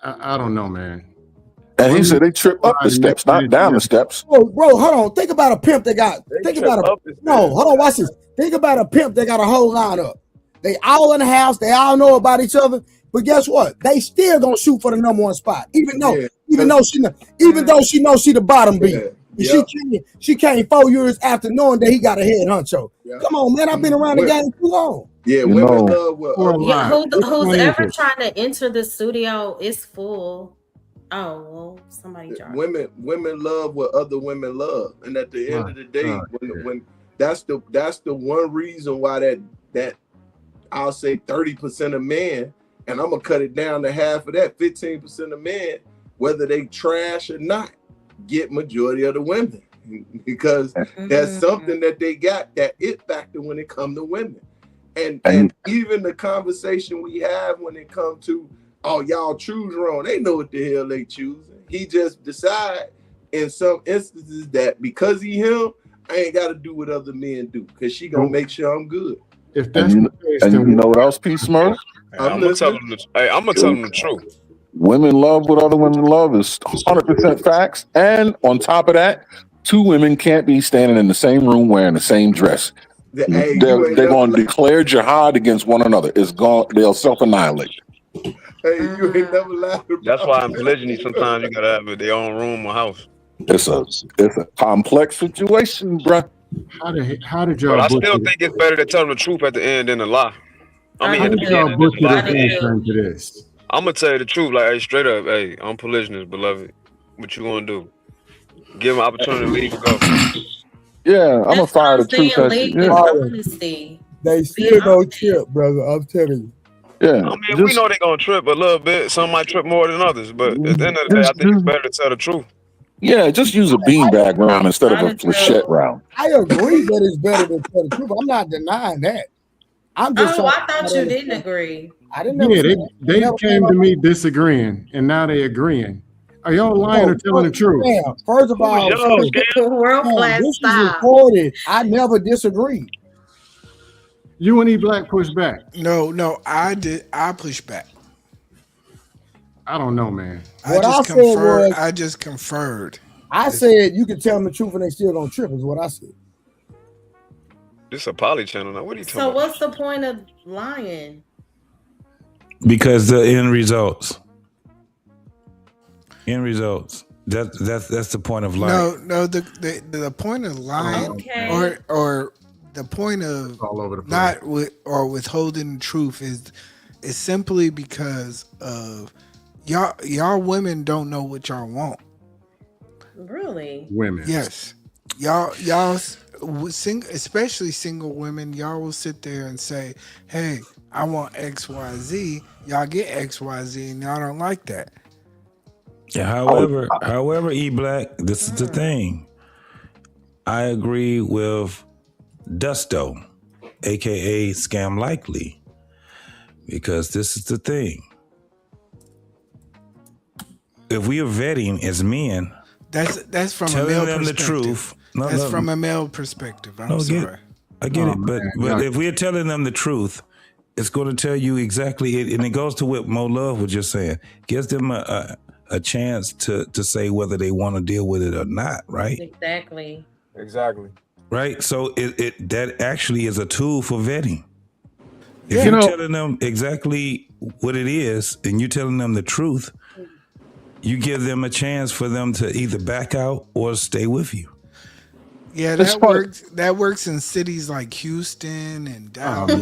I don't know, man. And he Women said they trip up the steps, not down the steps. Oh, bro, hold on. Think about a pimp that got. Think about a. No, hold on. Watch this. Think about a pimp that got a whole lineup. They all in the house. They all know about each other. But guess what? They still gonna shoot for the number one spot, even though she knows she the bottom beat. She came 4 years after knowing that he got a head honcho. Come on, man. I've been around the game too long. Yeah, You women know, love who's ever trying to enter the studio is full. Oh well, somebody dropped. Women love what other women love, and at the end of the day, when that's the one reason why that I'll say 30% of men, and I'm gonna cut it down to half of that, 15% of men, whether they trash or not, get majority of the women because there's something that they got, that it factor when it comes to women. And even the conversation we have when it comes to, oh, y'all choose wrong, they know what the hell they choosing. He just decide in some instances that because he him, I ain't got to do what other men do because she gonna make sure I'm good. If that's and you know what else, P. Smurf? I'm gonna tell them the truth. Women love what other women love is 100% facts. And on top of that, two women can't be standing in the same room wearing the same dress. Hey, they're going to declare jihad against one another. It's gone. They'll self-annihilate. Hey, you ain't never lied about That's why in polygyny sometimes you gotta have their own room or house. It's a complex situation, bruh. How did y'all? But I still think it's better to tell the truth at the end than to lie. I mean, how at the did y'all beginning, butcher lie. this answer into this? I'm gonna tell you the truth, like, hey, straight up, hey, I'm polygynous, beloved. What you gonna do? Give him an opportunity to leave or go. Yeah, I'm gonna fire the truth. Honesty. They still go trip, brother. I'm telling you. Yeah, I mean, we know they're gonna trip a little bit. Some might trip more than others, but at the end of the day, I think it's better to tell the truth. Yeah, just use a beanbag round instead of a flechette round. I agree that it's better than tell the truth. I'm not denying that. I'm just. I thought you didn't agree. I didn't. Yeah, they came to me disagreeing, and now they agreeing. Are y'all lying or telling the truth? First of all, world class this is style. recorded. I never disagreed. You and E Black push back. No, I did. I pushed back. I don't know, man. I just conferred. I said you can tell them the truth and they still gonna trip. Is what I said. This is a poly channel now. What are you talking So about? what's the point of lying? Because the end results. That's the point of lying. No. The point of lying, or the point of all over the not withholding the truth is simply because of y'all women don't know what y'all want. Really? Women. Yes, y'all especially single women. Y'all will sit there and say, "Hey, I want XYZ." Y'all get XYZ, and y'all don't like that. Yeah, however, E Black, this is the thing. I agree with Dusto, aka Scam Likely, because this is the thing. If we are vetting as men, that's from telling a male them perspective. the truth. That's from a male perspective. I'm sorry. I get it, but if we're telling them the truth, it's going to tell you exactly, and it goes to what Mo Love was just saying. Gives them a chance to say whether they want to deal with it or not, right? Exactly. Right. So it that actually is a tool for vetting. If you're telling them exactly what it is and you're telling them the truth, you give them a chance for them to either back out or stay with you. Yeah, that works in cities like Houston and Dallas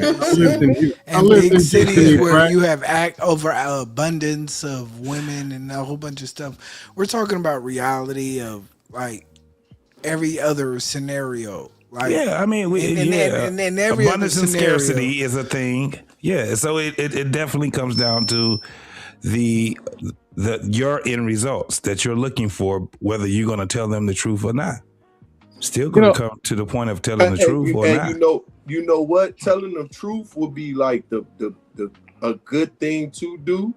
and big cities where you have overabundance of women and a whole bunch of stuff. We're talking about reality of like every other scenario. Like, yeah, I mean, and every abundance other and scarcity is a thing. Yeah, so it definitely comes down to your end results that you're looking for, whether you're going to tell them the truth or not. Still going to come to the point of telling the truth or not. You know what? Telling the truth would be like a good thing to do.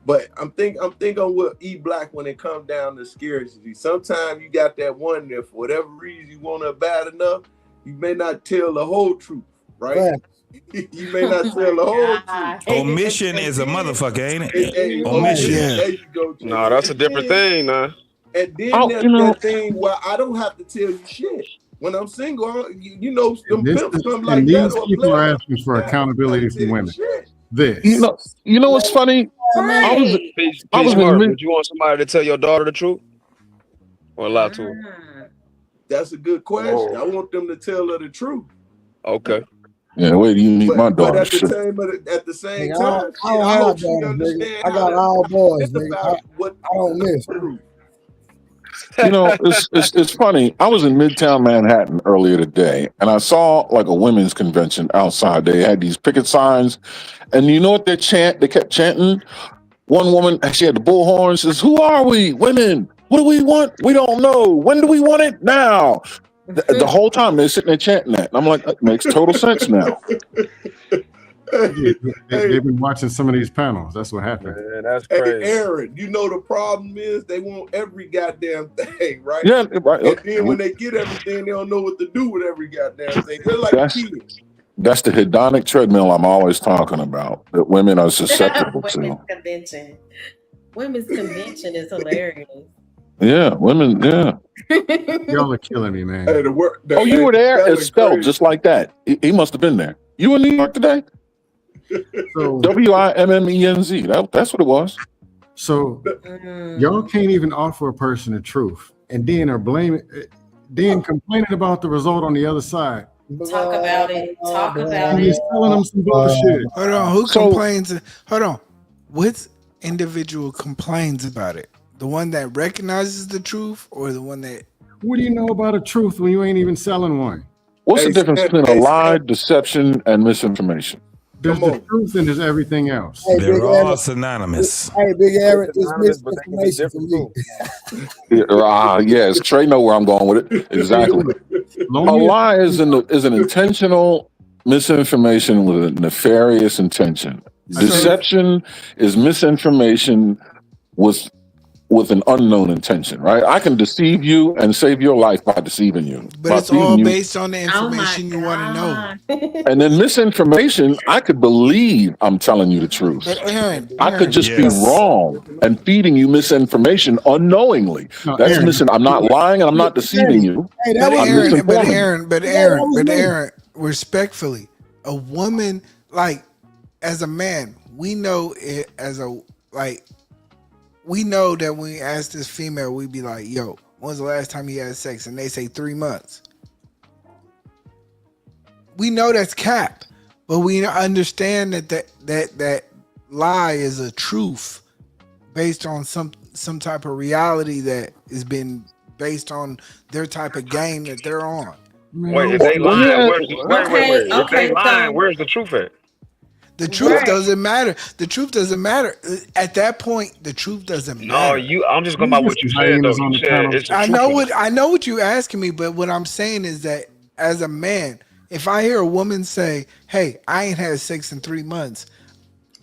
But I'm thinking with E Black when it comes down to scarcity. Sometimes you got that one that for whatever reason you want her bad enough, you may not tell the whole truth, right? You may not tell the whole truth. Omission is a motherfucker, ain't it? Hey, Omission. there you go, Jay. No, that's a different thing, nah. And then Oh, that, you know- that thing where I don't have to tell you shit. When I'm single, you know, them This pimps is- come and like these that. or people are play. asking for accountability Tell from you women. shit. This. You know what's funny? I was Peace, I was Mark, in mid- would you want somebody to tell your daughter the truth? Or lie to her? That's a good question. I want them to tell her the truth. Okay. Yeah, wait till you meet my But daughter. at the Shit. at the same Nigga, time, I don't I have hope she daughters, nigga. understand I how got to all boys, think nigga. about what I don't miss. truth. You know, it's funny. I was in Midtown Manhattan earlier today, and I saw like a women's convention outside. They had these picket signs, and you know what they kept chanting. One woman, she had the bullhorn, says, "Who are we? Women. What do we want? We don't know. When do we want it? Now." The whole time they're sitting there chanting that. And I'm like, that makes total sense now. They've been watching some of these panels. That's what happened. Man, that's Hey, crazy. Aaron, you know the problem is they want every goddamn thing, right? Yeah, right. And then when they get everything, they don't know what to do with every goddamn thing. They're like That's- kids. That's the hedonic treadmill I'm always talking about that women are susceptible to. Women's convention. Women's convention is hilarious. Yeah, women, yeah. Y'all are killing me, man. Hey, the work. Oh, you were there? That's It's spelled crazy. just like that. He must have been there. You were in New York today? So, WIMMENZ. That's what it was. so Mm. y'all can't even offer a person the truth, and then are blaming, then complaining about the result on the other side. Talk about it. Talk about And it. he's telling them some bullshit. Hold on, who So- complains? Hold on, what individual complains about it? The one that recognizes the truth, or the one that? What do you know about a truth when you ain't even selling one? What's the Hey, difference hey, between hey, a lie, deception, and misinformation? There's Come the on. truth and there's everything else. Hey, They're Big all Aaron. synonymous. Hey, Big Aaron, it's Anonymous, but they can be misinformation for different me. too. Yes, Trey know where I'm going with it. Exactly. Long A as- lie is an intentional misinformation with a nefarious intention. Deception is misinformation with an unknown intention, right? I can deceive you and save your life by deceiving you. But by it's all feeding you. based on the Oh my information you want to know. God. And then misinformation, I could believe I'm telling you the truth. But Aaron, I could just Yes. be wrong and feeding you misinformation unknowingly. No, That's Aaron, I'm not lying and I'm not deceiving you. Hey, that But was Aaron, misinforming. but Yeah, Aaron, that was but me. Aaron, respectfully, a woman, like, as a man, we know it as we know that when we ask this female, we be like, yo, when's the last time you had sex? And they say 3 months. We know that's cap, but we understand that lie is a truth based on some type of reality that has been based on their type of game that they're on. Wait, if they lying, where's the, wait. If Okay, they lying, so- where's the truth at? The truth Right. doesn't matter. The truth doesn't matter. At that point, the truth doesn't No, matter. I'm just going by what you said, though. You said it's the I truth know of it. I know what you're asking me, but what I'm saying is that as a man, if I hear a woman say, "Hey, I ain't had sex in 3 months,"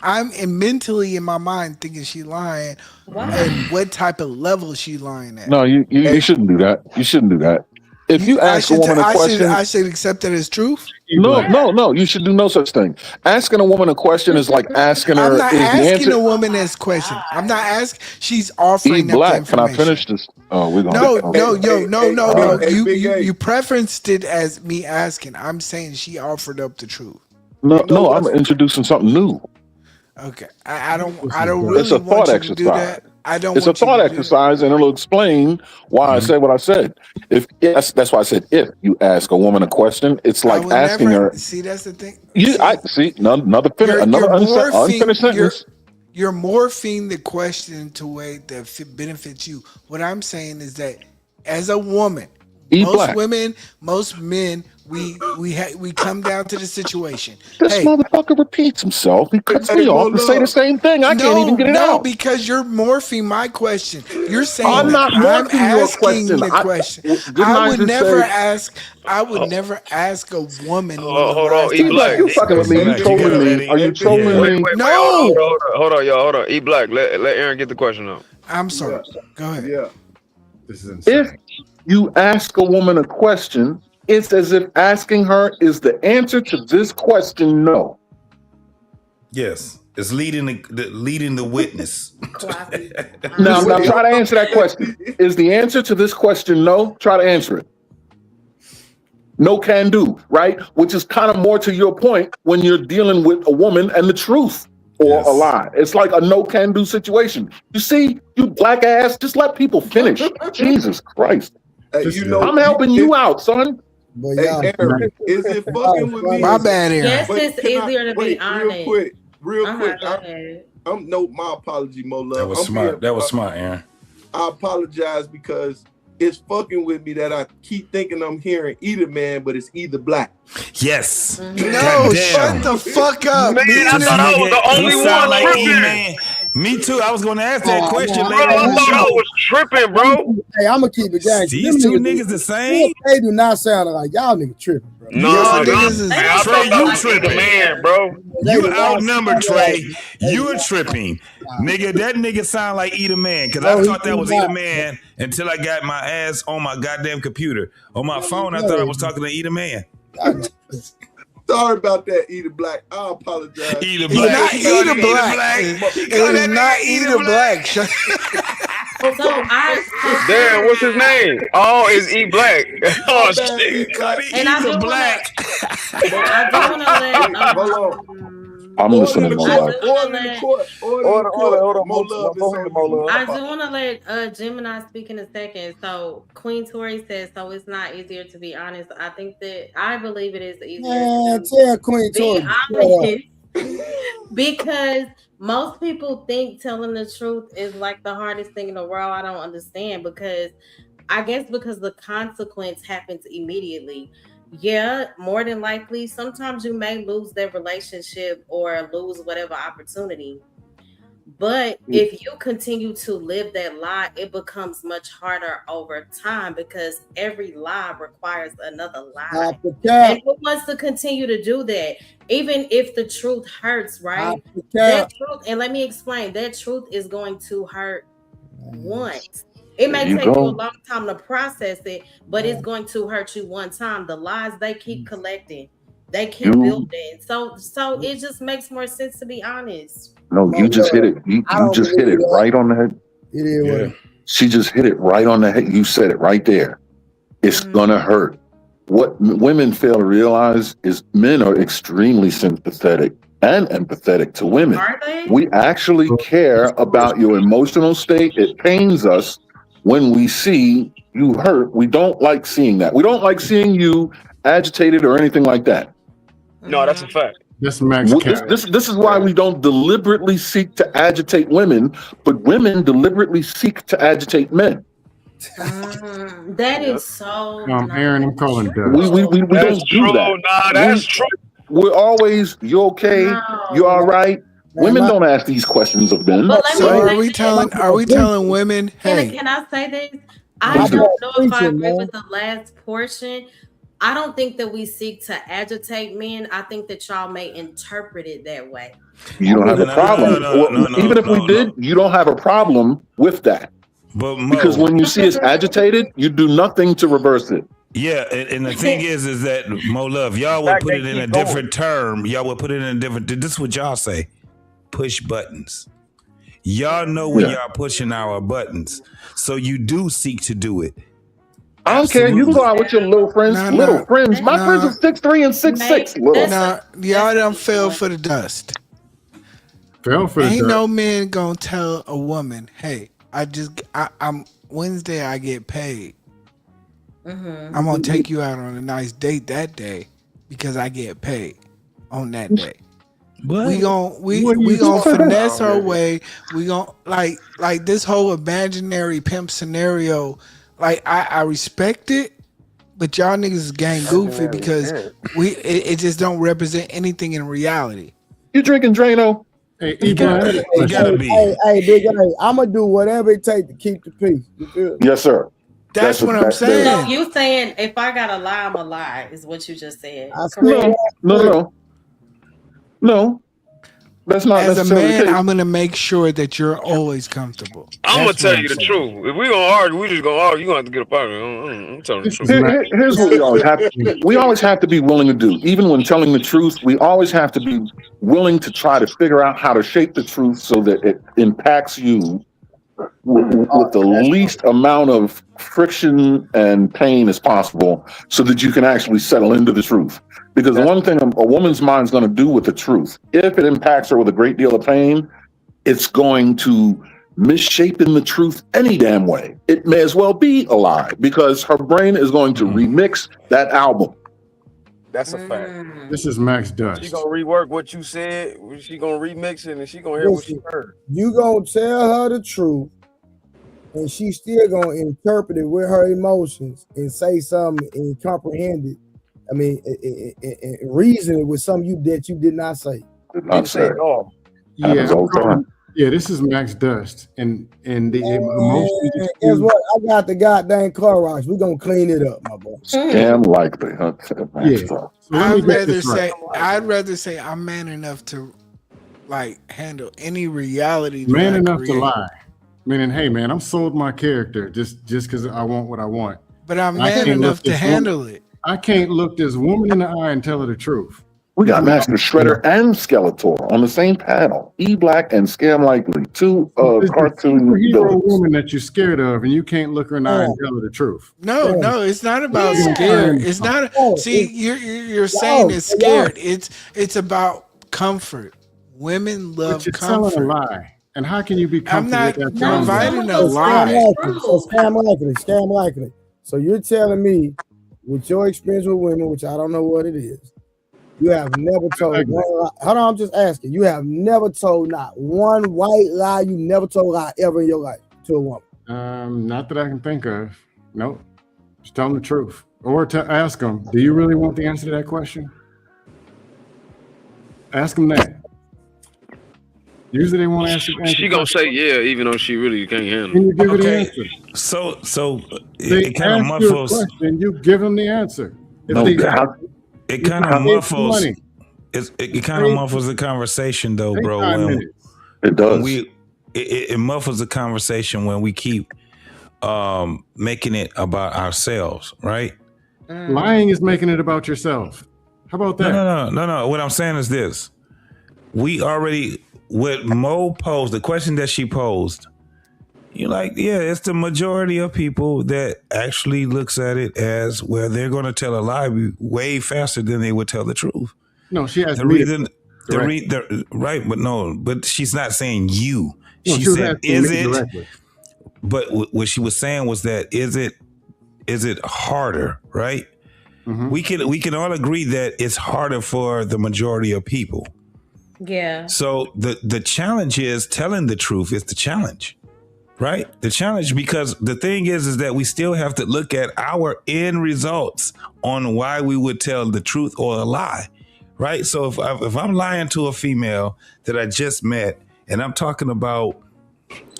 I'm mentally in my mind thinking she lying, Why? and what type of level she lying at. No, you shouldn't do that. You shouldn't do that. If you ask a woman a question, I should accept that as truth. no, you should do no such thing. Asking a woman a question is like asking her, I'm not is the asking answer a woman this question. I'm not asking. She's offering E up black? the Can I information. finish this? Oh, we're gonna No. Hey, You Big A. you preferenced it as me asking. I'm saying she offered up the truth. No, I'm introducing something new. Okay, I don't really It's a want thought you to do that. exercise. I don't. It's a want you thought to do that. exercise, and it'll explain why I said what I said. That's why I said if you ask a woman a question, it's I like would asking never- her. See, that's the thing. Another You're unfinished sentence. You're morphing the question to a way that benefits you. What I'm saying is that as a woman, E most black. women, most men, we come down to the situation. This Hey, motherfucker repeats himself. He cuts me Hey, off to say the same thing. I can't even get it no, out. because you're morphing my question. You're saying I'm that not I'm morphing your asking question. the question. Didn't I I would just never say- ask. I would never ask a woman. when the hold on, last E time Black. she You had fucking with me. Black, You you trolling gotta let me. it- Are you yeah. trolling me? No. Hold on, y'all. Hold on. E Black, let Aaron get the question out. I'm sorry. Go ahead. Yeah. This is insane. If you ask a woman a question, it's as if asking her, is the answer to this question no? Yes, it's leading the witness. Now try to answer that question. Is the answer to this question no? Try to answer it. No can do, right? Which is kind of more to your point when you're dealing with a woman and the truth or a lie. It's like a no can do situation. You see, you black ass, just let people finish. Jesus Christ. Hey, you know, I'm helping you out, son. But Hey, Aaron, is it fucking with me? My bad, Aaron. Yes, But it's can I- easier to be wait, honest. Real quick. Go ahead. I'm no, my apology, Mo Love. That was I'm smart. being- That was smart, Aaron. I apologize because it's fucking with me that I keep thinking I'm hearing either man, but it's either black. Yes. No, Goddamn. shut the fuck up. Man, Me I too. thought I was the only He one sound like tripping. E-Man. Me too. I was going to ask that question no, Bro, later I in the thought I show. was tripping, bro. hey, I'm gonna keep it going. These two niggas the same? They do not sound like y'all niggas tripping, bro. No, Y'all nigga, niggas is- man, I Trey, thought that you was the tripping. man, bro. You They do not outnumbered, sound Trey. like- You are tripping. Nigga, that nigga sound like Eat a Man. Because No, I he thought that do was not. Eat a Man until I got my ass on my goddamn computer. On my phone, I thought I was talking to Eat a Man. Sorry about that, either black. I apologize. Eat a It's Black. not He called Eat a it Black. It is not Eat a Black. So Damn, what's his name? Oh, it's E Black. Oh shit. And I do Black. I do want to let Hold on. I'm listening, Mo I Love. do Order in want the to court. Hold on, Mo Love is on you. I do want to let Gemini speak in a second. So Queen Tori says, so it's not easier to be honest. I believe it is easier Man, to tell Queen be Tori. honest. Because most people think telling the truth is like the hardest thing in the world. I don't understand because the consequence happens immediately. Yeah, more than likely, sometimes you may lose that relationship or lose whatever opportunity. But if you continue to live that lie, it becomes much harder over time because every lie requires another lie. And who wants to continue to do that? Even if the truth hurts, right? That truth, and let me explain, that truth is going to hurt once. It may take you a long time to process it, but it's going to hurt you one time. The lies they keep collecting, they keep building. So it just makes more sense to be honest. No, you just hit it. You just hit it right on the head. It is what it is. She just hit it right on the head. You said it right there. It's gonna hurt. What women fail to realize is men are extremely sympathetic and empathetic to women. Are they? We actually care about your emotional state. It pains us when we see you hurt. We don't like seeing that. We don't like seeing you agitated or anything like that. No, that's a fact. This Max This is why we don't deliberately seek to agitate women, but women deliberately seek to agitate men. That is so. Aaron, I'm calling Doug. We don't do that. Nah, that's true. We're always, you okay? You all right? Women don't ask these questions of men. So are we telling women, hey, Can I say this? I don't know if I agree with the last portion. I don't think that we seek to agitate men. I think that y'all may interpret it that way. You don't have a problem. Even if we did, you don't have a problem with that. But because when you see us agitated, you do nothing to reverse it. Yeah, and the thing is that Mo Love, y'all would put it in a different term. Y'all would put it in a different. This is what y'all say: push buttons. Y'all know when y'all pushing our buttons, so you do seek to do it. I don't care. You can go out with your little friends. My friends are 6'3" and 6'6". Little. Y'all done fell for the dust. Ain't no man gonna tell a woman, hey, I'm Wednesday I get paid. I'm gonna take you out on a nice date that day because I get paid on that day. We gonna finesse our way. We gonna like this whole imaginary pimp scenario. Like I respect it, but y'all niggas is gang goofy because it just don't represent anything in reality. You drinking Drano? Hey, big A, I'm gonna do whatever it takes to keep the peace. You feel? Yes, sir. That's what I'm saying. So you saying if I gotta lie, I'm a lie, is what you just said. No. That's not As a necessarily the man, case. I'm gonna make sure that you're always comfortable. I'm gonna That's tell what you I'm the saying. truth. If we gonna argue, we just gonna argue. You gonna have to get up out of here. I'm telling the This is truth. Max. Here's what we always have. We always have to be willing to do. Even when telling the truth, we always have to be willing to try to figure out how to shape the truth so that it impacts you with the least amount of friction and pain as possible, so that you can actually settle into the truth. Because the one thing a woman's mind is going to do with the truth, if it impacts her with a great deal of pain, it's going to misshapen the truth any damn way. It may as well be a lie, because her brain is going to remix that album. That's a fact. This is Max Dust. She gonna rework what you said. She gonna remix it, and she gonna hear what she heard. You gonna tell her the truth, and she still gonna interpret it with her emotions and say something and comprehend it. I mean, and reason it with something that you did not say. I'd say, Yeah, yeah. This is Max Dust, and the emotions. Guess what? I got the goddamn Clorox. We gonna clean it up, my boy. Damn likely, huh? Yeah. So I'd rather say I'm man enough to like handle any reality. Man enough to lie. Meaning, hey man, I'm sold my character just because I want what I want. But I'm man enough to handle it. I can't look this woman in the eye and tell her the truth. We got Master Shredder and Skeletor on the same panel. E-Black and Scam Likely, two cartoon hero villains. woman that you're scared of, and you can't look her in the eye and tell her the truth. No, it's not about scared. It's not. See, you're saying it's scared. It's about comfort. Women love But you're comfort. telling a lie. And how can you be I'm comfortable? not providing a lie. Scam likely. So you're telling me, with your experience with women, which I don't know what it is, you have never told one lie. Hold on, I'm just asking. You have never told not one white lie. You never told a lie ever in your life to a woman. Not that I can think of. Nope. Just tell them the truth. Or ask them, do you really want the answer to that question? Ask them that. Usually they want to answer. She gonna say yeah, even though she really can't handle it. Can you give her the answer? So They it kind of ask you a muffles. question, you give them the answer. If No they- doubt. It kind of muffles. It kind of muffles the conversation, though, Take bro. 5 When minutes. It does. it muffles the conversation when we keep making it about ourselves, right? Lying is making it about yourself. How about that? No. What I'm saying is this: we already, what Mo posed, the question that she posed, you're like, yeah, it's the majority of people that actually looks at it as, well, they're going to tell a lie way faster than they would tell the truth. No, she has The reason, right, but she's not saying you. No, she she was said, asking is me it? directly. But what she was saying was that is it harder, right? Mm-hmm. We can all agree that it's harder for the majority of people. Yeah. So the challenge is telling the truth is the challenge, right? The challenge, because the thing is that we still have to look at our end results on why we would tell the truth or a lie, right? So if I'm lying to a female that I just met and I'm talking about,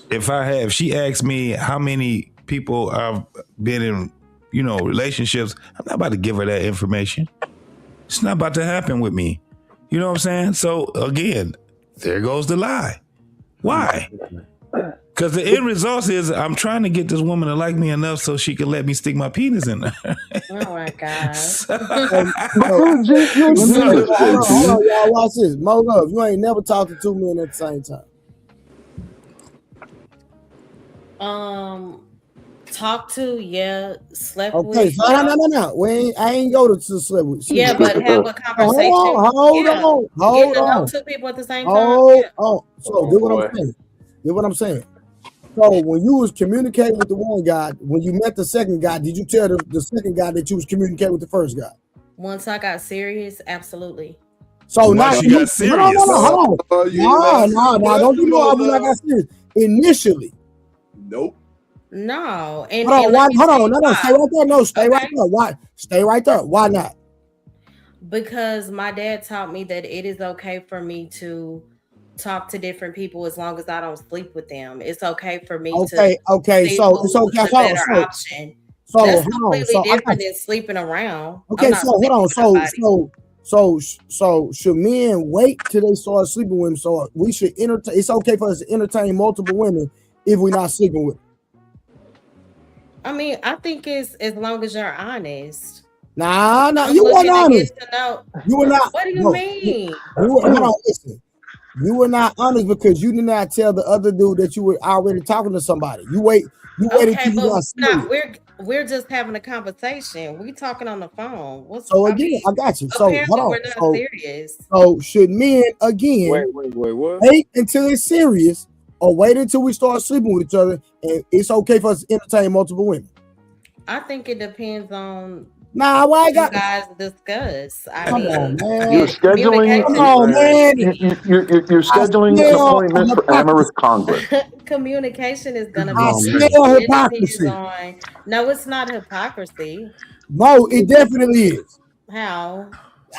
if she asks me how many people I've been in, relationships, I'm not about to give her that information. It's not about to happen with me. You know what I'm saying? So again, there goes the lie. Why? Because the end result is I'm trying to get this woman to like me enough so she can let me stick my penis in her. Oh my God. Hold on, y'all. Watch this. Mo Love, you ain't never talked to two men at the same time. Talk to, yeah, slept Okay, with. so no. I ain't go to sleep with. Yeah, but have a conversation. Hold on. Get to know two people at the same time. So do what I'm saying. So when you was communicating with the one guy, when you met the second guy, did you tell the second guy that you was communicating with the first guy? Once I got serious, absolutely. So now she got serious. Hold on. No, don't do no. I got serious initially. Nope. No. Stay right there. No, stay right there. Why? Stay right there. Why not? Because my dad taught me that it is okay for me to talk to different people as long as I don't sleep with them. It's okay for me to. Okay. So it's okay. It's a better option. So that's completely different than sleeping around. Okay, so hold on. So should men wait till they start sleeping with them? So we should entertain. It's okay for us to entertain multiple women if we're not sleeping with them. I mean, I think it's as long as you're honest. Nah, I'm you weren't looking to honest. get to know. You were not. What do you no, mean? hold on, listen. You were not honest because you did not tell the other dude that you were already talking to somebody. You waited Okay, till you got serious. we're just having a conversation. We talking on the phone. So again, I got you. So apparently hold we're on. not serious. So should men again Wait, what? wait until it's serious or wait until we start sleeping with each other and it's okay for us to entertain multiple women? I think it depends on Nah, why I what you got guys discuss. I come mean, on, man. You're scheduling. Come on, man. You're scheduling an appointment for Amherst Congress. communication is gonna I be. smell It hypocrisy. depends on. No, it's not hypocrisy. No, it definitely is. How?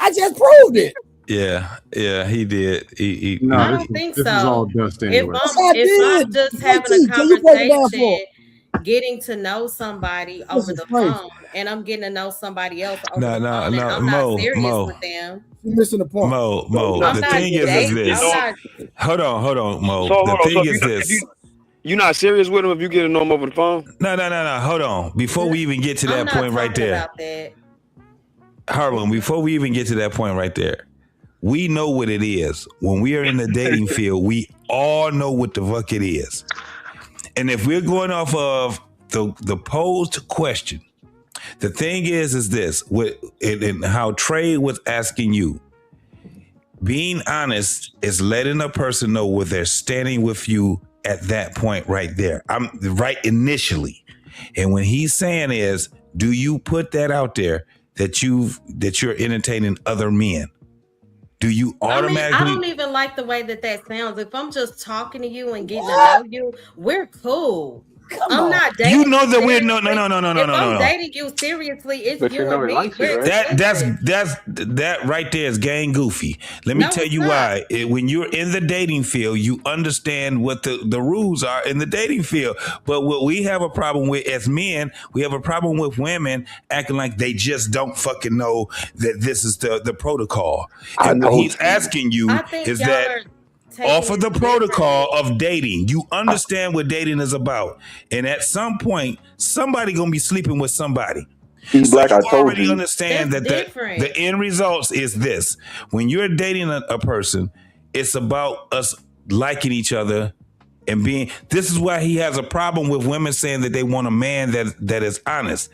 I just proved it. Yeah, he did. He No, I this don't think is so. all dust If anyway. I'm just having a JT, can you break it down for conversation, getting to know somebody over is the crazy. phone, and I'm getting to know somebody else over No, the no, phone, no, and I'm Mo, not serious Mo. with them. You're missing the point. Mo. I'm The not thing is dating. this. I'm not. Hold on, Mo. So hold The on. So thing if is this. you not serious with him if you get to know him over the phone? No. Hold on. Before we even get to I'm that not point right talking there, about that. Harlan, before we even get to that point right there, we know what it is. When we are in the dating field, we all know what the fuck it is. And if we're going off of the posed question, the thing is this, and how Trey was asking you, being honest is letting a person know where they're standing with you at that point right there. I'm right initially. And when he's saying is, do you put that out there that you're entertaining other men? Do you automatically? I don't even like the way that sounds. If I'm just talking to you and getting to know you, we're cool. I'm not dating. You know that we're seriously. no. If I'm dating you seriously, it's But you you know and he me. likes you, We're right? That right there is gang goofy. Let me No, tell it's you not. why. When you're in the dating field, you understand what the rules are in the dating field. But what we have a problem with as men, we have a problem with women acting like they just don't fucking know that this is the protocol. And what he's asking you I think is y'all that are taking off of it the protocol differently. of dating, you understand what dating is about. And at some point, somebody gonna be sleeping with somebody. Black, So I you told already you. understand That's that different. the end results is this. When you're dating a person, it's about us liking each other and being. This is why he has a problem with women saying that they want a man that is honest.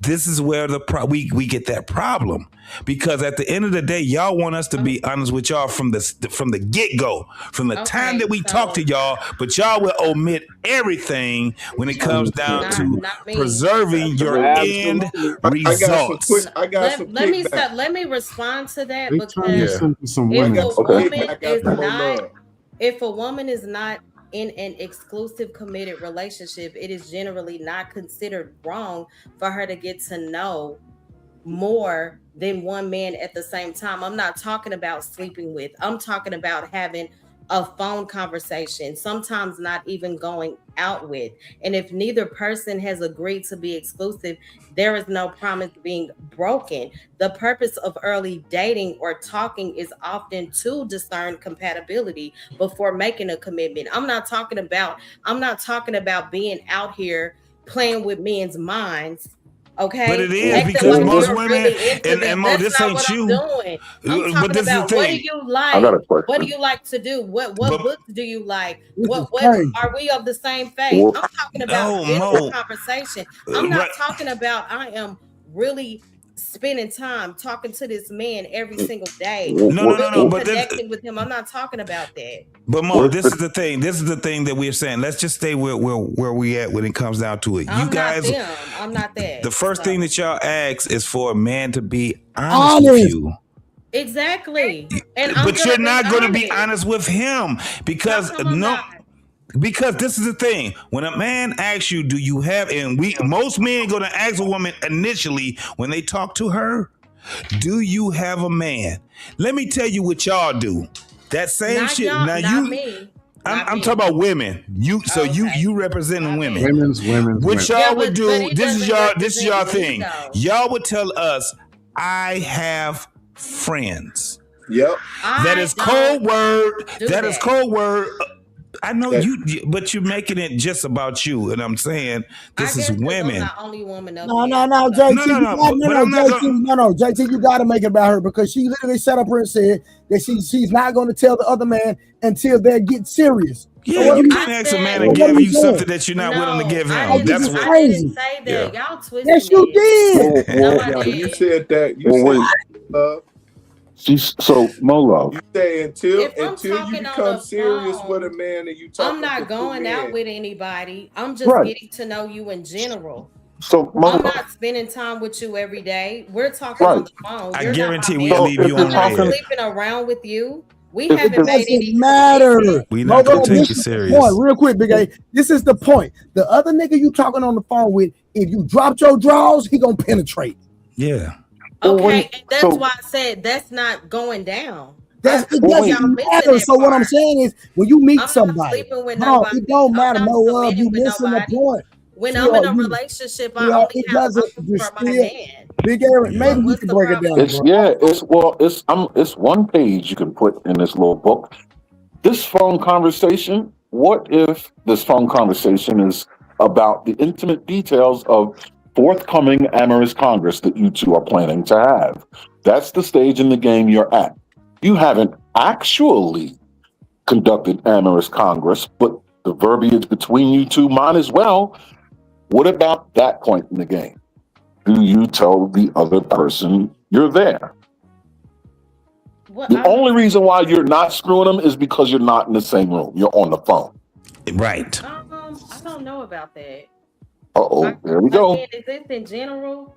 This is where we get that problem, because at the end of the day, y'all want us to be honest with y'all from the get go, from the time that we talk to y'all, but y'all will omit everything when it comes down to Not me. preserving your end results. I got some kickback. Let me respond to that, They trying to because send to some if women. a woman Kickback is after more not, love. if a woman is not in an exclusive committed relationship, it is generally not considered wrong for her to get to know more than one man at the same time. I'm not talking about sleeping with. I'm talking about having a phone conversation, sometimes not even going out with. And if neither person has agreed to be exclusive, there is no promise being broken. The purpose of early dating or talking is often to discern compatibility before making a commitment. I'm not talking about being out here playing with men's minds. Okay, But it is acting because like most you're women, really into and them. Mo, That's this not ain't what you. I'm doing. I'm But talking this is the about, what do thing. you I got a like? What do question. you like to do? What But- books do you like? This What is crazy. are we of the same faith? Well- I'm talking about No, general Mo. conversation. I'm not Right. talking about I am really spending time talking to this man every single day. No, Really but connecting with him. I'm not talking about that. But Mo, What's this is the thing. This is the thing that we're saying. Let's just stay where we at when it comes down to it. I'm You guys, not them. I'm not that. the first So- thing that y'all ask is for a man to be honest with you. Exactly. And I'm But you're not going to be honest. honest with him because How come I'm not? Because this is the thing. When a man asks you, do you have, and most men going to ask a woman initially when they talk to her, do you have a man? Let me tell you what y'all do. That same Not shit. y'all, Now not you, me. I'm Not me. talking about women. Okay. You representing My women. bad. Women's. What y'all Yeah, would but do, it this is doesn't y'all represent me, thing. though. Y'all would tell us, I have friends. Yep. That is code word. That is code word. I know but you're making it just about you, and I'm saying this is women. I'm the only woman up No, here. JT. No, JT, you got to make it about her because she literally sat up here and said that she's not going to tell the other man until they get serious. Yeah, you can't ask a man to give you something that you're not willing to give him. That's what. I didn't say that. Y'all twisted. Yes, you did. You said that. So Mo Love. You say until you talking become serious with a man and you talk. I'm not going out with anybody. I'm just getting to know you in general. So I'm not spending time with you every day. We're talking on the phone. I guarantee we leave you on I'm not red. sleeping around with you. We haven't made any matter. We not gonna take you serious. Real quick, Big A. This is the point. The other nigga you talking on the phone with, if you dropped your drawers, he gonna penetrate. Yeah. Okay, and that's why I said that's not going down. It doesn't matter. So what I'm saying is, when you meet somebody, it don't matter. No love. You missing the point. When I'm in a relationship, I only have for my man. Big Aaron, maybe we can break it down. It's one page you can put in this little book. This phone conversation. What if this phone conversation is about the intimate details of forthcoming amorous Congress that you two are planning to have? That's the stage in the game you're at. You haven't actually conducted amorous Congress, but the verbiage between you two might as well. What about that point in the game? Do you tell the other person you're there? The only reason why you're not screwing them is because you're not in the same room. You're on the phone. Right. I don't know about that. There we go. Is this in general?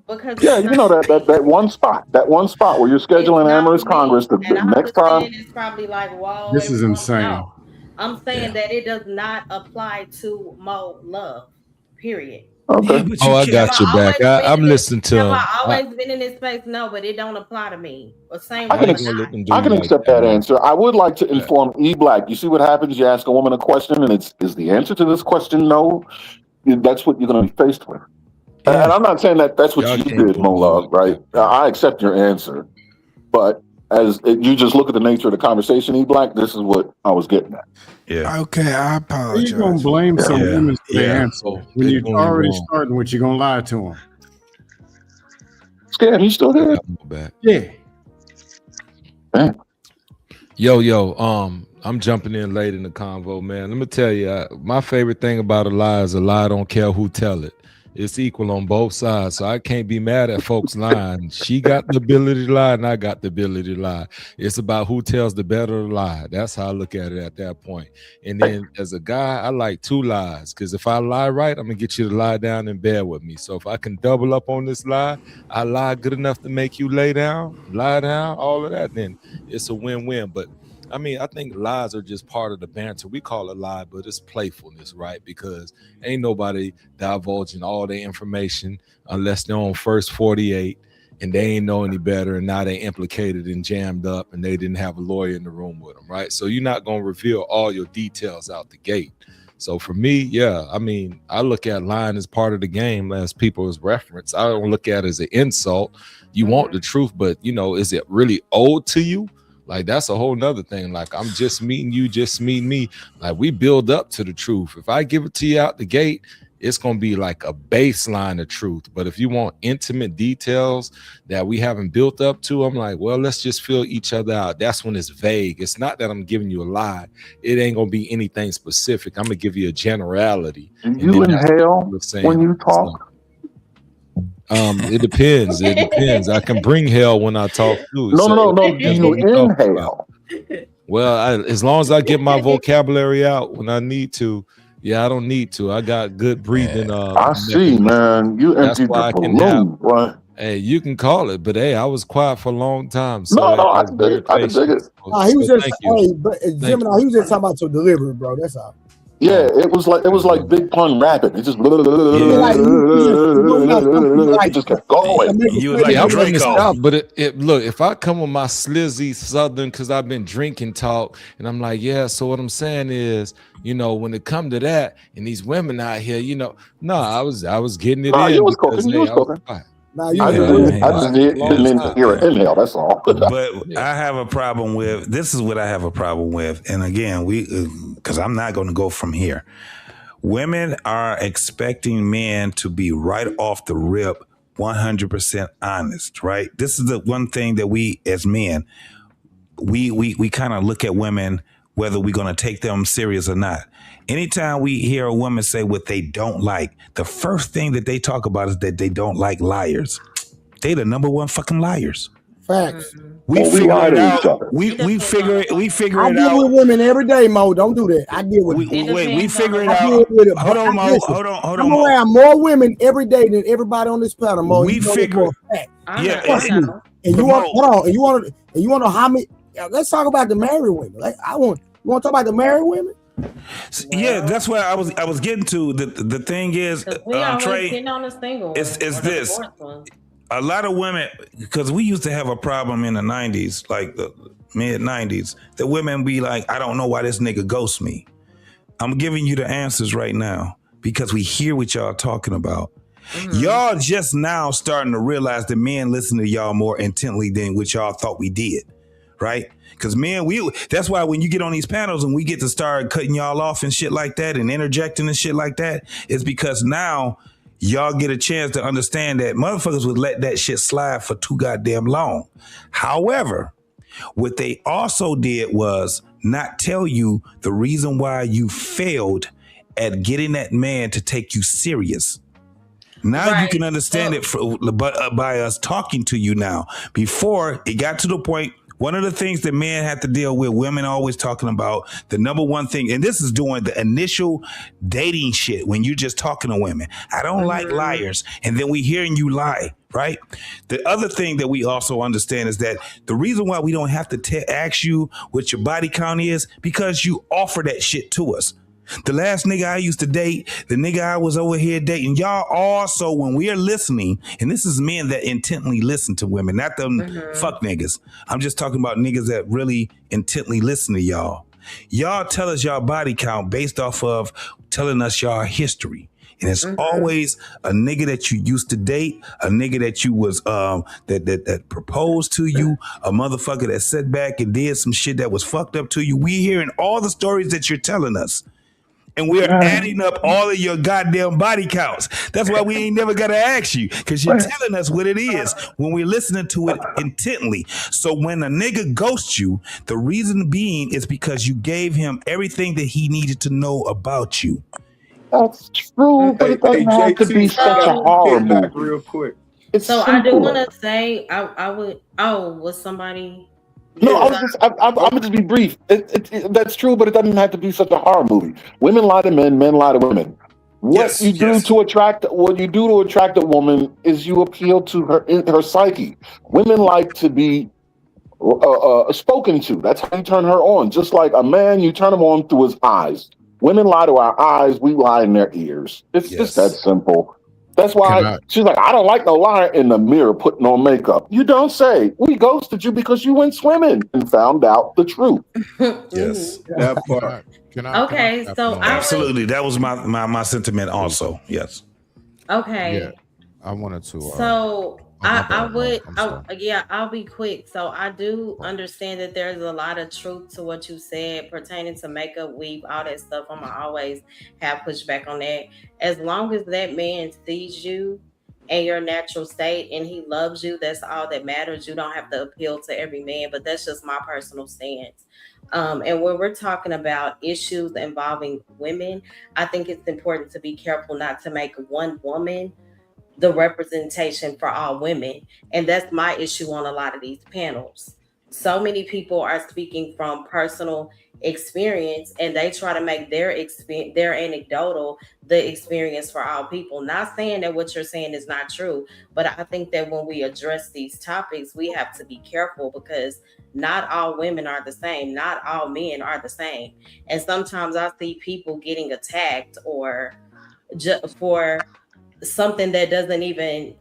Because you know that one spot where you're scheduling amorous Congress the next time. It's probably like, whoa. This is insane. No. I'm saying that it does not apply to Mo Love. Period. Okay. I got your back. I'm listening to him. Have I always been in this space? No, but it don't apply to me. Or same. I can accept that answer. I would like to inform E Black. You see what happens? You ask a woman a question, and is the answer to this question no? That's what you're going to be faced with. And I'm not saying that's what you did, Mo Love, right? I accept your answer, but as you just look at the nature of the conversation, E Black, this is what I was getting at. Yeah. Okay, I apologize. You're gonna blame some women for the answer when you're already starting what you're gonna lie to them. Scam, you still there? Yeah. Man. Yo, I'm jumping in late in the convo, man. Let me tell you, my favorite thing about a lie is a lie don't care who tell it. It's equal on both sides, so I can't be mad at folks lying. She got the ability to lie, and I got the ability to lie. It's about who tells the better lie. That's how I look at it at that point. And then as a guy, I like two lies, because if I lie right, I'm gonna get you to lie down in bed with me. So if I can double up on this lie, I lie good enough to make you lie down, all of that, then it's a win-win. But I mean, I think lies are just part of the banter. We call it lie, but it's playfulness, right? Because ain't nobody divulging all their information unless they're on first 48 and they ain't know any better, and now they implicated and jammed up and they didn't have a lawyer in the room with them, right? So you're not going to reveal all your details out the gate. So for me, I mean, I look at lying as part of the game, as people as reference. I don't look at it as an insult. You want the truth, but, is it really owed to you? Like, that's a whole nother thing. Like, I'm just meeting you, just meeting me. Like, we build up to the truth. If I give it to you out the gate, it's going to be like a baseline of truth. But if you want intimate details that we haven't built up to, I'm like, well, let's just feel each other out. That's when it's vague. It's not that I'm giving you a lie. It ain't going to be anything specific. I'm going to give you a generality. Do you inhale when you talk? It depends. It depends. I can bring hell when I talk too. No. Do you inhale? Well, as long as I get my vocabulary out when I need to. Yeah, I don't need to. I got good breathing. I see, man. You emptied the balloon, right? Hey, you can call it, but hey, I was quiet for a long time. So I can dig it. He was just, Gemini, he was just talking about your delivery, bro. That's all. Yeah, it was like Big Pun rapping. It just just kept going. You was like Draco. But look, if I come with my slizzy Southern, because I've been drinking talk, and I'm like, yeah. So what I'm saying is, when it come to that, and these women out here, no, I was getting it in. You was cooking. Now you I just didn't hear an inhale. That's all. But I have a problem with this. Is what I have a problem with, and again, because I'm not going to go from here. Women are expecting men to be right off the rip, 100% honest. Right. This is the one thing that we, as men, we kind of look at women whether we're going to take them serious or not. Anytime we hear a woman say what they don't like, the first thing that they talk about is that they don't like liars. They the number one fucking liars. Facts. We lie to each other. We figure it I deal out. with women every day, Mo. Don't do that. I deal with We figure it I out. deal with it. Hold on, Mo. Listen, Hold on, I'm Mo. around more women every day than everybody on this panel, Mo. We You know that figure- for a fact. Yeah, Trust me. And you want hold on. And you want to know how many? Let's talk about the married women. Like you want to talk about the married women? Yeah, that's where I was getting to. The thing is, We always Trey, getting on the single. it's one or the this. divorced one. A lot of women, because we used to have a problem in the 90s, like the mid 90s, that women be like, I don't know why this nigga ghosts me. I'm giving you the answers right now because we hear what y'all talking about. Y'all just now starting to realize that men listen to y'all more intently than what y'all thought we did, right? Because men, that's why when you get on these panels and we get to start cutting y'all off and shit like that and interjecting and shit like that, it's because now y'all get a chance to understand that motherfuckers would let that shit slide for too goddamn long. However, what they also did was not tell you the reason why you failed at getting that man to take you serious. Now you can understand it by us talking to you now. Before it got to the point, one of the things that men have to deal with, women always talking about, the number one thing, and this is doing the initial dating shit when you're just talking to women. I don't like liars. And then we hearing you lie, right? The other thing that we also understand is that the reason why we don't have to ask you what your body count is because you offer that shit to us. The last nigga I used to date, the nigga I was over here dating, y'all also, when we are listening, and this is men that intently listen to women, not them fuck niggas. I'm just talking about niggas that really intently listen to y'all. Y'all tell us y'all body count based off of telling us y'all history. And it's always a nigga that you used to date, a nigga that you was that proposed to you, a motherfucker that sat back and did some shit that was fucked up to you. We hearing all the stories that you're telling us. And we're adding up all of your goddamn body counts. That's why we ain't never got to ask you, because you're telling us what it is when we're listening to it intently. So when a nigga ghosts you, the reason being is because you gave him everything that he needed to know about you. That's true, but it doesn't have to be such a horror movie. Real quick. It's So simple. I do want to say, I would. Oh, was somebody? No, I'm gonna just be brief. That's true, but it doesn't have to be such a horror movie. Women lie to men, men lie to women. What you do to attract a woman is you appeal to her psyche. Women like to be spoken to. That's how you turn her on. Just like a man, you turn him on through his eyes. Women lie to our eyes. We lie in their ears. It's just that simple. That's why she's like, I don't like no liar in the mirror putting on makeup. You don't say. We ghosted you because you went swimming and found out the truth. Yes. That part. Okay, so absolutely. That was my sentiment also. Yes. Okay. Yeah, I wanted to. So I'll be quick. So I do understand that there's a lot of truth to what you said pertaining to makeup, weave, all that stuff. I'm gonna always have pushback on that. As long as that man sees you in your natural state and he loves you, that's all that matters. You don't have to appeal to every man, but that's just my personal stance. And when we're talking about issues involving women, I think it's important to be careful not to make one woman the representation for all women. And that's my issue on a lot of these panels. So many people are speaking from personal experience and they try to make their anecdotal the experience for all people. Not saying that what you're saying is not true, but I think that when we address these topics, we have to be careful because not all women are the same. Not all men are the same. And sometimes I see people getting attacked or for something that doesn't even,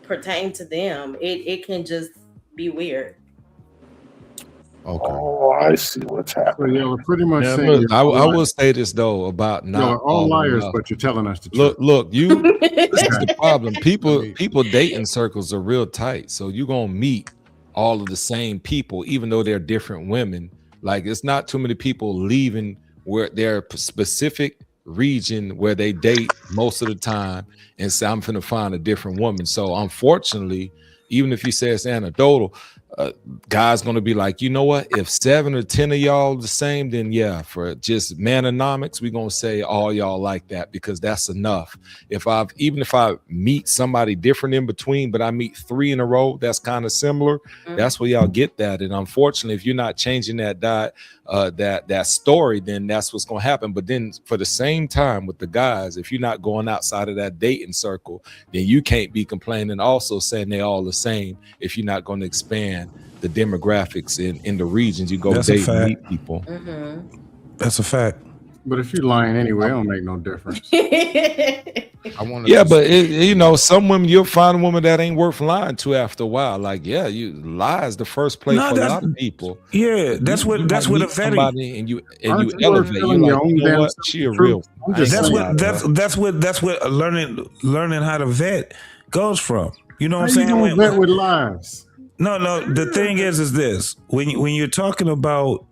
pertain to them. It can just be weird. Okay. Oh, I see what's So happening. y'all are pretty much Now, saying look, you're I all will liars. say this though about Y'all not are all falling liars, off. but you're telling us the truth. Look, this is Okay. the problem. me- People dating circles are real tight, so you're gonna meet all of the same people, even though they're different women. Like it's not too many people leaving where their specific region where they date most of the time and say I'm finna find a different woman. So unfortunately, even if you say it's anecdotal, guys gonna be like, you know what? If 7 or 10 of y'all the same, then yeah, for just manomics, we're gonna say all y'all like that because that's enough. If I meet somebody different in between, but I meet 3 in a row that's kind of similar, that's where y'all get that. And unfortunately, if you're not changing that diet, that story, then that's what's gonna happen. But then for the same time with the guys, if you're not going outside of that dating circle, then you can't be complaining also saying they all the same if you're not going to expand the demographics in the regions you go That's a date and fact. meet people. That's a fact. But if you're lying anyway, it don't make no difference. I wanted Yeah, to but say- some women, you'll find a woman that ain't worth lying to after a while. Like, yeah, you lie is the first place No, for a that's- lot of people. Yeah, that's You what might a meet vetting. somebody and you Aren't you elevate. You're telling your like, own you know damn what? self She the a truth? real. I'm just That's saying. what learning how to vet goes from. You know How what you I'm saying? gonna vet with lies? No. The thing is this: when you're talking about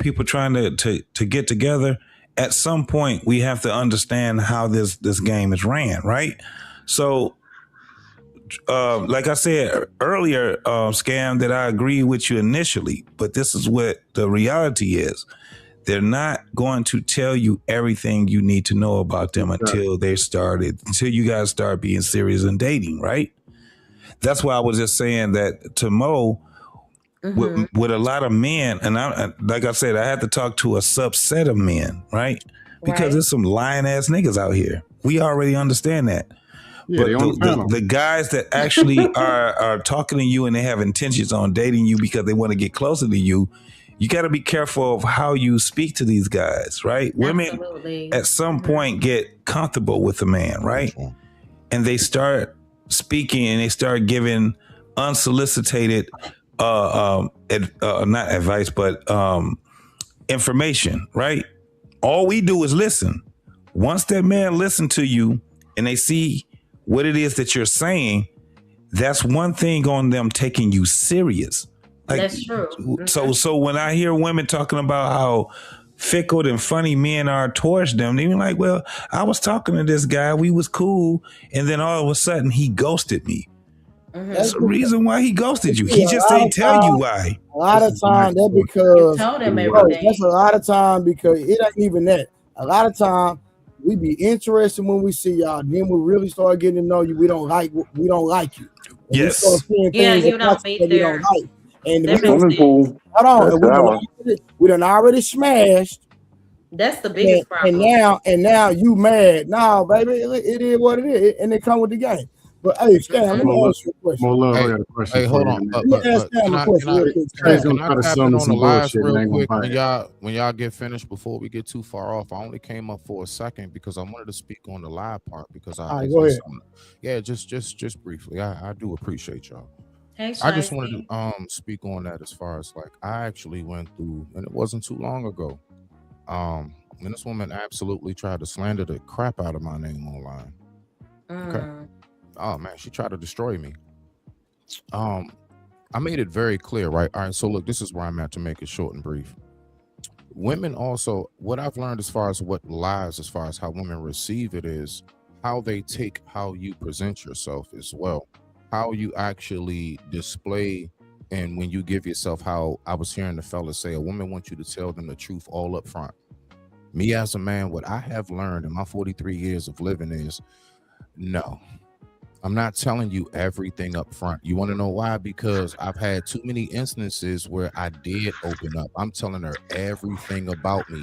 people trying to get together, at some point we have to understand how this game is ran, right? So, like I said earlier, Scam, that I agree with you initially, but this is what the reality is. They're not going to tell you everything you need to know about them until you guys start being serious and dating, right? That's why I was just saying that to Mo, with a lot of men, and like I said, I had to talk to a subset of men, right? Because there's some lying ass niggas out here. We already understand that. Yeah, But they on the panel. the guys that actually are talking to you and they have intentions on dating you because they want to get closer to you, you got to be careful of how you speak to these guys, right? Absolutely. Women at some point get comfortable with a man, right? And they start speaking and they start giving unsolicited, not advice, but information, right? All we do is listen. Once that man listens to you and they see what it is that you're saying, that's one thing on them taking you serious. Like, that's true. So when I hear women talking about how fickle and funny men are towards them, they be like, well, I was talking to this guy, we was cool, and then all of a sudden he ghosted me. That's the reason why he ghosted you. He just ain't tell you why. A lot of time that because told him bro, everything. that's a lot of time because it ain't even that. A lot of time we be interested when we see y'all. Then we really start getting to know you. We don't like you. And yes. We start seeing Yeah, things you that don't meet we their- don't like. And we Differences. hold on, we done already smashed. That's the biggest problem. And now you mad. No, baby, it is what it is. And it come with the game. But hey, Stan, let me ask you a question. More love, I got a question. Hey, for hold you. on. Let me ask Stan a question real quick. Trey's Can gonna I try to tap sell in me on the some lives bullshit. real and ain't quick gonna buy it. when y'all get finished before we get too far off? I only came up for a second because I wanted to speak on the live part because All right, go ahead. Yeah, just briefly. I do appreciate y'all. Hey, I just Shiesty. wanted to speak on that as far as like I actually went through, and it wasn't too long ago. And this woman absolutely tried to slander the crap out of my name online. Okay. Oh man, she tried to destroy me. I made it very clear, right? All right, so look, this is where I'm at to make it short and brief. Women also, what I've learned as far as what lies, as far as how women receive it, is how they take how you present yourself as well, how you actually display. And when you give yourself, how I was hearing the fellas say, a woman wants you to tell them the truth all up front. Me as a man, what I have learned in my 43 years of living is, no, I'm not telling you everything up front. You want to know why? Because I've had too many instances where I did open up. I'm telling her everything about me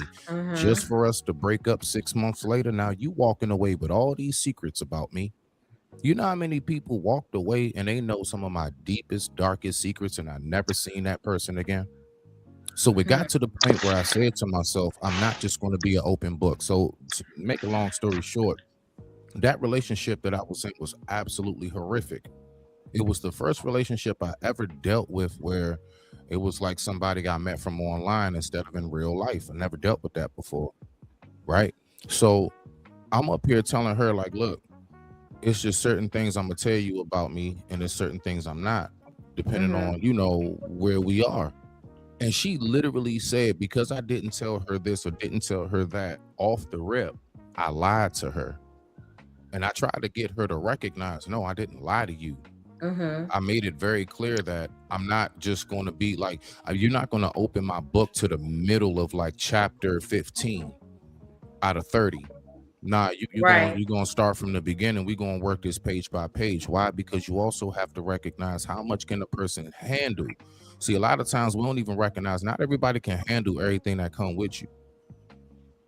just for us to break up 6 months later. Now you walking away with all these secrets about me. You know how many people walked away and they know some of my deepest, darkest secrets, and I never seen that person again. So it got to the point where I said to myself, I'm not just going to be an open book. So to make a long story short, that relationship that I was in was absolutely horrific. It was the first relationship I ever dealt with where, It was like somebody I met from online instead of in real life. I never dealt with that before, right? So I'm up here telling her, like, look, it's just certain things I'm gonna tell you about me, and there's certain things I'm not, depending on, you know, where we are. And she literally said, because I didn't tell her this or didn't tell her that off the rip, I lied to her. And I tried to get her to recognize, no, I didn't lie to you. I made it very clear that I'm not just going to be like, you're not going to open my book to the middle of like chapter 15 out of 30. Nah, you're going to start from the beginning. We're going to work this page by page. Why? Because you also have to recognize how much can a person handle. See, a lot of times we don't even recognize not everybody can handle everything that come with you.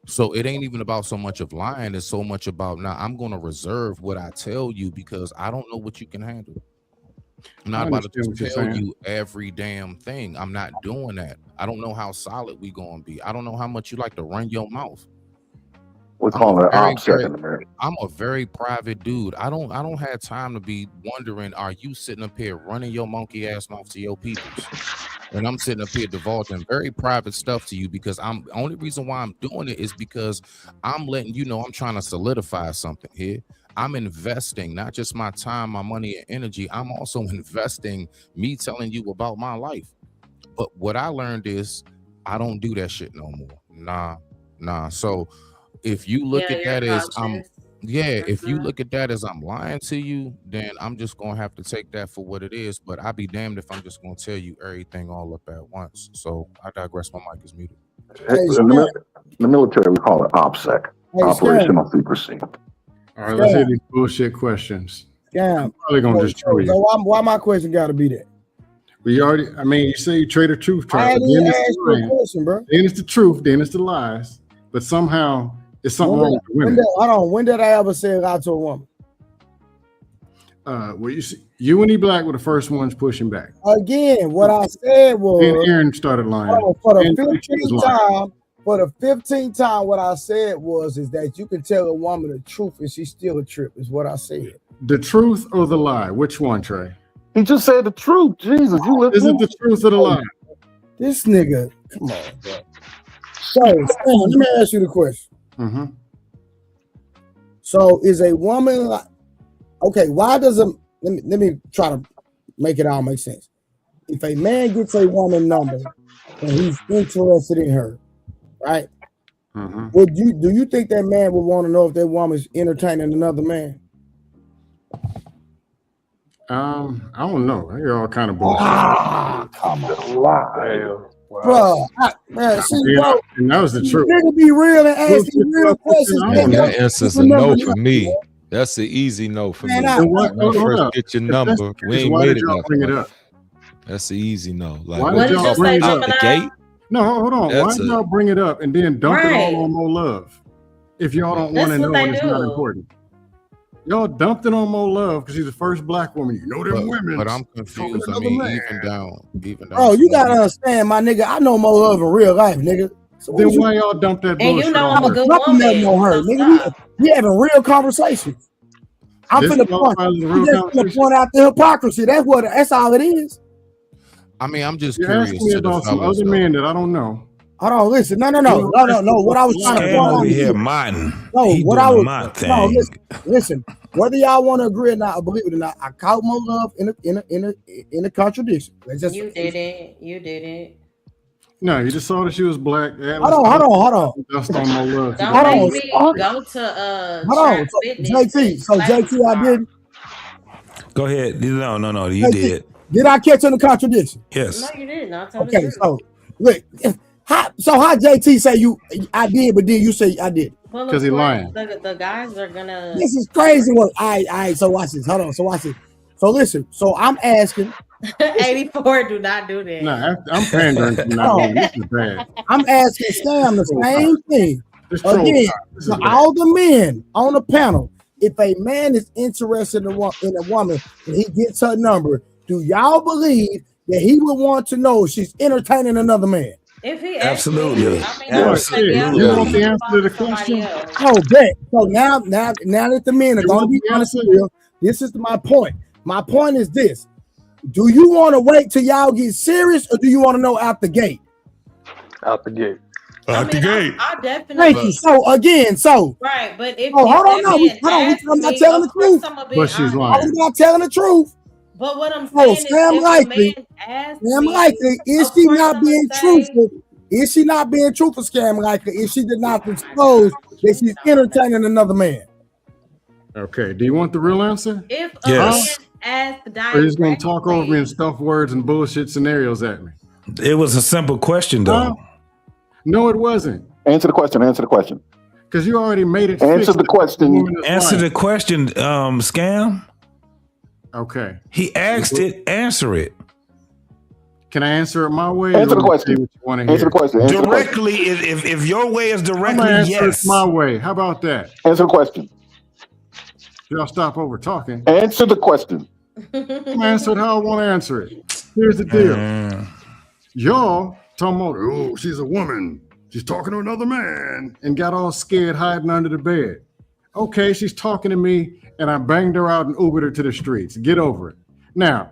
So it ain't even about so much of lying. It's so much about, now I'm going to reserve what I tell you because I don't know what you can handle. I'm not about to tell you every damn thing. I'm not doing that. I don't know how solid we going to be. I don't know how much you like to run your mouth. We call it OPSEC in America. I'm a very private dude. I don't have time to be wondering, are you sitting up here running your monkey ass mouth to your people? And I'm sitting up here divulging very private stuff to you because only reason why I'm doing it is because I'm letting you know I'm trying to solidify something here. I'm investing not just my time, my money, and energy. I'm also investing me telling you about my life. But what I learned is I don't do that shit no more. Nah. So if you look at that as if you look at that as I'm lying to you, then I'm just gonna have to take that for what it is. But I'll be damned if I'm just gonna tell you everything all up at once. So I digress. My mic is muted. In the military, we call it OPSEC, operational secrecy. All right, let's hear these bullshit questions. Yeah, I'm probably gonna destroy you. So why my question got to be that? You say you trade the truth. I had to ask you a question, bro. Then it's the truth. Then it's the lies. But somehow it's something wrong with women. Hold on. When did I ever say it out to a woman? Well, you and E Black were the first ones pushing back. Again, what I said was. Then Aaron started lying. For the 15th time, what I said is that you can tell a woman the truth and she's still a trip, is what I said. The truth or the lie? Which one, Trey? He just said the truth. Jesus, you listen. Is it the truth or the lie? This nigga, come on, bro. So, let me ask you the question. So, is a woman like, okay, why does let me try to make it all make sense. If a man gets a woman number and he's interested in her, right? Do you think that man would want to know if that woman's entertaining another man? I don't know. You're all kind of bullshit. Come on, lie. Bro, bro, and that was the truth. Nigga be real and ask these real questions. That answer's a no for me. That's an easy no for me. When I first get your number, we ain't waited enough. That's an easy no. Like, why did y'all bring it up? The gate? No, hold on. Why did y'all bring it up and then dump it all on Mo Love? If y'all don't want to know and it's not important. Y'all dumped it on Mo Love because she's the first black woman. You know them women. But I'm confused. I mean, even down. Bro, you gotta understand, my nigga. I know Mo Love in real life, nigga. So then why y'all dump that bullshit? And you know I'm a good woman. On her, nigga. We having real conversations. I'm finna point out the hypocrisy. That's all it is. I mean, I'm just curious. You're asking me about some other man that I don't know. Hold on, listen. No. What I was trying to point out here, Martin. Listen. Whether y'all want to agree or not, believe it or not, I caught Mo Love in a contradiction. You didn't. No, you just saw that she was black. Hold on. Dust on Mo Love. Don't make me go to hold on. So JT, I didn't. Go ahead. No. You did. Did I catch on the contradiction? Yes. No, you didn't. Okay, so look, how JT say I did, but then you say I did? Because he's lying. The guys are gonna. This is crazy work. So watch this. Hold on. So watch this. So listen. So I'm asking. 84. Do not do that. Nah, I'm pandering to you. This is bad. I'm asking Sam the same thing again. To all the men on the panel, if a man is interested in a woman and he gets her number, do y'all believe that he would want to know if she's entertaining another man? If he absolutely, you want the answer to the question? Oh, bet. So now that the men are going to be honest with you, this is my point. My point is this: Do you want to wait till y'all get serious, or do you want to know out the gate? Out the gate. Out the gate. I definitely. Thank you. So again, right, but if hold on, no, I'm not telling the truth. But she's lying. I'm not telling the truth. But what I'm saying is, Sam likely, is she not being truthful? Is she not being truthful, Scam likely, if she did not disclose that she's entertaining another man? Okay. Do you want the real answer? If a man asked directly, or he's gonna talk over me and stuff words and bullshit scenarios at me? It was a simple question, though. No, it wasn't. Answer the question. Answer the question. Because you already made it. Answer the question. Answer the question, Scam. Okay. He asked it. Answer it. Can I answer it my way? Answer the question. Answer the question. Directly, if your way is directly, yes. My way. How about that? Answer the question. Y'all stop over talking. Answer the question. I'm answering how I want to answer it. Here's the deal. Y'all talking about, oh, she's a woman. She's talking to another man, and got all scared hiding under the bed. Okay, she's talking to me, and I banged her out and Ubered her to the streets. Get over it. Now,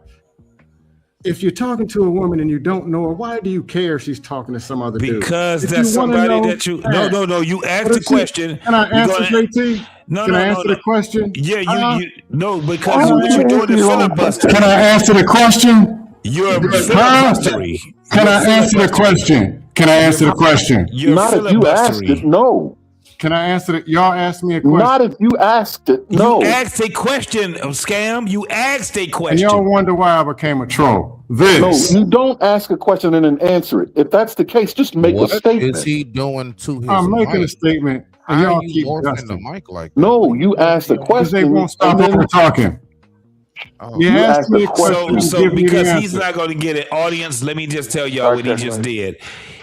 if you're talking to a woman and you don't know her, why do you care if she's talking to some other dude? Because that's somebody that you. No. You asked the question. Can I answer, JT? Can I answer the question? Yeah, you no, because what you're doing is filibuster. Can I answer the question? You're filibustery. Can I answer the question? Can I answer the question? Not if you asked it, no. Can I answer it? Y'all asked me a question. Not if you asked it, no. You asked a question, Scam. You asked a question. And y'all wonder why I became a troll. No, you don't ask a question and then answer it. If that's the case, just make a statement. What is he doing to his I'm making a statement. And How y'all are you keep morphing the dusting. mic like that? No, you asked a question. Because they won't stop over talking. You asked me a question. So because he's not going to get it, audience, let me just tell y'all what he just did.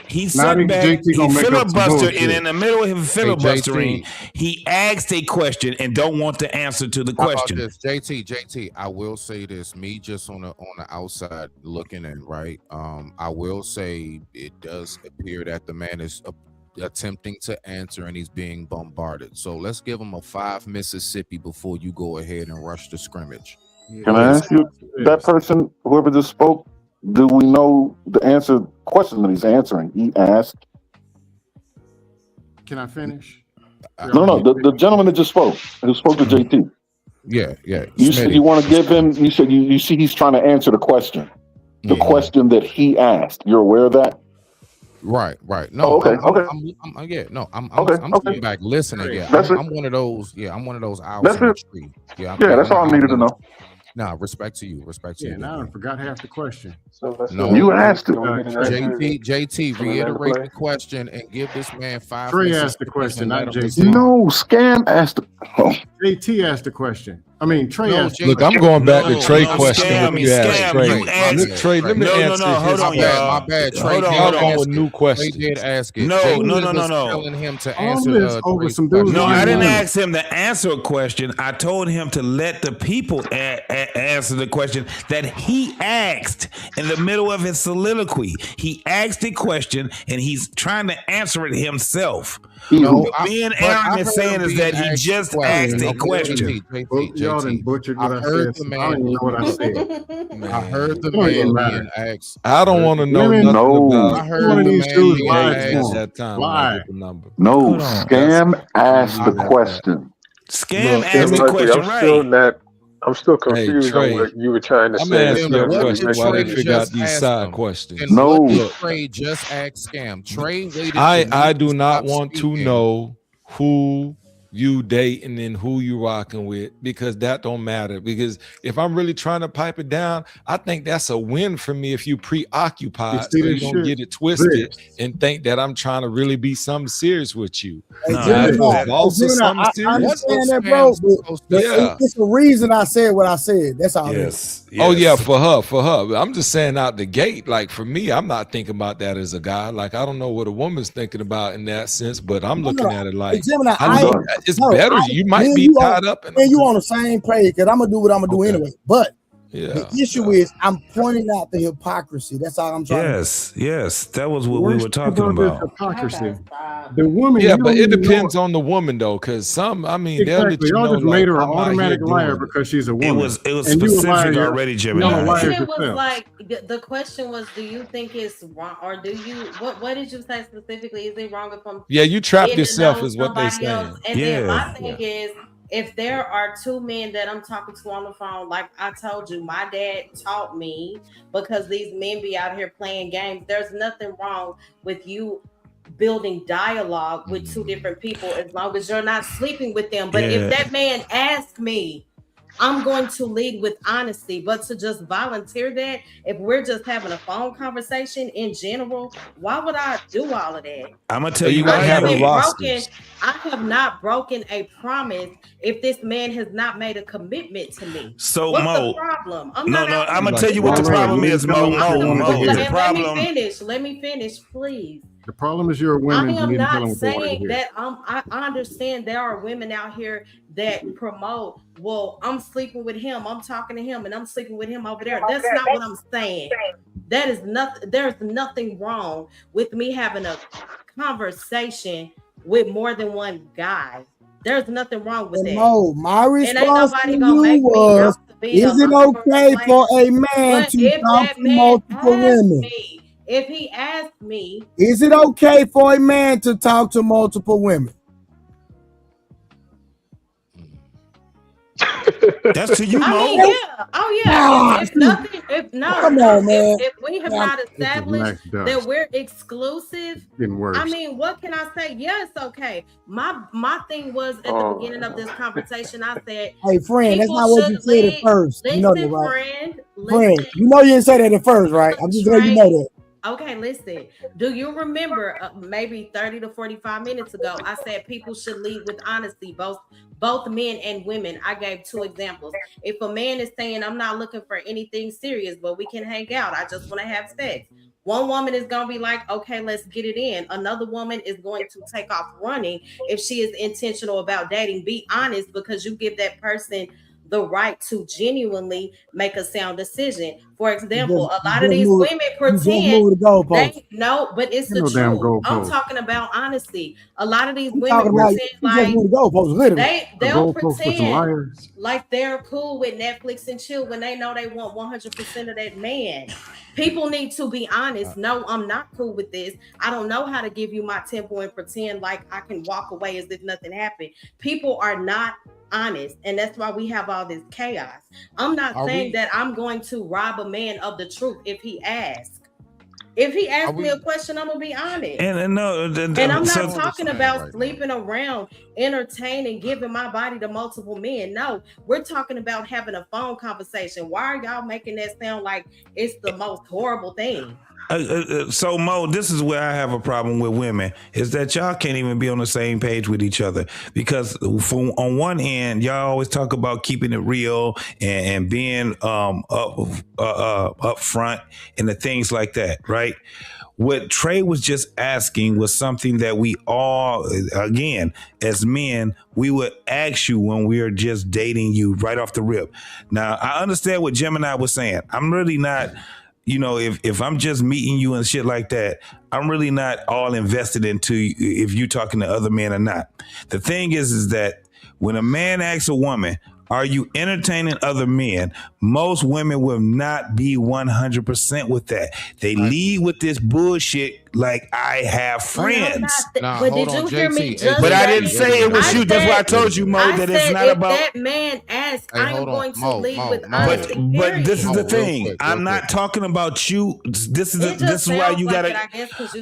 He sat back, he filibustered, and in the middle of him filibustering, he asked a question and don't want the answer to the question. JT, I will say this, me just on the outside looking in, right? I will say it does appear that the man is attempting to answer and he's being bombarded. So let's give him a 5 Mississippi before you go ahead and rush the scrimmage. Can I ask you, that person, whoever just spoke, do we know the answer question that he's answering? He asked. Can I finish? No. The gentleman that just spoke, who spoke to JT. Yeah. You said you want to give him. You said you see he's trying to answer the question, the question that he asked. You're aware of that? Right. No. Okay. I'm sitting back listening. Yeah, I'm one of those. Yeah, I'm one of those owls That's in the it. tree. Yeah, that's all I needed to know. Nah, respect to you. Yeah, now I forgot half the question. No, you asked it. JT, reiterate the question and give this man 5 Trey minutes. asked the question, not JT. No, Scam asked the JT asked the question. I mean, Trey asked. Look, I'm going back to Trey question. Scam, You asked Trey. you asked- Trey, let me answer. Hold on, y'all. My bad. Trey Hold on, did hold on. ask A new it. question. Trey did ask it. No. Telling him to All answer this over Trey's some dudes. question. No, I didn't money. ask him to answer a question. I told him to let the people answer the question that he asked in the middle of his soliloquy. He asked a question and he's trying to answer it himself. Being Aaron is saying is that he just asked a question. Y'all done butchered what I heard said. the I don't even know what I said. I heard the Don't even man matter. being asked. I don't want to know Women- nothing No. about I heard One of the these man dudes being lied asked. to at him. that time. Lie. I get the number. No, Hold on. Scam asked the question. Scam Look, asked the question, I'm still confused Trey, on what you were trying to I'm say. asking you a What question did while they Trey figure out just these ask side him? questions. And No. what did Trey just ask Scam? Trey waited. I do not want to know who you dating and who you rocking with, because that don't matter. Because if I'm really trying to pipe it down, I think that's a win for me if you preoccupied, so you don't get it twisted and think that I'm trying to really be something serious with you. Hey, No, Gemini, that- also something serious. I understand that, bro. But Yeah. it's the reason I said what I said. That's all. Yes. Oh yeah, for her. I'm just saying out the gate. Like for me, I'm not thinking about that as a guy. Like I don't know what a woman's thinking about in that sense, but I'm looking at it like Gemini, I know it's better. You might be tied up. And you on the same page because I'm gonna do what I'm gonna do anyway. But Yeah. The issue is I'm pointing out the hypocrisy. That's all I'm trying to do. Yes, that was what we were talking about. Hypocrisy. The woman, Yeah, you but don't it even depends know. on the woman though, because some, I mean, they'll let Exactly. you Y'all know, just like, made her an I'm out here automatic liar doing it. because she's a woman. It was And you a specific liar, already, Jimmy. y'all And liars then it was yourself. like the question was, do you think it's wrong, or do you what did you say specifically? Is it wrong if I'm Yeah, you trapped getting to yourself know is what they somebody else? saying. And then my Yeah. thing is, if there are two men that I'm talking to on the phone, like I told you, my dad taught me, because these men be out here playing games. There's nothing wrong with you building dialogue with two different people as long as you're not sleeping with them. But Yeah. if that man asks me, I'm going to lead with honesty. But to just volunteer that, if we're just having a phone conversation in general, why would I do all of that? I'm gonna So tell you you gotta what have a haven't happened. roster. I have not broken a promise if this man has not made a commitment to me. So What's the Mo, problem? I'm no, not no, out I'm here gonna tell you what the All right, problem you is, didn't tell Mo. her what you wanted to hear. The Let problem. me finish, please. The problem is you're a I woman. You am need to tell them not what they want to saying hear. that I understand there are women out here that promote, well, I'm sleeping with him, I'm talking to him, and I'm sleeping with him over there. That's not what I'm saying. That is nothing. There's nothing wrong with me having a conversation with more than one guy. There's nothing wrong with And that. Mo, my And ain't response to nobody gonna you make me was, out to be a is it lover okay or for a man But to if talk that to man multiple asks women? me, if he asks me, Is it okay for a man to talk to multiple women? That's to you, I Mo. mean, yeah. Oh, yeah. Nah, If nothing, if no, come no, on, man. if we have Yeah, not This is established Max that Dust. we're exclusive, Getting worse. I mean, what can I say? Yeah, it's okay. My thing was at the beginning of this conversation, I said, Hey, friend, that's people not what you should said at lead. first. You know that, Listen, right? friend. Friend, Listen. you know you didn't say that at first, right? I'm just letting you know that. Okay, listen. Do you remember maybe 30 to 45 minutes ago, I said people should lead with honesty, both men and women. I gave two examples. If a man is saying, I'm not looking for anything serious, but we can hang out, I just want to have sex. One woman is going to be like, okay, let's get it in. Another woman is going to take off running if she is intentional about dating. Be honest, because you give that person the right to genuinely make a sound decision. For example, a lot of these women pretend they no, but it's the No damn truth. I'm goalpost. talking about honesty. A lot of these You women talking about pretend you just like moved the goalposts, literally. they'll goalpost for some pretend liars. like they're cool with Netflix and chill when they know they want 100% of that man. People need to be honest. No, I'm not cool with this. I don't know how to give you my tempo and pretend like I can walk away as if nothing happened. People are not honest, and that's why we have all this chaos. I'm not saying that I'm going to rob a man of the truth if he asks. If he asks me a question, I'm gonna be honest. And no, And I'm not talking about sleeping around, entertaining, giving my body to multiple men. No, we're talking about having a phone conversation. Why are y'all making that sound like it's the most horrible thing? So Mo, this is where I have a problem with women, is that y'all can't even be on the same page with each other, because on one end y'all always talk about keeping it real and being up front and the things like that, right? What Trey was just asking was something that we all, again, as men, we would ask you when we are just dating you right off the rip. Now, I understand what Gemini was saying. I'm really not, you know, if I'm just meeting you and shit like that, I'm really not all invested into if you talking to other men or not. The thing is that when a man asks a woman, are you entertaining other men? Most women will not be 100% with that. They lead with this bullshit like I have friends. But did you hear me? But I didn't say it was you. That's why I told you, Mo, that it's not about. That man asked, I am going to lead with honesty. But this is the thing. quick, I'm not talking about you. This is why you gotta.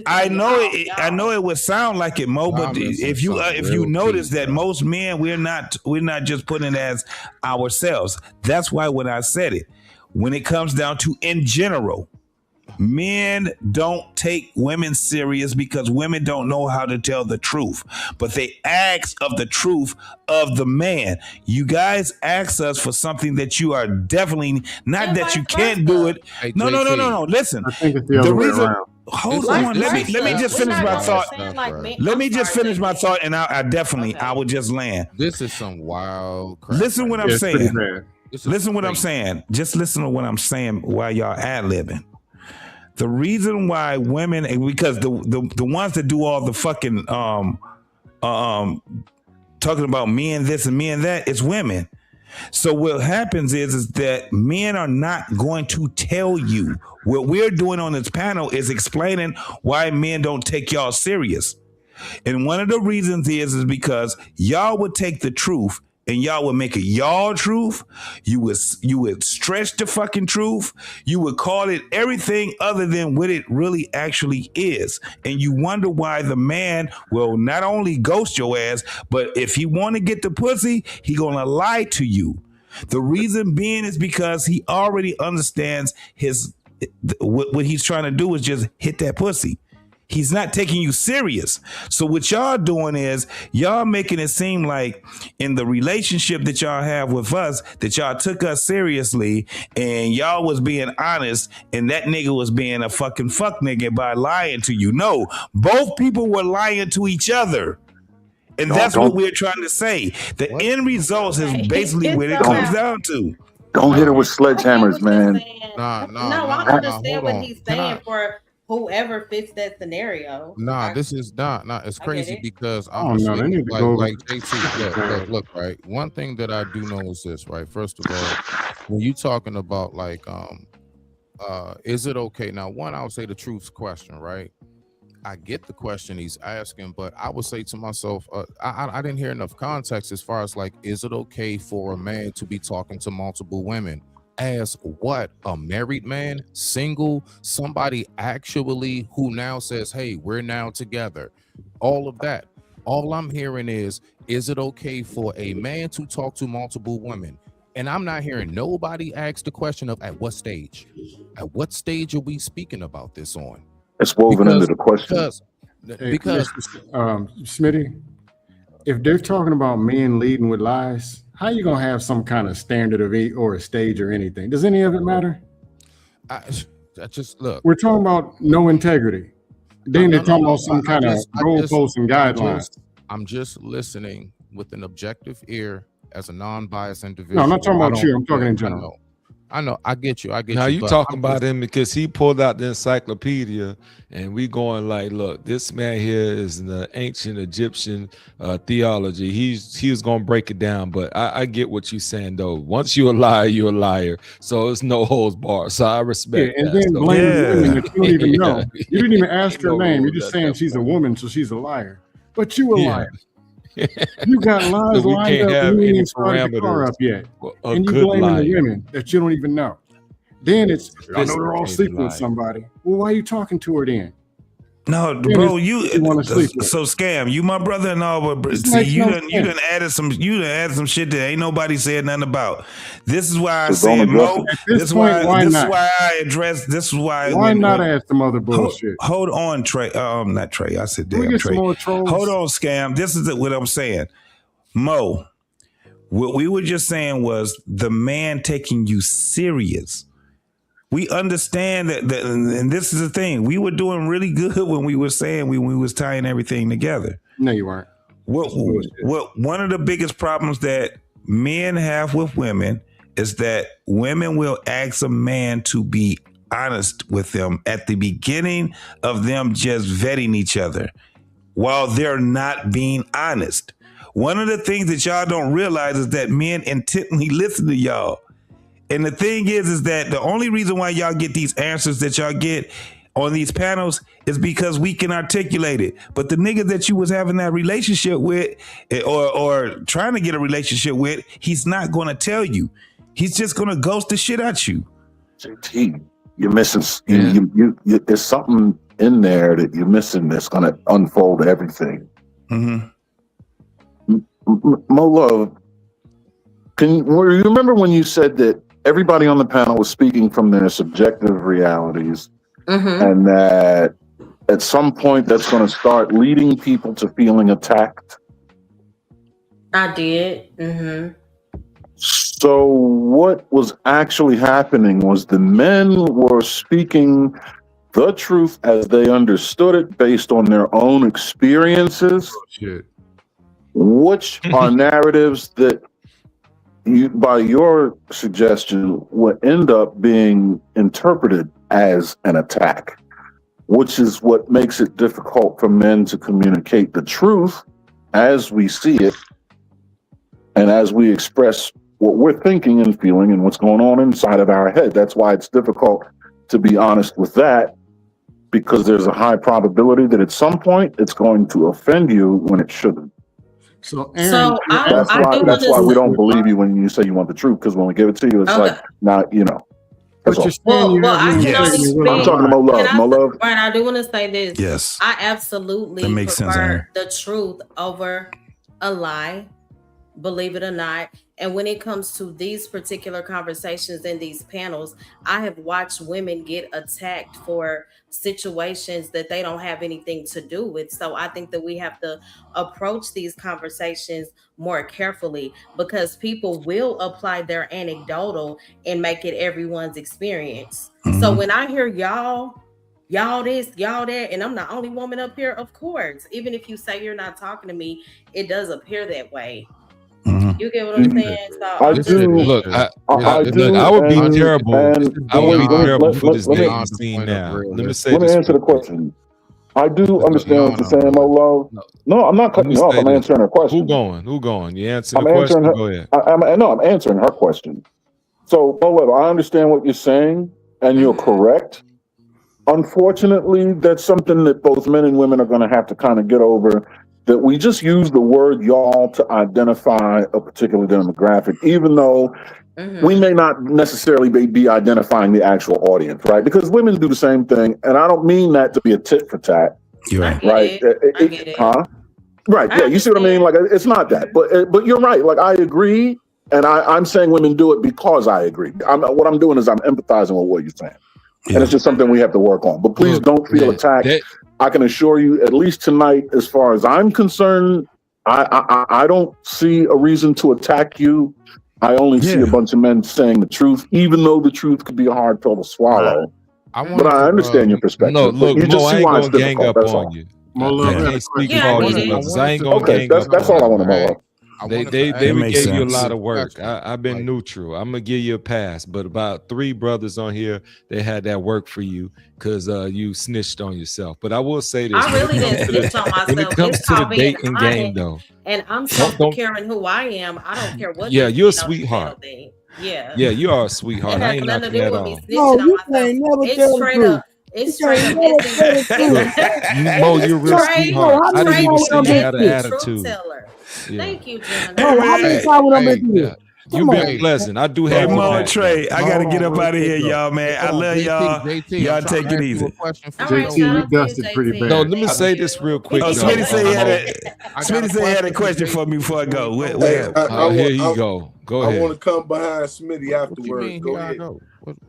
I know it would sound like it, Mo. But if you notice that most men, we're not just putting it as ourselves. That's why when I said it, when it comes down to in general, men don't take women serious because women don't know how to tell the truth, but they ask of the truth of the man. You guys ask us for something that you are definitely not that you can't do it. Hey, No. Listen, I think it's the other way around. Hold on. Let me just finish my thought. Let me just finish my thought, and I would just land. This is some wild crap. Listen what I'm Yeah, it's pretty saying. bad. Listen what I'm saying. Just listen to what I'm saying while y'all ad-libbing. The reason why women, because the ones that do all the fucking talking about men this and men that, it's women. So what happens is that men are not going to tell you. What we're doing on this panel is explaining why men don't take y'all serious. And one of the reasons is because y'all would take the truth and y'all would make it y'all truth. You would stretch the fucking truth. You would call it everything other than what it really actually is. And you wonder why the man will not only ghost your ass, but if he want to get the pussy, he gonna lie to you. The reason being is because he already understands what he's trying to do is just hit that pussy. He's not taking you serious. So what y'all doing is y'all making it seem like in the relationship that y'all have with us, that y'all took us seriously and y'all was being honest and that nigga was being a fucking fuck nigga by lying to you. No, both people were lying to each other. And that's what we're trying to say. The end result is basically what it comes down to. Don't hit her with sledgehammers, man. I understand what he's saying for whoever fits that scenario. This is not. It's crazy because they need to go like JT. Look, right. One thing that I do know is this, right? First of all, when you talking about like, is it okay? Now, one, I would say the truth's question, right? I get the question he's asking, but I would say to myself, I didn't hear enough context as far as like, is it okay for a man to be talking to multiple women? As what? A married man, single, somebody actually who now says, hey, we're now together. All of that. All I'm hearing is it okay for a man to talk to multiple women? And I'm not hearing nobody ask the question of at what stage? At what stage are we speaking about this on? It's woven into the question. Because Smitty, if they're talking about men leading with lies, how you gonna have some kind of standard of or a stage or anything? Does any of it matter? I just look. We're talking about no integrity. Then they're talking about some kind of goalposts and guidelines. I'm just listening with an objective ear as a non-biased individual. No, I'm not talking about you. I'm talking in general. I know. I get you. Now you talking about him because he pulled out the encyclopedia and we going like, look, this man here is the ancient Egyptian theology. He was gonna break it down, but I get what you're saying though. Once you're a liar, you're a liar. So it's no holds barred. So I respect. And then blame women that you don't even know. You didn't even ask her name. You're just saying she's a woman, so she's a liar. But you a liar. You got lies so lined up and you ain't even started the car up yet. And you blaming the women that you don't even know. Then it's, I know they're all sleeping with somebody. Well, why are you talking to her then? No, bro, so Scam, you my brother and all, but see, you done added some shit that ain't nobody said nothing about. This is why I said Mo. This is why I addressed. This is why. Why not add some other bullshit? Hold on, Trey. Not Trey. I said damn Trey. Hold on, Scam. This is what I'm saying, Mo. What we were just saying was the man taking you serious. We understand that, and this is the thing. We were doing really good when we were saying when we was tying everything together. No, you weren't. What one of the biggest problems that men have with women is that women will ask a man to be honest with them at the beginning of them just vetting each other while they're not being honest. One of the things that y'all don't realize is that men intently listen to y'all. And the thing is that the only reason why y'all get these answers that y'all get on these panels is because we can articulate it. But the nigga that you was having that relationship with or trying to get a relationship with, he's not going to tell you. He's just going to ghost the shit at you. JT, you're missing. You there's something in there that you're missing that's going to unfold everything. Mm-hmm. Mo Love, you remember when you said that everybody on the panel was speaking from their subjective realities, and that at some point that's going to start leading people to feeling attacked? I did. So what was actually happening was the men were speaking the truth as they understood it based on their own experiences, which are narratives that by your suggestion, would end up being interpreted as an attack, which is what makes it difficult for men to communicate the truth as we see it and as we express what we're thinking and feeling and what's going on inside of our head. That's why it's difficult to be honest with that, because there's a high probability that at some point it's going to offend you when it shouldn't. So, Aaron, that's why we don't believe you when you say you want the truth, because when we give it to you, it's like, not, you know. But you're saying I'm talking about love. More love. Right, I do want to say this. Yes. I absolutely That makes sense, prefer Aaron. the truth over a lie, believe it or not. And when it comes to these particular conversations in these panels, I have watched women get attacked for situations that they don't have anything to do with. So I think that we have to approach these conversations more carefully, because people will apply their anecdotal and make it everyone's experience. So when I hear y'all this, y'all that, and I'm the only woman up here, of course, even if you say you're not talking to me, it does appear that way. You get what I'm saying? So I do. Look, I would be terrible. I would be terrible for this day you seen now. Let me say Let me this. answer the question. I do understand what you're saying, Mo Love. No, I'm not cutting you off. I'm answering her question. Who going? You answer the question? Go ahead. I'm answering her question. So, Mo Love, I understand what you're saying, and you're correct. Unfortunately, that's something that both men and women are going to have to kind of get over, that we just use the word y'all to identify a particular demographic, even though we may not necessarily be identifying the actual audience, right? Because women do the same thing, and I don't mean that to be a tit for tat. You're right. Right? Huh? Right. Yeah, you see what I mean? Like, it's not that, but you're right. Like, I agree, and I'm saying women do it because I agree. What I'm doing is I'm empathizing with what you're saying, and it's just something we have to work on. But please don't feel attacked. I can assure you, at least tonight, as far as I'm concerned, I don't see a reason to attack you. I only see a bunch of men saying the truth, even though the truth could be a hard pill to swallow. But I understand your perspective. No, look, you just Mo, I see ain't why it's gonna gang difficult. up That's on all. you. Mo, I can't speak for all the brothers. I ain't gonna gang up. That's all I want to know. They gave you a lot of work. I've been neutral. I'm gonna give you a pass, but about 3 brothers on here, they had that work for you because you snitched on yourself. But I will say this: I really didn't snitch on myself. when it comes It's to the called being dating game, though, and I'm self-secure in who I am. I don't care what. yeah, you're a sweetheart. Yeah, you are a sweetheart. I ain't knocking that off. No, you ain't never tell the truth. It's straight up. Mo, you're a real sweetheart. I didn't even see you had an attitude. Thank you, Jim. How many times when I've been through? You've been pleasant. I do have Mo Trey, I gotta get up out of here, y'all, man. I love y'all. Y'all take it easy. JT, you dusted pretty bad. No, let me say this real quick. Oh, Smitty said he had a question for me before I go. Here you go. Go ahead. I want to come behind Smitty afterwards. Go ahead.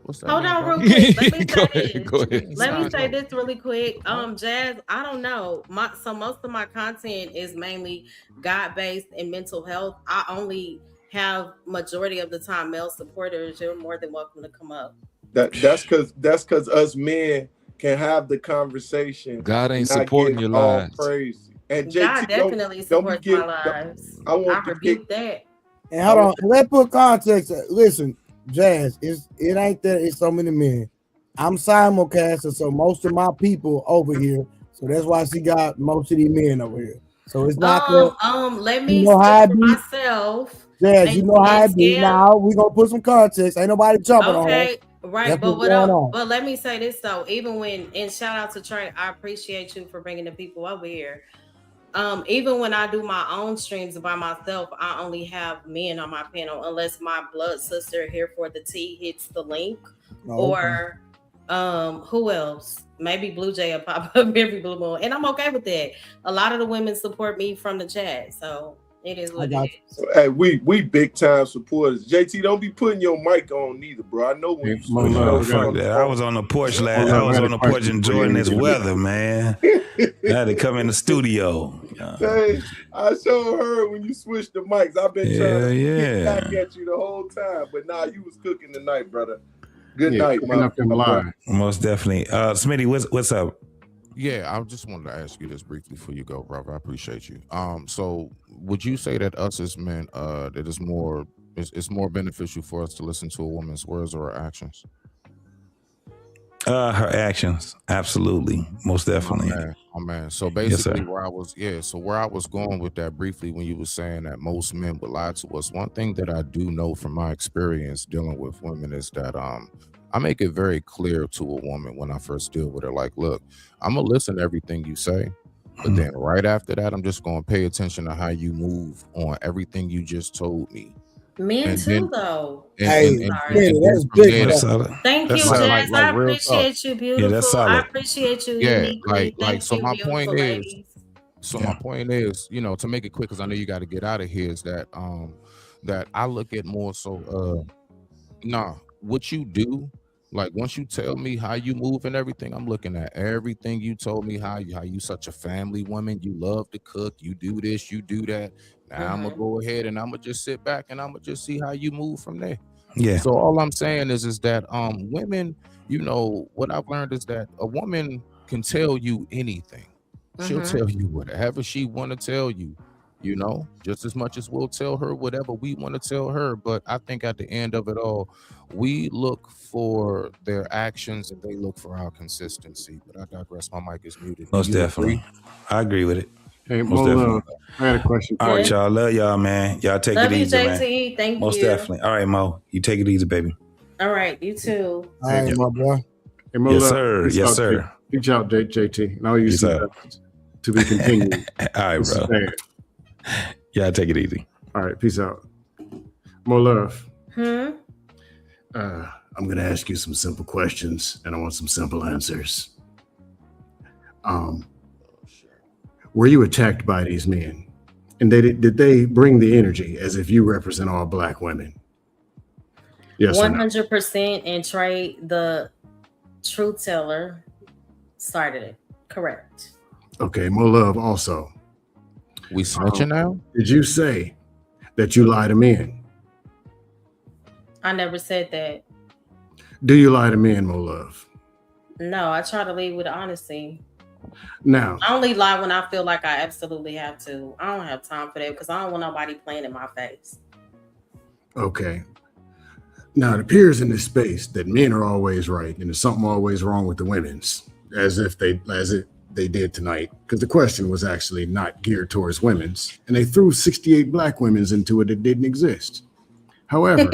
What's that? Hold on, real quick. Let me say this. Go ahead. Let me say this really quick. Jazz, I don't know. So most of my content is mainly God-based and mental health. I only have majority of the time male supporters. You're more than welcome to come up. That's because us men can have the conversation. God ain't supporting your lives. Crazy. And JT, God definitely supports my lives. I rebuke that. And hold on, let's put context. Listen, Jazz, it ain't that it's so many men. I'm simulcasting, so most of my people over here. So that's why she got most of these men over here. So it's not let me speak for myself. Jazz, you know how it be. Now we gonna put some context. Ain't nobody jumping on it. Right, that's but let me say this though. Even and shout out to Trey, I appreciate you for bringing the people over here. Even when I do my own streams by myself, I only have men on my panel unless my blood sister here for the tea hits the link, or who else? Maybe Blue Jay will pop up every blue moon, and I'm okay with that. A lot of the women support me from the chat, so it is what it is. Hey, we big time supporters. JT, don't be putting your mic on neither, bro. I know when you switch fuck that. I was on the porch I was on the porch enjoying this weather, man. I had to come in the studio. Hey, I sure heard when you switched the mics. I've been trying to get back at you the whole time, but nah, you was cooking tonight, brother. Good night, man. Most definitely. Smitty, what's up? Yeah, I just wanted to ask you this briefly before you go, brother. I appreciate you. So would you say that us as men, that is more It's more beneficial for us to listen to a woman's words or her actions. Her actions, absolutely, most definitely. Oh man. So basically, where I was going with that briefly, when you were saying that most men would lie to us, one thing that I do know from my experience dealing with women is that I make it very clear to a woman when I first deal with her, like, look, I'm gonna listen to everything you say, but then right after that, I'm just gonna pay attention to how you move on everything you just told me. Men too, though. Hey, that's big. Thank you, Jazz. I appreciate you, beautiful. Yeah, that's solid. I appreciate you. Yeah, uniquely. like so you, my beautiful point ladies. my point is, you know, to make it quick, because I know you got to get out of here, is that that I look at more so what you do, like once you tell me how you move and everything, I'm looking at everything you told me, how you such a family woman, you love to cook, you do this, you do that. Now I'm gonna go ahead and I'm gonna just sit back and I'm gonna just see how you move from there. Yeah. So all I'm saying is that women, you know, what I've learned is that a woman can tell you anything. She'll tell you whatever she want to tell you, you know, just as much as we'll tell her whatever we want to tell her. But I think at the end of it all, we look for their actions and they look for our consistency. But I digress. My mic is muted. Most definitely. I agree with it. Hey, Mo, I had a question. All right, y'all. Love y'all, man. Y'all take Love it you, easy, man. JT. Thank Most you. definitely. All right, Mo. You take it easy, baby. All right, you too. All right, my boy. Hey, Mo, Yes, sir. peace Yes, out, sir. Reach out, JT. And I'll use Yes, sir. to be continued. All right, This is bro. bad. Y'all take it easy. All right, peace out. More love. Hmm? I'm going to ask you some simple questions, and I want some simple answers. Were you attacked by these men? And did they bring the energy as if you represent all black women? Yes or no? 100%. And Trey, the truth teller, started it. Correct. Okay, more love also. We snitching now? Did you say that you lie to men? I never said that. Do you lie to men, more love? No, I try to lead with honesty. Now, I only lie when I feel like I absolutely have to. I don't have time for that because I don't want nobody playing in my face. okay. Now, it appears in this space that men are always right and there's something always wrong with the women's, as if they did tonight, because the question was actually not geared towards women's, and they threw 68 black women's into it that didn't exist. However,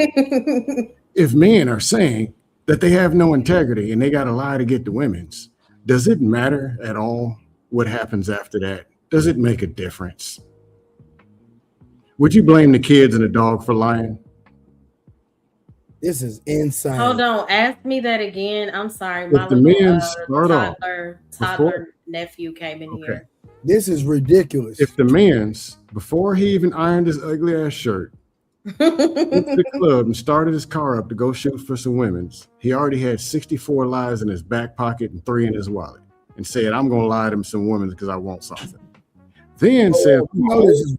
if men are saying that they have no integrity and they got to lie to get the women's, does it matter at all what happens after that? Does it make a difference? Would you blame the kids and the dog for lying? This is insane. Hold on, ask me that again. I'm sorry. If My the little men start off toddler nephew came in here. This is ridiculous. If the man's, before he even ironed his ugly ass shirt, went to the club and started his car up to go shoot for some women's, he already had 64 lies in his back pocket and 3 in his wallet, and said, I'm going to lie to some women because I want something. Then said,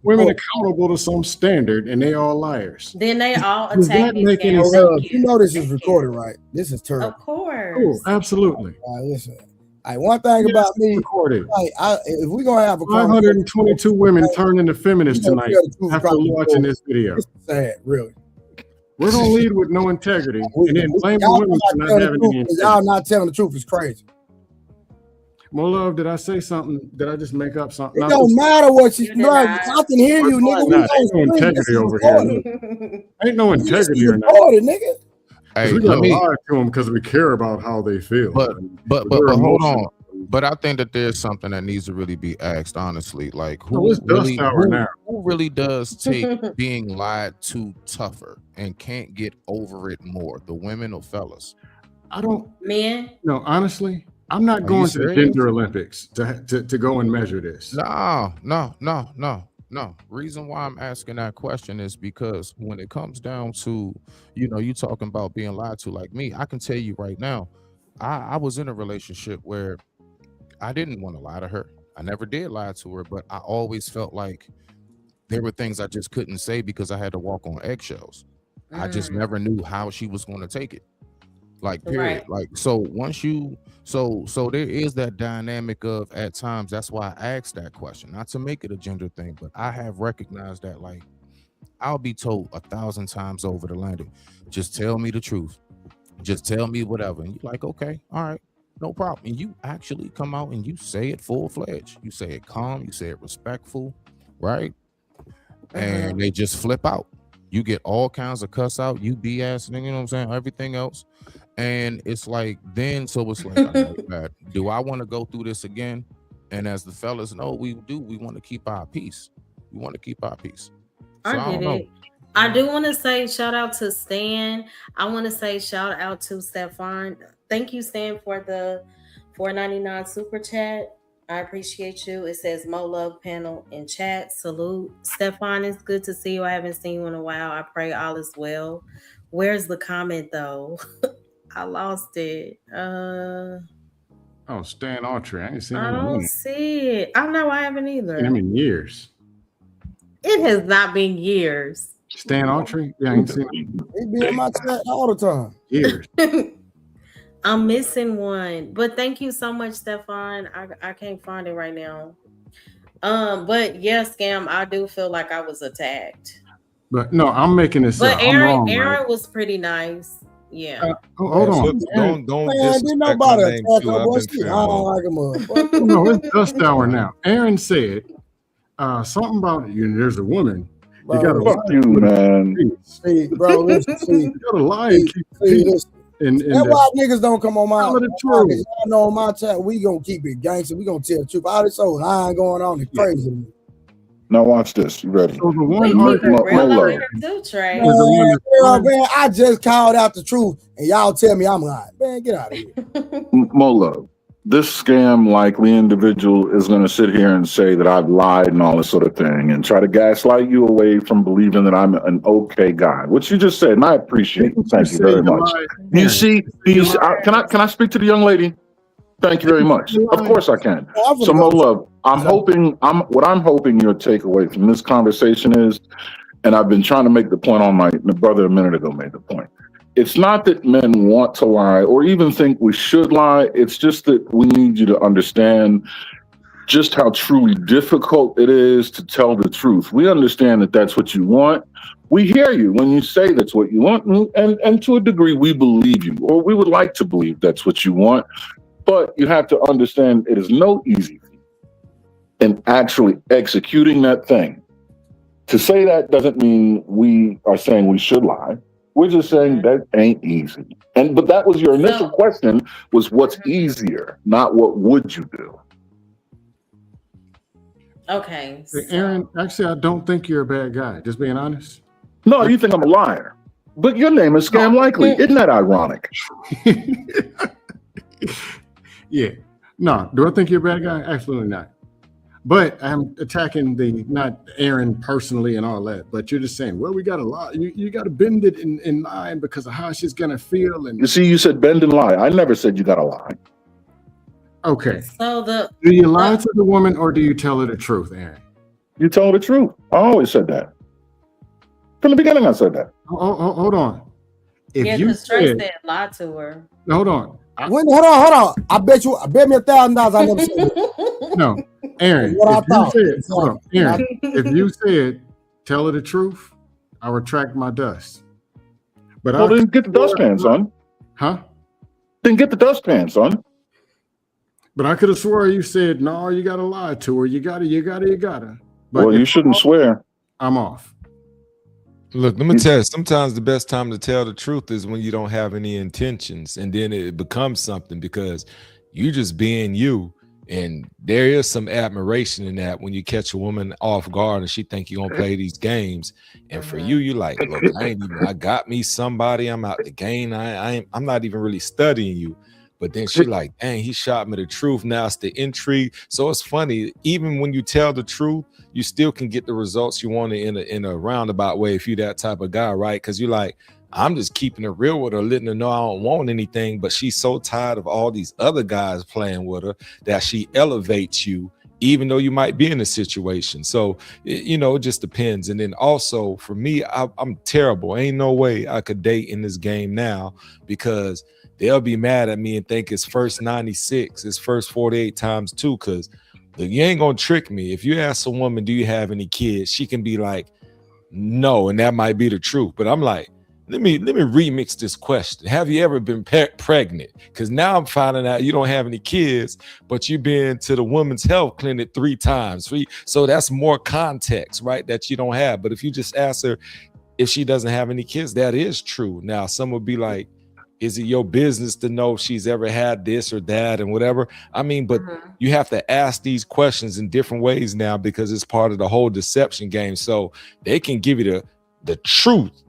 women accountable to some standard and they all liars. Then they all Does attack that me. make any saying, sense? "Thank You know this is recorded, right? This is terrible. Of course. Cool, absolutely. All right, listen. All right, one thing about me, Recorded. like, if we're gonna have a 522 women turned into feminists You know, tonight tell the truth after about the watching world. this video. It's sad, really. We're gonna lead with no integrity and then blame the Y'all women for not telling the having truth, any 'cause integrity. y'all not telling the truth is crazy. More love, did I say something? Did I just make up something? It don't matter what you like. I can hear you, nigga. We Nah, on ain't no screen. This integrity is over here. recorded. Ain't no This is integrity or nothing. recorded, nigga. Hey, We let gotta me, lie to them because we care about how they feel. but We're hold on. emotional. But I think that there's something that needs to really be asked, honestly. Like, No, who it's dust really, hour now. who really does take being lied to tougher and can't get over it more, the women or fellas? I don't. Men. No, honestly, I'm not Are going you to the serious? Gender Olympics to go and measure this. No. Reason why I'm asking that question is because when it comes down to, you know, you talking about being lied to, like me, I can tell you right now, I was in a relationship where I didn't want to lie to her. I never did lie to her, but I always felt like there were things I just couldn't say because I had to walk on eggshells. I just never knew how she was going to take it. Like, period. Right. Like, so once you, so there is that dynamic of, at times, that's why I asked that question, not to make it a gender thing, but I have recognized that, like, I'll be told 1,000 times over the landing, just tell me the truth. Just tell me whatever. And you're like, okay, all right, no problem. And you actually come out and you say it full-fledged. You say it calm, you say it respectful, right? And they just flip out. You get all kinds of cuss out, you BS, you know what I'm saying? Everything else. And it's like, then, so it's like, all right, man, do I want to go through this again? And as the fellas know, we want to keep our peace. We want to keep our peace. So I get it. I do want to say shout out to Stan. I want to say shout out to Stefan. Thank you, Stan, for the $4.99 super chat. I appreciate you. It says Mo Love panel in chat. Salute. Stefan, it's good to see you. I haven't seen you in a while. I pray all is well. Where's the comment though? I lost it. Oh, Stan Autry. I ain't seen him. I don't see it. I know I haven't either. Him in years. It has not been years. Stan Autry? Yeah, I ain't seen him. He be in my chat all the time. Years. I'm missing one, but thank you so much, Stefan. I can't find it right now. But yeah, Scam, I do feel like I was attacked. But no, I'm making this. But Aaron right? was pretty nice. Yeah. Hold on. Don't Man, disrespect didn't my nobody name attack too. her, I've boy. been She fair, I Mo. don't like a motherfucker. No, it's dust hour now. Aaron said something about you. There's a woman. You gotta Fuck you, man. See, bro, listen, see. You gotta lie and keep peace. And That's why niggas don't come on my Tell the chat. truth. Y'all know on my chat, we gonna keep it gangster. We gonna tell the truth. All this whole line going on is crazy to me. Now watch this. You ready? So the We one keep it argument, real Mo up Love. here too, Trey. Man, I just called out the truth and y'all tell me I'm lying. Man, get out of here. Mo Love. This scam likely individual is going to sit here and say that I've lied and all this sort of thing and try to gaslight you away from believing that I'm an okay guy, which you just said, and I appreciate it. Thank you very much. You see, can I speak to the young lady? Thank you very much. Of course I can. So Mo Love, what I'm hoping your takeaway from this conversation is, and I've been trying to make the point on my brother a minute ago made the point. It's not that men want to lie or even think we should lie. It's just that we need you to understand just how truly difficult it is to tell the truth. We understand that that's what you want. We hear you when you say that's what you want. And to a degree, we believe you, or we would like to believe that's what you want. But you have to understand it is no easy feat in actually executing that thing. To say that doesn't mean we are saying we should lie. We're just saying that ain't easy. But that was your initial question, was what's easier, not what would you do? Okay. Aaron, actually, I don't think you're a bad guy. Just being honest. No, you think I'm a liar. But your name is Scam Likely. Isn't that ironic? Yeah. No, do I think you're a bad guy? Absolutely not. But I'm attacking not Aaron personally and all that, but you're just saying, well, we got to lie. You got to bend it in line because of how she's going to feel. And you see, you said bend and lie. I never said you got to lie. Okay. So do you lie to the woman or do you tell her the truth, Aaron? You tell her the truth. I always said that. From the beginning, I said that. Hold on. If you said lie to her. Hold on. Hold on. I bet me $1,000 I never said it. No, Aaron. Aaron, if you said tell her the truth, I retract my dust. But well, then get the dustpan, son. Huh? Then get the dustpan, son. But I could have swore you said no. You got to lie to her. You got to. But well, you shouldn't swear. I'm off. Look, let me tell you, sometimes the best time to tell the truth is when you don't have any intentions, and then it becomes something because you just being you. And there is some admiration in that when you catch a woman off guard and she think you're gonna play these games. And for you like, look, I got me somebody, I'm out the game. I'm not even really studying you. But then she like, dang, he shot me the truth. Now it's the intrigue. So it's funny, even when you tell the truth, you still can get the results you want in a roundabout way if you're that type of guy, right? Because you're like, I'm just keeping it real with her, letting her know I don't want anything, but she's so tired of all these other guys playing with her that she elevates you, even though you might be in a situation. So, it just depends. And then also for me, I'm terrible. Ain't no way I could date in this game now because they'll be mad at me and think it's first 96, it's first 48 times 2, because you ain't gonna trick me. If you ask a woman, do you have any kids? She can be like, No, and that might be the truth. But I'm like, let me remix this question. Have you ever been pregnant? Because now I'm finding out you don't have any kids, but you've been to the women's health clinic 3 times. So that's more context, right? That you don't have. But if you just ask her if she doesn't have any kids, that is true. Now, some would be like, is it your business to know if she's ever had this or that and whatever? I mean, but you have to ask these questions in different ways now because it's part of the whole deception game. So they can give you the truth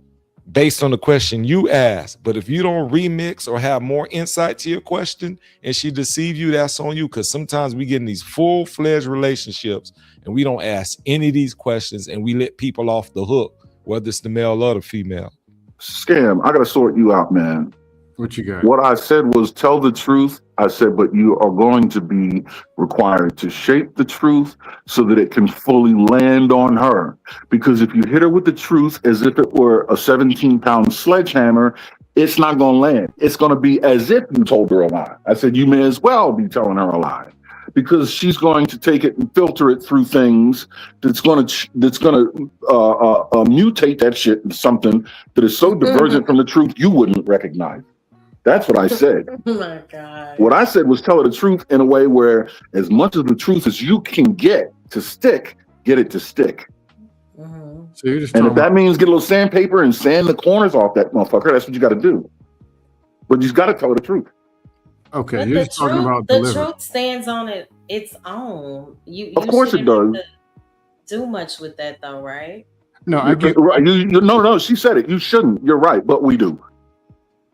based on the question you ask. But if you don't remix or have more insight to your question and she deceive you, that's on you. Because sometimes we get in these full-fledged relationships and we don't ask any of these questions and we let people off the hook, whether it's the male or the female. Scam, I got to sort you out, man. What you got? What I said was tell the truth. I said, but you are going to be required to shape the truth so that it can fully land on her. Because if you hit her with the truth as if it were a 17-pound sledgehammer, it's not going to land. It's going to be as if you told her a lie. I said, you may as well be telling her a lie. Because she's going to take it and filter it through things that's going to mutate that shit into something that is so divergent from the truth you wouldn't recognize. That's what I said. Oh my God. What I said was tell her the truth in a way where as much of the truth as you can get to stick, get it to stick. So you're just and if that means get a little sandpaper and sand the corners off that motherfucker, that's what you got to do. But you got to tell her the truth. Okay, But you're the just talking truth, about the delivery. truth stands on its own. You Of course it shouldn't does. have to do much with that though, right? No, I get right. No, she said it. You shouldn't. You're right, but we do.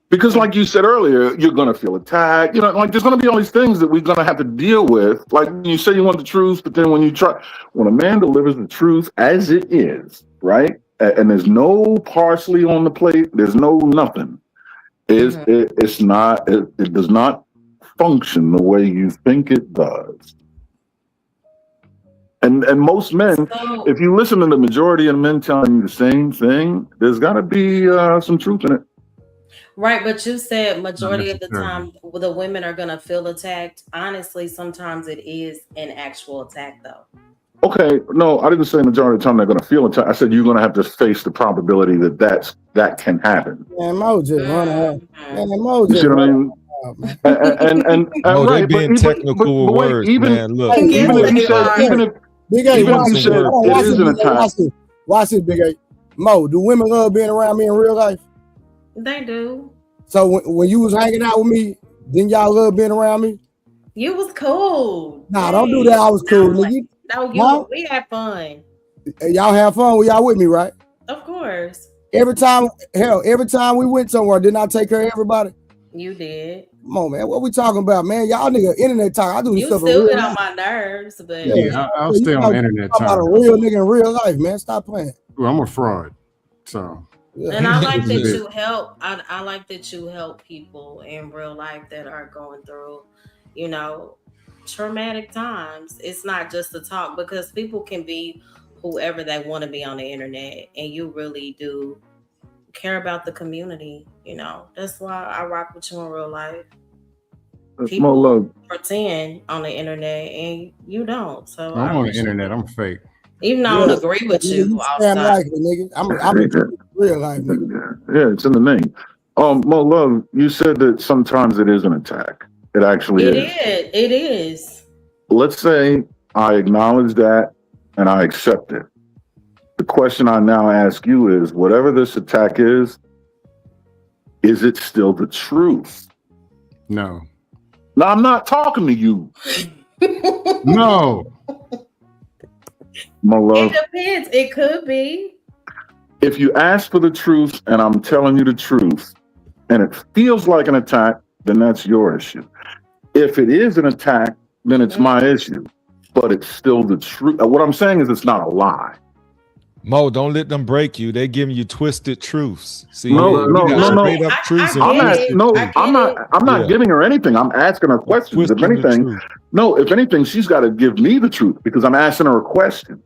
Because like you said earlier, you're going to feel attacked. You know, like there's going to be all these things that we're going to have to deal with. Like you say you want the truth, but then when a man delivers the truth as it is, right? And there's no parsley on the plate, there's no nothing. It does not function the way you think it does. And most men, if you listen to the majority of men telling you the same thing, there's got to be some truth in it. Right, but you said majority of the time the women are gonna feel attacked. Honestly, sometimes it is an actual attack, though. Okay, no, I didn't say majority of the time they're going to feel attacked. I said you're going to have to face the probability that can happen. Man, Mo just run ahead. Man, Mo You just see what I mean? And Oh, right, they being technical with words, man. Look, even if you said Big A, watch it is an attack. Watch this, Big A. Mo, do women love being around me in real life? They do. So when you was hanging out with me, didn't y'all love being around me? You was cool. Nah, don't do that. I was cool, nigga. No, we had fun. Y'all have fun when y'all with me, right? Of course. Every time we went somewhere, didn't I take care of everybody? You did. Come on, man. What we talking about, man? Y'all nigga internet talk. I do this You stuff in still real get life. on my nerves, but Yeah, I'll stay on internet talk about time. a real nigga in real life, man. Stop playing. Well, I'm a fraud, so. And I like that you help. I like that you help people in real life that are going through, traumatic times. It's not just a talk, because people can be whoever they want to be on the internet, and you really do care about the community. That's why I rock with you in real life. More love. Pretend on the internet, and you don't. So I'm on the internet. I'm fake. Even though I don't agree with you outside. Like it, nigga. I'm in real life, nigga. Yeah, it's in the name. Mo love, you said that sometimes it is an attack. It actually is. It is. Let's say I acknowledge that and I accept it. The question I now ask you is, whatever this attack is it still the truth? No. No, I'm not talking to you. No. My love. It depends. It could be. If you ask for the truth and I'm telling you the truth and it feels like an attack, then that's your issue. If it is an attack, then it's my issue. But it's still the truth. What I'm saying is it's not a lie. Mo, don't let them break you. They're giving you twisted truths. See, No. I'm not giving her anything. I'm asking her questions. If anything, she's got to give me the truth because I'm asking her a question.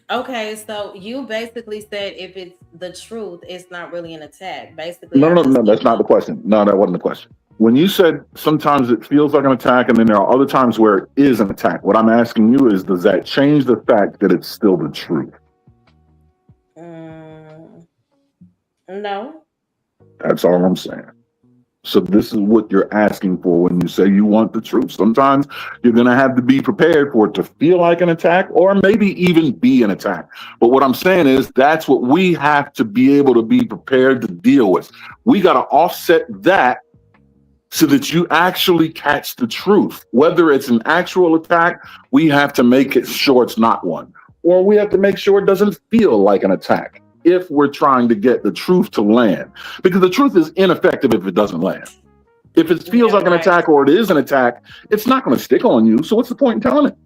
Okay, so you basically said if it's the truth, it's not really an attack. Basically, No, that's not the question. No, that wasn't the question. When you said sometimes it feels like an attack and then there are other times where it is an attack, what I'm asking you is, does that change the fact that it's still the truth? No. That's all I'm saying. So this is what you're asking for when you say you want the truth. Sometimes you're going to have to be prepared for it to feel like an attack or maybe even be an attack. But what I'm saying is that's what we have to be able to be prepared to deal with. We got to offset that so that you actually catch the truth. Whether it's an actual attack, we have to make it sure it's not one. Or we have to make sure it doesn't feel like an attack if we're trying to get the truth to land. Because the truth is ineffective if it doesn't land. If it feels like an attack or it is an attack, it's not going to stick on you. So what's the point in telling it?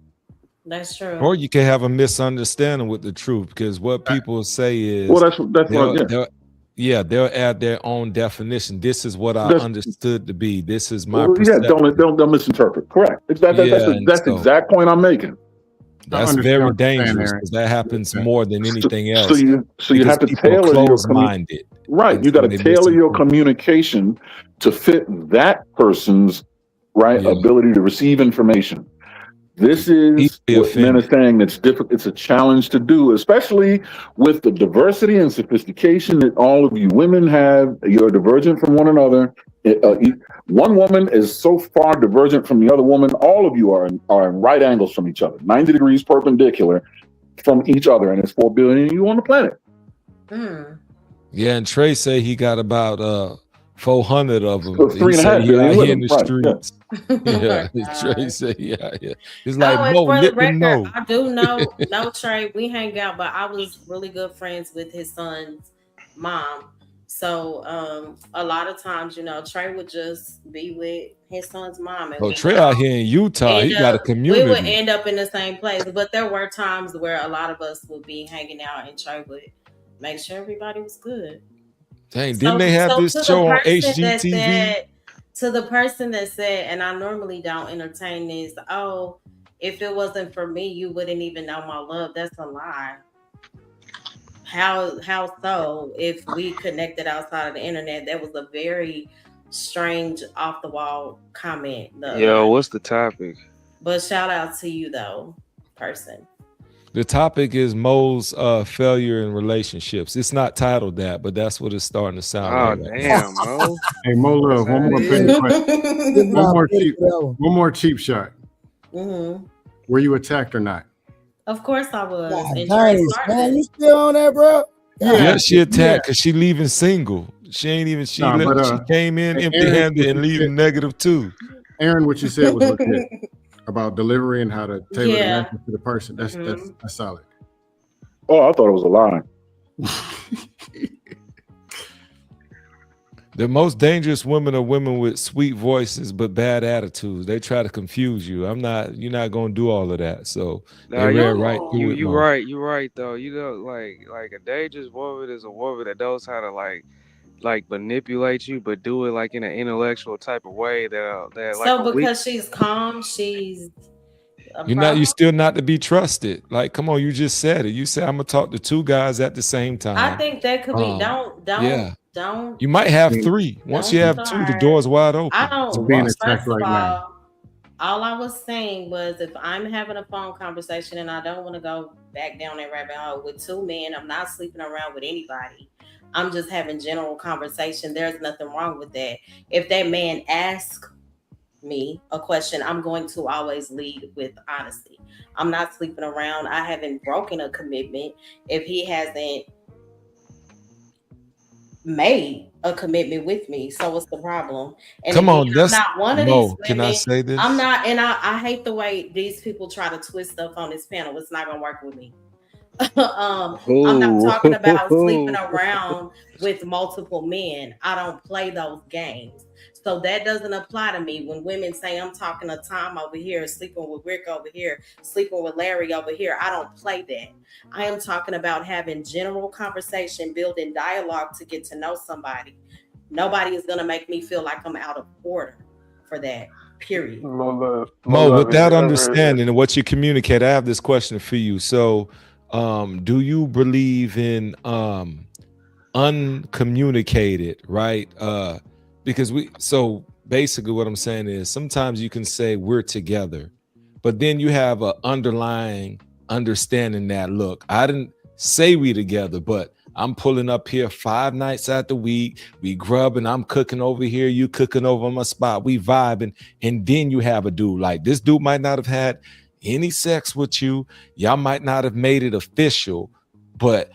That's true. Or you can have a misunderstanding with the truth, because what people say is, well, that's what they'll add their own definition. This is what I understood to be. This is my perception. Don't misinterpret. Correct. That's the exact point I'm making. That's very dangerous, because that happens more than anything else. So you have to tailor your minded. Right. You got to tailor your communication to fit that person's ability to receive information. This is what men are saying that's difficult. It's a challenge to do, especially with the diversity and sophistication that all of you women have. You're divergent from one another. One woman is so far divergent from the other woman. All of you are in right angles from each other, 90 degrees perpendicular from each other, and there's 4 billion of you on the planet. Yeah, and Trey say he got about 400 of them. So 3.5 billion here in the right, streets. Yeah. Trey say, It's like, Mo, let me know. I do know Trey. We hang out, but I was really good friends with his son's mom. So a lot of times, Trey would just be with his son's mom. And Trey out here in Utah, he got a community. We would end up in the same place, but there were times where a lot of us would be hanging out, and Trey would make sure everybody was good. Dang, didn't they have this show on HGTV? To the person that said, and I normally don't entertain this, oh, if it wasn't for me, you wouldn't even know my love. That's a lie. How so? If we connected outside of the internet, that was a very strange, off the wall comment. Yo, what's the topic? But shout out to you though, person. The topic is Mo's failure in relationships. It's not titled that, but that's what it's starting to sound like. Damn, Mo. Hey, Mo Love, one more penny question. One more cheap shot. Mm-hmm. Were you attacked or not? Of course I was. Nice, man. You still on that, bro? Yeah, she attacked because she leaving single. She ain't even, she came in empty-handed and leaving -2. Aaron, what you said was legit about delivery and how to tailor the message to the person. That's solid. Oh, I thought it was a lie. The most dangerous women are women with sweet voices but bad attitudes. They try to confuse you. You're not gonna do all of that. So you're right though. Like a dangerous woman is a woman that knows how to like manipulate you, but do it like in an intellectual type of way because she's calm, she's you're still not to be trusted. Like, come on, you just said it. You said I'm gonna talk to 2 guys at the same time. I think that could be don't. You might have 3. Once you have 2, the door's wide open. I don't. It's being attacked right now. All I was saying was, if I'm having a phone conversation and I don't want to go back down that rabbit hole with 2 men, I'm not sleeping around with anybody. I'm just having general conversation. There's nothing wrong with that. If that man asks me a question, I'm going to always lead with honesty. I'm not sleeping around. I haven't broken a commitment. If he hasn't made a commitment with me, so what's the problem? And come on, that's not one of these women. Can I say this? I'm not, and I hate the way these people try to twist stuff on this panel. It's not gonna work with me. I'm not talking about sleeping around with multiple men. I don't play those games. So that doesn't apply to me. When women say I'm talking to Tom over here, sleeping with Rick over here, sleeping with Larry over here, I don't play that. I am talking about having general conversation, building dialogue to get to know somebody. Nobody is going to make me feel like I'm out of order for that, period. Mo, with that understanding and what you communicate, I have this question for you. So do you believe in uncommunicated, right? Because so basically what I'm saying is sometimes you can say we're together, but then you have an underlying understanding that, look, I didn't say we together, but I'm pulling up here 5 nights out the week. We grubbing. I'm cooking over here. You cooking over my spot. We vibing. And then you have a dude like this dude might not have had any sex with you. Y'all might not have made it official, and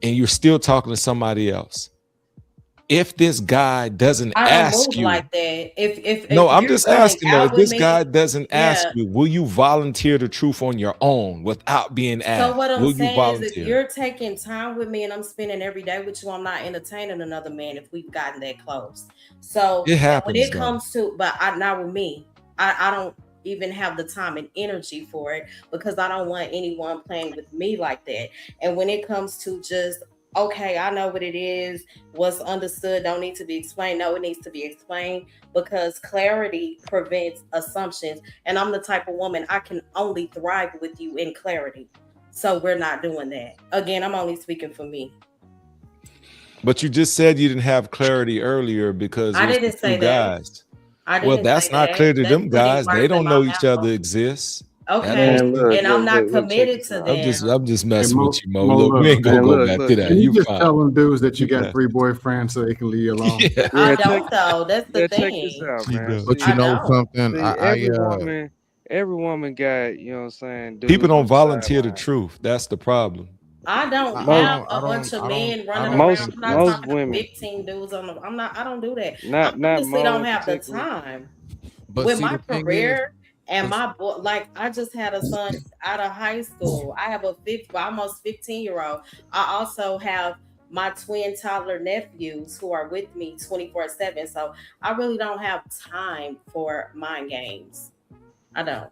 you're still talking to somebody else. If this guy doesn't ask you like that, if no, I'm just asking though, if this guy doesn't ask yeah. you, will you volunteer the truth on your own without being asked? So what I'm will you saying volunteer? is, if you're taking time with me and I'm spending every day with you, I'm not entertaining another man if we've gotten that close. So it happens, when it comes to, but not with me, I don't even have the time and energy for it because I don't want anyone playing with me like that. And when it comes to just, okay, I know what it is, what's understood don't need to be explained. No, it needs to be explained because clarity prevents assumptions. And I'm the type of woman, I can only thrive with you in clarity. So we're not doing that. Again, I'm only speaking for me. But you just said you didn't have clarity earlier because I didn't say that. Guys. Well, that's not clear to them guys. They don't know each other exists. Okay, and I'm not committed to that. I'm just messing with you, Mo. Look, we ain't gonna go back to that. You just tell them dudes that you got 3 boyfriends so they can leave you alone. I don't though. That's the thing. Check this out, man. But you know something, every woman got, you know what I'm saying? People don't volunteer the truth. That's the problem. I don't have a bunch of men running around. I'm not talking women. 15 dudes on them. I don't do that. I honestly don't have the time. But with my career and my boy, like I just had a son out of high school. I have a almost 15-year-old. I also have my twin toddler nephews who are with me 24/7. So I really don't have time for mind games. I don't.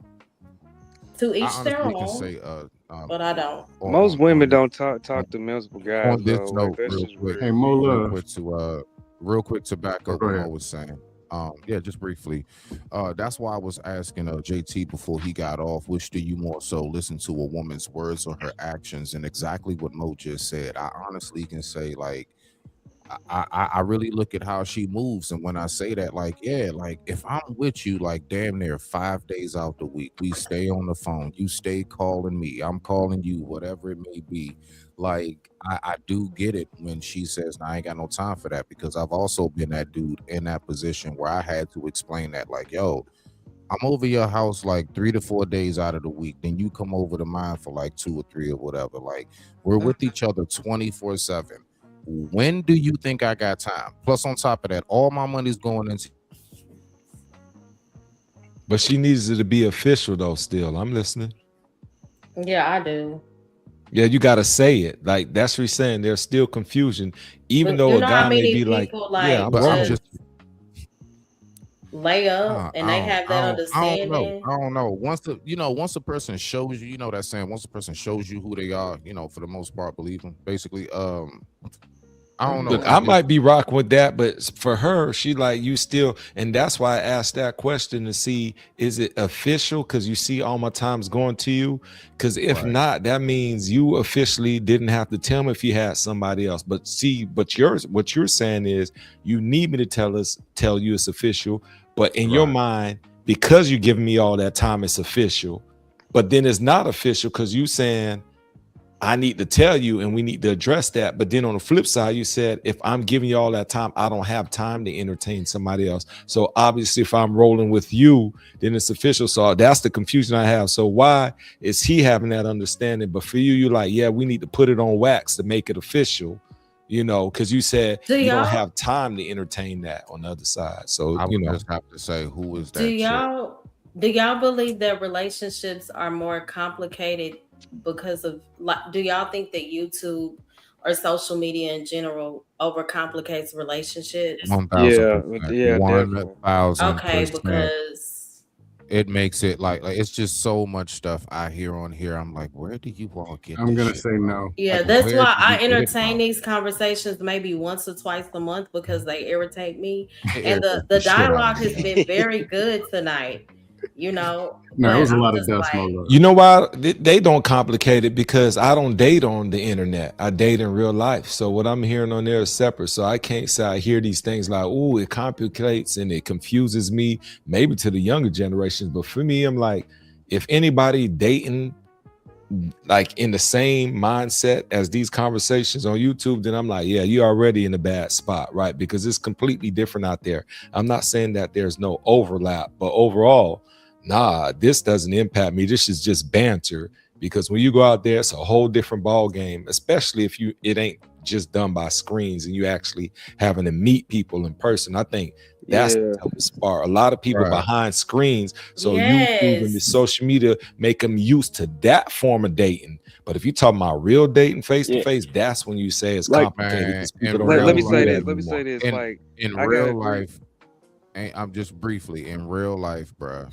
To each their own. But I don't. Most women don't talk to multiple guys. On this note, real quick, hey, Mo, real quick to back up what I was saying. Yeah, just briefly. That's why I was asking JT before he got off, which do you more so listen to, a woman's words or her actions? And exactly what Mo just said. I honestly can say, like, I really look at how she moves, and when I say that, like, yeah, like if I'm with you, like damn near 5 days out the week, we stay on the phone, you stay calling me, I'm calling you, whatever it may be. Like I do get it when she says, I ain't got no time for that, because I've also been that dude in that position where I had to explain that, like, yo, I'm over your house like 3 to 4 days out of the week, then you come over to mine for like 2 or 3 or whatever. Like we're with each other 24/7. When do you think I got time? Plus, on top of that, all my money's going into. But she needs it to be official, though. Still, I'm listening. Yeah, I do. Yeah, you gotta say it. Like that's what he's saying. There's still confusion, even though a guy may be like, "Yeah, I'm just lay up," and they have that understanding. I don't know. Once a person shows you, that saying, once a person shows you who they are, for the most part, believe them. Basically, I don't know. Look, I might be rocking with that, but for her, she like you still, and that's why I asked that question to see, is it official? Because you see all my times going to you. Because if not, that means you officially didn't have to tell me if you had somebody else. But see, what you're saying is you need me to tell you it's official. But in your mind, because you're giving me all that time, it's official. But then it's not official because you saying, I need to tell you and we need to address that. But then on the flip side, you said, if I'm giving you all that time, I don't have time to entertain somebody else. So obviously, if I'm rolling with you, then it's official. So that's the confusion I have. So why is he having that understanding? But for you, you're like, yeah, we need to put it on wax to make it official, because you said you don't have time to entertain that on the other side. So I would just have to say, who is that? Do y'all believe that relationships are more complicated because of, like, do y'all think that YouTube or social media in general overcomplicates relationships? 1,000%. Yeah, 1,000%. Okay, because it makes it like it's just so much stuff I hear on here. I'm like, where do you all get? I'm gonna say no. Yeah, like, that's why I entertain these conversations maybe once or twice a month because they irritate me. And the dialogue has been very good tonight. No, it was a lot of dust. You know why they don't complicate it? Because I don't date on the internet. I date in real life. So what I'm hearing on there is separate. So I can't say I hear these things like, oh, it complicates and it confuses me, maybe to the younger generations. But for me, I'm like, if anybody dating like in the same mindset as these conversations on YouTube, then I'm like, yeah, you're already in a bad spot, right? Because it's completely different out there. I'm not saying that there's no overlap, but overall, nah, this doesn't impact me. This is just banter. Because when you go out there, it's a whole different ball game, especially if it ain't just done by screens and you actually having to meet people in person. I think that's the toughest part. A lot of people behind screens, so YouTube and the social media make them used to that form of dating. But if you're talking about real dating face to face, that's when you say it's complicated. Let me say this. Like in real life, I'm just briefly in real life, bro.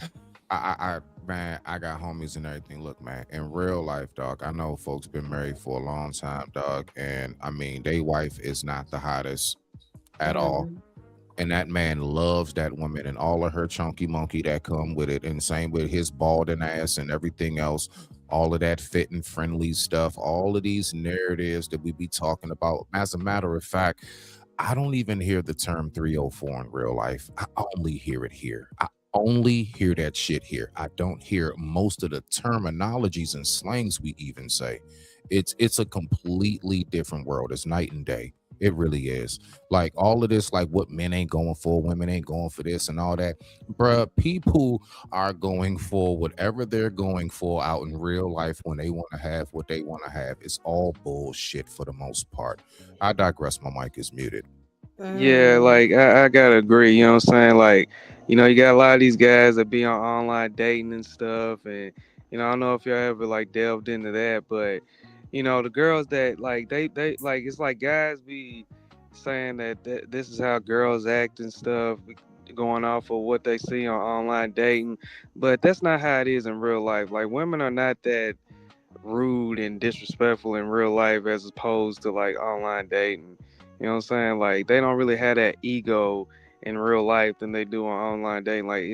Man, I got homies and everything. Look, man, in real life, dog, I know folks been married for a long time, dog, and I mean, they wife is not the hottest at all, and that man loves that woman and all of her chunky monkey that come with it, and same with his balding ass and everything else, all of that fit and friendly stuff, all of these narratives that we be talking about. As a matter of fact, I don't even hear the term 304 in real life. I only hear it here. I only hear that shit here. I don't hear most of the terminologies and slangs we even say. It's a completely different world. It's night and day. It really is. Like all of this, like what men ain't going for, women ain't going for this and all that. Bruh, people are going for whatever they're going for out in real life when they want to have what they want to have. It's all bullshit for the most part. I digress. My mic is muted. Yeah, like I gotta agree, you know what I'm saying? Like, you know, you got a lot of these guys that be on online dating and stuff, and you know, I don't know if y'all ever like delved into that, but you know, the girls that like they like, it's like guys be saying that this is how girls act and stuff, going off of what they see on online dating, but that's not how it is in real life. Like, women are not that rude and disrespectful in real life as opposed to like online dating. You know what I'm saying? Like, they don't really have that ego in real life than they do on online dating. Like,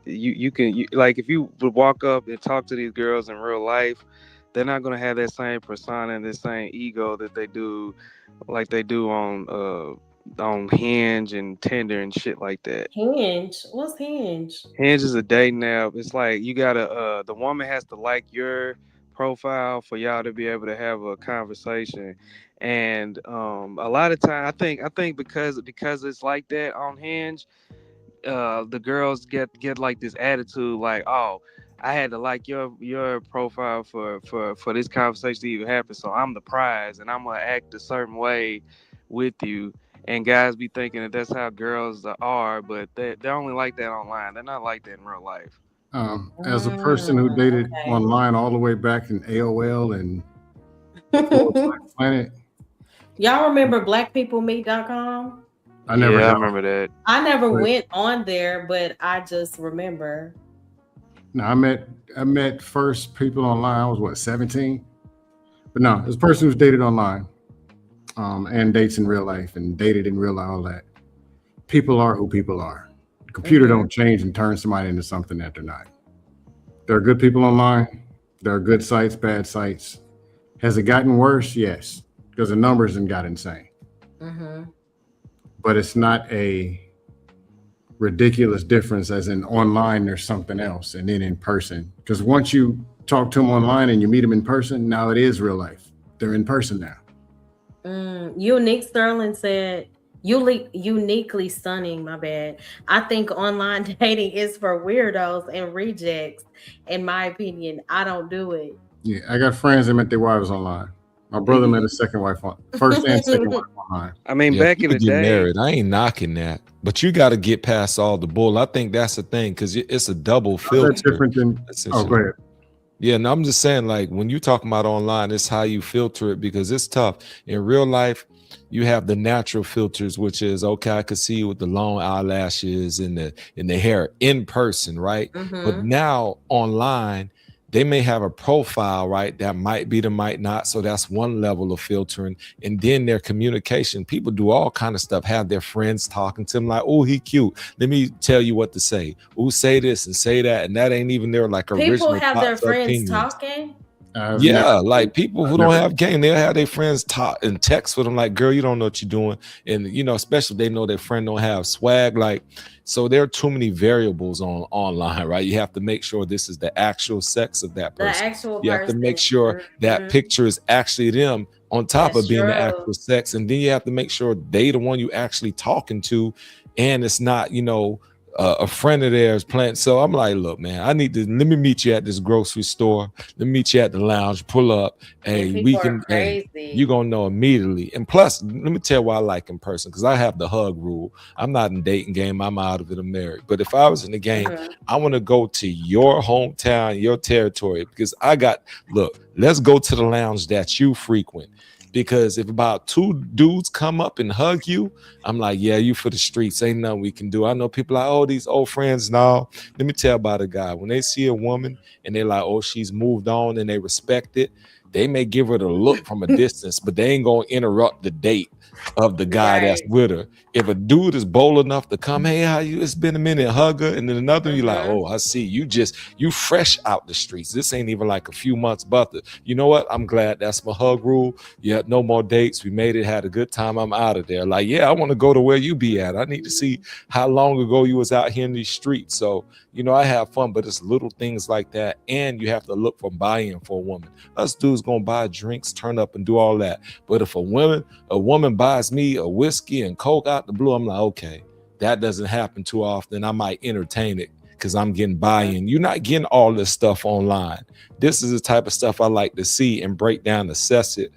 you can like, if you would walk up and talk to these girls in real life, they're not gonna have that same persona and the same ego that they do, like they do on Hinge and Tinder and shit like that. Hinge? What's Hinge? Hinge is a dating app. It's like you gotta the woman has to like your profile for y'all to be able to have a conversation. And a lot of time I think because it's like that on Hinge, the girls get like this attitude like, oh, I had to like your profile for this conversation to even happen, so I'm the prize and I'm gonna act a certain way with you. And guys be thinking that that's how girls are, but they're only like that online. They're not like that in real life. As a person who dated online all the way back in AOL and Planet. Y'all remember blackpeoplemeet.com? I remember that. I never went on there, but I just remember. No, I met first people online. I was what, 17? But no, as a person who's dated online, and dates in real life and dated in real life, all that. People are who people are. The computer don't change and turn somebody into something that they're not. There are good people online. There are good sites, bad sites. Has it gotten worse? Yes, because the numbers have got insane. But it's not a ridiculous difference as in online there's something else and then in person. Because once you talk to them online and you meet them in person, now it is real life. They're in person now. Unique Sterling said, uniquely stunning, my bad. I think online dating is for weirdos and rejects. In my opinion, I don't do it. Yeah, I got friends that met their wives online. My brother met his second wife on first and second wife online. I mean, back in the day, married. I ain't knocking that, but you got to get past all the bull. I think that's the thing, because it's a double filter. That's different than. Oh, go ahead. Yeah, no, I'm just saying, like, when you talking about online, it's how you filter it, because it's tough. In real life, you have the natural filters, which is, okay, I could see you with the long eyelashes and the hair in person, right? But now online, they may have a profile, right, that might be, that might not. So that's one level of filtering. And then their communication, people do all kind of stuff, have their friends talking to them like, oh, he cute. Let me tell you what to say. Oh, say this and say that. And that ain't even their like original. People have their friends talking. Yeah, like people who don't have game, they'll have their friends talk and text with them like, girl, you don't know what you're doing. And, you know, especially if they know their friend don't have swag. Like, so there are too many variables online, right? You have to make sure this is the actual sex of that person. The actual you have to make sure that picture is actually them on top of being the actual sex. And then you have to make sure they the one you actually talking to, and it's not, you know, a friend of theirs playing. So I'm like, look, man, let me meet you at this grocery store. Let me meet you at the lounge. Pull up. Hey, we can. Hey, you gonna know immediately. And plus, let me tell you why I like in person, because I have the hug rule. I'm not in dating game. I'm out of it. I'm married. But if I was in the game, I want to go to your hometown, your territory, because let's go to the lounge that you frequent. Because if about 2 dudes come up and hug you, I'm like, yeah, you for the streets. Ain't nothing we can do. I know people like, oh, these old friends. No, let me tell about a guy. When they see a woman and they're like, oh, she's moved on and they respect it, they may give her the look from a distance, but they ain't going to interrupt the date of the guy that's with her. If a dude is bold enough to come, hey, how you? It's been a minute, hug her. And then another, you like, oh, I see. You fresh out the streets. This ain't even like a few months, but you know what? I'm glad that's my hug rule. Yeah, no more dates. We made it, had a good time. I'm out of there. Like, yeah, I want to go to where you be at. I need to see how long ago you was out here in these streets. So, you know, I have fun, but it's little things like that. And you have to look for buy-in for a woman. Us dudes gonna buy drinks, turn up and do all that. But if a woman buys me a whiskey and Coke out the blue, I'm like, okay, that doesn't happen too often. I might entertain it because I'm getting buy-in. You're not getting all this stuff online. This is the type of stuff I like to see and break down, assess it.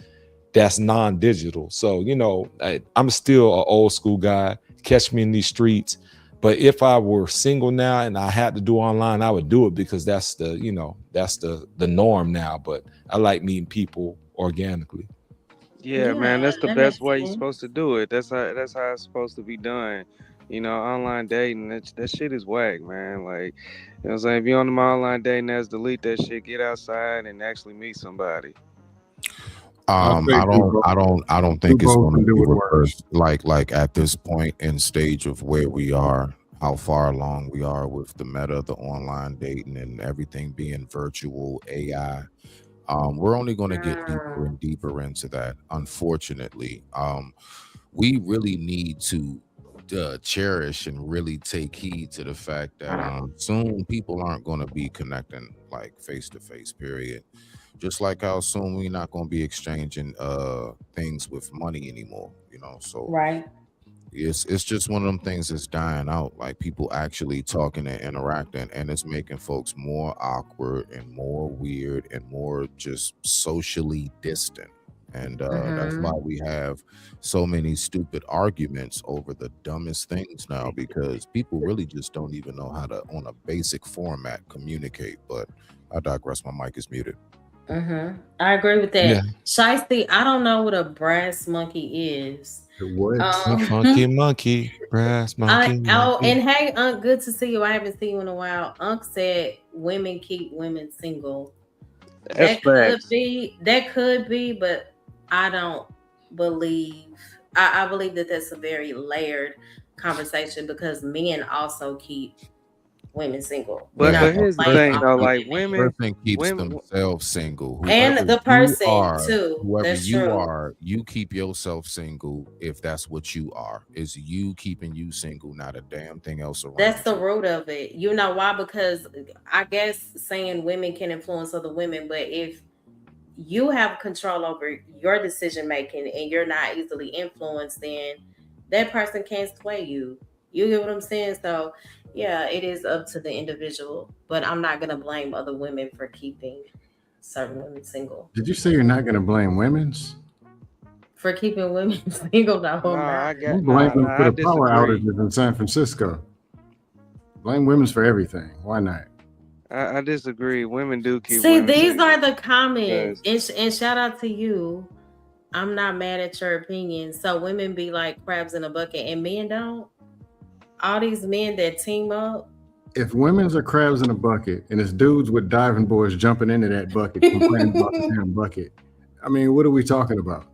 That's non-digital. So, you know, I'm still an old school guy. Catch me in these streets. But if I were single now and I had to do online, I would do it because that's the norm now. But I like meeting people organically. Yeah, man, that's the best way you're supposed to do it. That's how it's supposed to be done. You know, online dating, that shit is whack, man. Like, you know what I'm saying? If you're on my online dating, delete that shit, get outside and actually meet somebody. I don't think it's going to be reversed. Like at this point in stage of where we are, how far along we are with the meta, the online dating, and everything being virtual AI. We're only going to get deeper and deeper into that. Unfortunately, we really need to cherish and really take heed to the fact that soon people aren't going to be connecting like face to face. Period. Just like how soon we're not going to be exchanging things with money anymore, you know. So it's just one of them things that's dying out, like people actually talking and interacting, and it's making folks more awkward and more weird and more just socially distant. And that's why we have so many stupid arguments over the dumbest things now, because people really just don't even know how to, on a basic format, communicate. But I digress. My mic is muted. I agree with that. Shiesty, I don't know what a brass monkey is. A funky monkey, brass monkey. And hey, Unc, good to see you. I haven't seen you in a while. Unc said women keep women single. That could be, but I don't believe. I believe that that's a very layered conversation because men also keep women single. But here's the thing, though, like women keeps themselves single, and the person too. Whoever that's you true. are, you keep yourself single if that's what you are. Is you keeping you single, not a damn thing else around. That's the root of it. You know why? Because I guess saying women can influence other women, but if you have control over your decision making and you're not easily influenced, then that person can't sway you. You get what I'm saying? So yeah, it is up to the individual, but I'm not gonna blame other women for keeping certain women single. Did you say you're not gonna blame women's? For keeping women single? No, you blame them for the power outages in San Francisco. Blame women's for everything. Why not? I disagree. Women do keep. See, these are the comments, and shout out to you. I'm not mad at your opinion. So women be like crabs in a bucket, and men don't. All these men that team up. If women's are crabs in a bucket and it's dudes with diving boards jumping into that bucket, complaining about the damn bucket, I mean, what are we talking about?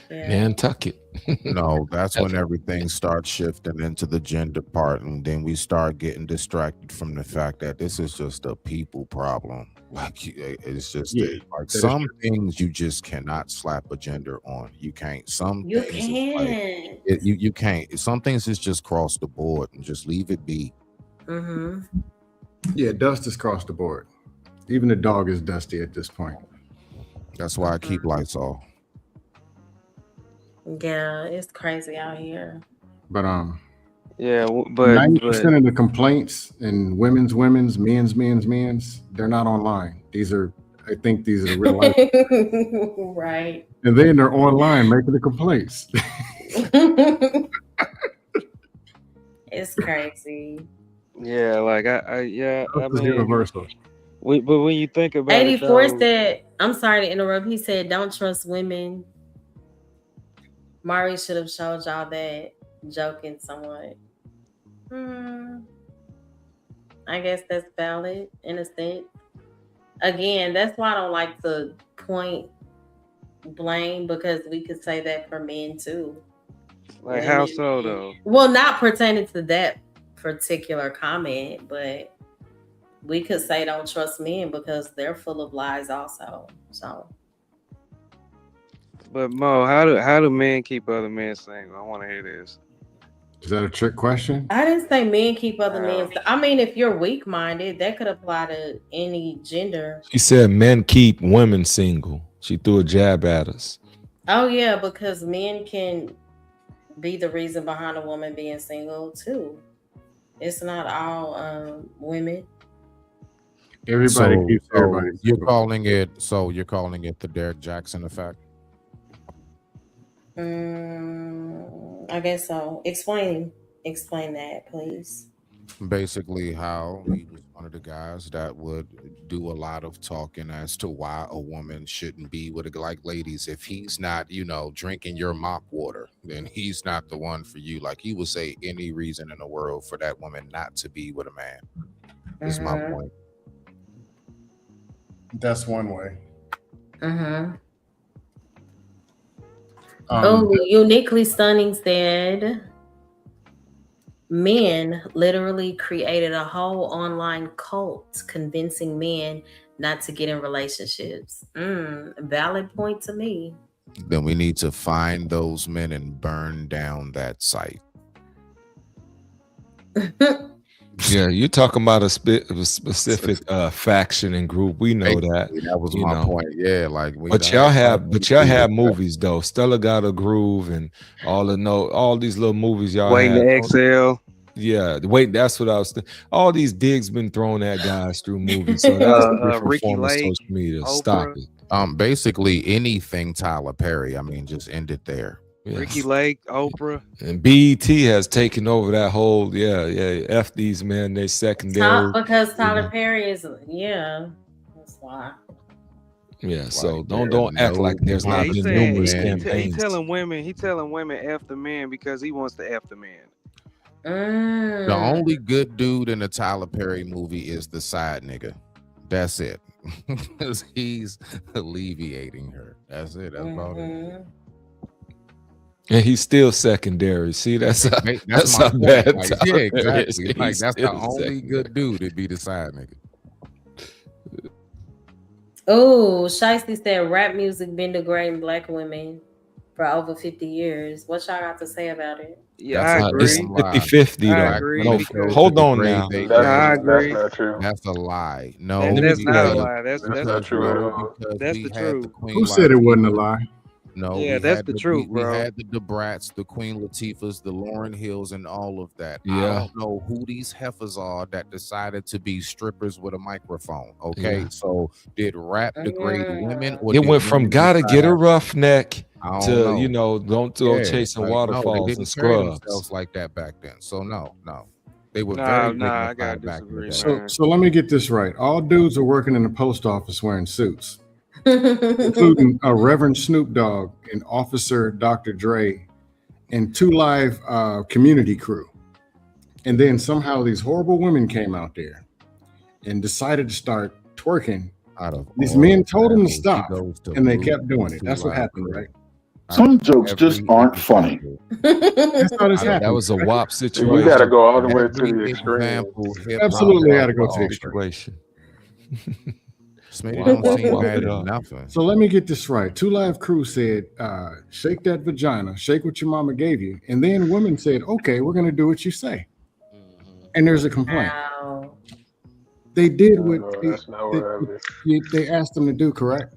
Yeah. Nantucket. No, that's when everything starts shifting into the gender part, and then we start getting distracted from the fact that this is just a people problem. Like it's just Yeah, like that is some true. things you just cannot slap a gender on. You can't. Some You things is like can't. you can't. Some things is just cross the board and just leave it be. Mm-hmm. Yeah, dust is across the board. Even the dog is dusty at this point. That's why I keep Lysol. Yeah, it's crazy out here. But Yeah, but 90% of the complaints in men's, they're not online. I think these are real life. Right. And then they're online making the complaints. It's crazy. yeah, like I This is mean, universal. but when you think about it, 84 though, said, I'm sorry to interrupt. He said, don't trust women. Mari should have showed y'all that, joking somewhat. I guess that's valid in a sense. Again, that's why I don't like to point blame, because we could say that for men too. like how so though? Well, not pertaining to that particular comment, but we could say don't trust men because they're full of lies also. So, But Mo, how do men keep other men single? I want to hear this. Is that a trick question? I didn't say men keep other men. I mean, if you're weak-minded, that could apply to any gender. She said men keep women single. She threw a jab at us. Oh yeah, because men can be the reason behind a woman being single too. It's not all women. Everybody keeps everybody. You're calling it the Derek Jackson effect. I guess so. Explain that, please. Basically, how he was one of the guys that would do a lot of talking as to why a woman shouldn't be with a, like, ladies, if he's not, drinking your mop water, then he's not the one for you. Like, he would say any reason in the world for that woman not to be with a man. Is my point. That's one way. Uniquely Stunning said, men literally created a whole online cult convincing men not to get in relationships. Valid point to me. Then we need to find those men and burn down that site. Yeah, you're talking about a specific faction and group. We know that. That was my point. Yeah, like but y'all have movies though. Stella Got a Groove and all these little movies y'all Waiting to Exhale. Yeah, that's what I was thinking. All these digs been thrown at guys through movies. So that's a different Ricky form of Lake, social media. Oprah. Stop it. Basically anything Tyler Perry. I mean, just end it there. Yeah. Ricky Lake, Oprah. And BET has taken over that whole, F these men, they secondary. Because Tyler Perry is, that's why. Yeah, so don't act like there's not been numerous campaigns. He telling women F the man because he wants to F the man. The only good dude in the Tyler Perry movie is the side nigga. That's it. Because he's alleviating her. That's it. That's about it. And he's still secondary. See, that's my bad. Like, yeah, exactly. Like, that's the only good dude to be the side nigga. Oh, Shiesty said rap music been degrading black women for over 50 years. What y'all got to say about it? Yeah, I agree. It's 50-50 though. I agree. No, hold on now. I agree. That's not true. That's a lie. No, that's not a lie. That's not true at all. That's the truth. Who said it wasn't a lie? No, yeah, that's the truth, bro. We had the Brats, the Queen Latifahs, the Lauryn Hills, and all of that. Yeah. I don't know who these heifers are that decided to be strippers with a microphone. Okay, Yeah. So did rap degrade women? Or It did went from women gotta decide- get a roughneck I to don't know. don't go Yeah, chasing like, no, waterfalls they and didn't carry scrubs. themselves like that back then. So no, they were Nah, very I dignified gotta back in the disagree, day. So let me get this right. All dudes are working in the post office wearing suits, including a Reverend Snoop Dogg and Officer Dr. Dre and 2 Live community crew. And then somehow these horrible women came out there and decided to start twerking. Out of These all men of told that, them to he stop, goes to and they Blue kept doing it. Two That's what Live happened, Crew. right? Some jokes just aren't funny. That's how this That happened. was a WAP You situation. got to go all the way to Every the extreme. example, hip-hop Absolutely has had to go to the wrong. extreme. Situation. Smitty Wow, don't seem wow, mad wow. at nothing. So let me get this right. Two Live Crew said, shake that vagina, shake what your mama gave you. And then women said, okay, we're going to do what you say. And there's a complaint. Wow. They did No, what that's not what happened. they asked them to do, correct?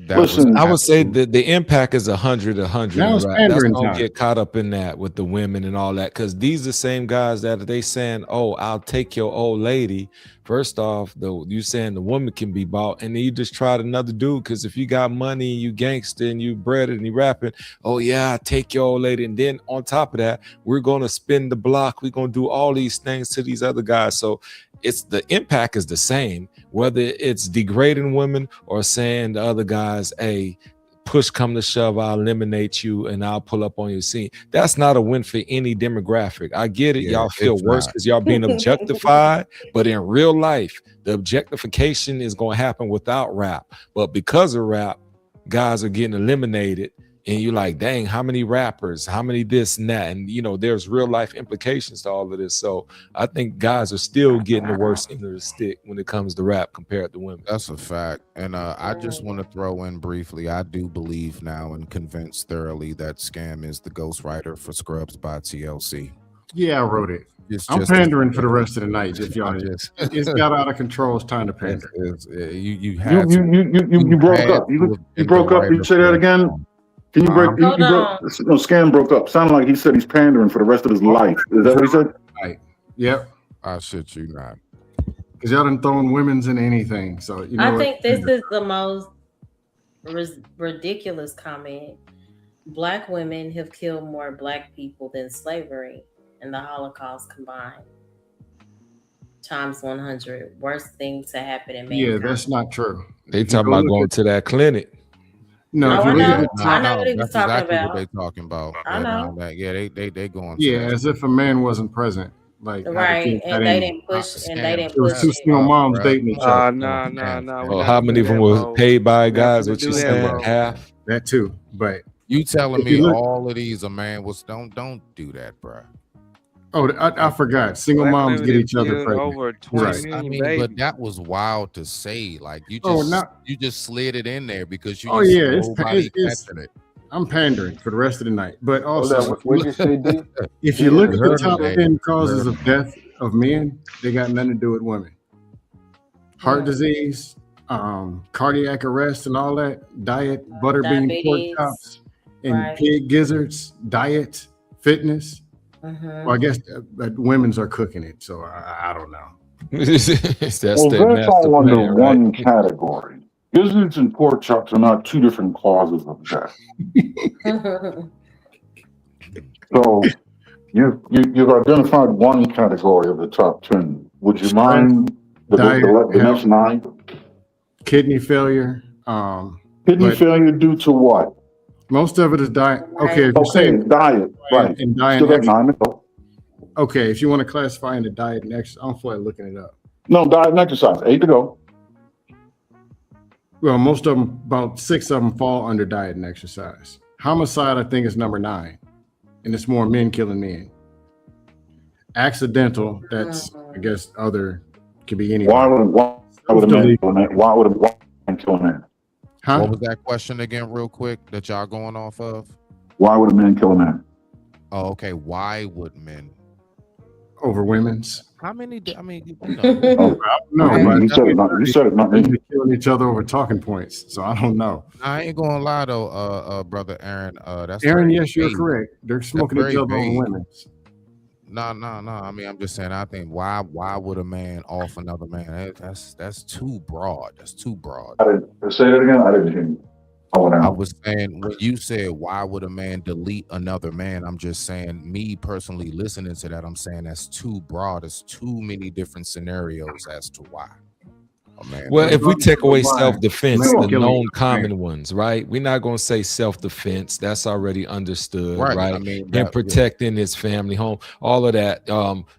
That was Listen, I would say absolute- the impact is 100. Now and it's right. That's pandering don't time. get caught up in that with the women and all that, because these are the same guys that they saying, "Oh, I'll take your old lady." First off, though, you saying the woman can be bought, and then you just tried another dude. Because if you got money, and you gangster, and you breaded, and you rapping, oh yeah, I'll take your old lady, and then on top of that, we're gonna spin the block. We're gonna do all these things to these other guys. So it's the impact is the same, whether it's degrading women or saying the other guys, hey, push come to shove, I'll eliminate you and I'll pull up on your scene. That's not a win for any demographic. I get it. Yeah, Y'all feel it's worse not. because y'all being objectified, but in real life, the objectification is going to happen without rap. But because of rap, guys are getting eliminated. And you're like, dang, how many rappers, how many this and that? And, you know, there's real life implications to all of this. So I think guys are still getting the worst end of the stick when it comes to rap compared to women. That's a fact. And I just want to throw in briefly, I do believe now and convinced thoroughly that Scam is the ghostwriter for Scrubs by TLC. Yeah, I wrote it. It's I'm just- pandering for the rest of the night. If y'all, I just- it's got out of control. It's time to pander. You had You broke up. You broke up. You say that again. Can you break? Hold on. No, Scam broke up. Sounded like he said he's pandering for the rest of his life. Is that what he said? Right. Yep. I shit you not. Because y'all done thrown women's in anything. So you know I what? think this is the most ridiculous comment. Black women have killed more Black people than slavery and the Holocaust combined. Times 100. Worst thing to happen in mankind. Yeah, that's not true. They If you talking go about look going at- to that clinic. No, Oh, if you I look at know. the I top- know what he was That's talking exactly about. what they talking about. I know. Yeah, they going. yeah, as if a man wasn't present. Like how the Right, kids and got they in. didn't push, and they Scam. didn't It was push two it. single moms dating each other. Nah. Oh, how many of them were paid by guys? What you do that, saying? Mo. Half? That too, but You telling If you me look- all of these a man was don't do that, bro. oh, I forgot. Single Black moms women get have each other killed pregnant. over 20 Right. million I mean, babies. but that was wild to say. Like you Oh, just not- you just slid it in there because you. Oh, just yeah, it's- nobody it's- catching it. I'm pandering for the rest of the night. But Hold also, on, what you say, D? if you look at the Heard top it, 10 causes of death of men, they got nothing to do with women. Heart disease, cardiac arrest, and all that. Diet, butterbean pork Diabetes. chops, and Right. pig gizzards. Diet, fitness. Mhm. Well, I guess women's are cooking it, so I don't know. That's Well, their that's master all under plan, one right? category. Gizzards and pork chops are not two different causes of death. So you've identified one category of the top 10. Would you mind the Diet, next 9? Kidney failure. Kidney But- failure due to what? Most of it is diet. Right. Okay, if you're Okay, saying diet, right. and diet, Still got and 9 to go. okay, if you want to classify into diet and exercise, I'm flat looking it up. No, diet and exercise, 8 to go. Well, most of them, about 6 of them fall under diet and exercise. Homicide, I think, is number 9, and it's more men killing men. Accidental, that's I guess other could be anyone. Why would a man kill a man? Why would a man kill a man? Huh? What was that question again, real quick, that y'all going off of? Why would a man kill a man? Oh, okay. Why would men? Over women's? How many? I mean, you know, Oh, No, okay, but you said it, not me. they're killing each other over talking points, so I don't know. I ain't gonna lie though, brother Aaron. That's Aaron, very yes, you're vague. correct. They're smoking very each other over vague. women's. No. I mean, I'm just saying. I think why would a man off another man? That's too broad. That's too broad. I didn't say that again. I didn't hear you. I went I out. was saying when you said why would a man delete another man, I'm just saying me personally listening to that, I'm saying that's too broad. There's too many different scenarios as to why. Oh, man. Well, if we take away Why? self-defense, Man the killing known man. common ones, right? We're not going to say self-defense. That's already understood, Right. right? I mean, And that- protecting his family home, all of that.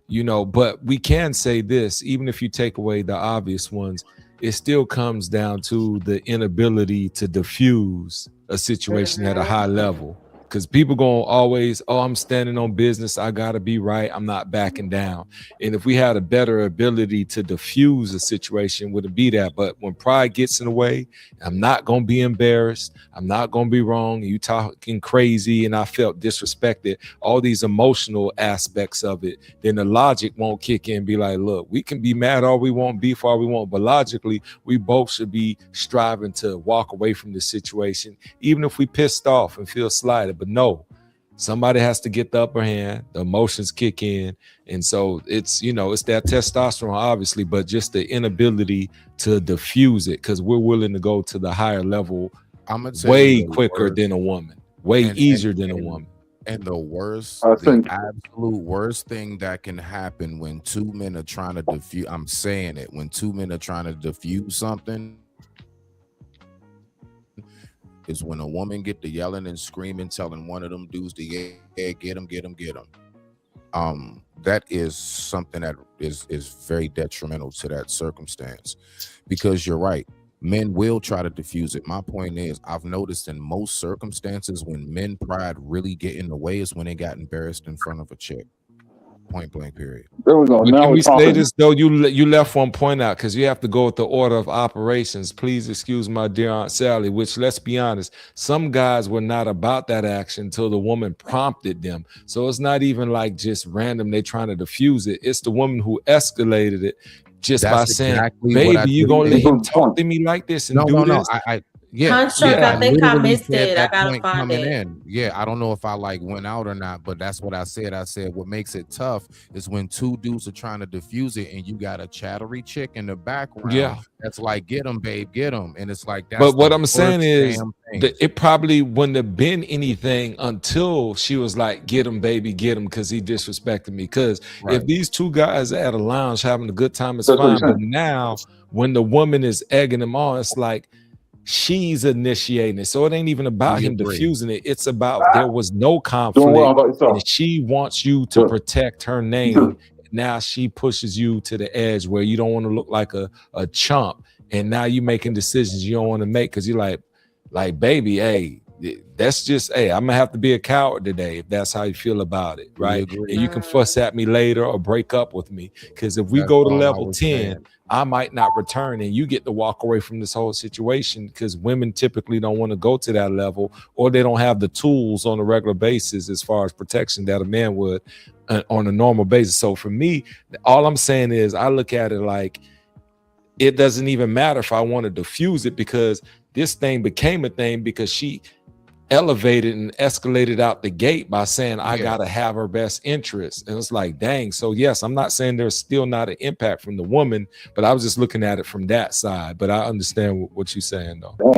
You know, but we can say this, even if you take away the obvious ones, it still comes down to the inability to diffuse a situation at a high level. Because people gonna always, oh, I'm standing on business, I gotta be right, I'm not backing down. And if we had a better ability to diffuse a situation, would it be that? But when pride gets in the way, I'm not gonna be embarrassed, I'm not gonna be wrong, you talking crazy, and I felt disrespected, all these emotional aspects of it, then the logic won't kick in and be like, look, we can be mad all we want, beef all we want, but logically, we both should be striving to walk away from this situation, even if we pissed off and feel slighted. But no, somebody has to get the upper hand, the emotions kick in, and so it's, you know, it's that testosterone obviously, but just the inability to diffuse it, because we're willing to go to the higher level way quicker than a woman, way easier than a woman. And the worst, absolute worst thing that can happen when two men are trying to diffuse, I'm saying it, when two men are trying to diffuse something, is when a woman get to yelling and screaming, telling one of them dudes to get him. That is something that is very detrimental to that circumstance, because you're right, men will try to diffuse it. My point is, I've noticed in most circumstances when men pride really get in the way is when they got embarrassed in front of a chick. Point blank, period. There we go. But Now can we're we say talking. this though? You left one point out, because you have to go with the order of operations. Please excuse my dear Aunt Sally, which, let's be honest, some guys were not about that action until the woman prompted them. So it's not even like just random, they trying to diffuse it. It's the woman who escalated it just by saying, exactly what I baby, you think gonna it let him is. talk to me like this and do this? Construct, I think I missed it. I gotta point find coming it. in. Yeah, I don't know if I like went out or not, but that's what I said. I said what makes it tough is when two dudes are trying to diffuse it and you got a chattery chick in the background. Yeah. That's like, get him, babe, get him. And it's like, that's But what the I'm saying worst is damn thing. that it probably wouldn't have been anything until she was like, get him, baby, get him, because he disrespected me. Because if these two guys are at a lounge having a good time, it's That's what fine. I'm But now when the woman is egging him on, it's like she's initiating it. So it ain't even about him diffusing it. It's about there was no conflict. well about yourself. And she wants you to protect her name. Now she pushes you to the edge where you don't want to look like a chump. And now you're making decisions you don't want to make because you're like, baby, hey, that's just, hey, I'm gonna have to be a coward today if that's how you feel about it, right? And you can fuss at me later or break up with me, because if we go to level 10, I might not return and you get to walk away from this whole situation, because women typically don't want to go to that level, or they don't have the tools on a regular basis as far as protection that a man would on a normal basis. So for me, all I'm saying is I look at it like it doesn't even matter if I want to diffuse it, because this thing became a thing because she elevated and escalated out the gate by saying, I gotta have her best interest. And it's like, dang. So yes, I'm not saying there's still not an impact from the woman, but I was just looking at it from that side. But I understand what you're saying though. The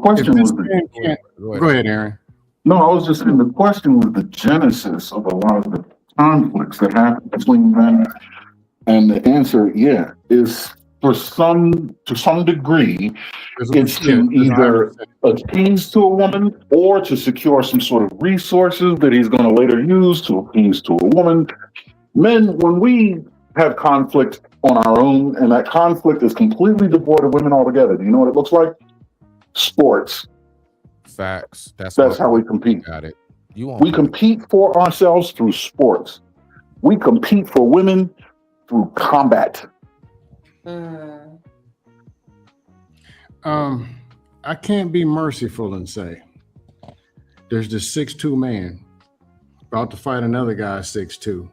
question was Go ahead, Aaron. No, I was just saying the question was the genesis of a lot of the conflicts that happen between men, and the answer, is to some degree, it's to either appease to a woman or to secure some sort of resources that he's going to later use to appease to a woman. Men, when we have conflict on our own, and that conflict is completely devoid of women altogether, do you know what it looks like? Sports. Facts. That's how we compete. Got it. We compete for ourselves through sports. We compete for women through combat. I can't be merciful and say there's this 6'2" man about to fight another guy 6'2",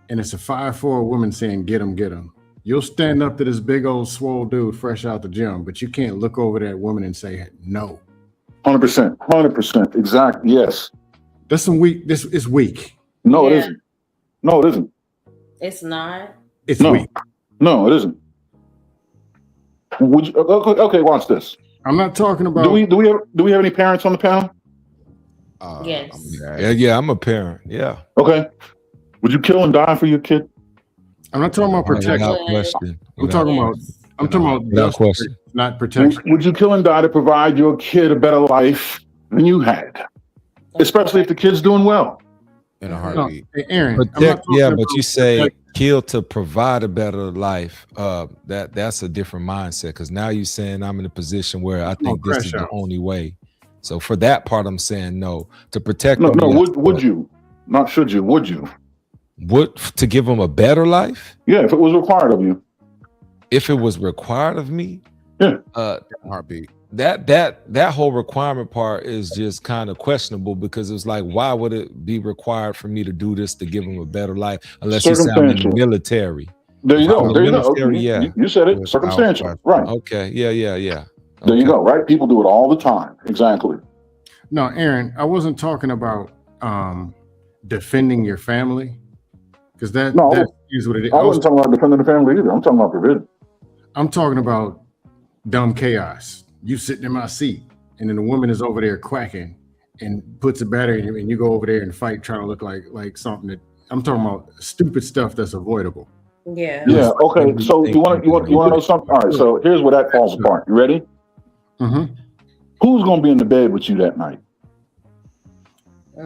and it's a 5'4" woman saying, get him, get him. You'll stand up to this big old swole dude fresh out the gym, but you can't look over that woman and say no. 100%. Exactly. Yes. That's some weak. This is weak. No, it isn't. No, it isn't. It's not. It's weak. No, it isn't. Would you, okay, watch this. I'm not talking about. Do we have any parents on the panel? Yes. Yeah, I'm a parent. Yeah. Okay. Would you kill and die for your kid? I'm not talking about protection. Without question. I'm talking about without question. Not protection. Would you kill and die to provide your kid a better life than you had? Especially if the kid's doing well. in a Mhm. heartbeat. Hey, Aaron, I'm not Protect, talking yeah, about but you say protect. kill to provide a better life. That's a different mindset because now you're saying I'm in a position where I Come on, think this crash is the outs. only way. So for that part, I'm saying no. To protect No, them, no. yes, Would but you? Not should you? Would you? to give them a better life Yeah, if it was required of you. if it was required of me. Yeah. Heartbeat. That whole requirement part is just kind of questionable because it's like, why would it be required for me to do this to give them a better life? Unless you say I'm in the Circumstantial. military. There you If I'm go. in There the you go. military, yeah. You said it. Without Circumstantial. question. Right. Okay. Yeah. There you Okay. go. Right. People do it all the time. Exactly. No, Aaron, I wasn't talking about defending your family because that is what it is. I wasn't talking about defending the family either. I'm talking about provision. I'm talking about dumb chaos. You sitting in my seat, and then the woman is over there quacking and puts a battery in you, and you go over there and fight, trying to look like something that I'm talking about. Stupid stuff that's avoidable. Yeah. Yeah. Okay. So you want to know something? All right. So here's where that falls apart. You ready? Mm-hmm. Who's going to be in the bed with you that night?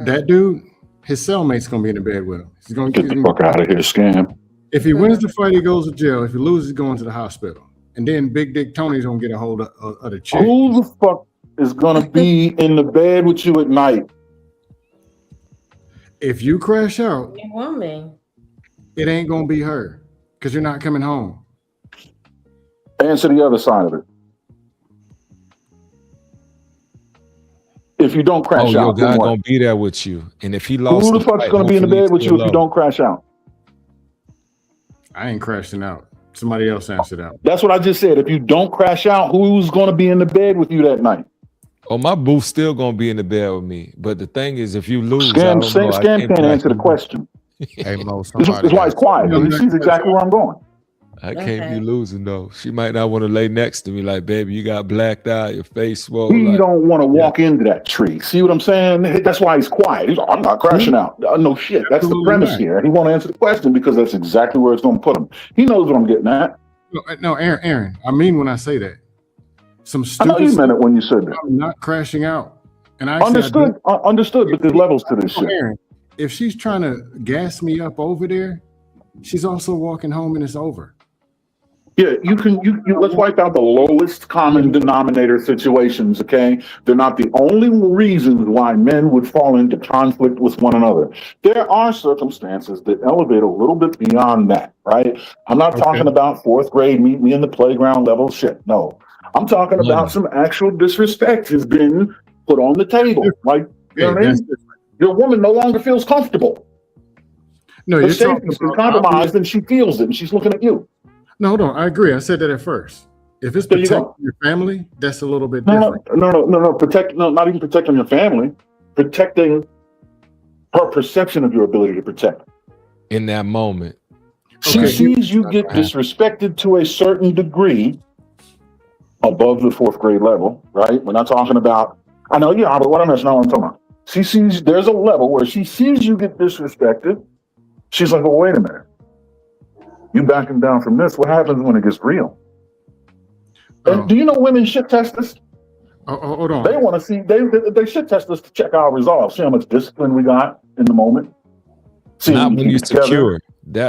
That dude, his cellmate's gonna be in the bed with him. He's gonna Get the fuck out of here, scam. If he wins the fight, he goes to jail. If he loses, he's going to the hospital. And then Big Dick Tony's gonna get a hold of the chick. Who the fuck is going to be in the bed with you at night? If you crash out, Your woman. it ain't gonna be her because you're not coming home. Answer the other side of it. If you don't crash your out, then guy what? gonna be there with you, and if he lost, Who the fuck's fight, going to be in the hopefully bed with he's you if still you low. don't crash out? I ain't crashing out. Somebody else answered out. That's what I just said. If you don't crash out, who's going to be in the bed with you that night? Oh, my boo's still gonna be in the bed with me. But the thing is, if you lose, I Scam don't know. I can't back answer the you. question. Hey Mo, This somebody is why he's quiet. He sees exactly where I'm going. I can't be losing though. She might not want to lay next to me. Like, baby, you got blacked out, your face swole. He Like, don't want to walk into that tree. See what I'm saying? That's why he's quiet. He's like, I'm not crashing out. No shit. That's the Absolutely premise not. here. He won't answer the question because that's exactly where it's going to put him. He knows what I'm getting at. No, Aaron. I mean when I say that. Some I know stupid you stuff. meant it when you said that. I'm not crashing out. And I Understood. Understood. But there's levels to this shit. Aaron, if she's trying to gas me up over there, she's also walking home and it's over. Yeah, you let's wipe out the lowest common denominator situations, okay? They're not the only reasons why men would fall into conflict with one another. There are circumstances that elevate a little bit beyond that, right? I'm not talking about fourth grade, meet me in the playground level shit. No. I'm talking about some actual disrespect has been put on the table. Like, you know what I mean? Your woman no longer feels comfortable. No, Her you're talking safety's been about compromised and she feels it and she's looking at you. No, hold on. I agree. I said that at first. If it's There you protecting go. your family, that's a little bit No, different. no, not even protecting your family, protecting her perception of your ability to protect. in that moment. She sees you get disrespected to a certain degree above the fourth grade level, right? We're not talking about, I know, yeah, but that's not what I'm talking about. She sees, there's a level where she sees you get disrespected. She's like, well, wait a minute. You backing down from this. What happens when it gets real? And do you know women shit test us? Hold on. They want to see, they shit test us to check our resolve, see how much discipline we got in the moment. See Not if we when keep you're it together. secure.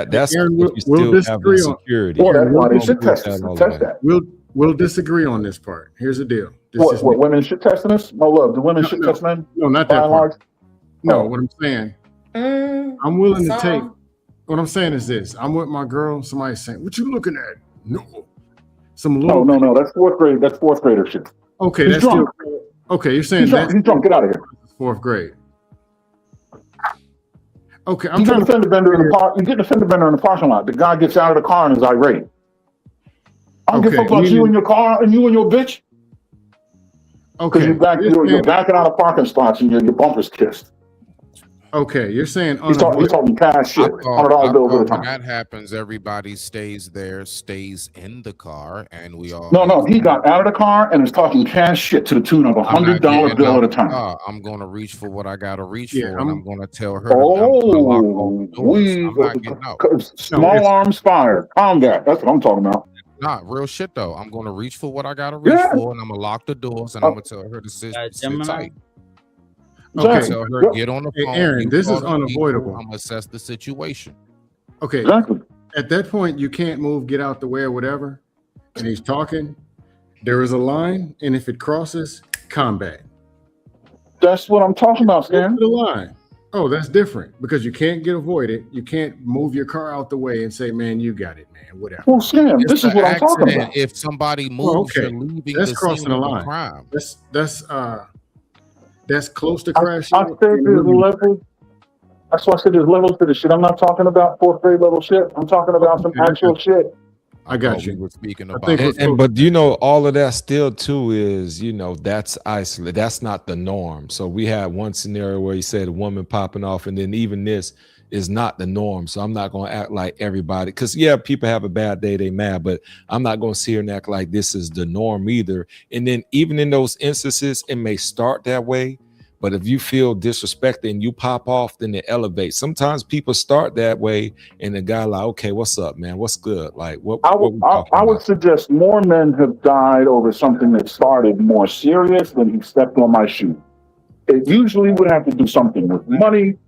That's Aaron, if you we'll still have disagree the on- security. Well, that's why they We'll should test us. all Test that. that. We'll disagree on this part. Here's the deal. This is What women shit testing us? No love. Do women shit test men? No, not By that and part. large? No, Oh. what I'm saying, I'm willing to take. some. What I'm saying is this: I'm with my girl. Somebody's saying, "What you looking at?" No, some No, little. no. That's fourth grade. That's fourth grader shit. Okay, He's that's drunk. still okay. You're saying He's drunk. that's He's drunk. Get out of here. fourth grade. Okay, I'm You get trying a to. fender bender in the park. You get a fender bender in the parking lot. The guy gets out of the car and is irate. I don't give a Okay, fuck about you meaning- and your car and you and your bitch. Because Okay, you're backing out of parking spots and your bumper's kissed. okay, you're saying He's talking cash shit. $100 bills at a When time. that happens, everybody stays in the car, and we all. No, he got out of the car and is talking cash shit to the tune of $100 bill at a time. I'm going to reach for what I got to reach Yeah, for, I'm- and I'm going to tell her. I'm gonna lock all the doors. We I'm not getting out. small arms fired. Combat. That's what I'm talking about. Not real shit though. I'm going to reach for what I got to reach Yeah. for, and I'm going to lock the doors, and I'm going to tell her to sit Gemini? tight. Okay. Tell her, get on the Hey, phone. Aaron, you this call is the people, unavoidable. I'm gonna assess the situation. Okay. Exactly. At that point, you can't move, get out the way, or whatever. And he's talking. There is a line, and if it crosses, combat. That's what I'm talking about, Go Stan. to the line. Oh, that's different because you can't get avoided. You can't move your car out the way and say, "Man, you got it, man." Whatever. Well, Stan, It's this is the what I'm talking accident. about. If somebody moves, Well, okay. you're leaving That's the crossing scene the of the line. crime. That's close to I crashing. said there's levels. That's why I said there's levels to the shit. I'm not talking about fourth grade level shit. I'm talking about some actual shit. I got thought you. We were speaking I about. think And but you know, all of that still too is, you know, that's isolated. That's not the norm. So we had one scenario where he said a woman popping off, and then even this is not the norm. So I'm not going to act like everybody, because yeah, people have a bad day, they mad, but I'm not going to sit here and act like this is the norm either. And then even in those instances, it may start that way, but if you feel disrespected and you pop off, then it elevates. Sometimes people start that way, and the guy like, okay, what's up, man? What's good? Like, what we talking I would about? suggest more men have died over something that started more serious than he stepped on my shoe. It usually would have to do something with money,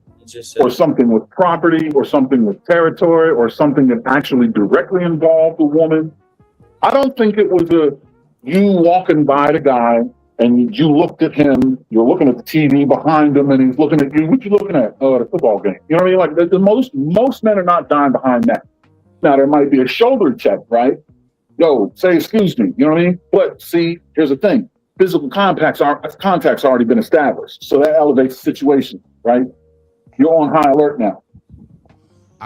or something with property, or something with territory, or something that actually directly involved a woman. I don't think it was you walking by the guy and you looked at him, you're looking at the TV behind him, and he's looking at you. What you looking at? Oh, the football game. You know what I mean? Like most men are not dying behind that. Now there might be a shoulder check, right? Yo, say excuse me. You know what I mean? But see, here's the thing: physical contact's already been established, so that elevates the situation, right? You're on high alert now.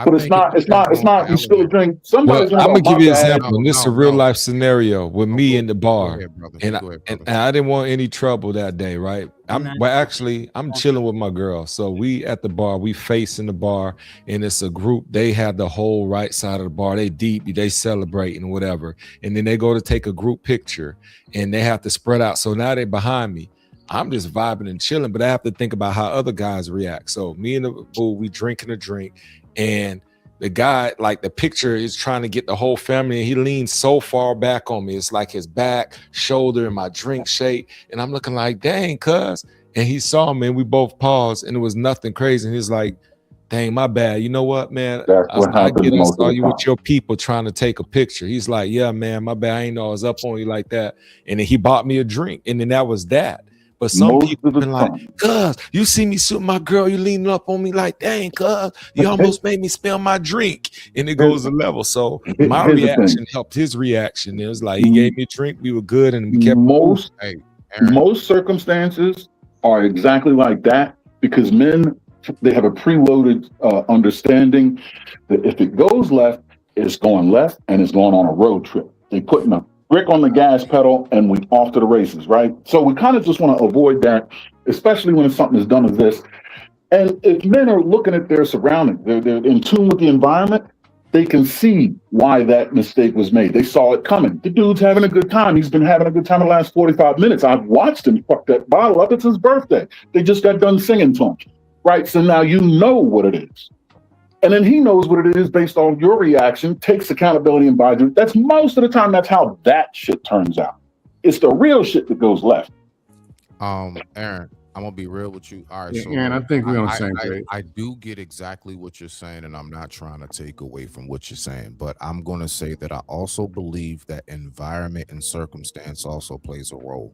But it's not. You spill a drink. Somebody's Well, I'm gonna give you an example. No, And this is a no, real no. life scenario with me in the bar, ahead, brother. and, Go ahead, and I didn't want any trouble that day, right? I'm chilling with my girl, so we at the bar, we facing the bar, and it's a group. They have the whole right side of the bar. They deep, they celebrating or whatever, and then they go to take a group picture, and they have to spread out. So now they behind me. I'm just vibing and chilling, but I have to think about how other guys react. So me and the boo, we drinking a drink, and the guy, like the picture is trying to get the whole family, and he leans so far back on me. It's like his back, shoulder, and my drink shake. And I'm looking like, dang, cuz. And he saw me, and we both paused, and it was nothing crazy. And he's like, dang, my bad. You know what, man? I get it. I saw you with your people trying to take a picture. He's like, yeah, man, my bad. I ain't know I was up on you like that. And then he bought me a drink, and then that was that. But some people been like, cuz, you see me shoot my girl, you leaning up on me like, dang, cuz, you almost made me spill my drink. And it goes a level. So my reaction helped his reaction. It was like, he gave me a drink, we were good, and we kept most circumstances are exactly like that, because men, they have a preloaded understanding that if it goes left, it's going left, and it's going on a road trip. They putting a brick on the gas pedal, and we off to the races, right? So we kind of just want to avoid that, especially when it's something as dumb as this. And if men are looking at their surroundings, they're in tune with the environment, they can see why that mistake was made. They saw it coming. The dude's having a good time. He's been having a good time the last 45 minutes. I've watched him fuck that bottle up. It's his birthday. They just got done singing to him, right? So now you know what it is. And then he knows what it is based on your reaction, takes accountability and buys it. That's most of the time, that's how that shit turns out. It's the real shit that goes left. Aaron, I'm gonna be real with you. All right, so Aaron, I think we're on the same page. I do get exactly what you're saying, and I'm not trying to take away from what you're saying, but I'm gonna say that I also believe that environment and circumstance also plays a role.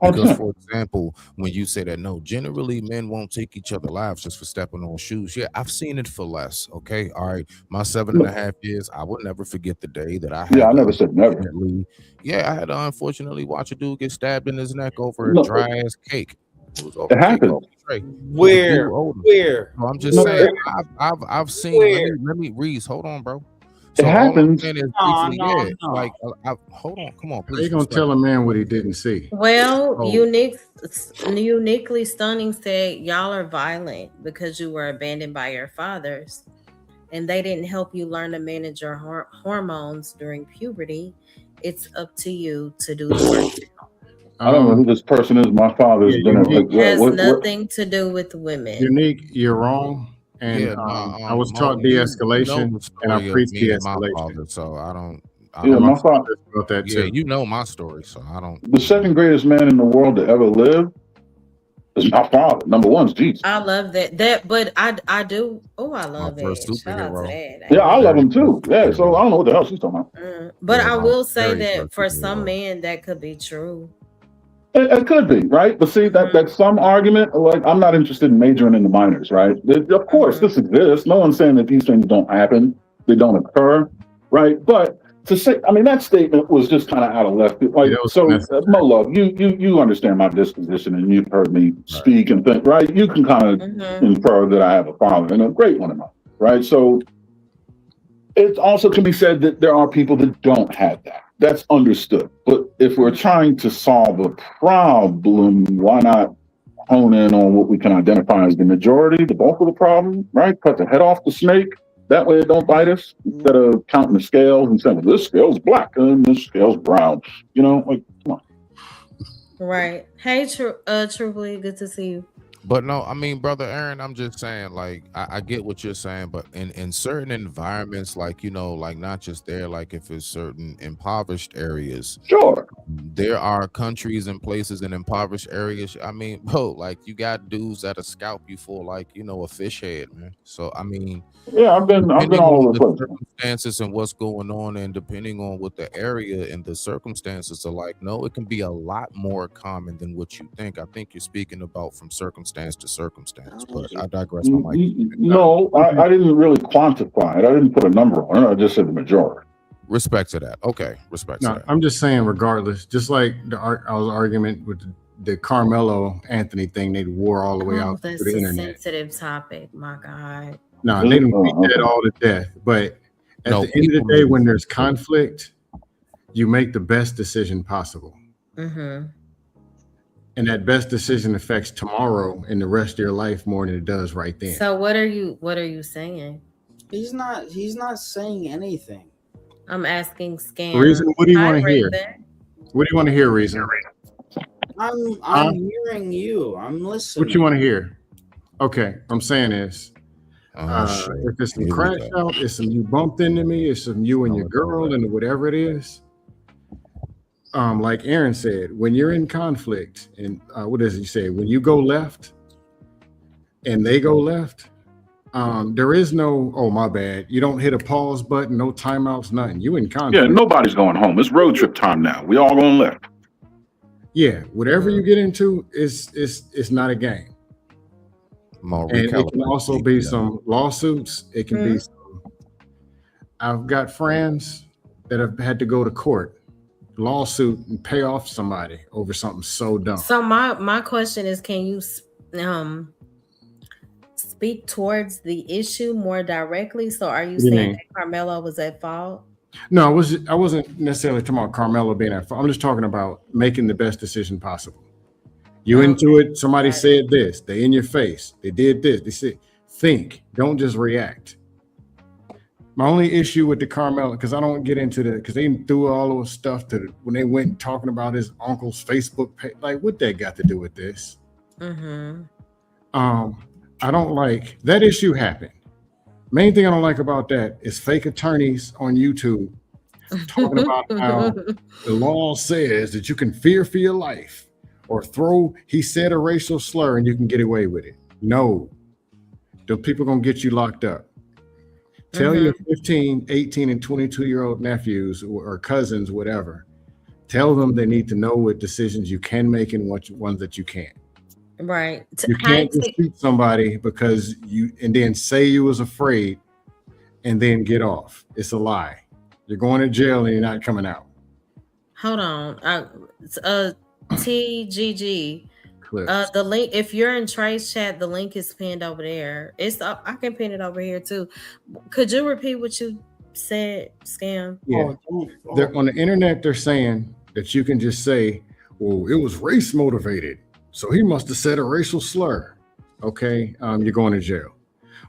Because, for example, when you say that, no, generally men won't take each other lives just for stepping on shoes. Yeah, I've seen it for less. Okay, all right. My 7.5 years, I would never forget the day that I had. Yeah, I never said never. Yeah, I had to unfortunately watch a dude get stabbed in his neck over a dry ass cake. It happened. Where? So I'm just saying, I've seen. Let me Reese, hold on, bro. So it happens. Like, hold on, come on, please. They're gonna tell a man what he didn't see. Well, uniquely stunning said y'all are violent because you were abandoned by your fathers, and they didn't help you learn to manage your hormones during puberty. It's up to you to do the work. I don't know who this person is. My father's been It has nothing to do with women. Unique, you're wrong. And I was taught de-escalation, and I preach de-escalation. So I don't. My father wrote that too. Yeah, you know my story, so I don't. The second greatest man in the world to ever live It's my father. Number one's Jesus. I love that. But I do. Oh, I love first it. Shout out to superhero. that. Yeah, I love him too. Yeah, so I don't know what the hell she's talking about. But Yeah, I my will say very that first for some superhero. men that could be true. It could be, right? But see, that's some argument. Like, I'm not interested in majoring in the minors, right? Of course, this exists. No one's saying that these things don't happen, they don't occur, right? But to say, I mean, that statement was just kind of out of left. Like, so, Mo Love, you understand my disposition, and you've heard me speak and think, right? You can kind of infer that I have a father, and a great one of mine, right? So, it also can be said that there are people that don't have that. That's understood. But if we're trying to solve a problem, why not hone in on what we can identify as the majority, the bulk of the problem, right? Cut the head off the snake. That way it don't bite us, instead of counting the scales and saying, well, this scale's black and this scale's brown. You know, like, come on. Right. Hey, Truly, good to see you. But no, I mean, brother Aaron, I'm just saying, like, I get what you're saying, but in certain environments, like, you know, like not just there, like if it's certain impoverished areas, sure, there are countries and places in impoverished areas. I mean, bro, like you got dudes that'll scalp you for, like, you know, a fish head, man. So I mean, yeah, I've been all over the place. Circumstances and what's going on, and depending on what the area and the circumstances are like, no, it can be a lot more common than what you think. I think you're speaking about from circumstance to circumstance, but I digress. No, I didn't really quantify it. I didn't put a number on it. I just said the majority. Respect to that. Okay, respect to that. I'm just saying, regardless, just like our argument with the Carmelo Anthony thing, they wore all the way out That's to the a internet. sensitive topic. My God. No, they don't beat that all to death. But at the end of the day, when there's conflict, you make the best decision possible. Mm-hmm. And that best decision affects tomorrow and the rest of your life more than it does right then. So what are you saying? He's not saying anything. I'm asking Scam. Reason, what do you want to hear? What do you want to hear, Reason? I'm hearing you. I'm listening. What you want to hear? Okay, I'm saying is, if it's some crash out, it's some you bumped into me, it's some you and your girl and whatever it is. Like Aaron said, when you're in conflict, and what does he say? When you go left and they go left, there is no, oh, my bad. You don't hit a pause button, no timeouts, nothing. You in conflict. Yeah, nobody's going home. It's road trip time now. We all going left. Yeah, whatever you get into is not a game. And it can also be some lawsuits. It can be some, I've got friends that have had to go to court, lawsuit, and pay off somebody over something so dumb. So my question is, can you speak towards the issue more directly? So are you saying that Carmelo was at fault? No, I wasn't necessarily talking about Carmelo being at fault. I'm just talking about making the best decision possible. You into it, somebody said this, they in your face, they did this, they said, think, don't just react. My only issue with the Carmelo, because I don't get into the, because they threw all those stuff to when they went talking about his uncle's Facebook page, like what that got to do with this? Mm-hmm. I don't like that issue happened. Main thing I don't like about that is fake attorneys on YouTube talking about how the law says that you can fear for your life or he said a racial slur and you can get away with it. No, the people gonna get you locked up. Tell your 15, 18, and 22-year-old nephews or cousins, whatever, tell them they need to know what decisions you can make and what ones that you can't. Right. You can't just shoot somebody because and then say you was afraid and then get off. It's a lie. You're going to jail and you're not coming out. Hold on. TGG. The link, if you're in Trey's chat, the link is pinned over there. I can pin it over here too. Could you repeat what you said, Scam? Yeah. On the internet, they're saying that you can just say, well, it was race motivated. So he must have said a racial slur. Okay, you're going to jail.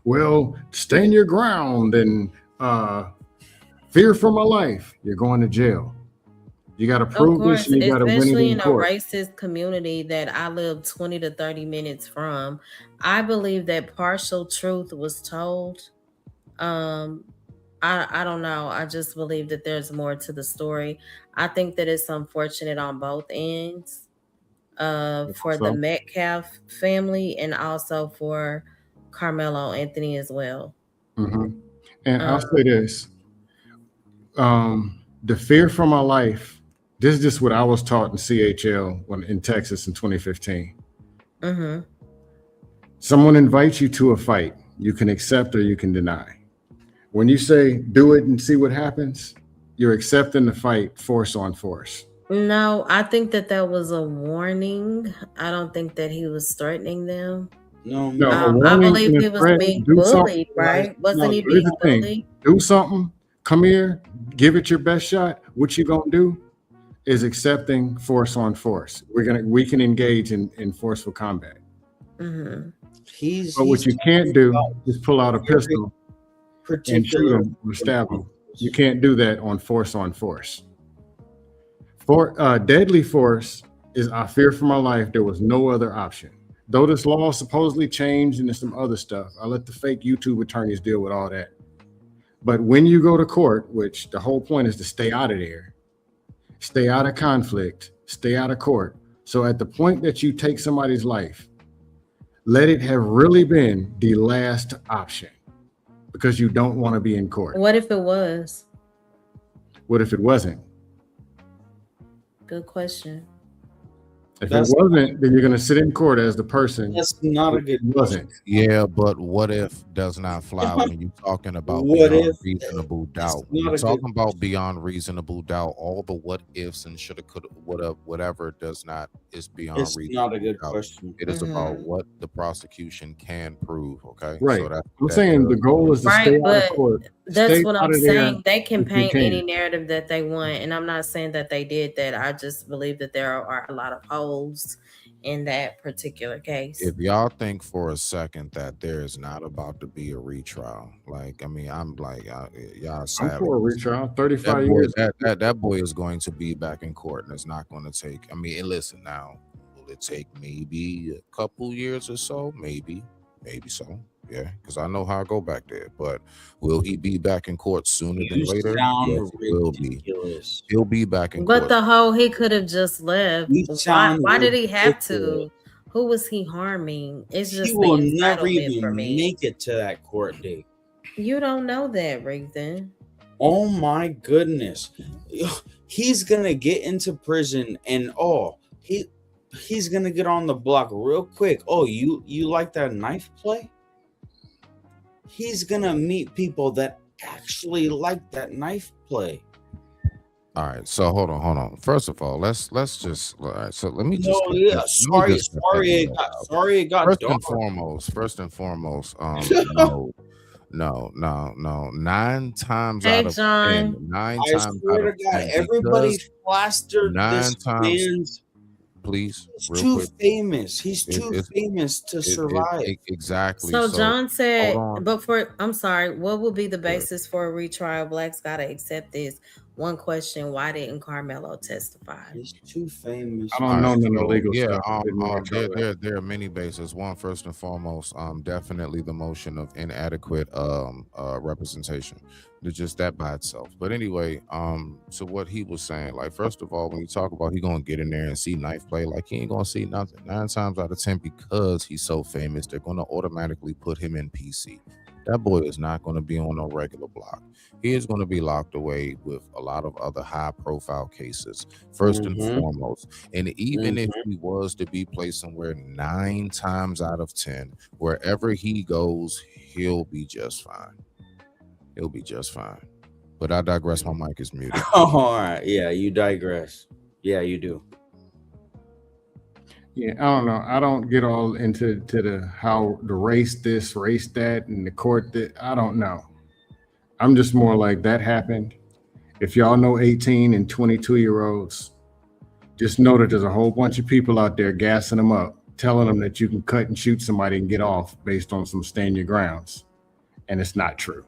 Well, stand your ground and fear for my life. You're going to jail. You got to prove this. And you got to win it especially in in a court. racist community that I live 20 to 30 minutes from. I believe that partial truth was told. I don't know. I just believe that there's more to the story. I think that it's unfortunate on both ends. for the So, Metcalf family and also for Carmelo Anthony as well. and I'll say this: the fear for my life. This is just what I was taught in CHL in Texas in 2015. Someone invites you to a fight, you can accept or you can deny. When you say do it and see what happens, you're accepting the fight force on force. No, I think that was a warning. I don't think that he was threatening them. No, I believe he was being bullied, right? Wasn't he being bullied? Do something. Come here. Give it your best shot. What you gonna do is accepting force on force. We can engage in forceful combat. But what you can't do is pull out a pistol and shoot them or stab them. You can't do that on force. For deadly force is I fear for my life. There was no other option. Though this law supposedly changed and there's some other stuff, I let the fake YouTube attorneys deal with all that. But when you go to court, which the whole point is to stay out of there, stay out of conflict, stay out of court. So at the point that you take somebody's life, let it have really been the last option because you don't want to be in court. What if it was? What if it wasn't? Good question. If it wasn't, then you're going to sit in court as the person. That's not a good wasn't. Yeah, but what if does not fly when you're talking about What beyond if? reasonable doubt. not You're a talking good about beyond reasonable doubt. All the what ifs and shoulda, coulda, woulda, whatever does not is beyond It's reasonable not a good doubt. question. It is about what the prosecution can prove. Okay, Right. So I'm saying the goal is to stay out of court. That's Stay what out I'm of there saying. They can if you paint can. any narrative that they want, and I'm not saying that they did that. I just believe that there are a lot of holes in that particular case. If y'all think for a second that there is not about to be a retrial, like I mean, I'm like y'all I'm savage. for a retrial. 35 That boy, years. that boy is going to be back in court, and it's not going to take. I mean, and listen now, will it take maybe a couple years or so? Maybe so. Yeah, because I know how I go back there. But will he be back in court sooner than You later? sound Yes, he will be. ridiculous. He'll be back in But court. he could have just left. You sound Why did he have ridiculous. to? Who was he harming? It's He just will the never entitlement for even me. make it to that court date. You don't know that, Reason. Oh my goodness. He's gonna get into prison and he's gonna get on the block real quick. Oh, you like that knife play? He's gonna meet people that actually like that knife play. All right, so hold on. First of all, let's just all right, so let me just No, yeah, sorry it got first dark. and foremost, no. 9 times Hey, out of John. 10, 9 I times out swear of to God, 10, everybody because plastered 9 this times, man's. please, He's real too quick. famous. He's too It's- famous to survive. Exactly. So John said, hold on. I'm sorry, what will be the basis for a retrial? Blacks gotta accept this. One question: why didn't Carmelo testify? He's too famous. I don't know none of the legal Yeah, stuff. there are many bases. One, first and foremost, definitely the motion of inadequate representation. It's just that by itself. But anyway, so what he was saying, like, first of all, when you talk about he gonna get in there and see knife play, like he ain't gonna see nothing. 9 times out of 10, because he's so famous, they're gonna automatically put him in PC. That boy is not going to be on a regular block. He is going to be locked away with a lot of other high-profile cases, first and foremost. And even if he was to be placed somewhere 9 times out of 10, wherever he goes, he'll be just fine. He'll be just fine. But I digress. My mic is muted. Oh, all right. Yeah, you digress. Yeah, you do. Yeah, I don't know. I don't get all into the how the race this, race that, and the court that. I don't know. I'm just more like that happened. If y'all know 18 and 22-year-olds, just know that there's a whole bunch of people out there gassing them up, telling them that you can cut and shoot somebody and get off based on some stand your grounds, and it's not true.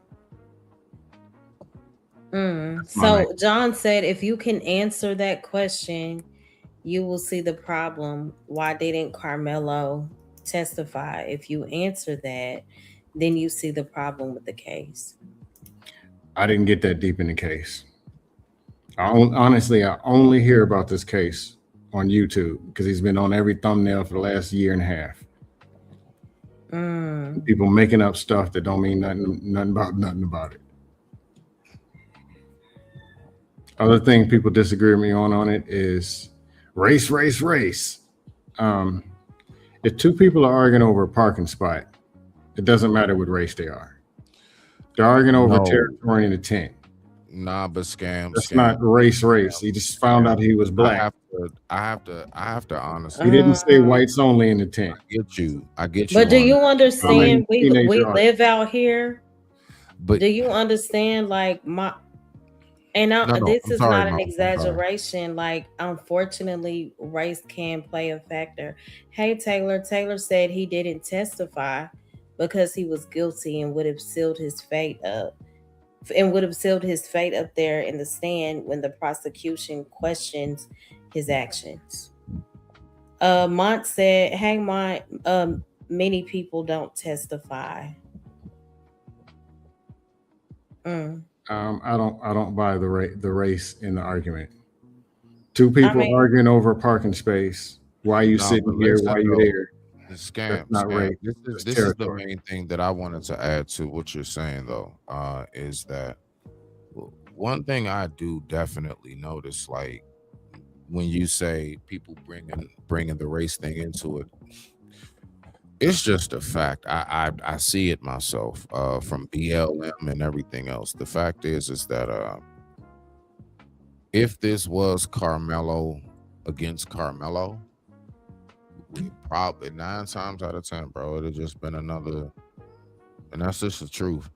So John said, if you can answer that question, you will see the problem. Why didn't Carmelo testify? If you answer that, then you see the problem with the case. I didn't get that deep in the case. Honestly, I only hear about this case on YouTube because he's been on every thumbnail for the last year and a half. People making up stuff that don't mean nothing about it. Other thing people disagree with me on it is race. If two people are arguing over a parking spot, it doesn't matter what race they are. They're arguing over territory in the tent. Nah, but That's not race. He just found out he was black. I have to honestly. He didn't say whites only in the tent. I get you. But do you understand? We teenager live out here. But do you understand? Like this is not an exaggeration. Like, unfortunately, race can play a factor. Hey, Taylor. Taylor said he didn't testify because he was guilty and would have sealed his fate up. And would have sealed his fate up there in the stand when the prosecution questions his actions. Mont said, "Hey, Mont, many people don't testify." I don't buy the race in the argument. Two people arguing over a parking space. Why are you sitting here? Why are you there? The scam. Not race. This is the main thing that I wanted to add to what you're saying, though, is that one thing I do definitely notice, like when you say people bringing the race thing into it, it's just a fact. I see it myself from BLM and everything else. The fact is that if this was Carmelo against Carmelo, we probably 9 times out of 10, bro, it'd have just been another, and that's just the truth.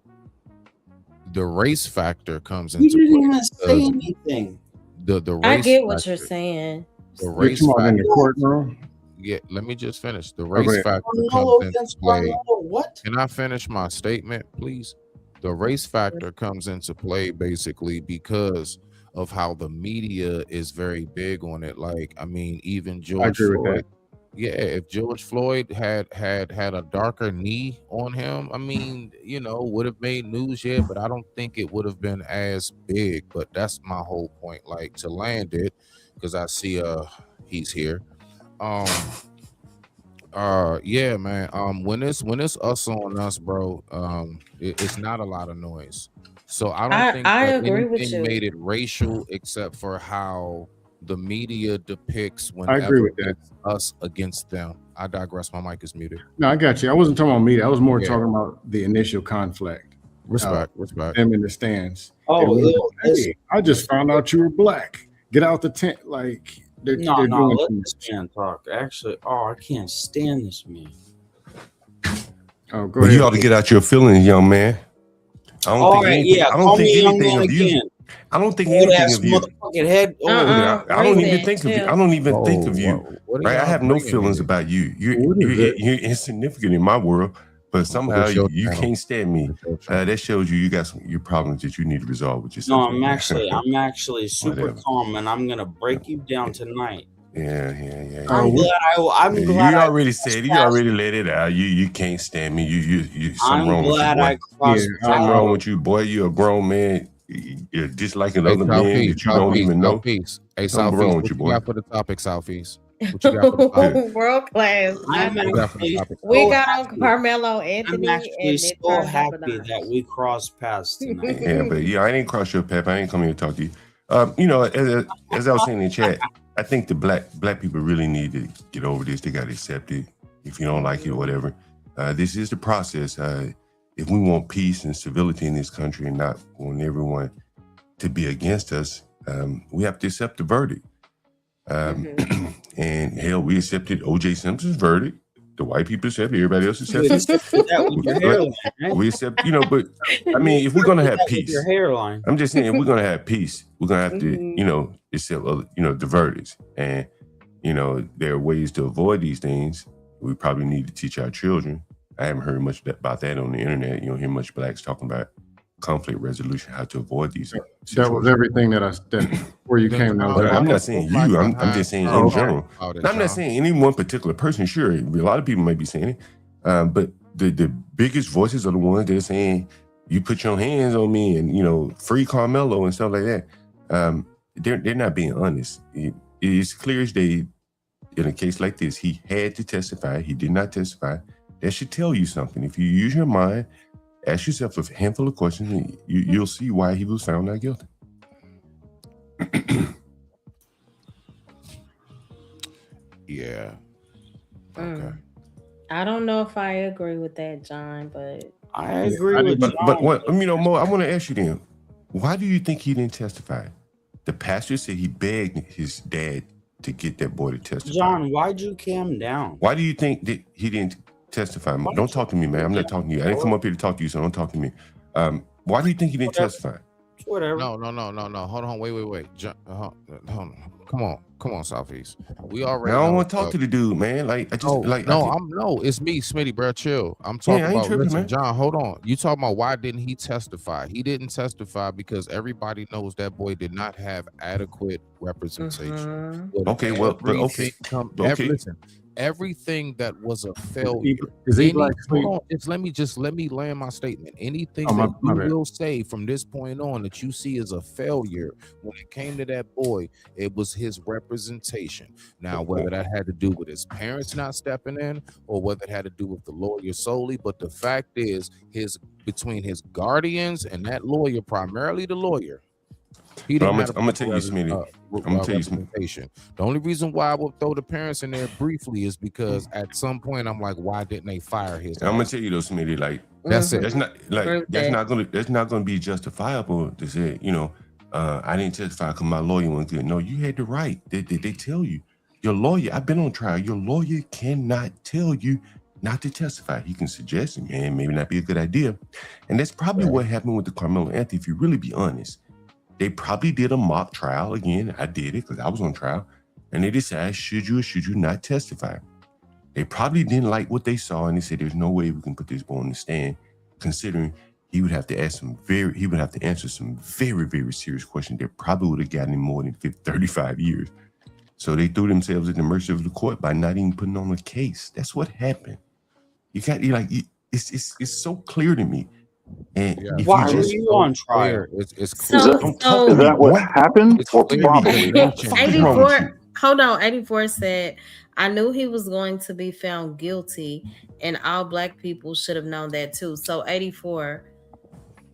The race factor comes into play. You didn't even say anything. The race I get what factor, you're saying. The race in factor. the courtroom. Yeah, let me just finish. The race factor Carmelo comes into against play. Carmelo, what? Can I finish my statement, please? The race factor comes into play basically because of how the media is very big on it. Like, I mean, even George Floyd. Yeah, if George Floyd had a darker knee on him, I mean, would have made news, yeah, but I don't think it would have been as big. But that's my whole point. Like, to land it, because I see he's here. Yeah, man. When it's us on us, bro, it's not a lot of noise. So I don't think I that agree with anything you. made it racial except for how the media depicts I agree whenever with that. it's us against them. I digress. My mic is muted. No, I got you. I wasn't talking about media. I was more talking about the initial conflict. Respect. Them in the stands. Oh, hey, I just found out you were black. Get out the tent. Like, they're No, doing let too this man talk. Actually, I can't stand this man. Oh, go Well, ahead. you ought to get out your feelings, young man. I don't All think right, anything, yeah, I call don't think me young anything man of you. again. I don't think Old anything ass of you. motherfucking head. I don't even think of you. I don't even think of you. What are Right? I y'all have no bringing feelings here? about you. What is it? You're insignificant in my world, but somehow What's your you channel? can't stand me. That shows you got your problems that you need to resolve with yourself. No, I'm actually super Whatever. calm, and I'm gonna break you down tonight. Yeah. I'm glad. You already said it. You already let it out. You can't stand me. You something wrong with you, boy. Something wrong with you, boy. You're a grown man. You're disliking other men that you don't even know. Southeast. Hey, Something Southeast, wrong what with you, you boy. got for the topic, Southeast? What you got for the topic? World class. I'm What you got for the topic? We got on Carmelo Anthony. I'm actually and so happy that we crossed paths tonight. Yeah, but I ain't cross your path. I ain't come here to talk to you. As I was saying in the chat, I think the black people really need to get over this. They got to accept it. If you don't like it or whatever, this is the process. If we want peace and civility in this country and not want everyone to be against us, we have to accept the verdict. And hell, we accepted O.J. Simpson's verdict. The white people accepted, everybody else accepted. We accept, but I mean, if we're gonna have peace, Your hairline. I'm just saying, if we're gonna have peace, we're gonna have to, accept, the verdicts. And there are ways to avoid these things. We probably need to teach our children. I haven't heard much about that on the internet. You don't hear much blacks talking about conflict resolution, how to avoid these situations. That was everything that where you came. I'm not saying you. I'm just saying in general. I'm not saying any one particular person. Sure, a lot of people may be saying it, but the biggest voices are the ones that are saying, "You put your hands on me," and free Carmelo and stuff like that. They're not being honest. it's clear as day. In a case like this, he had to testify. He did not testify. That should tell you something. If you use your mind, ask yourself a handful of questions, and you'll see why he was found not guilty. Yeah. Okay. I don't know if I agree with that, John, but I agree with John. But what Mo, I want to ask you then, why do you think he didn't testify? The pastor said he begged his dad to get that boy to testify. John, why'd you calm down? Why do you think that he didn't testify? Don't talk to me, man. I'm not talking to you. I didn't come up here to talk to you, so don't talk to me. Why do you think he didn't testify? Whatever. No. Hold on. Wait. Hold on. Come on, Southeast. We already. I don't want to talk to the dude, man. Like I just it's me, Smitty, bro. Chill. I'm talking I ain't about tripping, listen, man. John. Hold on. You talking about why didn't he testify? He didn't testify because everybody knows that boy did not have adequate representation. Okay, Listen, everything that was a failure. Is he black? Hold on, let me land my statement. Anything that you will say from this point on that you see as a failure when it came to that boy, it was his representation. Now, whether that had to do with his parents not stepping in or whether it had to do with the lawyer solely, but the fact is, between his guardians and that lawyer, primarily the lawyer, he didn't have I'm gonna tell you, Smitty. I'm gonna tell you, representation. The only reason why I would throw the parents in there briefly is because at some point I'm like, why didn't they fire his? I'm gonna tell you though, Smitty. Like that's it. That's not gonna be justifiable to say, I didn't testify because my lawyer wasn't good. No, you had the right. They tell you. Your lawyer. I've been on trial. Your lawyer cannot tell you not to testify. He can suggest, man, maybe not be a good idea, and that's probably what happened with the Carmelo Anthony. If you really be honest. They probably did a mock trial again. I did it because I was on trial. And they decided, should you or should you not testify? They probably didn't like what they saw. And they said, there's no way we can put this boy on the stand, considering he would have to answer some very, very serious questions that probably would have gotten him more than 35 years. So they threw themselves at the mercy of the court by not even putting on a case. That's what happened. It's so clear to me. And why are you on trial? It's clear. Is that what happened? Or probably? 84. Hold on. 84 said, I knew he was going to be found guilty, and all black people should have known that too. So 84,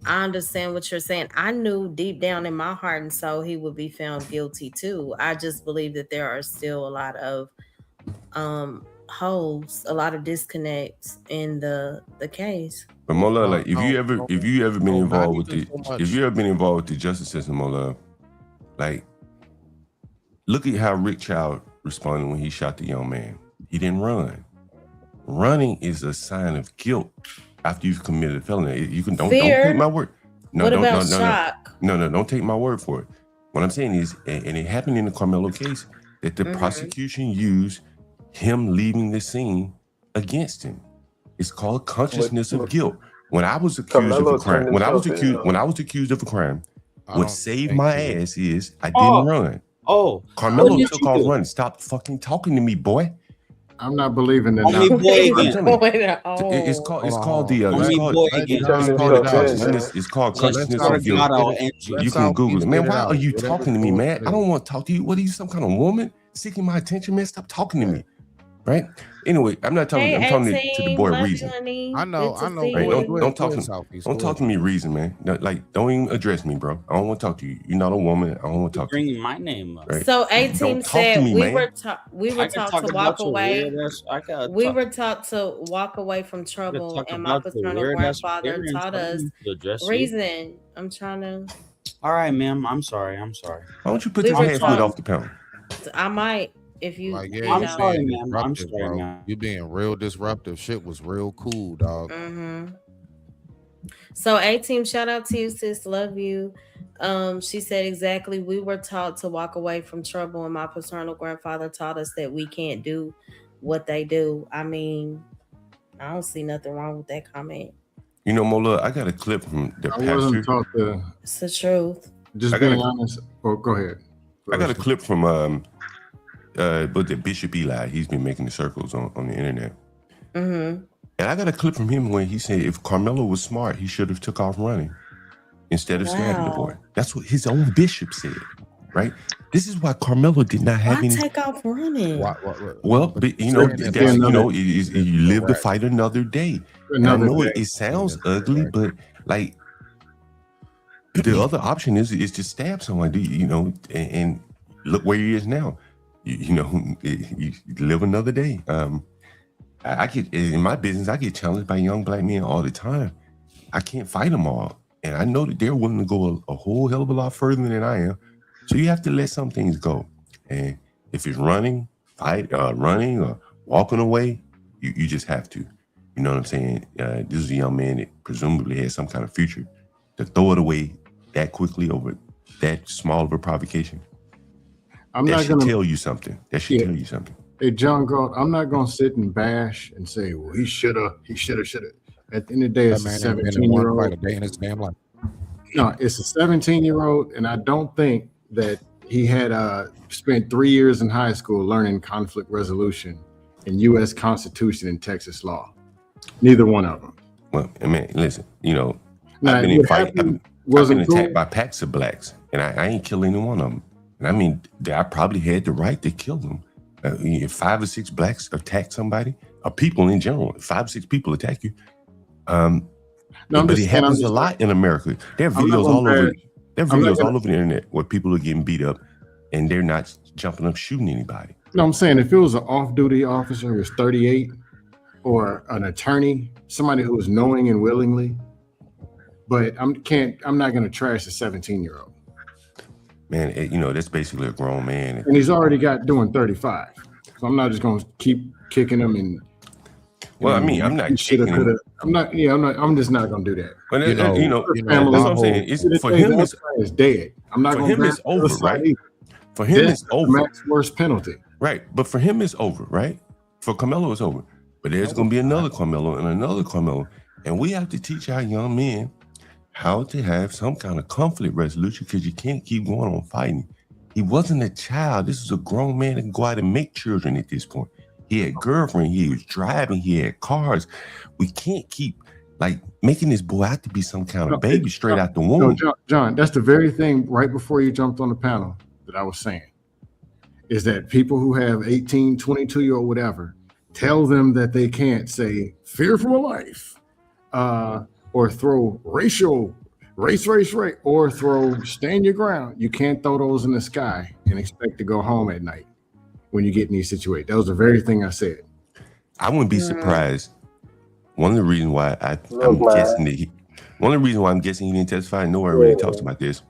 I understand what you're saying. I knew deep down in my heart and soul he would be found guilty too. I just believe that there are still a lot of holes, a lot of disconnects in the case. But Mola, like if you ever been involved with the justice system, Mola, like look at how Rick Child responded when he shot the young man. He didn't run. Running is a sign of guilt after you've committed a felony. You can don't take my word. No, don't take my word for it. What I'm saying is, and it happened in the Carmelo case, that the prosecution used him leaving the scene against him. It's called consciousness of guilt. When I was accused of a crime, what saved my ass is I didn't run. Carmelo took off running. Stop fucking talking to me, boy. I'm not believing that. It's called consciousness of guilt. You can Google it. Man, why are you talking to me, man? I don't want to talk to you. What are you, some kind of woman seeking my attention, man? Stop talking to me. Right? Anyway, I'm not talking. I'm talking to the boy Reason. I know. Right? Don't talk to me, Reason, man. Don't even address me, bro. I don't want to talk to you. You're not a woman. I don't want to talk to you. Bringing my name up. Right? So 18 said me, we were taught to walk away. We were taught to walk away from trouble, and my paternal grandfather taught us reason. I'm trying to. All right, ma'am. I'm sorry. Why don't you put your hands off the pound? I might. If you, I'm sorry, man. I'm sorry, man. You being real disruptive. Shit was real cool, dog. So 18, shout out to you, sis. Love you. She said exactly. We were taught to walk away from trouble, and my paternal grandfather taught us that we can't do what they do. I mean, I don't see nothing wrong with that comment. You know, Mola, I got a clip from the pastor. I wasn't taught to. It's the truth. Just being honest. Oh, go ahead. I got a clip from but the Bishop Eli, he's been making the circles on the internet. And I got a clip from him when he said if Carmelo was smart, he should have took off running instead of stabbing the boy. That's what his own bishop said. right? This is why Carmelo did not have Why any. take off running? Well, but you know, that's, you know, you live to fight another day. And I know it sounds ugly, but like the other option is to stab someone, you know, and look where he is now. You know, you live another day. I get in my business, I get challenged by young black men all the time. I can't fight them all, and I know that they're willing to go a whole hell of a lot further than I am. So you have to let some things go. And if it's running or walking away, you just have to. You know what I'm saying? This is a young man that presumably has some kind of future. To throw it away that quickly over that small of a provocation, that should tell you something. That should tell you something. Hey, John Galt, I'm not going to sit and bash and say, well, he should have. At the end of the day, it's a 17-year-old. Day in his damn life. No, it's a 17-year-old, and I don't think that he had spent 3 years in high school learning conflict resolution in U.S. Constitution and Texas law. Neither one of them. Well, I mean, listen, you know, Now, I've been in what fight. happened I've been wasn't attacked cool. by packs of blacks, and I ain't kill any one of them. And I mean, I probably had the right to kill them. If 5 or 6 blacks attack somebody, or people in general, 5 or 6 people attack you. But it happens a lot in America. There are videos all over. There are videos all over the internet where people are getting beat up, and they're not jumping up shooting anybody. No, I'm saying if it was an off-duty officer who was 38, or an attorney, somebody who was knowing and willingly, but I'm not going to trash a 17-year-old. Man, you know, that's basically a grown man. And he's already got doing 35. So I'm not just going to keep kicking him and. Well, I mean, I'm not kicking him. I'm just not going to do that. But you know, that's what I'm saying. It's, for him, it's dead. I'm not going to. For him, it's over, right? For him, it's over. Max worst penalty. Right, but for him, it's over, right? For Carmelo, it's over. But there's going to be another Carmelo and another Carmelo, and we have to teach our young men how to have some kind of conflict resolution, because you can't keep going on fighting. He wasn't a child. This is a grown man that can go out and make children at this point. He had girlfriend. He was driving. He had cars. We can't keep like making this boy out to be some kind of baby straight out the womb. No, John, that's the very thing right before you jumped on the panel that I was saying, is that people who have 18, 22-year-old, whatever, tell them that they can't say fear for my life, or throw race, or throw stand your ground. You can't throw those in the sky and expect to go home at night when you get in these situations. That was the very thing I said. I wouldn't be surprised. One of the reasons why I'm guessing he didn't testify, and nowhere really talks about this.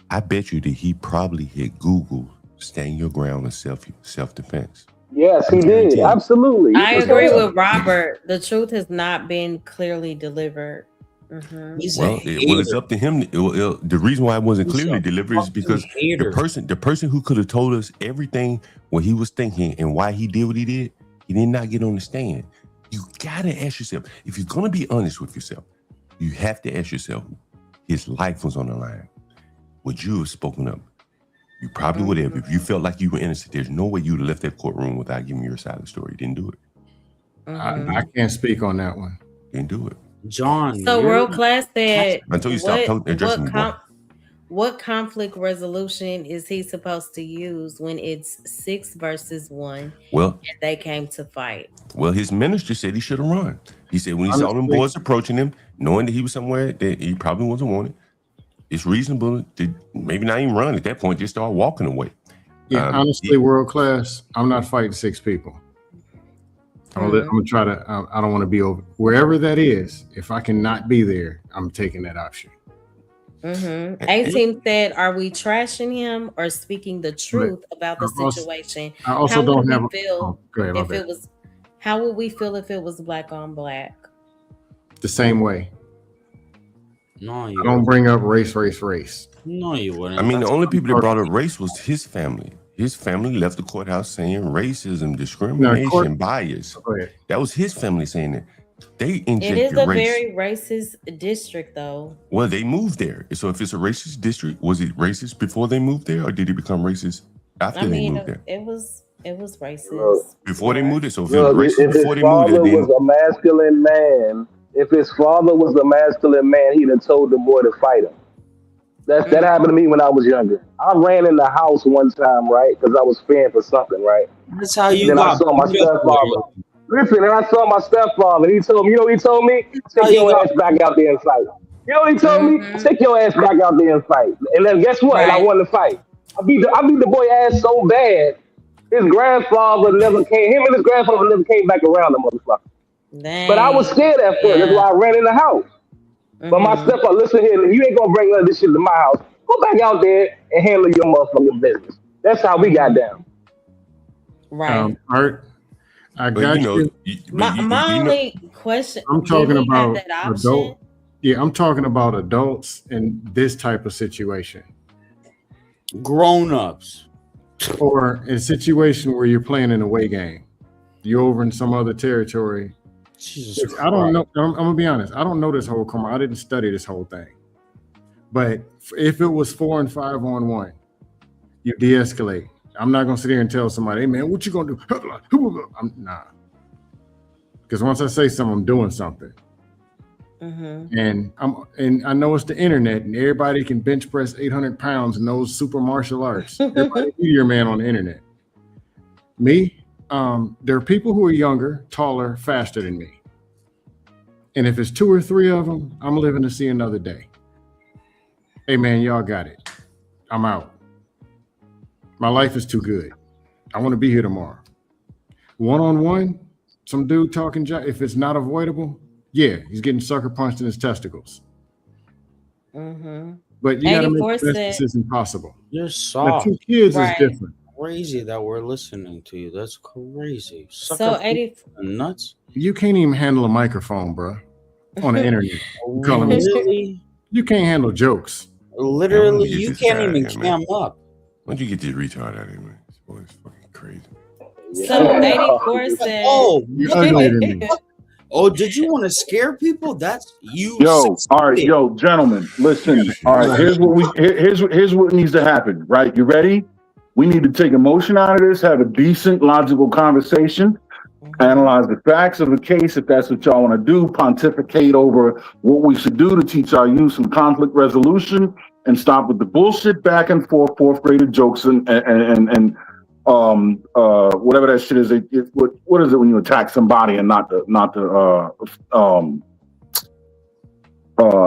I bet you that he probably had Googled stand your ground and self-defense. Yes, he did. Absolutely. I agree with Robert. The truth has not been clearly delivered. Mm-hmm. Well, it's up to him. The reason why it wasn't clearly delivered is because the person who could have told us everything what he was thinking and why he did what he did not get on the stand. You gotta ask yourself, if you're gonna be honest with yourself, you have to ask yourself, his life was on the line. Would you have spoken up? You probably would have. If you felt like you were innocent, there's no way you would have left that courtroom without giving your side of the story. You didn't do it. I can't speak on that one. Didn't do it. John. So World Class said, until you stop addressing me. What conflict resolution is he supposed to use when it's 6 versus 1 and they came to fight? Well, his minister said he should have run. He said when he saw them boys approaching him, knowing that he was somewhere that he probably wasn't wanted, it's reasonable to maybe not even run at that point, just start walking away. Yeah, honestly, World Class, I'm not fighting 6 people. I'm gonna try to. I don't want to be over wherever that is. If I cannot be there, I'm taking that option. Mm-hmm. A-Team said, "Are we trashing him or speaking the truth about the situation?" I also don't have. How would we feel if it was black on black? The same way. No, I don't bring up race. No, you wouldn't. I mean, the only people that brought up race was his family. His family left the courthouse saying racism, discrimination, bias. That was his family saying that. They injected race. It is a race. very racist district, though. Well, they moved there. So if it's a racist district, was it racist before they moved there, or did it become racist after they moved there? It was racist before they moved it. So if it was racist before they moved it, was a masculine man. If his father was a masculine man, he'd have told the boy to fight him. That happened to me when I was younger. I ran in the house one time, right? Because I was paying for something, right? That's how And you then I got saw my beat up. stepfather. Listen, and I saw my stepfather. He told me, you know what he told me? Take your ass back out there and fight. You know what he told me? Take your ass back out there and fight. And then guess what? And I won the fight. I beat the boy ass so bad. His grandfather never came. Him and his grandfather never came back around the motherfucker. Dang. But I was scared at first. That's why I ran in the house. But my stepfather, listen here, you ain't gonna bring none of this shit to my house. Go back out there and handle your motherfucking business. That's how we got down. Right. Art, I got you. My only question. I'm talking did we have about that option? adult. Yeah, I'm talking about adults in this type of situation. Grown-ups. Or in a situation where you're playing an away game. You're over in some other territory. Jesus I don't know. I'm gonna be honest. I don't know this whole I didn't study this whole thing. But if it was 4 and 5 on 1, you de-escalate. I'm not gonna sit here and tell somebody, "Hey man, what you gonna do?" Nah. Because once I say something, I'm doing something. And I know it's the internet, and everybody can bench press 800 pounds and knows super martial arts. Everybody be your man on the internet. Me, there are people who are younger, taller, faster than me. And if it's 2 or 3 of them, I'm living to see another day. Hey man, y'all got it. I'm out. My life is too good. I want to be here tomorrow. 1-on-1, some dude talking, if it's not avoidable, yeah, he's getting sucker punched in his testicles. But you gotta make the best decision possible. You're soft. Now, 2 kids Right. is different. Crazy that we're listening to you. That's crazy. So 80 nuts. You can't even handle a microphone, bro, on the internet. You calling me- Really? You can't handle jokes. Literally, you can't even cam up. When'd you get this retard out of here, man? This boy is fucking crazy. So 84 said. Oh, You're uglier than me. oh, did you want to scare people? That's you. Yo, all right, yo, gentlemen, listen. All right, here's what needs to happen. Right, you ready? We need to take emotion out of this, have a decent, logical conversation, analyze the facts of the case if that's what y'all want to do, pontificate over what we should do to teach our youth some conflict resolution, and stop with the bullshit back and forth, fourth grader jokes and whatever that shit is. What is it when you attack somebody and not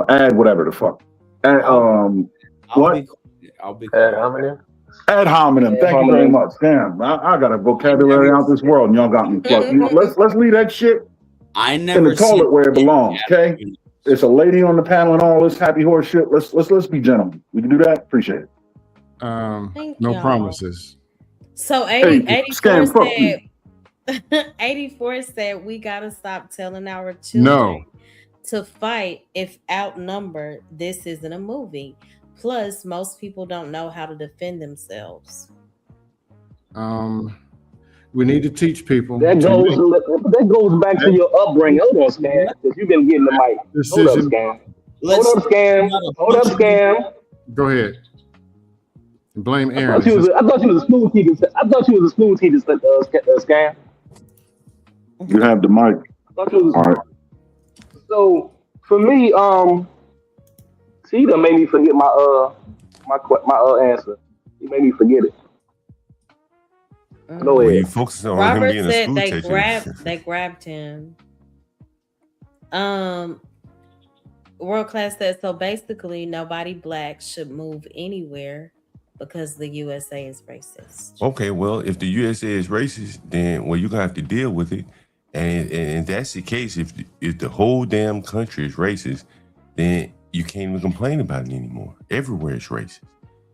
add whatever the fuck? I'll be ad hominem. Thank you very much. Damn, I got a vocabulary out this world, and y'all got me fucked. Let's leave that shit I in never the toilet where it belongs. Okay, it's a lady on the panel and all this happy horse shit. Let's be gentlemen. We can do that. Appreciate it. Thank No y'all. promises. So Hey, 84 Scam, fuck you. said 84 said we gotta stop telling our children No. to fight if outnumbered. This isn't a movie. Plus, most people don't know how to defend themselves. We need to teach people. That goes back to your upbringing. Hold on, Scam, because you've been getting the mic. Hold up, Decision. Scam. Hold up, Scam. Hold up, Scam. Go ahead. Blame I Aaron. thought you was a school teacher. Scam. You have the mic. I thought you was All right. So for me, see, that made me forget my answer. You made me forget it. Go Well, ahead. you focus on him Robert being a said school they teacher. grabbed him. World Class said so. Basically, nobody black should move anywhere because the USA is racist. Okay, well, if the USA is racist, then you're gonna have to deal with it. And that's the case. If the whole damn country is racist, then you can't even complain about it anymore. Everywhere is racist.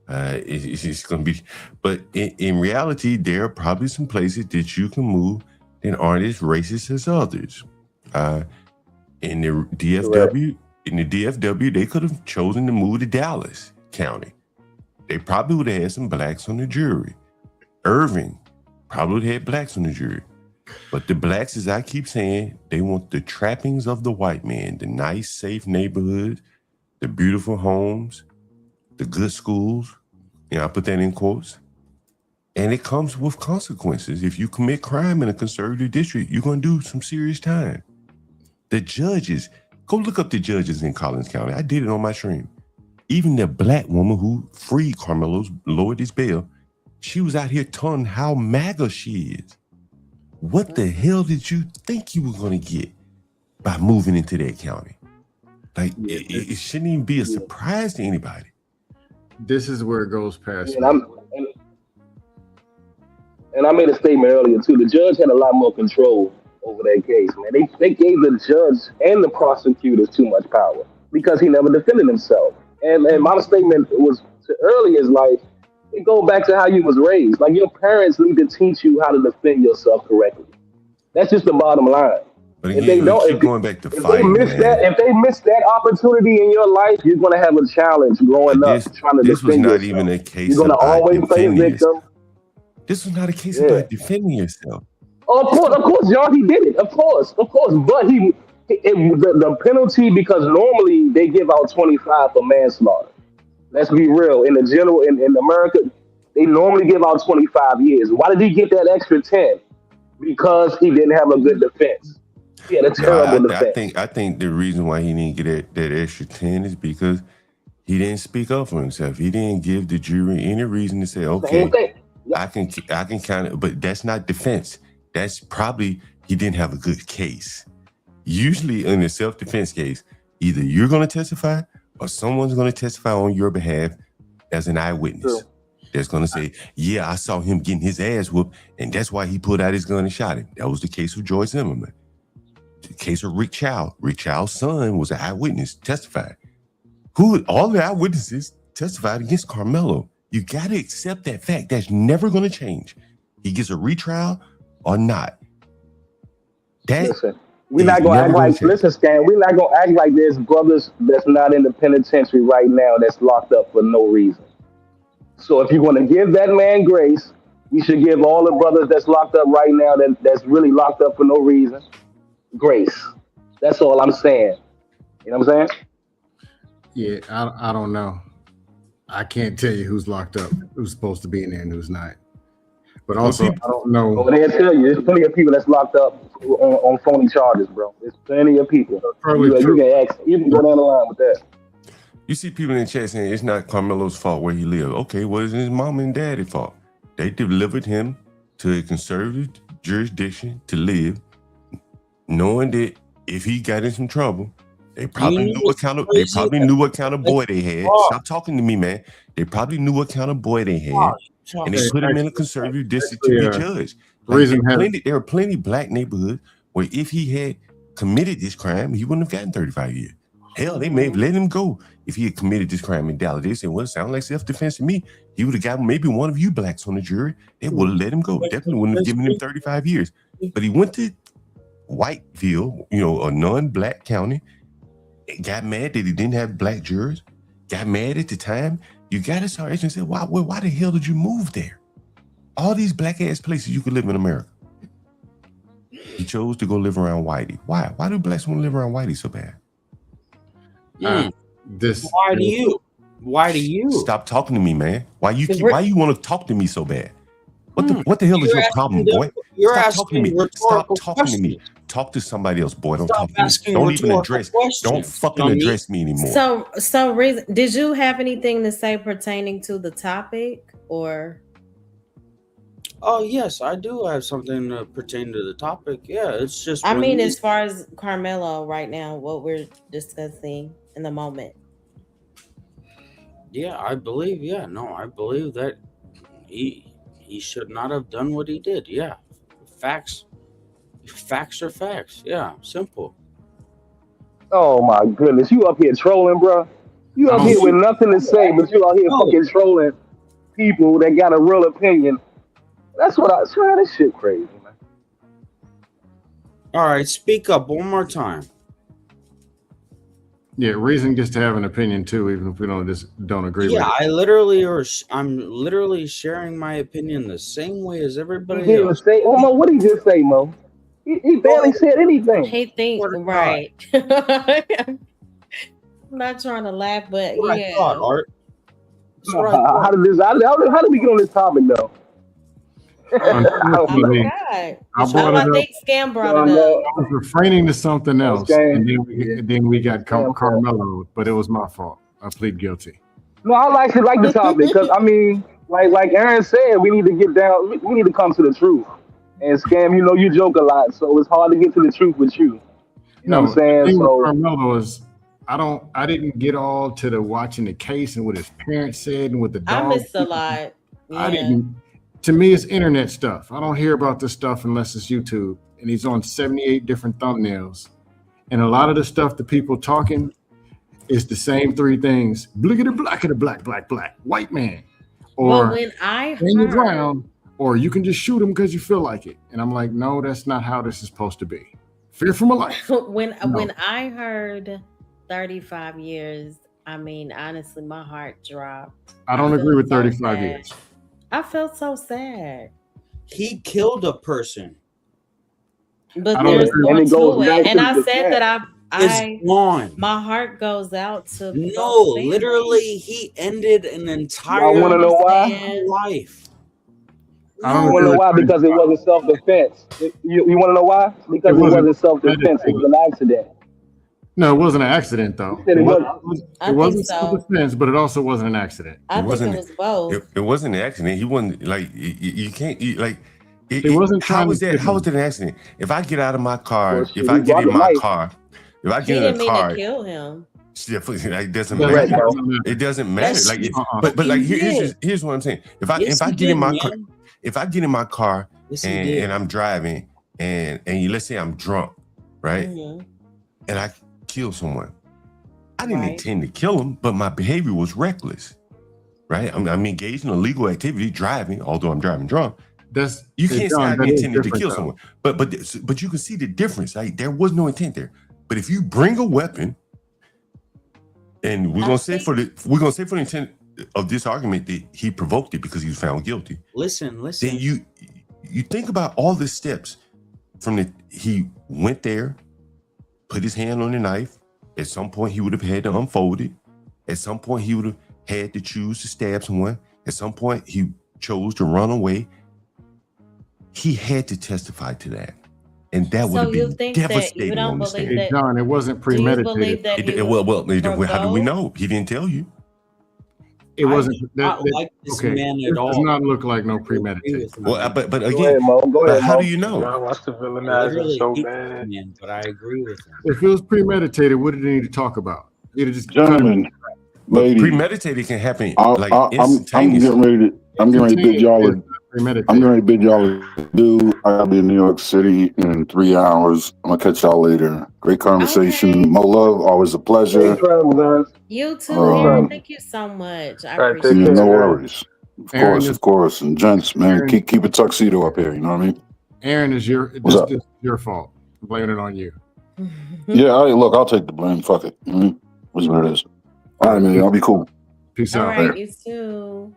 It's just gonna be. But in reality, there are probably some places that you can move that aren't as racist as others. In the DFW, they could have chosen to move to Dallas County. They probably would have had some blacks on the jury. Irving probably would have had blacks on the jury. But the blacks, as I keep saying, they want the trappings of the white man, the nice, safe neighborhoods, the beautiful homes, the good schools. I put that in quotes. And it comes with consequences. If you commit crime in a conservative district, you're going to do some serious time. The judges, go look up the judges in Collins County. I did it on my stream. even the black woman who freed Carmelo, lowered his bail, she was out here telling how MAGA she is. What the hell did you think you were going to get by moving into that county? Like, it shouldn't even be a surprise to anybody. This is where it goes past. And I made a statement earlier too. The judge had a lot more control over that case, man. They gave the judge and the prosecutors too much power because he never defended himself. And my statement was earlier is like, it goes back to how you was raised. Like, your parents need to teach you how to defend yourself correctly. That's just the bottom line. But again, if they don't, if they miss that opportunity in your life, you're gonna have a challenge growing up trying to defend yourself. This was not even a case. You're gonna always play victim. This was not a case about defending yourself. Oh, of course, John, he did it. Of course. But the penalty, because normally they give out 25 for manslaughter. Let's be real. In America, they normally give out 25 years. Why did he get that extra 10? Because he didn't have a good defense. He had a terrible defense. I think the reason why he didn't get that extra 10 is because he didn't speak up for himself. He didn't give the jury any reason to say, okay, I can kind of, but that's not defense. That's probably he didn't have a good case. Usually in a self-defense case, either you're going to testify or someone's going to testify on your behalf as an eyewitness. That's going to say, yeah, I saw him getting his ass whooped, and that's why he pulled out his gun and shot him. That was the case of Joyce Zimmerman. The case of Rick Child. Rick Child's son was an eyewitness, testified. All the eyewitnesses testified against Carmelo. You got to accept that fact. That's never going to change. He gets a retrial or not. Listen, we're not going to act like, listen, Stan, we're not going to act like there's brothers that's not in the penitentiary right now that's locked up for no reason. So if you're going to give that man grace, you should give all the brothers that's locked up right now that's really locked up for no reason grace. That's all I'm saying. You know what I'm saying? Yeah, I don't know. I can't tell you who's locked up, who's supposed to be in there and who's not. But also, I don't know. Oh, they'll tell you, there's plenty of people that's locked up on phony charges, bro. There's plenty of people. You can go down the line with that. You see people in the chat saying it's not Carmelo's fault where he lived. Okay, well, it's his mom and daddy's fault. They delivered him to a conservative jurisdiction to live, knowing that if he got in some trouble, they probably knew what kind of boy they had. Stop talking to me, man. They probably knew what kind of boy they had, and they put him in a conservative district to be judged. Like, there are plenty black neighborhoods where if he had committed this crime, he wouldn't have gotten 35 years. Hell, they may have let him go if he had committed this crime in Dallas. They said, well, it sounds like self-defense to me. He would have got maybe one of you blacks on the jury. They would have let him go. Definitely wouldn't have given him 35 years. But he went to Whiteville, a non-black county, got mad that he didn't have black jurors, got mad at the time. You got to start asking and say, why the hell did you move there? All these black ass places you could live in America. He chose to go live around Whitey. Why? Why do blacks want to live around Whitey so bad? Why do you? Stop talking to me, man. Why you want to talk to me so bad? What the hell is your problem, boy? Stop talking to me. Stop talking to me. Talk to somebody else, boy. Don't talk to me. Don't even address. Don't fucking address me anymore. So reason, did you have anything to say pertaining to the topic, or? Oh yes, I do have something to pertain to the topic. Yeah, it's just. I mean, as far as Carmelo right now, what we're discussing in the moment. Yeah, I believe. Yeah, no, I believe that he should not have done what he did. Yeah, facts are facts. Yeah, simple. Oh my goodness, you up here trolling, bro? You up here with nothing to say, but you out here fucking trolling people that got a real opinion. That's what I swear. This shit crazy, man. All right, speak up one more time. Yeah, reason gets to have an opinion too, even if we don't agree with it. Yeah, I'm literally sharing my opinion the same way as everybody else. Mo, what did he just say, Mo? He barely said anything. He thinks right. I'm not trying to laugh, but yeah. Art. How did we get on this topic though? Oh my God! I think Scam brought it up. I was refraining to something else, and then we got Carmelo, but it was my fault. I plead guilty. No, I actually like the topic because I mean, like Aaron said, we need to get down. We need to come to the truth. And Scam, you know, you joke a lot, so it's hard to get to the truth with you. You know what I'm The saying? thing with So Carmelo is I didn't get all to the watching the case and what his parents said and what the I dog. missed a lot. I Yeah. didn't. To me, it's internet stuff. I don't hear about this stuff unless it's YouTube. And he's on 78 different thumbnails. And a lot of the stuff the people talking is the same three things. Blickety blackety black, black, black, white man. Well, Or when I stand your heard, ground, or you can just shoot him because you feel like it. And I'm like, no, that's not how this is supposed to be. Fear for my life. when No. I heard 35 years, I mean, honestly, my heart dropped. I don't felt agree with so 35 sad. years. I felt so sad. He killed a person. But I don't there's agree. more And it goes to it. back And to I the said that It's gone. my heart goes out to No, both families. literally, he ended an entire y'all want to know why? And life. I You don't want agree to know with why? Because it 35. wasn't self-defense. You want to know why? Because It it wasn't wasn't self-defense. It was an accident. No, it wasn't an accident though. Said It it wasn't, wasn't. I it think wasn't so. self-defense, but it also wasn't an accident. I think it wasn't was both. it wasn't an accident. He wasn't like you can't like He wasn't how trying was to that? kill How him. was it an accident? If I get out of my car, Well, shit, if I he get brought in the my knife. car, if I He get in didn't a mean car, to kill him. it doesn't Doesn't Correct, matter. bro. matter. It doesn't matter. Yes, Like, he but like fucking did. here's what I'm saying. Yes, if I he get in did, my car, man. if I get in my car Yes, he did. and I'm driving and let's say I'm drunk, right, Mhm. and I kill someone, I didn't Right. intend to kill him, but my behavior was reckless, right? I'm engaged in illegal activity, driving, although I'm driving drunk. That's You can't say John, I that is intended to different kill though. someone, but you can see the difference. Like there was no intent there. But if you bring a weapon, and we're I gonna say think for the intent of this argument that he provoked it because he was found guilty, Listen. then you think about all the steps from he went there, put his hand on the knife. At some point, he would have had to unfold it. At some point, he would have had to choose to stab someone. At some point, he chose to run away. He had to testify to that. And that would So have you been think that you devastating don't on the believe stand. Hey, John, it wasn't Do you premeditated. believe that he was Well, how do we provoked? know? He didn't tell you. It I wasn't do not like this okay. man This at does all. not look like no I agree premeditated. with him. Well, but Go again, ahead, Mo. Go but ahead, how Mo. do you know? John wants to I villainize him literally so hate bad. this man, but I agree with him. If it was premeditated, what did they need to talk about? He'd have just Gentlemen, But ladies, premeditated can happen like I'm instantaneously. getting ready to bid y'all. I'm premeditated. getting ready to bid y'all adieu. I gotta be in New York City in 3 hours. I'm gonna catch y'all later. Great conversation. Okay. Mo love, always a Safe pleasure. travels, guys. You too, Um, Aaron. Thank you so much. I All right, take appreciate Yeah, care, no it. Aaron. worries. Aaron Of is course. And gents, man, Aaron, keep a tuxedo up here. You know what I mean? Aaron is What's up? this is your fault. I'm blaming it on you. Yeah, look, I'll take the blame. Fuck it. What's what it is. All right, man. I'll be cool. Peace All out. right, you too.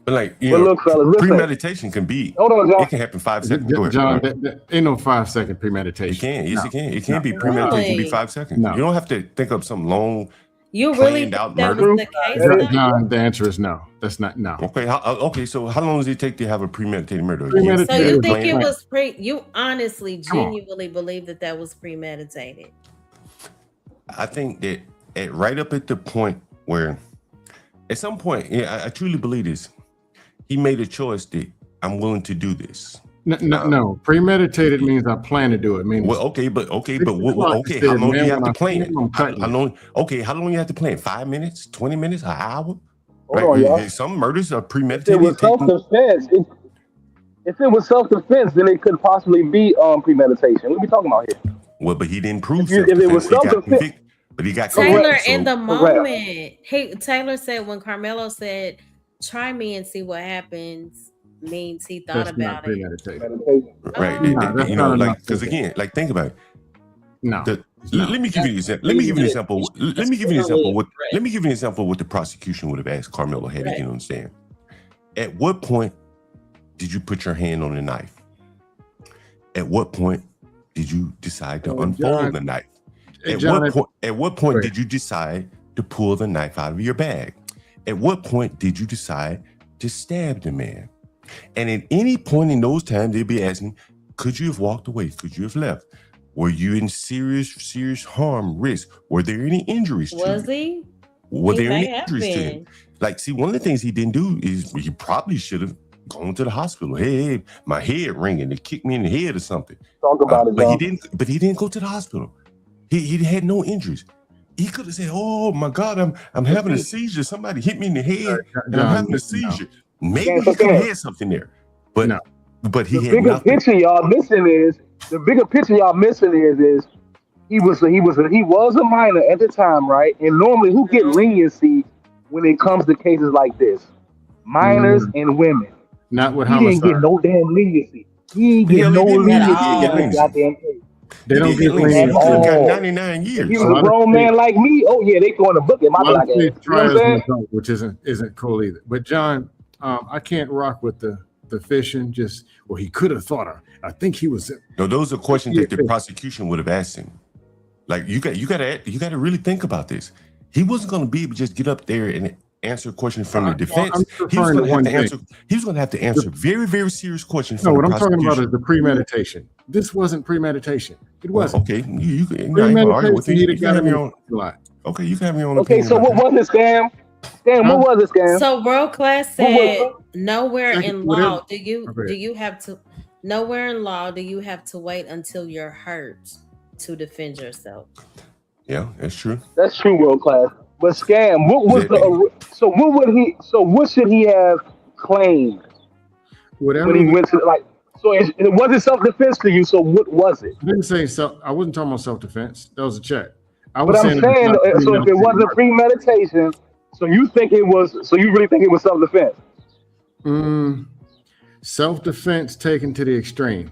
But like But look, fellas, listen. premeditation can be. Hold on, John. It can happen 5 seconds. Go ahead. John, Go ahead. that ain't no 5-second premeditation. It can. Yes, No. it can. It can No. be premeditated. It can be Really? 5 seconds. No. You don't have to think up some long, You really planned think out that murder. was the case? though? John, the answer is no. That's not no. Okay. Okay. So how long does it take to have a premeditated murder? So Premeditated you was think it planned. was you honestly, Come on. genuinely believe that was premeditated? I think that right up at the point where, at some point, yeah, I truly believe this. He made a choice that I'm willing to do this. No. Premeditated means I plan to do it. Means Well, okay, but o'clock, how long he do said, you "Man, have when to I plan see it? him, I'm cutting How it." long? Okay, how long you have to plan? 5 minutes, 20 minutes, an hour? Hold on, y'all. Some murders are If it premeditated. was self-defense, if it was self-defense, then it could possibly be premeditation. What are we talking about here? Well, but he didn't prove If it was self-defense. He got self-defense, convicted, but he got Taylor, convicted. in the Correct. moment, Taylor said when Carmelo said, "Try me and see what happens," means he thought That's not about it. premeditated. meditation. Right. No, that's You not know, like, enough. because again, like, think about it. No. Let me give you an example. Let me give you an example. Let me give you an example. Let me give you an example of what the prosecution would have asked Carmelo had he didn't understand. At what point did you put your hand on the knife? At what point did you decide to unfold John, the knife? Hey, At John, what point did you decide to pull the knife out of your bag? At what point did you decide to stab the man? And at any point in those times, they'd be asking, could you have walked away? Could you have left? Were you in serious harm, risk? Were there any injuries to Was you? he? were He there any may have injuries to him? been. Like, see, one of the things he didn't do is he probably should have gone to the hospital. Hey, my head ringing. They kicked me in the head or something. Talk about it, But he John. didn't. But he didn't go to the hospital. He had no injuries. He could have said, "Oh my God, I'm having a seizure. Somebody hit me in the head, and I'm having a seizure." Maybe he could have had something there, but he The had bigger nothing. picture y'all missing is he was a minor at the time, right? And normally, who get leniency when it comes to cases like this? Minors and women. Not with He didn't get homicide. no damn leniency. He ain't get no leniency in this goddamn case. They don't get At leniency. He could have got all. 99 years. If he was a grown man like me, oh yeah, they throwing a book at my A lot black of ass. states You know try what I'm as an saying? adult, which isn't cool either. But John, I can't rock with the fishing. Just he could have thought. I think he was. No, those are questions that the prosecution would have asked him. Like you got to really think about this. He wasn't going to be able to just get up there and answer a question from the defense. I'm He was referring going to to have one to thing. answer. He was going to have to answer very, very serious questions No, from what the I'm talking prosecution. about is the premeditation. This wasn't premeditation. It Well, wasn't. okay, you can I ain't gonna argue with you. He'd You have can got have him in your the own. parking lot. Okay, you can have your own Okay, opinion. so about what was it, Scam? Scam, what was it, Scam? So World Class What said was nowhere in Whatever. law do you have to wait until you're hurt to defend yourself. Yeah, that's true. That's true, World Class. But Scam, what was what should he have claimed Whatever. when he went to so it wasn't self-defense to you, so what was it? I didn't say self. I wasn't talking about self-defense. That was a check. I But was I'm saying. it was saying, not so if it wasn't premeditation, so you really think it was self-defense? Self-defense taken to the extreme.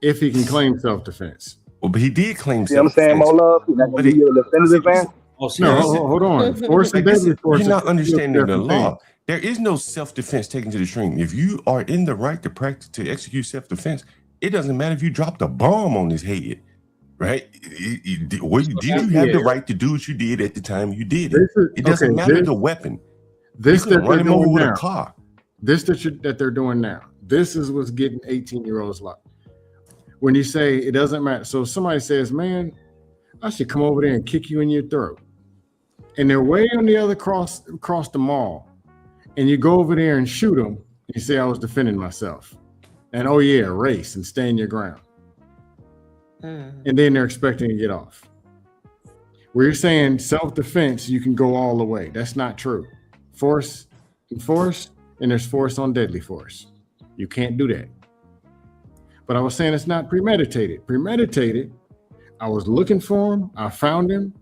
If he can claim self-defense. Well, but he did claim See what I'm saying, Mo Love? He's not going to be a definitive man? No, hold on. Force and deadly force. You're not understanding the different law. things. There is no self-defense taken to the extreme. If you are in the right to practice to execute self-defense, it doesn't matter if you dropped a bomb on his head, right? Did you have the right to do what you did at the time you did it? It doesn't matter the weapon. This You could that run they're him over doing with a now. car. This that they're doing now. This is what's getting 18-year-olds locked. When you say it doesn't matter. So if somebody says, man, I should come over there and kick you in your throat. And they're way on the other across the mall. And you go over there and shoot them. And you say, I was defending myself. And oh yeah, race and stand your ground. And then they're expecting to get off. Where you're saying self-defense, you can go all the way. That's not true. Force, and there's force on deadly force. You can't do that. But I was saying it's not premeditated. Premeditated, I was looking for him, I found him,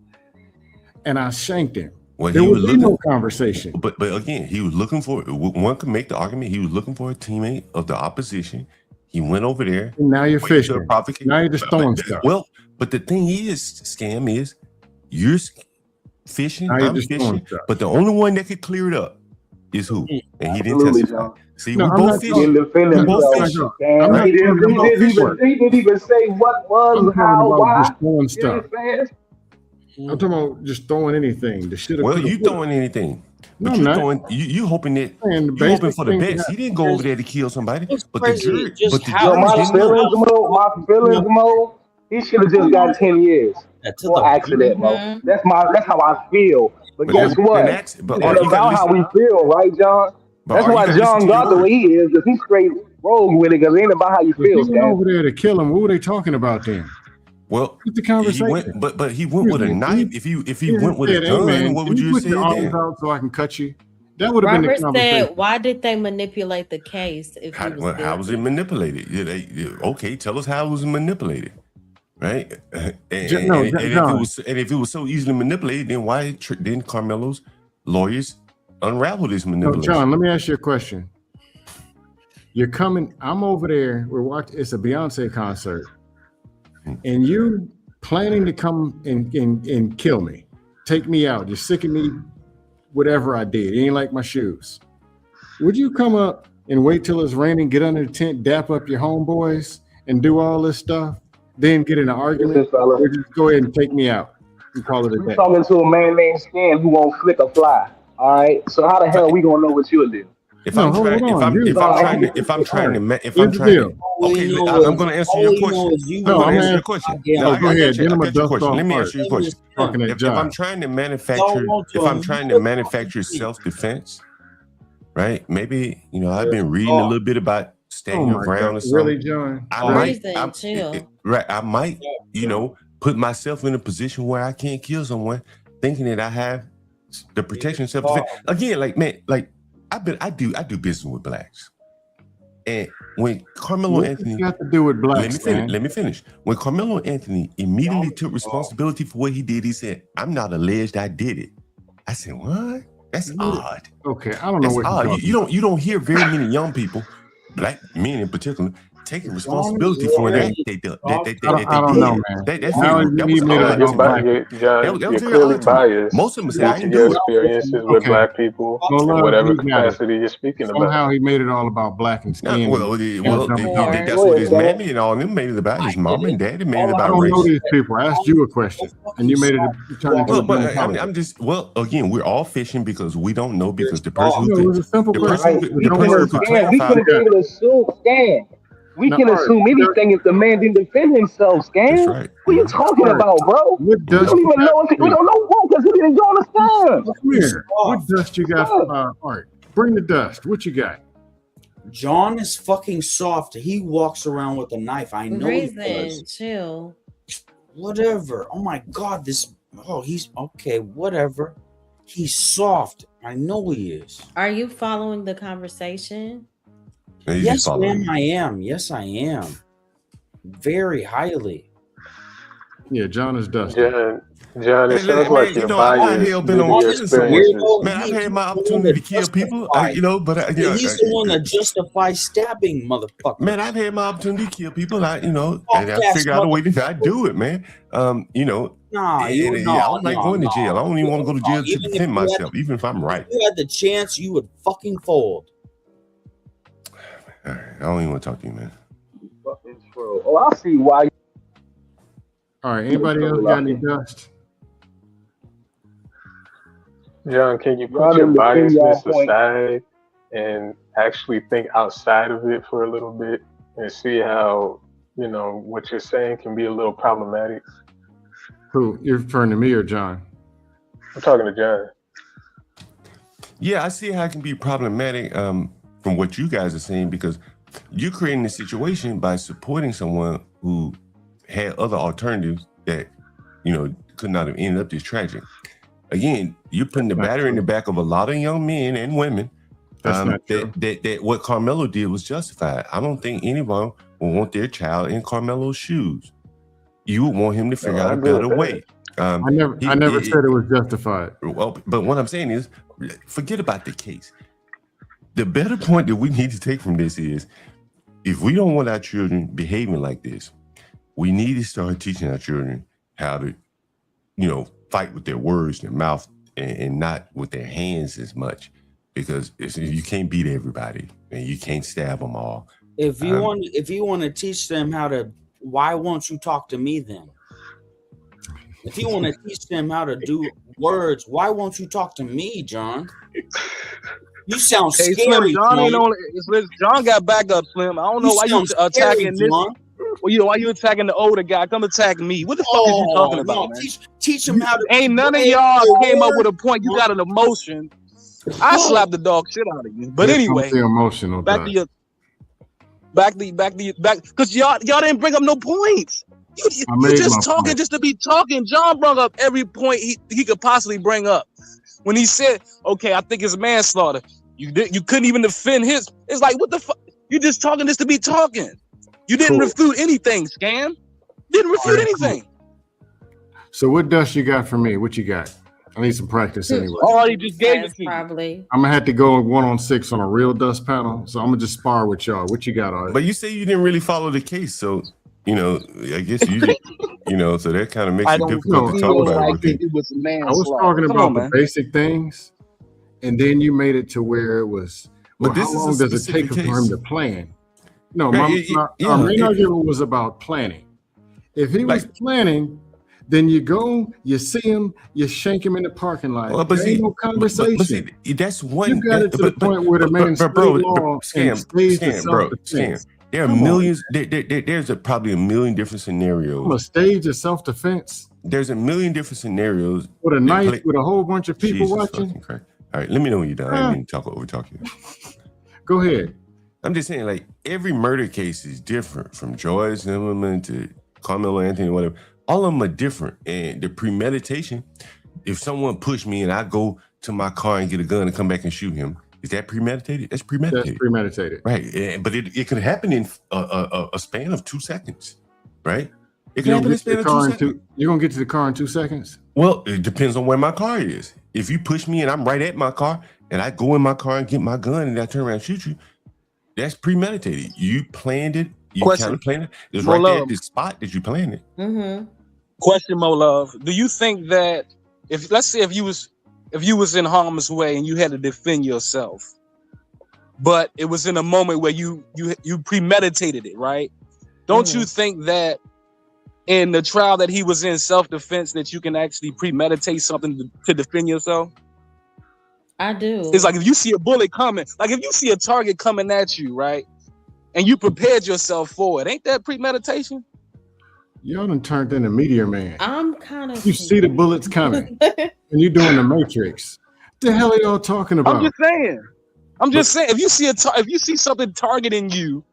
and I shanked him. Well, There he would was be no looking, conversation. but again, he was looking for. One could make the argument he was looking for a teammate of the opposition. He went over there. And now you're waited to fishing. provocate. Now you're just throwing stuff. Well, but the thing is, Scam, is you're fishing, Now you're I'm just fishing, throwing stuff. but the only one that could clear it up is who? And he didn't Absolutely, testify. John. See, No, we I'm both not He fishing. didn't defend We both himself. fishing. Scam. Right? He didn't even say what was, I'm talking how, about why. just throwing You know stuff. what I'm saying? I'm talking about just throwing anything. The shit. Well, you throwing anything. No, But I'm you not. throwing you hoping that And the you hoping basic for the thing best. that- He didn't go over there to kill somebody. It's But crazy. the jury, Just but the how- Yo, jury my didn't know. feelings, Mo. He should have just got 10 years for accident, Mo. That's how I feel. But But guess then what? that's- but It's Art, you gotta about how we listen- feel, right, John? But That's Art, you why gotta listen John to your got the word. way he is, because he's straight rogue with it, because it ain't about how you If feel, he went Scam. over there to kill him, what were they talking about then? Well, What's the he conversation? went, but he went with a knife. If he Yeah, went with a said, "Hey, gun, man, what can would you put say your arms then? out so I can cut you? That would have been the Robert conversation. said, why did they manipulate the case if he was How was it manipulated? Okay, tell us how it was manipulated, right? And if it was so easily manipulated, then why didn't Carmelo's lawyers unravel this No, manipulation? John, let me ask you a question. You're coming, I'm over there, we're watching, it's a Beyonce concert, and you planning to come and kill me, take me out, you're sick of me, whatever I did, it ain't like my shoes. Would you come up and wait till it's raining, get under the tent, dap up your homeboys, and do all this stuff, then get in an argument, Listen, fella. or just go ahead and take me out and call it a You day? talking to a man named Scam who won't flick a fly, all right? So how the hell we going to know what you'll do? If No, I'm hold trying, on. okay, I'm going to answer your question. No, I'm answer your asking. question. No, No, I go ahead. got Then I'm your gonna question. Let me dust answer your off question. talking at If John. I'm trying to manufacture self-defense, right? Maybe I've been reading a little bit about standing your ground or something. Really, John? I might, put myself in a position where I can't kill someone, thinking that I have the protection self-defense. Again, I do business with blacks, and when Carmelo Anthony got to do with blacks, let me finish. When Carmelo Anthony immediately took responsibility for what he did, he said, "I'm not alleged I did it." I said, "What? That's odd." Okay, I don't know what odd. You don't hear very many young people, black men in particular, taking responsibility for an act they did. I don't know, man. You're clearly biased Most of them say, due to your experiences with black people in whatever capacity you're speaking about. Somehow he made it all about black and skin. That's what his mammy and all them made it about. His mom and daddy made it about I don't race. know these people. I asked you a question, and you made it turn into a But black I'm just again, we're all fishing because we don't know, because the No, person it was a simple question. We couldn't even assume, Scan. We can assume anything if the man didn't defend himself, Scan. That's right. What are you talking about, bro? We don't even know if we don't know what, because he didn't go on the stand. Come here. What dust you got for art? Bring the dust. What you got? John is fucking soft. He walks around with a knife. I know he does. Chill. Whatever. Oh my God, he's okay. Whatever. He's soft. I know he is. Are you following the conversation? Yes, ma'am, I am. Yes, I am. Very highly. Yeah, John is dusty. John, it sounds like you're biased due to your experiences. Man, I've had my opportunity to kill people, but he's the one that justifies stabbing, motherfucker. Man, I've had my opportunity to kill people. And I figure out a way to do it, man. I don't like going to jail. I don't even want to go to jail to defend myself, even if I'm right. If you had the chance, you would fucking fold. All right, I don't even want to talk to you, man. Fucking true. Oh, I see why. All right, anybody else got any dust? John, can you put your biasness aside and actually think outside of it for a little bit and see how, what you're saying can be a little problematic? Who? You're referring to me or John? I'm talking to John. Yeah, I see how it can be problematic from what you guys are saying, because you're creating a situation by supporting someone who had other alternatives that, could not have ended up this tragic. Again, you're putting the battery in the back of a lot of young men and women. That what Carmelo did was justified. I don't think anyone will want their child in Carmelo's shoes. You would want him to figure out a better way. I never said it was justified. Well, but what I'm saying is, forget about the case. The better point that we need to take from this is, if we don't want our children behaving like this, we need to start teaching our children how to, fight with their words, their mouth, and not with their hands as much, because you can't beat everybody and you can't stab them all. If you want to teach them how to, why won't you talk to me then? If you want to teach them how to do words, why won't you talk to me, John? You sound scary. Slim, John got backup, Slim. I don't know why you attacking this. Well, why you attacking the older guy? Come attack me. What the fuck is you talking about, man? Teach him how to. Ain't none of y'all came up with a point. You got an emotion. I slapped the dog shit out of you. But anyway, emotional. Back, because y'all didn't bring up no points. You just talking point. Just to be talking. John brought up every point he could possibly bring up. When he said, "Okay, I think it's manslaughter," you couldn't even defend his. It's like, what the fuck? You just talking just to be talking. You didn't refute anything, Scam. Didn't refute anything. So what dust you got for me? What you got? I need some practice anyway. Oh, he just gave it to probably. I'm gonna have to go 1-on-6 on a real dust panel. So I'm gonna just spar with y'all. What you got, Art? But you say you didn't really follow the case, so I guess you did, so that kind of makes it difficult to talk about it. I was talking about the basic things, and then you made it to where it was. Well, how long does it take for him to plan? No, my main argument was about planning. If he was planning, Then you go, you see him, you shank him in the parking lot. Well, but there see, ain't no conversation. but see, that's one. You got it to the point where the man bro, Scam. There are millions. There's probably a million different scenarios. A stage of self-defense. There's a million different scenarios with a knife with a whole bunch of people watching. All right, let me know when you're done. I didn't mean to talk you. Go ahead. I'm just saying, like, every murder case is different, from Joyce Zimmerman to Carmelo Anthony, whatever. All of them are different, and the premeditation. If someone pushed me and I go to my car and get a gun and come back and shoot him, is that premeditated? That's premeditated. That's premeditated, right? But it could happen in a span of 2 seconds, right? It You're can happen in gonna a span of 2 seconds. You're gonna get to the car in 2 seconds. Well, it depends on where my car is. If you push me and I'm right at my car, and I go in my car and get my gun and I turn around and shoot you, that's premeditated. You planned it. You kind of planned it. It's right there at the spot that you planned it. Mm-hmm. Question, Mo Love. Do you think that if, let's say, if you was in harm's way and you had to defend yourself, but it was in a moment where you premeditated it, right? Don't you think that in the trial that he was in self-defense that you can actually premeditate something to defend yourself? I do. It's like if you see a bullet coming, like if you see a target coming at you, right? And you prepared yourself for it. Ain't that premeditation? Y'all done turned into Meteor Man. I'm kind of. You see the bullets coming, and you're doing the Matrix. What the hell are y'all talking about? I'm just saying. If you see something targeting you,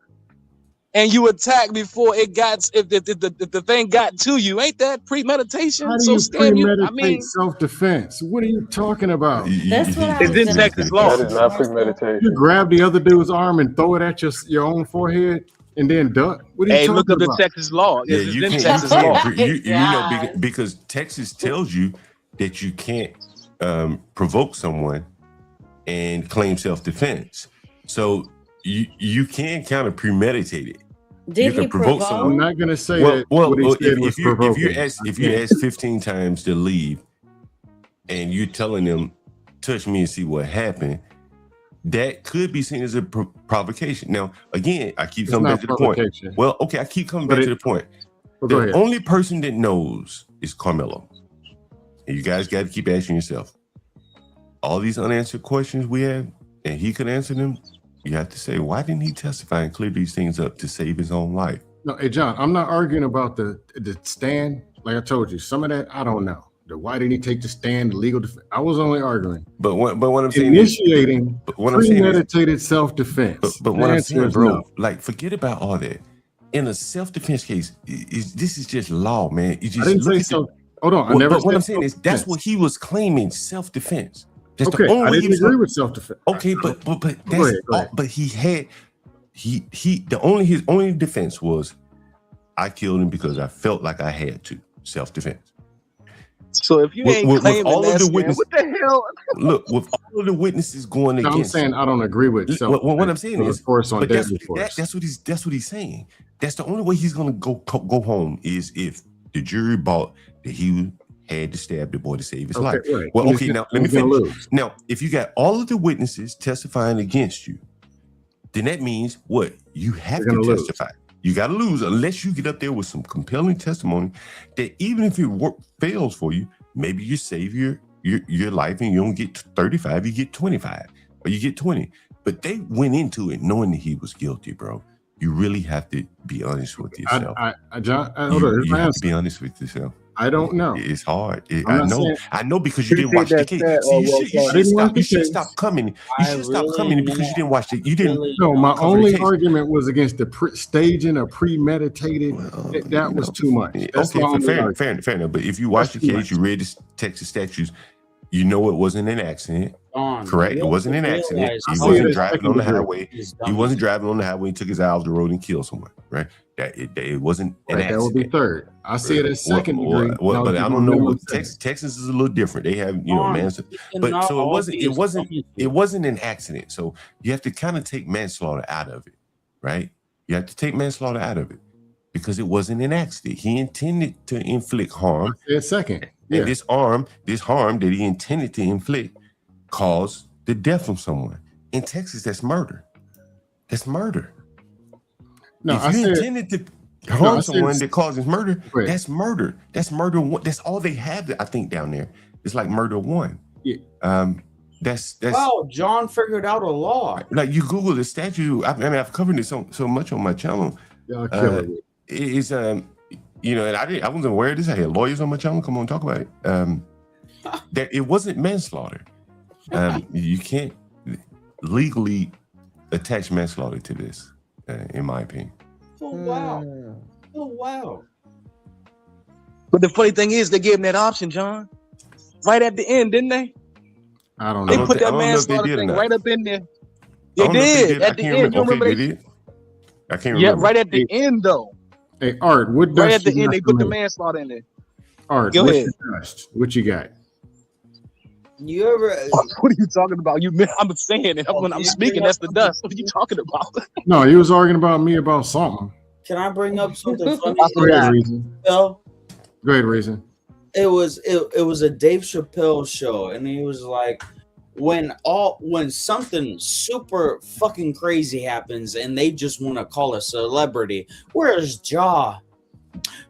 and you attack before it got, if the thing got to you, ain't that premeditation? How do you premeditate self-defense? What are you talking about? That's what it's in Texas law. That is not premeditation. You grab the other dude's arm and throw it at your own forehead and then duck. What are you talking look up about? the Texas law. Yeah, It's you in can't. Texas You law. can't you know, because Texas tells you that you can't provoke someone and claim self-defense. So you can kind of premeditate it. Did you he can provoke someone. I'm not going to say that. Well, what he said was if you ask 15 times to leave, and you're telling them, "Touch me and see what happened," that could be seen as a provocation. Now, again, I keep coming back to the point. Well, okay, I keep coming back to the point. The only person that knows is Carmelo, and you guys got to keep asking yourself all these unanswered questions we have, and he could answer them. You have to say, why didn't he testify and clear these things up to save his own life? No, hey John, I'm not arguing about the stand. Like I told you, some of that I don't know. Why didn't he take the stand? The legal defense. I was only arguing. But what I'm saying initiating premeditated self-defense. But what I'm saying, bro, like forget about all that. In a self-defense case, this is just law, man. You just I didn't say so. Hold on, I never. But what I'm saying is that's what he was claiming, self-defense. That's okay, the only I way didn't agree with self-defense. Okay, but that's go ahead. But his only defense was, I killed him because I felt like I had to. Self-defense. So if you ain't claiming all that, of the witnesses, what the hell? Look, with all of the witnesses going against, I'm saying I don't agree with self-defense. what I'm saying is, on that's what he's saying. That's the only way he's gonna go home is if the jury bought that he had to stab the boy to save his life. Right. Well, okay, now let me finish. Now, if you got all of the witnesses testifying against you, then that means what? You have to testify. You got to lose unless you get up there with some compelling testimony that even if it fails for you, maybe you save your life and you don't get 35, you get 25 or you get 20. But they went into it knowing that he was guilty, bro. You really have to be honest with yourself. John, you have to be honest with yourself. I don't know. It's hard. I know because you didn't watch the case. You should stop coming. You should stop coming because you didn't watch it. You didn't. No, my only argument was against the staging of premeditated. That was too much. That's fair enough. But if you watch the case, you read the Texas statutes, you know it wasn't an accident. Correct. It wasn't an accident. He wasn't driving on the highway. He wasn't driving on the highway and took his eye off the road and killed someone. Right. It wasn't an accident. That would be third. I see it as second degree. But I don't know what Texas is a little different. They have, but so it wasn't an accident. So you have to kind of take manslaughter out of it, right? You have to take manslaughter out of it because it wasn't an accident. He intended to inflict harm. Second. And this harm that he intended to inflict caused the death of someone. In Texas, that's murder. That's murder. No, if you intended to harm someone that causes murder, that's murder. That's murder one. That's all they have, I think, down there. It's like murder one. Yeah. That's wow, John figured out a law. like you Google the statute. I mean, I've covered it so much on my channel. It's you know, and I wasn't aware of this. I had lawyers on my channel. Come on, talk about it. That it wasn't manslaughter. You can't legally attach manslaughter to this, in my opinion. Oh wow. Oh wow. But the funny thing is, they gave him that option, John, right at the end, didn't they? I don't They know. put that manslaughter thing right up in there. They did at the end. You remember? They did? I can't Yeah, remember. right at the end though. Hey, Art, what Right dust at the you end, got they for put the me? manslaughter in there. Art, Go what's ahead. your dust? What you got? You ever? What are you talking about? I'm saying it. When I'm speaking, that's the dust. What are you talking about? No, you was arguing about me about something. Can I bring up something funny? Go ahead, Reason. Phil? Go ahead, Reason. It was a Dave Chappelle show, and he was like, when something super fucking crazy happens, and they just want to call a celebrity, where's Ja?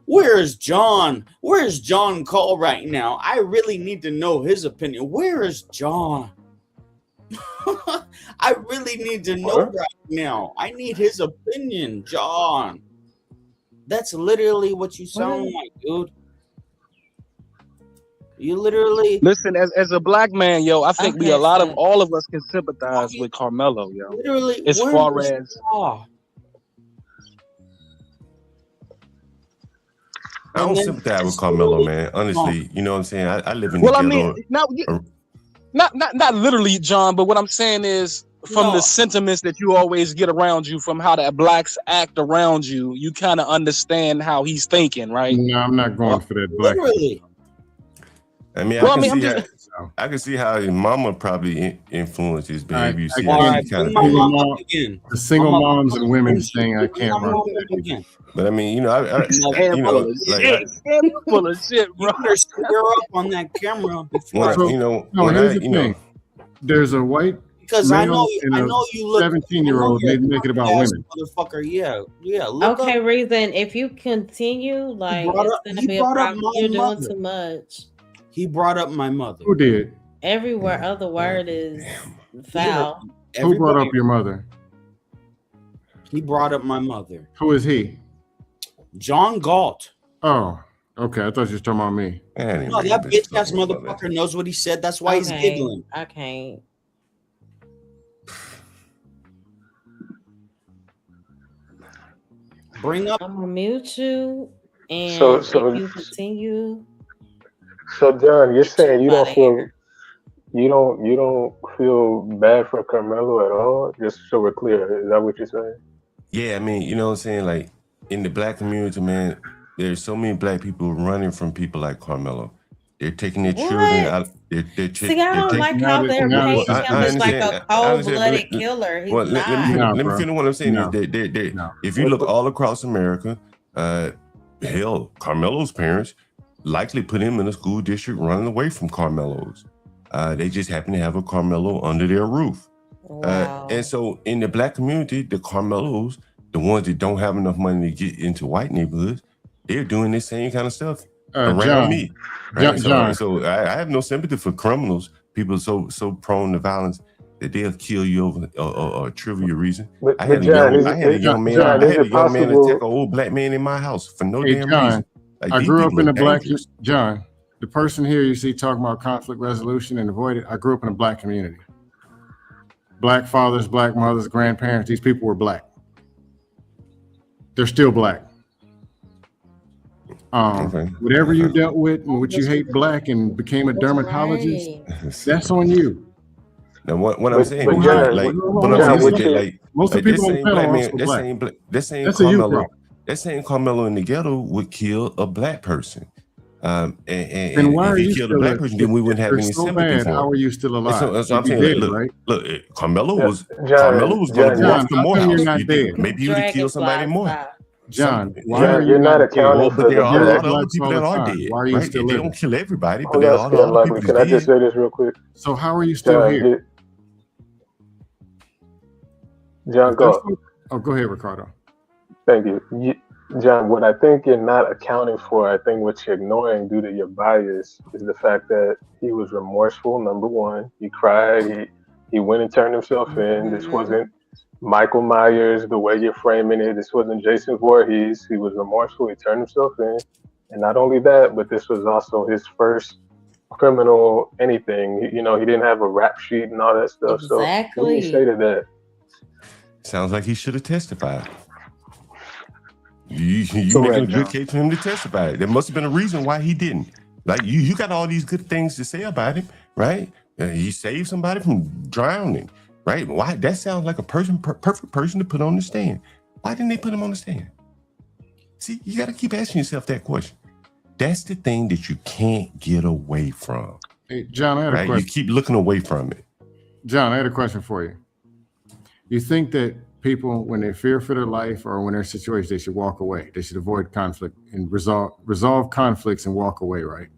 Where's John? Where's John Cole right now? I really need to know his opinion. Where is John? I really need to know right now. I need his opinion, John. That's literally what you sound like, dude. You literally Listen, as a black man, yo, I think all of us can sympathize with Carmelo, yo. literally As where far is as Ja? I don't sympathize with Carmelo, man. Honestly, you know what I'm saying? I live in the well, I ghetto. mean, not literally, John, but what I'm saying is from the sentiments that you always get around you, from how the blacks act around you, you kind of understand how he's thinking, right? No, I'm not going for that black. Literally. I mean, Well, I can see how his mama probably influenced his behavior. You see I how can't- he kind of the single moms and women's thing, I can't run with that. But I mean, you know, you know, like, full of shit, bro. You better square up on that camera before. when, you know, No, when here's I, the you know, thing. There's a white Because I male know and a you look 17-year-old. They make it about women. motherfucker. Yeah. Look Okay, up. Reason. If you continue, like brought it's up- gonna he be a brought up problem. my You're doing mother. too much. He brought up my mother. Who did? Everywhere other word is foul. Who brought up your mother? He brought up my mother. Who is he? John Galt. Oh, okay. I thought you was talking about me. No, that bitch ass motherfucker knows what he said. That's why he's Okay, giggling. I can't. Bring up. I'm gonna mute you, and So- if you continue, So John, you're saying you don't Somebody feel you don't feel bad for Carmelo at all? Just so we're clear, is that what you're saying? yeah, I mean, you know what I'm saying? Like in the black community, man, there's so many black people running from people like Carmelo. They're taking their children out. see, I don't like how they're painting him as like a cold-blooded killer. He's Well, not. let me finish what I'm saying. Is if you look all across America, hell, Carmelo's parents likely put him in a school district running away from Carmelo's. They just happen to have a Carmelo under their roof. And so in the black community, the Carmelos, the ones that don't have enough money to get into white neighborhoods, they're doing this same kind of stuff around John, me. Right? John. So I have no sympathy for criminals, people so prone to violence that they'll kill you over a trivial reason. I had a young man attack an old black man in my house for no Hey, damn John, reason. Like, I these grew up people in are the black. dangerous. John, the person here you see talking about conflict resolution and avoid it. I grew up in a black community. Black fathers, black mothers, grandparents. These people were black. They're still black. Whatever you dealt with and what you hate black and became a dermatologist, that's on you. Now, what I'm saying, but is, John, like, what what I'm I'm saying saying, is like, most of like the people this on same the black panel man, are that black. same That's a you Carmelo, problem. that same Carmelo in the ghetto would kill a black person. And Then why if are he you killed a still black person, then we wouldn't have you're any so sympathy bad, for him. how are you still alive? So I'm You saying, did, look, right? look, Carmelo Yeah, was John, going to John, walk to how come Morehouse. you're not dead? Maybe he would have killed somebody in Morehouse. John, why John, are you you're not not dead? accounting for But there the are a You're lot at of other blacks people all that the are time. dead, Why are you right? still They living? don't kill everybody, but Hold there on, are a Scott lot of Lively. people Can I that's just dead. say this real quick? So how are you still John, here? John, If there's go. no- Oh, go ahead, Ricardo. Thank you. John, what I think you're not accounting for, I think what you're ignoring due to your bias is the fact that he was remorseful. Number one, he cried. He went and turned himself in. This wasn't Michael Myers, the way you're framing it. This wasn't Jason Voorhees. He was remorseful. He turned himself in. And not only that, but this was also his first criminal anything. He didn't have a rap sheet and all that stuff. Exactly. So what do you say to that? Sounds like he should have testified. You making a good case for him to testify. There must have been a reason why he didn't. Like you got all these good things to say about him, right? He saved somebody from drowning, right? Why? That sounds like a perfect person to put on the stand. Why didn't they put him on the stand? See, you got to keep asking yourself that question. That's the thing that you can't get away from. Hey, John, I had a question. You keep looking away from it. John, I had a question for you. You think that people, when they fear for their life or when they're in situations, they should walk away. They should avoid conflict and resolve conflicts and walk away, right?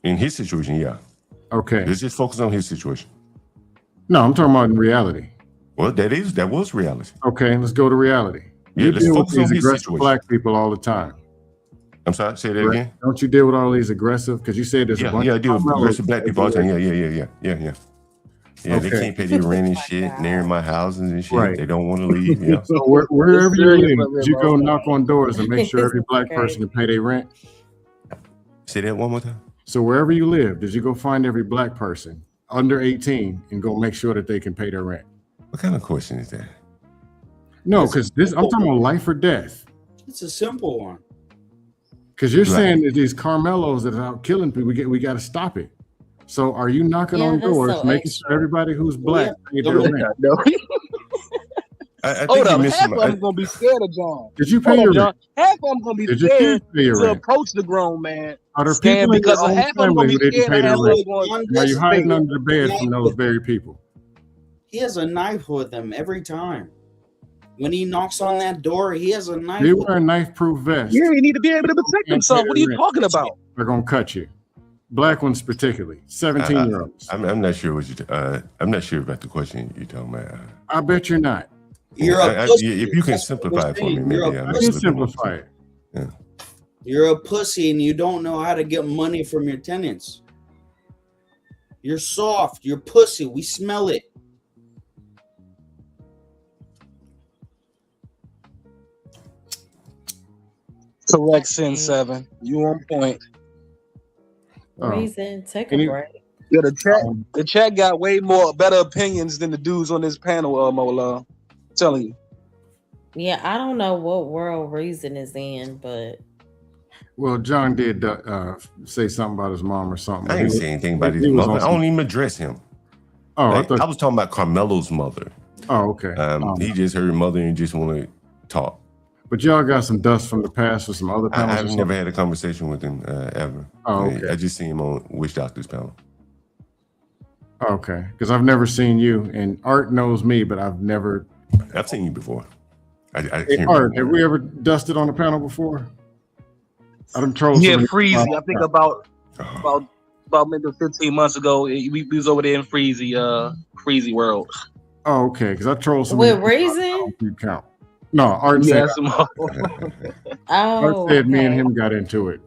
In his situation, yeah. Okay. Let's just focus on his situation. No, I'm talking about in reality. Well, that was reality. Okay, let's go to reality. Yeah, You let's deal with focus on these his aggressive situation. black people all the time. I'm sorry, say that Right? again. Don't you deal with all these aggressive? Because you said there's a bunch I of deal with Carmelos aggressive black that people all the do time. that. Yeah. Yeah, they Okay. can't pay their rent and shit, and they're in my houses and shit. Right. They don't want to leave. Yeah. So wherever you live, did you go knock on doors and make sure every black person can pay their rent? Say that one more time. So wherever you live, did you go find every black person under 18 and go make sure that they can pay their rent? What kind of question is that? No, because I'm talking about life or death. It's a simple one. Because you're Right. saying that these Carmelos that are out killing people, we got to stop it. So are you knocking Yeah, on that's doors, so making extra. sure everybody who's black pay their Yeah, rent? no. I think Hold you up, missed half some- of them gonna be scared of John. Did you pay Hold your up, John. rent? Half of them gonna be Did your scared kids pay your to rent? approach the grown man. Are there Scared people in because your own half of them gonna family be who didn't scared pay of their half of rent? them going. Are you hiding under the bed from those very people? He has a knife with him every time. When he knocks on that door, he has a knife. They with wear a him. knife-proof vest. Yeah, you need to be able to protect himself. What are you talking about? They're gonna cut you. Black ones particularly, 17-year-olds. I'm not sure what you. I'm not sure about the question you're talking about. I bet you're not. You're a pussy. If you can That's what simplify we're it for me, saying. maybe You're a I'm I pussy. can simplify it. Yeah. You're a pussy and you don't know how to get money from your tenants. You're soft. You're pussy. We smell it. Correct, Sin 7. You on point. Reason, take a Any- break. Yeah, the chat got way more better opinions than the dudes on this panel, Mola. Telling you. Yeah, I don't know what world Reason is in, but Well, John did say something about his mom or something. I didn't say anything about his He was mother. on I some- don't even address him. Oh, Like, I I thought. was talking about Carmelo's mother. Oh, okay. He just heard mother and just want to talk. But y'all got some dust from the past with some other panels. or I've something? never had a conversation with him ever. Oh, okay. I just seen him on Witch Doctor's panel. Okay, because I've never seen you, and Art knows me, but I've never. I've seen you before. I Hey, can't Art, remember. have we ever dusted on a panel before? I done trolled. Yeah, somebody- Freezy. I think about maybe 15 months ago, we was over there in Freezy World. Oh, okay, because I trolled somebody. with Reason. You count. No, Art Yeah, said. Oh, Art said me and okay. him got into it.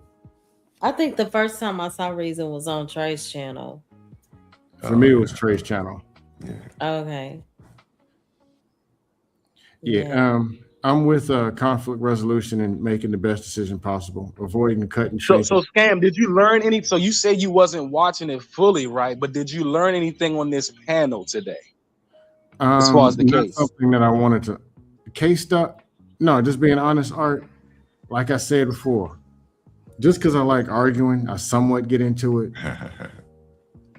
I think the first time I saw Reason was on Trey's channel. For me, it was Trey's channel. Okay. Yeah. I'm with conflict resolution and making the best decision possible, avoiding cutting. So Scam, did you learn any? So you said you wasn't watching it fully, right? But did you learn anything on this panel today? As far as the not case. something that I wanted to. The case stuff. No, just being honest, Art. Like I said before, just because I like arguing, I somewhat get into it.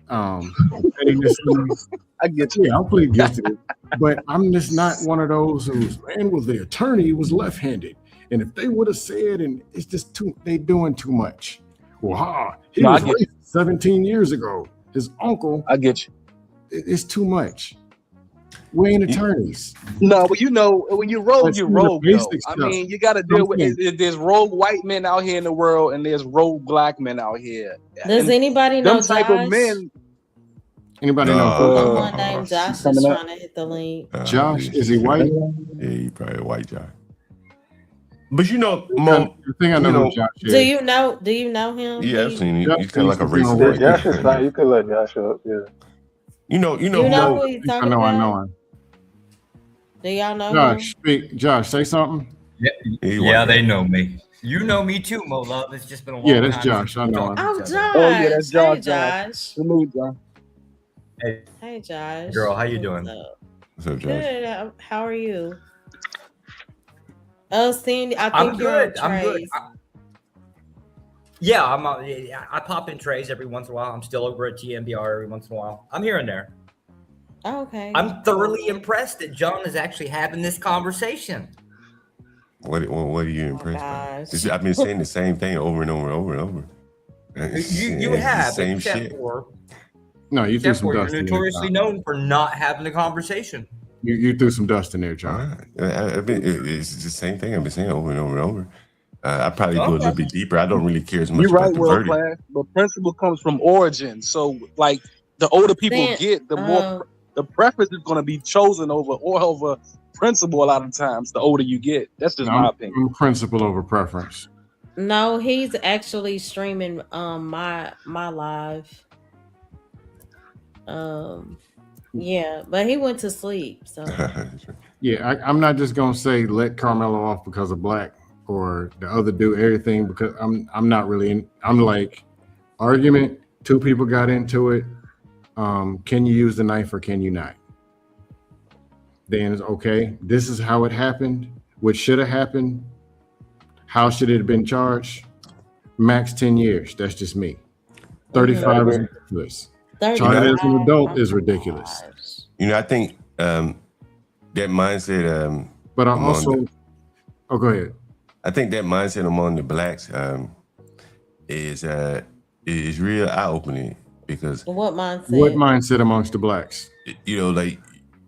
Pettiness, I get you. Yeah, I'll plead guilty. But I'm just not one of those who's, man, well, the attorney was left-handed. And if they would have said, and it's just they doing too much. Well, he No, I was get you. racist 17 years ago. His uncle. I get you. It's too much. We ain't attorneys. No, but you know, when you rogue, Let's you do the rogue. Though. basic I stuff. mean, you got to deal with Okay. there's rogue white men out here in the world, and there's rogue black men out here. Does And anybody know them type Josh? of men? Anybody know? Someone named Josh is trying to hit the link. Josh, is he white? Yeah, he probably a white Josh. But you know, I think I know who Josh is. Do you know him? Yeah, I've seen him. He's kind of like a Yeah, racist. Josh is fine. You could let Josh up. Yeah. You know who he's talking I know about? him. Do y'all know him? Josh, speak. Josh, say something. Yeah, they know me. You know me too, Mo Love. It's just been a long Yeah, that's time Josh. since we I know talked him. to Oh, each Josh. other. Oh yeah, that's Josh. Hey, Josh. Salute, John. Hey, Hey, Josh. girl, how you doing? What's up, Josh? Good. How are you? Oh, Cindy, I I'm think you're good. on I'm good. Trace. Yeah, I pop in trays every once in a while. I'm still over at TMBR every once in a while. I'm here and there. Oh, okay. I'm thoroughly impressed that John is actually having this conversation. What are you impressed by? I've been saying the same thing over and over and over and over. You It's have, the same except shit. for No, you threw except some for you're dust in there. notoriously known for not having a conversation. You threw some dust in there, John. It's the same thing I've been saying over and over and over. I probably go a little bit deeper. I don't really care as much You're about right, the world verdict. class. But principle comes from origin. So, like, the older people Then, get, the more the preference is going to be chosen over principle a lot of times. The older you get, that's just my opinion. I'm principle over preference. No, he's actually streaming my live. Yeah, but he went to sleep. So Yeah, I'm not just gonna say let Carmelo off because of black or the other do everything because I'm not really in. I'm like argument. Two people got into it. Can you use the knife or can you not? Then it's okay. This is how it happened. What should have happened? How should it have been charged? Max 10 years. That's just me. 35 is ridiculous. Charged as an adult is ridiculous. You know, I think that mindset. But I also. Oh, go ahead. I think that mindset among the blacks is real eye opening because what mindset? What mindset amongst the blacks? You know, like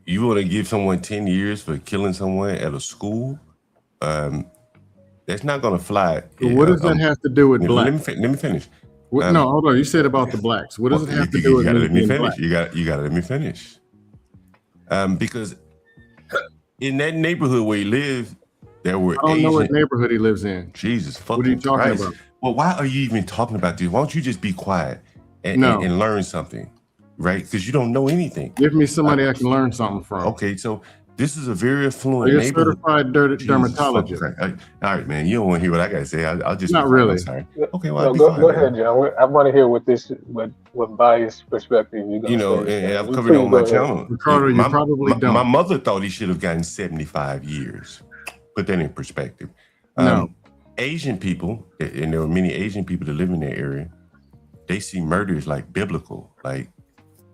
you want to give someone 10 years for killing someone at a school. That's not going to fly. But what does that have to do with black? Let me finish. No, hold on. You said about the blacks. What does it have to do with you gotta let me being finish. black? You gotta let me finish. Because in that neighborhood where he lived, there were I don't know what Asian- neighborhood he lives in. Jesus fucking What are you talking Christ. about? Well, why are you even talking about this? Why don't you just be quiet and No. learn something, right? Because you don't know anything. Give me somebody I can learn something from. Okay, so this is a very Are affluent you a neighborhood. certified Jesus dermatologist? fucking Christ. All right, man. You don't want to hear what I gotta say. I'll just Not be quiet. really. I'm sorry. Okay, well, No, I'll be go quiet, man. ahead, John. I want to hear what biased perspective you're You gonna know, say. and I've You covered it please on my go ahead. channel. Ricardo, you probably don't. My mother thought he should have gotten 75 years. Put that in perspective. No. Asian people, and there are many Asian people that live in that area, they see murder as like biblical. Like,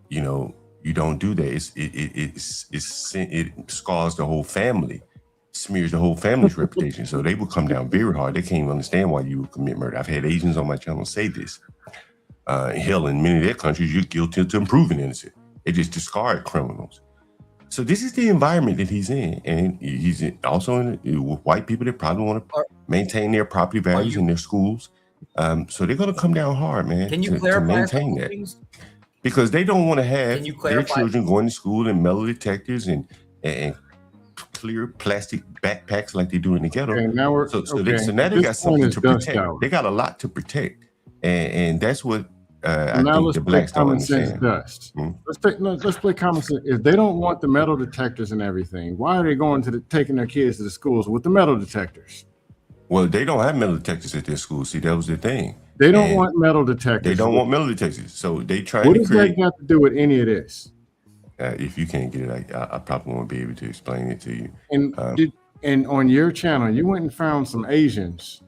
you know, you don't do that. It scars the whole family, smears the whole family's reputation. So they will come down very hard. They can't even understand why you would commit murder. I've had Asians on my channel say this. Hell, in many of their countries, you're guilty until proven innocent. They just discard criminals. So this is the environment that he's in, and he's also with white people that probably want to maintain their property values in their schools. So they're going to come down hard, man. Can you to clarify a maintain couple that? things? Because they don't want to have Can you their clarify? children going to school in metal detectors and clear plastic backpacks like they do in the ghetto. Okay, now we're so okay. now they This got point something is to dust protect. out. They got a lot to protect, and that's what I Now think let's the play blacks don't common sense understand. dust. Hmm? Let's play common sense. If they don't want the metal detectors and everything, why are they going to taking their kids to the schools with the metal detectors? Well, they don't have metal detectors at their school. See, that was the thing. They don't And want metal detectors. They don't want metal detectors. So they trying What to does create. that got to do with any of this? If you can't get it, I probably won't be able to explain it to you. And on your channel, you went and found some Asians.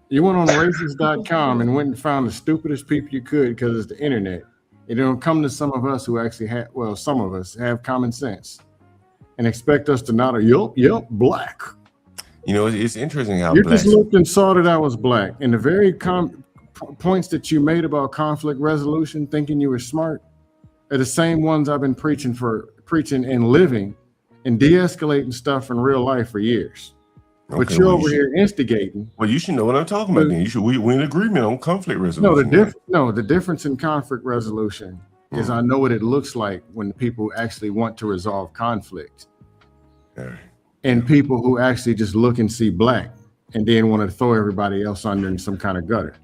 You went on racist.com and went and found the stupidest people you could because it's the internet. It don't come to some of us who actually have, well, some of us have common sense and expect us to not, yup, black. You know, it's interesting how You blacks. just looked and saw that I was black. And the very points that you made about conflict resolution, thinking you were smart, are the same ones I've been preaching and living and de-escalating stuff in real life for years. But Okay, you're well, over here instigating. Well, you should know what I'm talking about. Then we're in agreement on conflict resolution. The difference in conflict resolution is I know what it looks like when people actually want to resolve conflict. And people who actually just look and see black. and then want to throw everybody else under in some kind of gutter.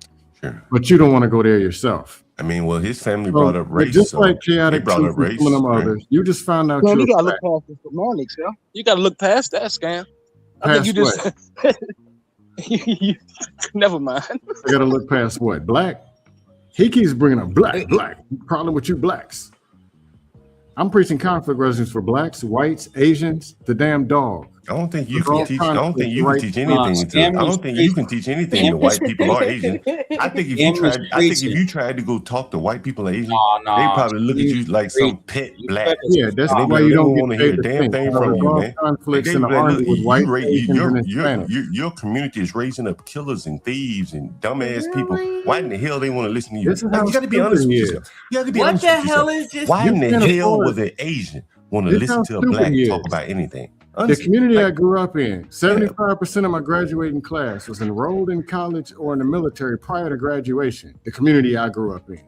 Sure. But you don't want to go there yourself. I mean, well, his family brought up race. Just so like they chaotic brought up race. some of them right? others. You just found out Man, you you're gotta black. look past the semantics, yo. You gotta look past that scam. I think Past you just never mind. I gotta look past what? Black? He keeps bringing up black. Problem with you blacks. I'm preaching conflict resolution for blacks, whites, Asians, the damn dog. I don't think you can teach. I don't think you can teach anything. I don't think you can teach anything to white people or Asian. I think if you tried, if you tried to go talk to white people or Asian, they probably look at you like some pet black. Yeah, that's And why they you don't want to get hear a paid to damn think. thing Out from of you, all man. conflicts They in the be like, army look, with white, Asians, and Hispanics. your community is raising up killers and thieves and dumbass people. Why in the hell they want to listen to you? This is Like, how you got to be stupid honest with he yourself. is. You got to be What honest the with hell yourself. is this? Why in the You can't hell afford would an Asian want to This listen how to a stupid black he talk is. about anything? The Honestly, community I like, grew up in, 75% of my graduating class was enrolled in college or in the military prior to graduation. The community I grew up in.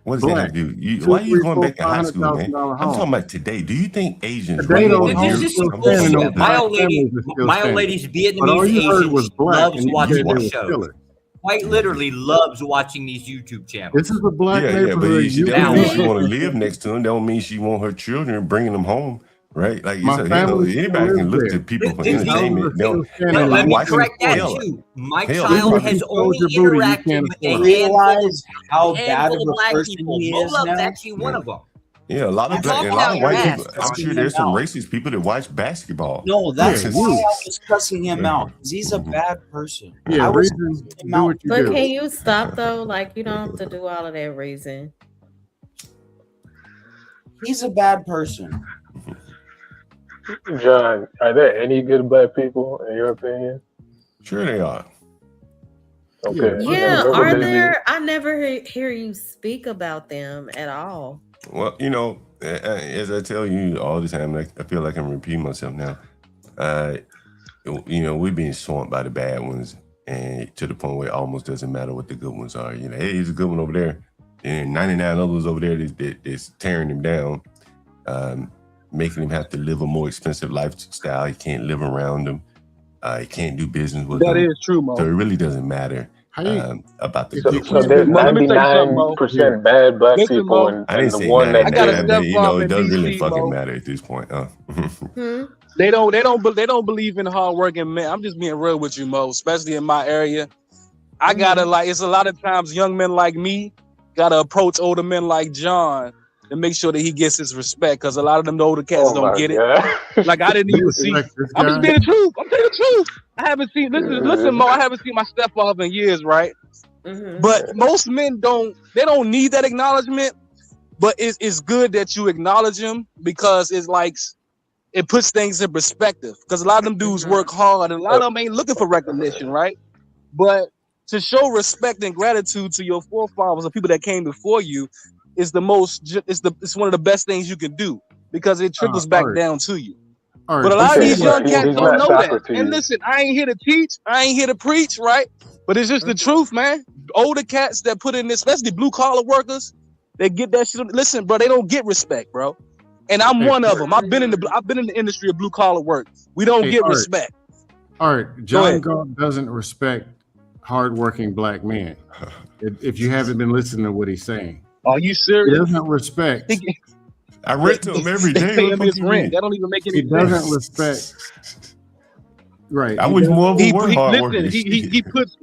what does that Black. have to do? Two, Why are you three, going four, back to high school, man? $500,000 I'm talking home. about today. Do you think Asians Today really those want to homes hear? This is still standing, those bullshit. black families are still My old standing. lady's But all Vietnamese you heard Asian. was She black, loves and you watching said they our were shows. killers. Quite literally loves watching these YouTube channels. This is a black Yeah, but neighborhood. she You that don't can mean she live want to there. live next to him. That don't mean she want her children bringing them home, right? Like My family still anybody can lives look there. to people for This- this- entertainment. They don't, Standing Let me why correct can't that hell, too. My hell, child they has probably- only Soldier booty, you interacted can't with a afford it. handful, Realize how bad handful of of a black person people. he Mo is Love's now. actually one of them. yeah, a lot of I'm black, talking a lot out of your white ass. people. I'm Cussing sure him there's some out. racist people that watch basketball. No, that's Yeah, why you. I was cussing him out. 'Cause he's a bad person. Yeah, I was reason, cussing him do out. what you But do. can you stop though? Like you don't have to do all of that reason. He's a bad person. John, are there any good black people in your opinion? Sure they are. Okay. Yeah, What are would they be? there? I never hear you speak about them at all. Well, as I tell you all the time, I feel like I'm repeating myself now. We're being swamped by the bad ones, and to the point where it almost doesn't matter what the good ones are. Hey, there's a good one over there, and 99 others over there that's tearing him down, making him have to live a more expensive lifestyle. He can't live around them. He can't do business with That them. is true, Mo. So it really doesn't matter about the So, good so ones. there's Mo, let me tell you something, Mo. 99% bad black Listen, people, Mo. and, I didn't and the say one that I got a 99, but stepfather it in doesn't really DC, fucking Mo. matter at this point. They don't believe in hardworking men. I'm just being real with you, Mo, especially in my area. I gotta it's a lot of times young men like me gotta approach older men like John to make sure that he gets his respect, because a lot of them older cats Oh don't my get it. God. Like I didn't even see. Respect this I'm just guy. being the truth. I'm telling the truth. I haven't seen. Listen, Mo. I haven't seen my stepfather in years, right? But most men don't. They don't need that acknowledgement. But it's good that you acknowledge him, because it's like it puts things in perspective. Because a lot of them dudes work hard, and a lot of them ain't looking for recognition, right? But to show respect and gratitude to your forefathers and people that came before you is it's one of the best things you can do, because it trickles back Art. down to you. Art, But a lot of this these is young what- cats he's don't not know that. Socrates. And listen, I ain't here to teach, I ain't here to preach, right? But it's just the truth, man. Older cats that put in this, especially blue collar workers, they get that shit. Listen, bro, they don't get respect, bro. And I'm one of them. I've been in the industry of blue collar work. We don't Hey, get Art. respect. Art, Go John ahead. Galt doesn't respect hardworking black men. If you haven't been listening to what he's saying, Are you he serious? doesn't respect. I rent to him every They day. pay What him the his fuck you rent. mean? That don't even make any He sense. doesn't respect. Right. I he wish doesn't- more of them were hard Listen, workers. he puts.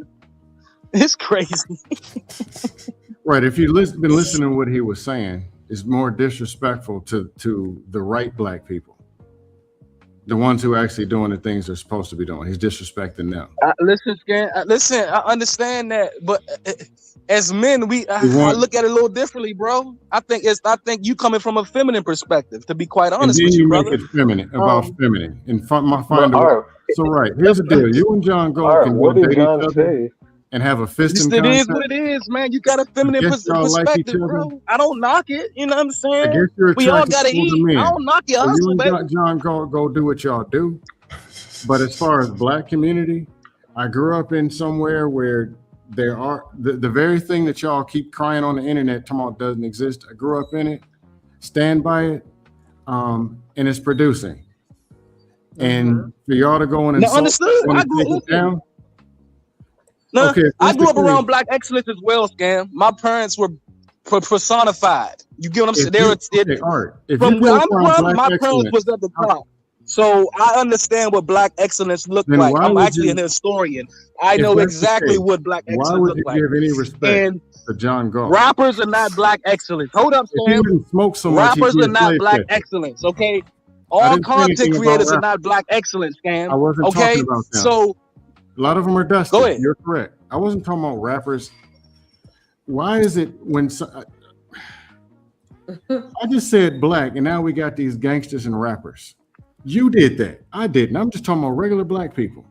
It's crazy. Right. If you've been listening to what he was saying, it's more disrespectful to the right black people, the ones who are actually doing the things they're supposed to be doing. He's disrespecting them. Listen, I understand that, but as men, I look at it a little differently, bro. I think you coming from a feminine perspective, to be quite And honest then with you, you make brother. it feminine, about feminine. And find a Art, So right, here's the deal. You and John Galt Art, can what go did date each John other say? and have a fisting Just it is contest. what it is, man. You got a feminine guess y'all like each perspective, other. bro. I don't knock it. You know what I'm I saying? guess you're We all attracted gotta to older eat. men. I don't knock your So you hustle, and baby. John Galt go do what y'all do. But as far as black community, I grew up in somewhere where there are the very thing that y'all keep crying on the internet talking about doesn't exist. I grew up in it, stand by it, and it's producing. And for y'all to go and No, insult, understood. want I to grew- take it listen. down, No, Okay, I that's grew the up thing. around black excellence as well, Scam. My parents were personified. You get what I'm saying? They were Okay, Art, if from you where grew I'm up around from. black My parents excellence, was at the top, so I understand what black excellence looked then like. why I'm would actually you, an historian. I if know that's the exactly case, what black why excellence would looked you like. give any respect And to John Galt? rappers are not black excellence. Hold up, If he Scam. didn't smoke so much, he'd Rappers be are a not slave black catcher. excellence. Okay, I all didn't say content anything about creators are rappers. not black excellence, Scam. I wasn't talking Okay, about them. so A lot of them are dusty. go ahead. You're correct. I wasn't talking about rappers. Why is it when I just said black and now we got these gangsters and rappers? You did that. I didn't. I'm just talking about regular black people.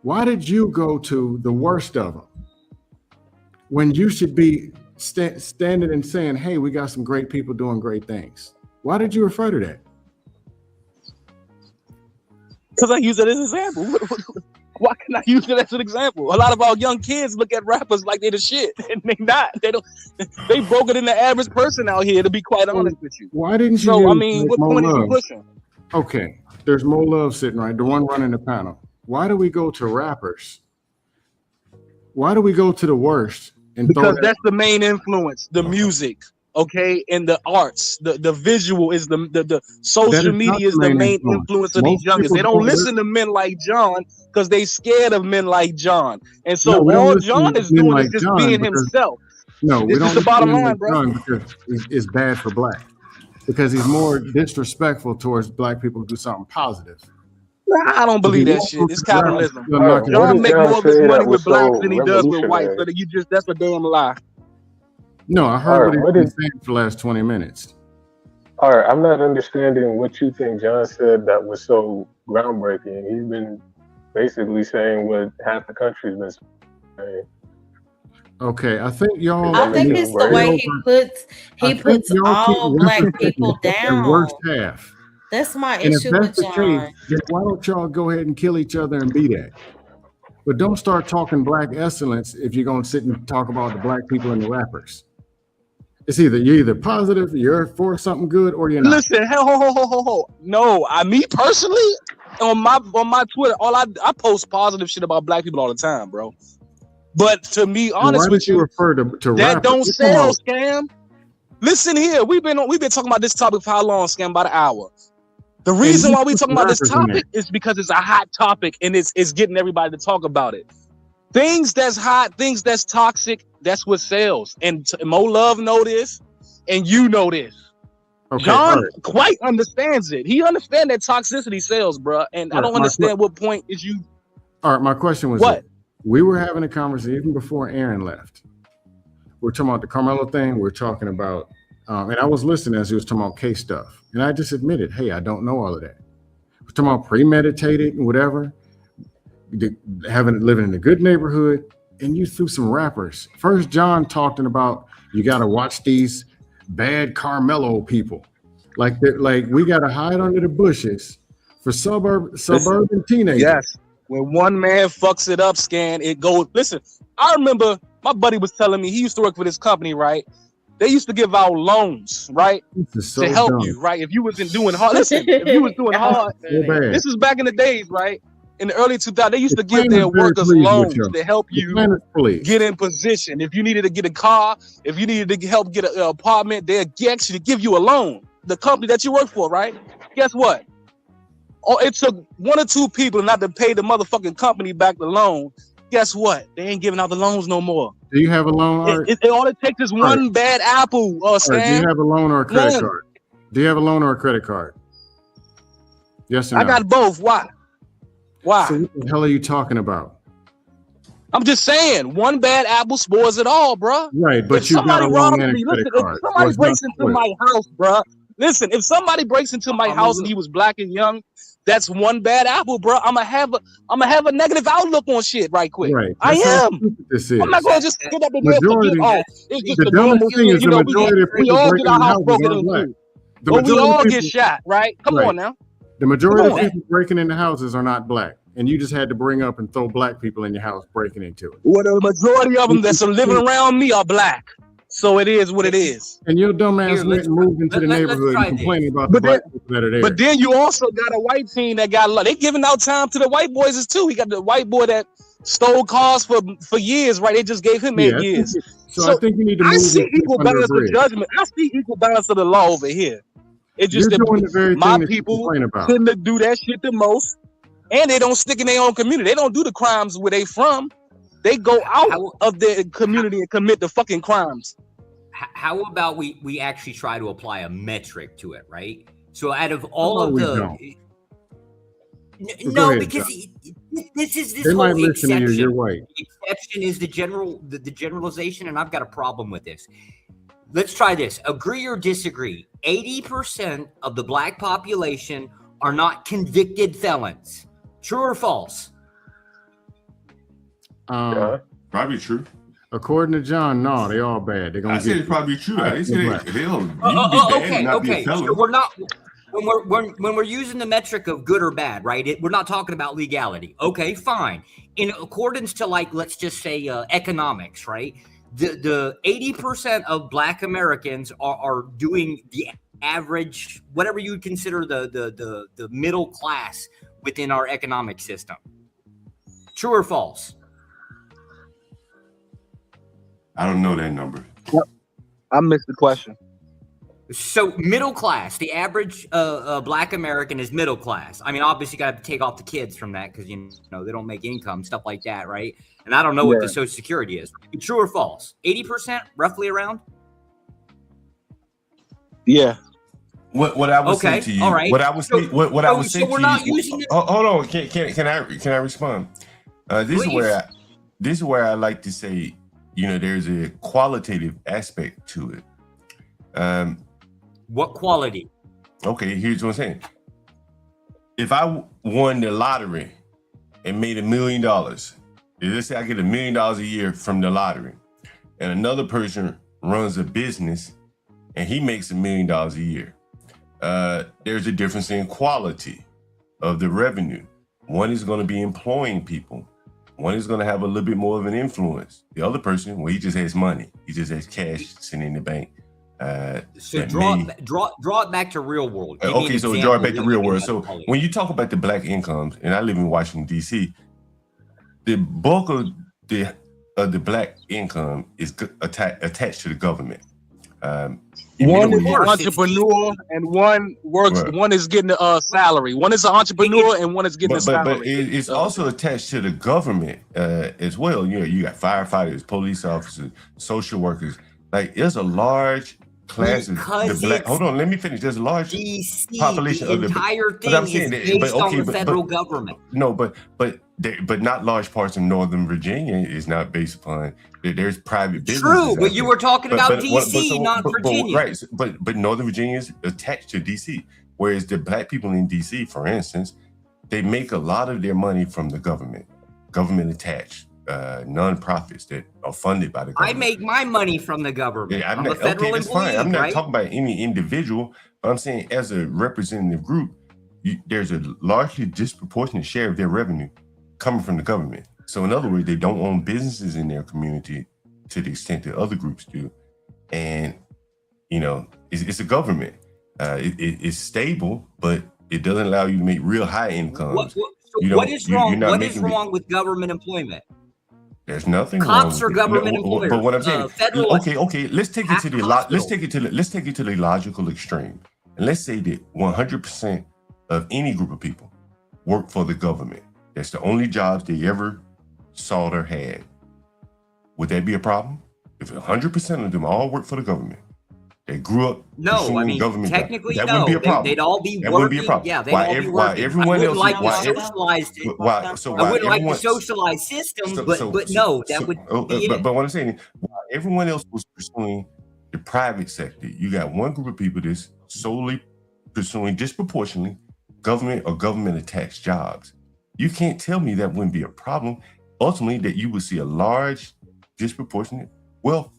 Why did you go to the worst of them when you should be standing and saying, hey, we got some great people doing great things? Why did you refer to that? Because I use it as an example. Why can I use it as an example? A lot of our young kids look at rappers like they the shit, and they not. They don't. They broke it in the average person out here. To be quite honest with you. Why didn't you? So I use, mean, like, what Mo point are you Love? pushing? Okay, there's Mo Love sitting right, the one running the panel. Why do we go to rappers? Why do we go to the worst and throw Because that? that's the main influence. The music, okay, and the arts. The visual is the That social is not media is the the main main influence. influence of Most these youngers. people They don't don't listen to men like John because they scared of men like John. And No, so we don't all listen John to is men doing like is just John being because himself. no, we This don't is the listen to bottom men line, like bro. John because it's bad for black. Because he's more disrespectful towards black people who do something positive. I don't If believe you that won't shit. go It's to rappers, capitalism. you'll knock it What John did down. make John more of his say money that was with blacks so than he does with whites. revolutionary? So that's a damn lie. No, I All heard right, what he's what been did? saying for the last 20 minutes. All right, I'm not understanding what you think John said that was so groundbreaking. He's been basically saying what half the country's been saying. Okay, I think y'all I think need it's to the get way over. he I think puts y'all keep all black referencing people the worst down. half. That's my And if issue that's with the case, John. then why don't y'all go ahead and kill each other and be that? But don't start talking black excellence if you're gonna sit and talk about the black people and the rappers. It's either you're either positive, you're for something good, or you're not. Listen, ho. No, me personally, on my Twitter, I post positive shit about black people all the time, bro. But to be Well, why honest did with you you, refer to that rappers? don't Come sell, on. Scam. Listen here, we've been talking about this topic for how long, Scam? About an hour. The And reason you why we put talking about this rappers in there. topic is because it's a hot topic and it's getting everybody to talk about it. Things that's hot, things that's toxic, that's what sells. And Mo Love know this, and you know this. Okay, John all right. quite understands it. He understands that toxicity sells, bro. And I All right, don't understand what point is you. All right, my question was What? this. We were having a conversation even before Aaron left. We're talking about the Carmelo thing. We're talking about, and I was listening as he was talking about K stuff. And I just admitted, hey, I don't know all of that. We're talking about premeditated and whatever, living in a good neighborhood, and you threw some rappers. First, John talking about you got to watch these bad Carmelo people. Like we got to hide under the bushes for suburban teenagers. Yes. When one man fucks it up, Scan, it goes. Listen, I remember my buddy was telling me he used to work for this company, right? They used to give out loans, right? This is so to help dumb. you, right? If you wasn't doing hard, listen, if you was doing hard, So bad. this is back in the days, right? In the early 2000s, they used to give plan their is very workers pleased with loans you. to help The you plan is pleased. get in position. If you needed to get a car, if you needed to help get an apartment, they'll actually give you a loan. The company that you work for, right? Guess what? Oh, it took one or two people not to pay the motherfucking company back the loan. Guess what? They ain't giving out the loans no more. Do you have a loan, Art? All it takes is one bad apple, Art, do you Stan. have a loan or a credit One. card? Do you have a loan or a credit card? Yes or no? I got both. Why? Why? So what the hell are you talking about? I'm just saying, one bad apple spoils it all, bruh. Right, but if you got somebody a loan robs and a me, credit listen, card. if somebody So breaks it's into not my house, bruh, listen, if somebody breaks into my house and he was black and young, that's one bad apple, bruh. I'm gonna have a negative outlook on shit right quick. Right. I That's how am. stupid this is. I'm not gonna just get up and Majority- forget, it's just the a normal dumbest thing shit. is You the know, majority of we people all breaking get our into house houses broken are black. into. The But we majority of all get people- shot, right? Come Right. on now. The majority Come of on. people breaking into houses are not black, and you just had to bring up and throw black people in your house breaking into it. Well, the majority of them that's living around me are black. So it is what it is. And your dumb ass went and moved into the neighborhood and complaining about the black people that are there. But then you also got a white team that got they giving out time to the white boys too. He got the white boy that stole cars for years, right? They just gave him 8 years. So I think you need to I move see this equal under a balance of bridge. judgment. I see equal balance of the law over here. It's just You're doing the very my thing that you people complain about. tend to do that shit the most, and they don't stick in their own community. They don't do the crimes where they from. They go out of their community and commit the fucking crimes. How about we actually try to apply a metric to it, right? So out of all of we the don't. no, ahead, because John. this is this They whole might listen to you. exception. You're white. The exception is the generalization, and I've got a problem with this. Let's try this. Agree or disagree? 80% of the black population are not convicted felons. True or false? Probably true. According to John, no, they all bad. They're gonna I said it's probably true. I didn't say they'll be bad and not be a felon. So we're not when we're using the metric of good or bad, right? We're not talking about legality. Okay, fine. In accordance to, like, let's just say economics, right? The 80% of black Americans are doing the average, whatever you would consider the middle class within our economic system. True or false? I don't know that number. I missed the question. So middle class, the average black American is middle class. I mean, obviously, you got to take off the kids from that because you know they don't make income, stuff like that, right? And I don't know what the Social Security is. True or false? 80%, roughly around. Yeah. What I would say to you, all right. what I would say, what I would say so we're to not you. using it. Hold on, can I respond? This is where I like to say, you know, there's a qualitative aspect to it. What quality? Okay, here's what I'm saying. If I won the lottery and made $1 million, let's say I get $1 million a year from the lottery, and another person runs a business and he makes $1 million a year, there's a difference in quality of the revenue. One is going to be employing people. One is going to have a little bit more of an influence. The other person, well, he just has money. He just has cash sitting in the bank. So draw it back to real world. Give me an So example draw it back to of real what world. you So call it. when you talk about the black incomes, and I live in Washington, D.C., the bulk of the black income is attached to the government. One is an entrepreneur and one works. Right. One is getting a salary. One is an entrepreneur and one is getting a salary. But it's also attached to the government as well. You know, you got firefighters, police officers, social workers. Like, there's a large class of the black. Hold on, let me finish. There's a large DC, population the of the entire thing but I'm is saying based on the federal government. No, but not large parts of Northern Virginia is not based upon. There's private businesses. True, but out you there. were talking about But DC, not Virginia. Right, but Northern Virginia is attached to DC, whereas the black people in DC, for instance, they make a lot of their money from the government attached nonprofits that are funded by the government. I make my money from the government. Yeah, I'm a federal that's employee, fine. I'm not right? talking about any individual, but I'm saying as a representative group, there's a largely disproportionate share of their revenue coming from the government. So in other words, they don't own businesses in their community to the extent that other groups do. And, you know, it's a government. It's stable, but it doesn't allow you to make real high incomes. What is wrong? What is wrong with government employment? There's nothing Cops wrong are government employers. But what I'm saying, federal okay, let's take it to the logical extreme, and let's say that 100% of any group of people work for the government. That's the only jobs they ever sought or had. Would that be a problem? If 100% of them all work for the government, they grew up pursuing government jobs, technically that no. wouldn't be a problem. They'd all be that working. wouldn't be a problem. Yeah, they'd why all be working. everyone I else wouldn't like why the socialized. I wouldn't like the socialized system, but no, that would be it. But what I'm saying, while everyone else was pursuing the private sector, you got one group of people that's solely pursuing disproportionately government or government attached jobs. You can't tell me that wouldn't be a problem. Ultimately, that you would see a large disproportionate wealth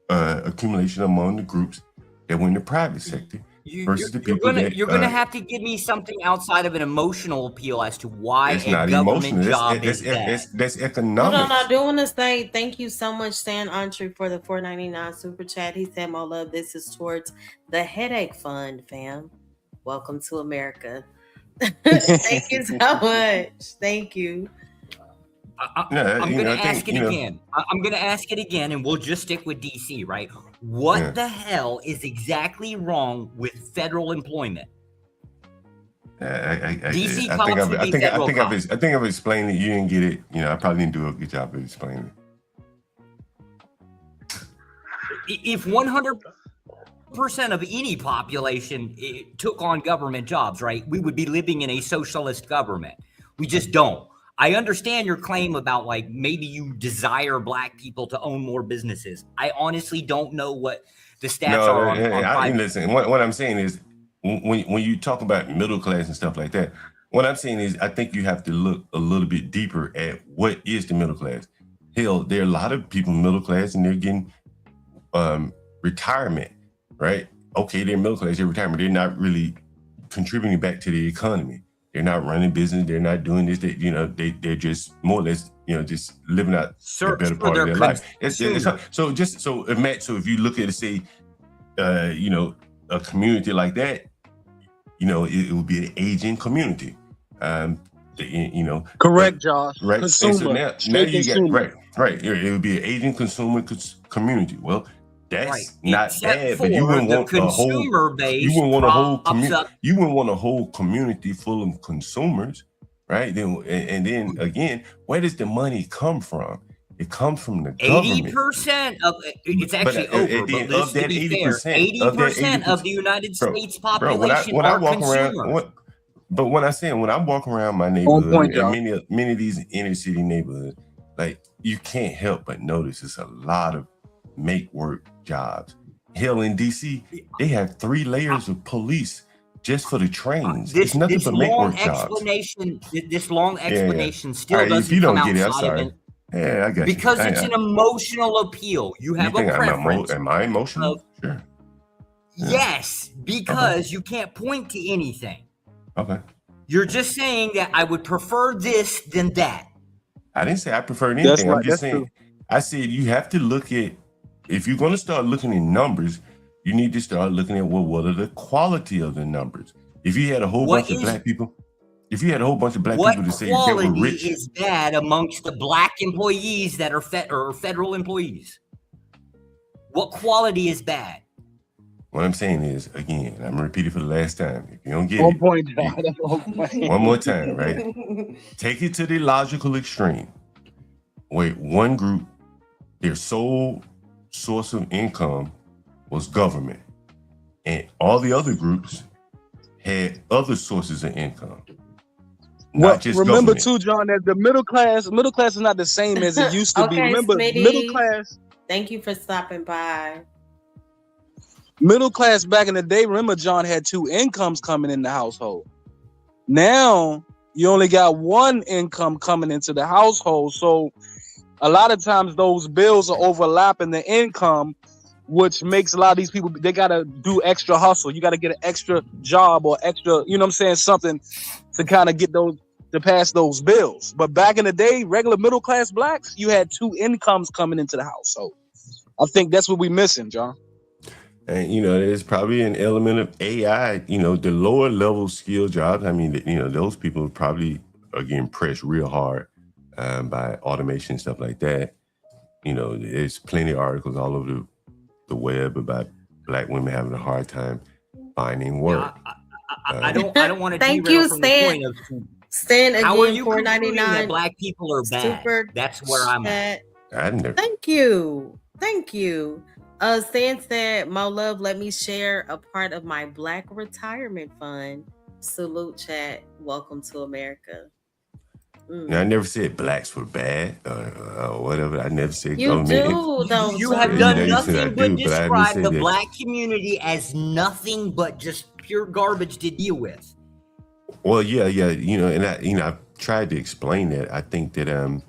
accumulation among the groups that were in the private sector versus the people that you're gonna have to give me something outside of an emotional appeal as to why it's a not government emotional. job is bad. That's Hold economics. on, I do want to say thank you so much, Stan Entree, for the $4.99 super chat. He said, "My love, this is towards the headache fund, fam. Welcome to America." Thank you so much. Thank you. I'm going to ask it again. I'm going to ask it again, and we'll just stick with DC, right? What the hell is exactly wrong with federal employment? DC I think I've explained it. You didn't get it. I probably didn't do a good job of explaining it. If 100% of any population took on government jobs, right, we would be living in a socialist government. We just don't. I understand your claim about like maybe you desire black people to own more businesses. I honestly don't know what the stats are on listen, what I'm saying is when you talk about middle class and stuff like that, what I'm saying is I think you have to look a little bit deeper at what is the middle class. Hell, there are a lot of people middle class and they're getting retirement, right? Okay, they're middle class, they're retirement. They're not really contributing back to the economy. They're not running business. They're not doing this. They're just more or less, just living out the better part of their life. So if you look at it, say, a community like that, it would be an aging community. Correct, Josh. Right. Consumer. So now you got right. It would be an aging consumer community. Well, that's not bad, but you wouldn't want a whole base. You wouldn't want a whole community. You wouldn't want a whole community full of consumers, right? Then again, where does the money come from? It comes from the government. 80% of it's actually over. But let's be fair, 80% of the United States population are consumers. But when I walk around my neighborhood, and many of these inner city neighborhoods, like you can't help but notice it's a lot of make work jobs. Hell, in DC, they have 3 layers of police just for the trains. It's nothing but make work jobs. This long explanation still doesn't come outside of it. Yeah, I got you. Because it's an emotional appeal. You have a preference. Am I emotional? Sure. Yes, because you can't point to anything. Okay. You're just saying that I would prefer this than that. I didn't say I prefer anything. I'm just saying. I said you have to look at, if you're going to start looking at numbers, you need to start looking at what are the quality of the numbers. If you had a whole bunch of black people, to say they were rich. What quality is bad amongst the black employees that are federal employees? What quality is bad? What I'm saying is, again, I'm gonna repeat it for the last time. If you don't get it, one more time, right? Take it to the logical extreme. Where one group, their sole source of income was government, and all the other groups had other sources of income. Remember too, John, that the middle class is not the same as it used to be. Remember, Smitty, middle class. Thank you for stopping by. Middle class back in the day, remember, John had 2 incomes coming in the household. Now you only got 1 income coming into the household. So a lot of times those bills are overlapping the income, which makes a lot of these people, they got to do extra hustle. You got to get an extra job or extra, something to kind of get those, to pass those bills. But back in the day, regular middle class blacks, you had 2 incomes coming into the household. I think that's what we're missing, John. And, there's probably an element of AI, the lower level skill jobs. I mean, those people probably are getting pressed real hard by automation, stuff like that. There's plenty of articles all over the web about black women having a hard time finding work. I don't want to thank derail you, from Stan. the point of Stan again, how are you $4.99 that black people are bad? That's where I'm at. Thank you. Stan said, Mo Love, let me share a part of my black retirement fund. Salute chat. Welcome to America. I never said blacks were bad or whatever. I never said you do, though. You have done nothing but describe the black community as nothing but just pure garbage to deal with. Well, yeah, and I've tried to explain that. I think that again,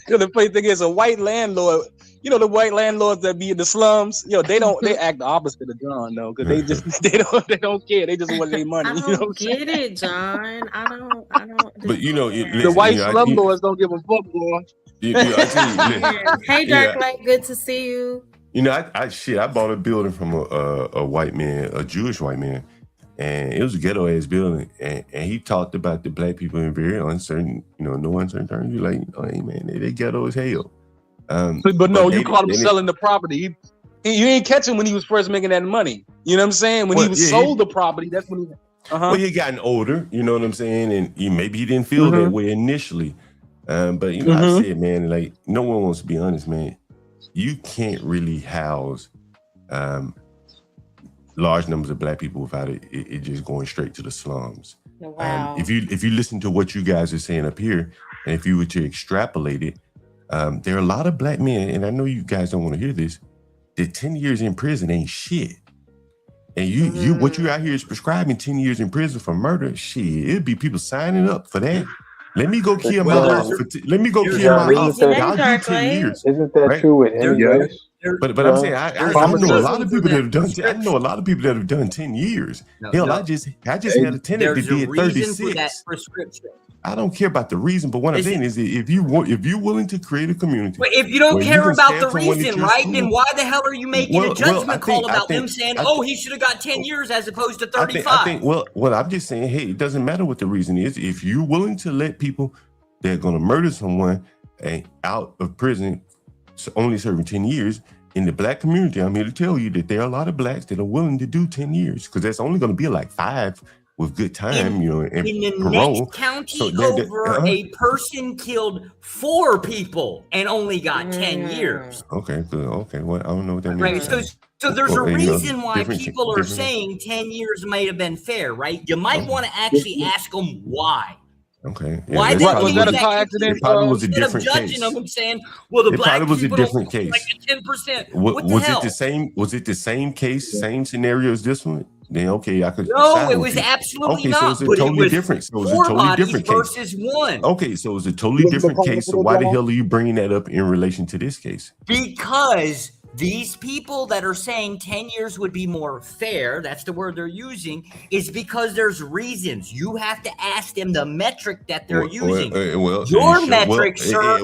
the funny thing is, a white landlord, the white landlords that be in the slums, they act the opposite of John though, because they don't care. They just want their money. I don't get it, John. I don't. But the white slumlords don't give a fuck, boy. Hey, Dark Light, good to see you. I bought a building from a white man, a Jewish white man, and it was a ghetto ass building, and he talked about the black people in very uncertain, no uncertain terms. You're like, oh, hey man, they ghetto as hell. But no, you caught him selling the property. You ain't catch him when he was first making that money. You know what I'm saying? When he was sold the property, that's when he. Well, he gotten older. You know what I'm saying? And maybe he didn't feel that way initially. But I said, man, like no one wants to be honest, man. You can't really house large numbers of black people without it just going straight to the slums. Wow. If you listen to what you guys are saying up here, and if you were to extrapolate it, there are a lot of black men, and I know you guys don't want to hear this, that 10 years in prison ain't shit. And you what you out here is prescribing 10 years in prison for murder, shit, it'd be people signing up for that. Let me go kill my house. Let me go kill my house. Y'all do 10 years. Isn't that true with immigrants? But I'm saying I know a lot of people that have done. I know a lot of people that have done 10 years. Hell, I just had a tenant that did 36. I don't care about the reason, but what I'm saying is, if you're willing to create a community, but if you don't care about the reason, right? Then why the hell are you making a judgment call about them saying, "Oh, he should have got 10 years as opposed to 35"? I think. Well, I'm just saying, hey, it doesn't matter what the reason is. If you're willing to let people that are going to murder someone out of prison, only serving 10 years. In the black community, I'm here to tell you that there are a lot of blacks that are willing to do 10 years because that's only going to be like 5 with good time, and in the parole. next county a person killed 4 people and only got 10 years. Okay, good. Okay, well, I don't know what that means. Right, so there's a reason why people are saying 10 years might have been fair, right? You might want to actually ask them why. Okay. Yeah, why was that a car accident? It probably was a instead of different judging case. them and saying, "Well, the It black probably was a people different don't case. like a 10%." What the Was hell? it the same? Was it the same case, same scenario as this one? Then okay, I could. No, side it with was you. absolutely okay, not. So it's a but totally it was different. So it's a 4 totally bodies different case. versus 1. Okay, so it's a totally different case. So why the hell are you bringing that up in relation to this case? Because these people that are saying 10 years would be more fair, that's the word they're using, is because there's reasons. You have to ask them the metric that they're using. Your metric, sir,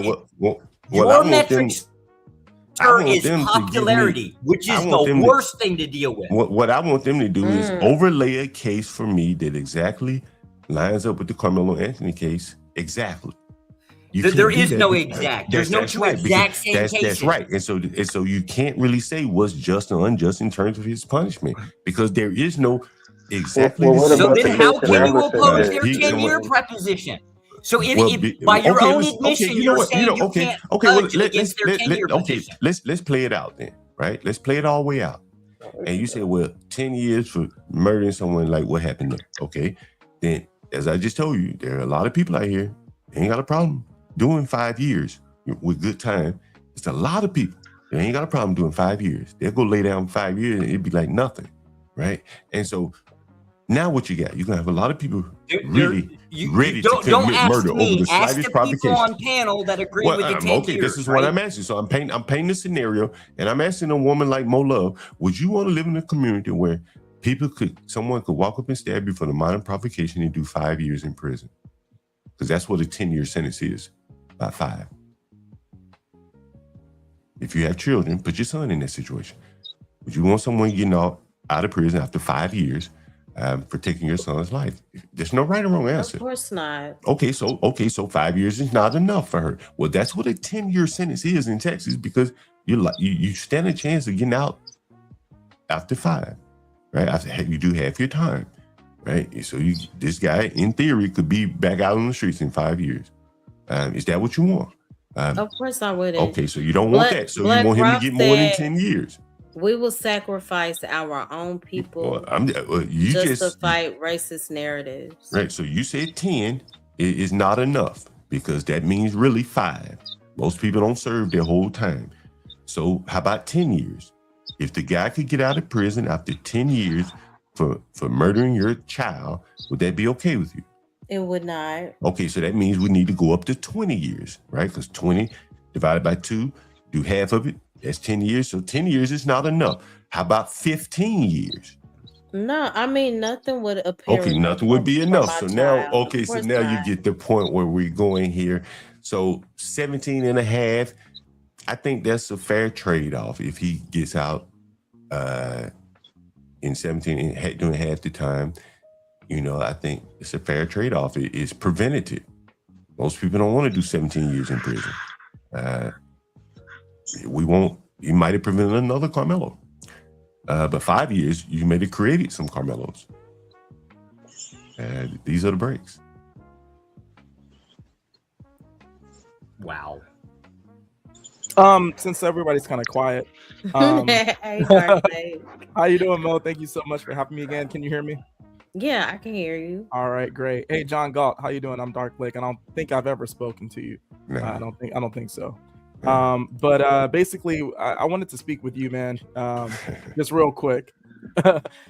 your metric, sir, is popularity, which is the worst thing to deal with. What I want them to do is overlay a case for me that exactly lines up with the Carmelo Anthony case. Exactly. There is no exact. There's no two exact same cases. That's right. And so you can't really say what's just or unjust in terms of his punishment because there is no exactly. So then how can you oppose their 10-year preposition? So if by your own admission, you're saying you can't judge against their 10-year position. Let's play it out then, right? Let's play it all the way out. And you say, well, 10 years for murdering someone, like what happened there? Okay. Then, as I just told you, there are a lot of people out here ain't got a problem doing 5 years with good time. It's a lot of people that ain't got a problem doing 5 years. They'll go lay down 5 years and it'd be like nothing, right? And so now what you got? You're gonna have a lot of people ready to commit murder over the slightest provocation. On panel that agree with the 10 okay, years, this is what I'm asking. So I'm painting a scenario, and I'm asking a woman like Mo Love, would you want to live in a community where someone could walk up and stab you for the minor provocation and do 5 years in prison? Because that's what a 10-year sentence is, about 5. If you have children, put your son in that situation. Would you want someone getting out of prison after 5 years for taking your son's life? There's no right or wrong answer. Of course not. Okay, so 5 years is not enough for her. Well, that's what a 10-year sentence is in Texas because you stand a chance of getting out after 5, right? After you do half your time, right? So this guy, in theory, could be back out on the streets in 5 years. Is that what you want? Of course I wouldn't. Okay, so you don't want that. So you want him to get more than 10 years. We will sacrifice our own people just to fight racist narratives. Right. So you said 10 is not enough because that means really 5. Most people don't serve their whole time. So how about 10 years? If the guy could get out of prison after 10 years for murdering your child, would that be okay with you? It would not. Okay, so that means we need to go up to 20 years, right? Because 20 divided by 2, do half of it. That's 10 years. So 10 years is not enough. How about 15 years? No, I mean, nothing would appear. Okay, nothing would be enough. So now, so you get the point where we're going here. So 17 and a half, I think that's a fair trade-off if he gets out in 17 and doing half the time, I think it's a fair trade-off. It's preventative. Most people don't want to do 17 years in prison. You might have prevented another Carmelo. But 5 years, you may have created some Carmelos. These are the breaks. Wow. Since everybody's kind of quiet. Hey, Dark how you doing, Mo? Thank you so much for having me again. Can you hear me? Yeah, I can hear you. All right, great. Hey, John Galt, how you doing? I'm Dark Lake. I don't think I've ever spoken to you. No. I don't think so. But basically, I wanted to speak with you, man. Just real quick.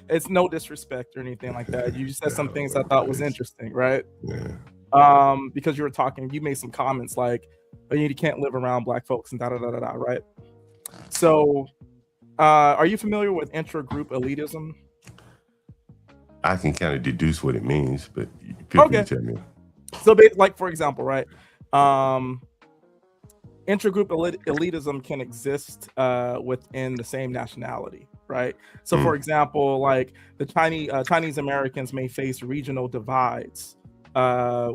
It's no disrespect or anything like that. You just said some things I thought was interesting, right? Yeah. Because you were talking, you made some comments like, "Oh, you can't live around black folks and da da da da da," right? So, are you familiar with intra-group elitism? I can kind of deduce what it means, but feel free to tell me. So, like for example, right? Intragroup elitism can exist within the same nationality, right? So, for example, like the Chinese Americans may face regional divides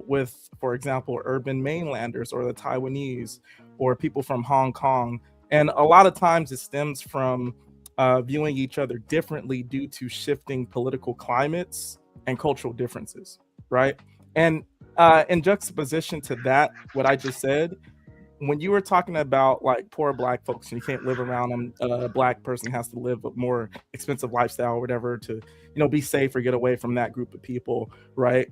with, for example, urban mainlanders or the Taiwanese or people from Hong Kong. And a lot of times it stems from viewing each other differently due to shifting political climates and cultural differences, right? And in juxtaposition to that, what I just said, when you were talking about like poor black folks and you can't live around them, a black person has to live a more expensive lifestyle or whatever to, be safe or get away from that group of people, right?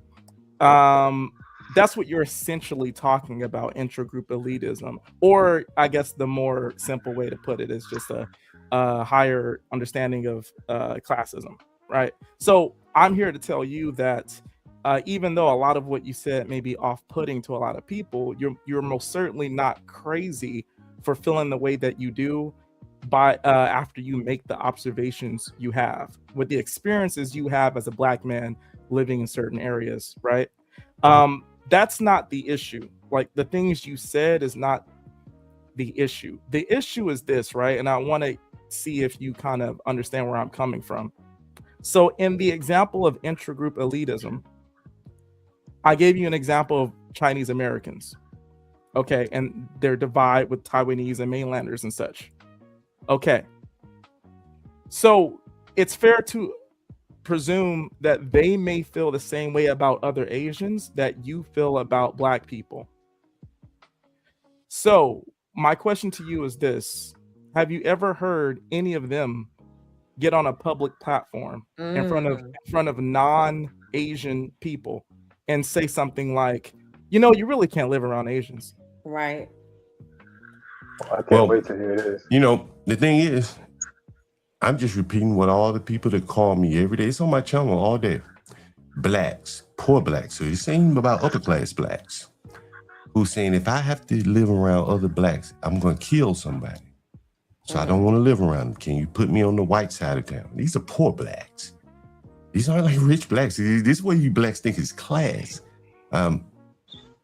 That's what you're essentially talking about, intragroup elitism. Or I guess the more simple way to put it is just a higher understanding of classism, right? So I'm here to tell you that even though a lot of what you said may be off-putting to a lot of people, you're most certainly not crazy for feeling the way that you do by after you make the observations you have with the experiences you have as a black man living in certain areas, right? That's not the issue. Like the things you said is not the issue. The issue is this, right? And I want to see if you kind of understand where I'm coming from. So in the example of intragroup elitism, I gave you an example of Chinese Americans, okay, and their divide with Taiwanese and mainlanders and such. Okay, so it's fair to presume that they may feel the same way about other Asians that you feel about black people. So my question to you is this: have you ever heard any of them get on a public platform in front of non-Asian people and say something like, you really can't live around Asians? Right. I can't wait to hear this. The thing is, I'm just repeating what all the people that call me every day, it's on my channel all day. Blacks, poor blacks. So he's saying about upper class blacks who's saying, if I have to live around other blacks, I'm going to kill somebody. So I don't want to live around them. Can you put me on the white side of town? These are poor blacks. These aren't like rich blacks. This is what you blacks think is class.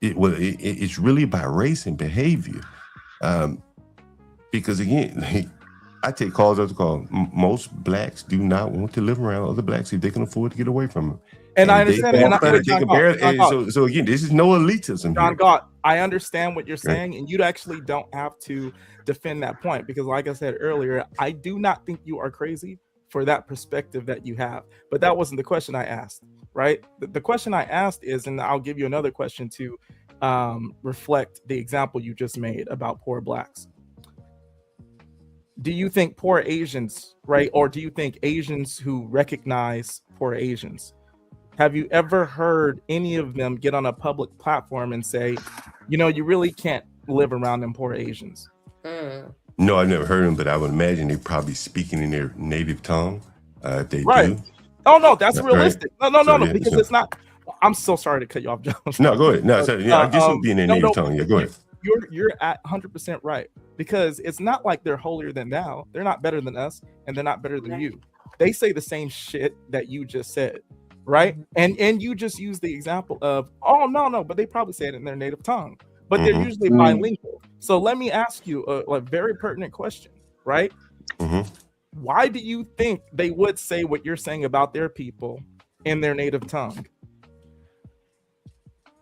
It's really about race and behavior. Because again, I take calls after call. Most blacks do not want to live around other blacks if they can afford to get away from them. And I understand. So again, this is no elitism. John Gott, I understand what you're saying, and you actually don't have to defend that point because, like I said earlier, I do not think you are crazy for that perspective that you have. But that wasn't the question I asked, right? The question I asked is, and I'll give you another question to reflect the example you just made about poor blacks. Do you think poor Asians, right? Or do you think Asians who recognize poor Asians, have you ever heard any of them get on a public platform and say, you really can't live around them poor Asians? No, I've never heard them, but I would imagine they're probably speaking in their native tongue. If they do. Oh, no, that's realistic. Right. No, because it's not. I'm so sorry to cut you off, John. No, go ahead. No, I just would be in their native tongue. Yeah, go ahead. You're at 100% right, because it's not like they're holier than thou. They're not better than us, and they're not better than you. They say the same shit that you just said, right? And you just use the example of, oh no, but they probably say it in their native tongue, but they're usually bilingual. So let me ask you a very pertinent question, right? Why do you think they would say what you're saying about their people in their native tongue?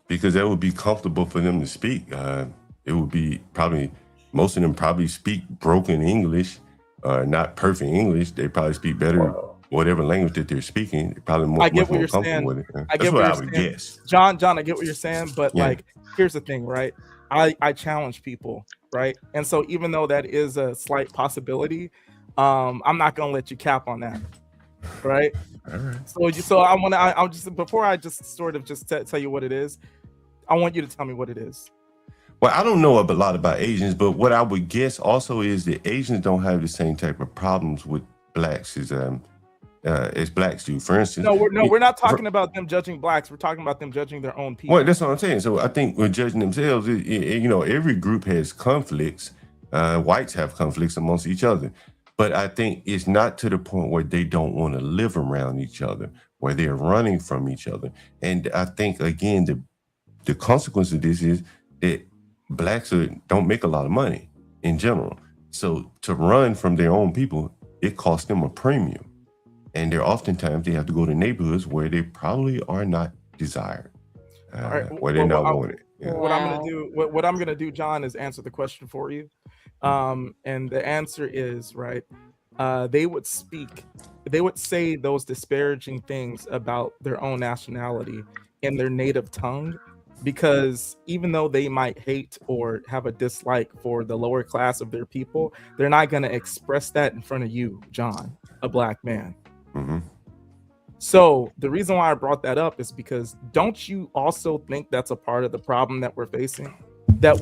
Because that would be comfortable for them to speak. It would be probably, most of them probably speak broken English, not perfect English. They probably speak better whatever language that they're speaking. They're probably I get much what more you're comfortable saying. with it. I That's get what what I you're would saying. guess. John, I get what you're saying, but Yeah. like, here's the thing, right? I challenge people, right? And so even though that is a slight possibility, I'm not gonna let you cap on that, right? All right. So I'll just, before I just sort of just tell you what it is, I want you to tell me what it is. Well, I don't know a lot about Asians, but what I would guess also is that Asians don't have the same type of problems with blacks as blacks do. For instance, We're not talking about them judging blacks. We're talking about them judging their own people. Well, that's what I'm saying. So I think when judging themselves, every group has conflicts. Whites have conflicts amongst each other, but I think it's not to the point where they don't want to live around each other, where they're running from each other. And I think again, the consequence of this is that blacks don't make a lot of money in general. So to run from their own people, it costs them a premium. And oftentimes they have to go to neighborhoods where they probably are not desired, where they're not wanted. Yeah. What I'm gonna do, John, is answer the question for you. And the answer is, right, they would say those disparaging things about their own nationality in their native tongue, because even though they might hate or have a dislike for the lower class of their people, they're not going to express that in front of you, John, a black man. Mm-hmm. So the reason why I brought that up is because don't you also think that's a part of the problem that we're facing? That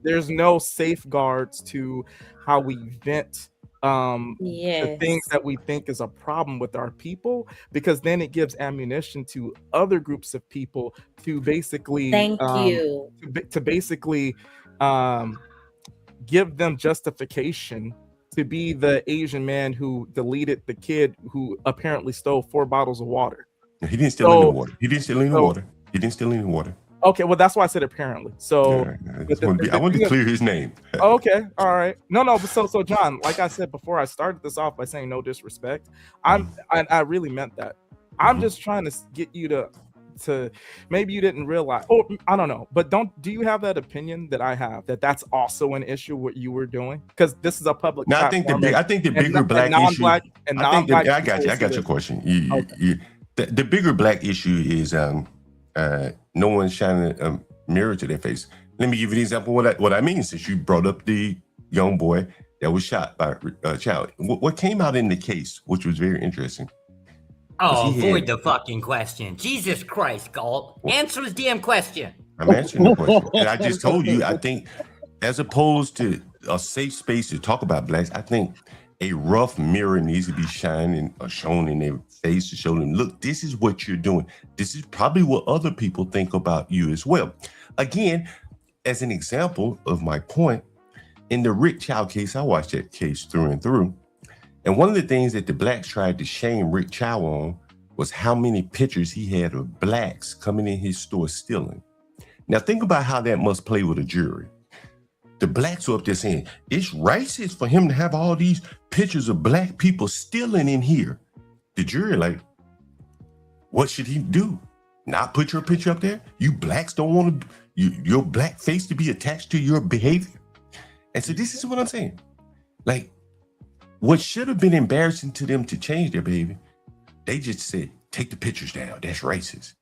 there's no safeguards to how we vent the things that we think is a problem with our people, because then it gives ammunition to other groups of people to basically to basically give them justification to be the Asian man who deleted the kid who apparently stole 4 bottles of water. He didn't steal any water. He didn't steal any water. Okay, well, that's why I said apparently. So I wanted to clear his name. Okay, all right. No, but so John, like I said before, I started this off by saying no disrespect. I really meant that. I'm just trying to get you to maybe you didn't realize, I don't know, but do you have that opinion that I have, that's also an issue what you were doing? Because this is a public I think the bigger black issue. I got your question. The bigger black issue is no one shining a mirror to their face. Let me give you an example of what I mean, since you brought up the young boy that was shot by a child. What came out in the case, which was very interesting. Oh, avoid the fucking question. Jesus Christ, Galt. Answer this damn question. I'm answering the question. And I just told you, I think, as opposed to a safe space to talk about blacks, I think a rough mirror needs to be shown in their face to show them, look, this is what you're doing. This is probably what other people think about you as well. Again, as an example of my point, in the Rick Chow case, I watched that case through and through. And one of the things that the blacks tried to shame Rick Chow on was how many pictures he had of blacks coming in his store stealing. Now think about how that must play with a jury. The blacks were up there saying, it's racist for him to have all these pictures of black people stealing in here. The jury like, what should he do? Not put your picture up there? You blacks don't want your black face to be attached to your behavior? And so this is what I'm saying. Like, what should have been embarrassing to them to change their behavior, they just said, take the pictures down. That's racist.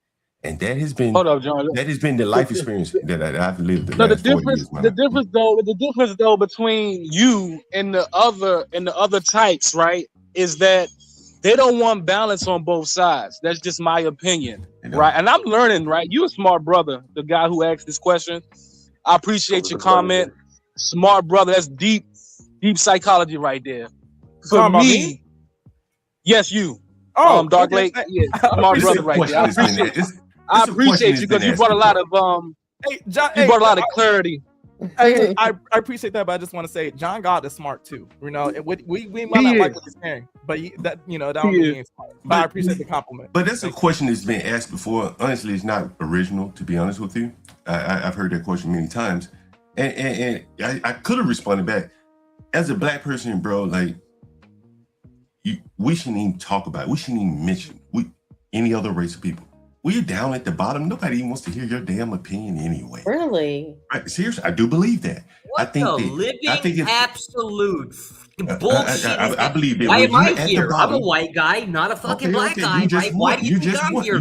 And that has been the life experience that I've lived. The difference though between you and the other types, right, is that they don't want balance on both sides. That's just my opinion, right? And I'm learning, right? You a smart brother, the guy who asked this question. I appreciate your comment. Smart brother. That's deep psychology right there. For me, yes, you. Dark Lake. Yeah, smart brother right there. I appreciate you because you brought a lot of brought a lot of clarity. I appreciate that, but I just want to say John God is smart too. You know, we might not like what he's saying, but that don't mean he's smart. But I appreciate the compliment. But that's a question that's been asked before. Honestly, it's not original, to be honest with you. I've heard that question many times, and I could have responded back as a black person, bro. Like, we shouldn't even talk about it. We shouldn't even mention any other race of people. We're down at the bottom. Nobody even wants to hear your damn opinion anyway. Really? Seriously, I do believe that. What living absolute bullshit I believe that. Why am I at here? the bottom, I'm a white guy, not a fucking black guy. You just Why won. do you think I'm here,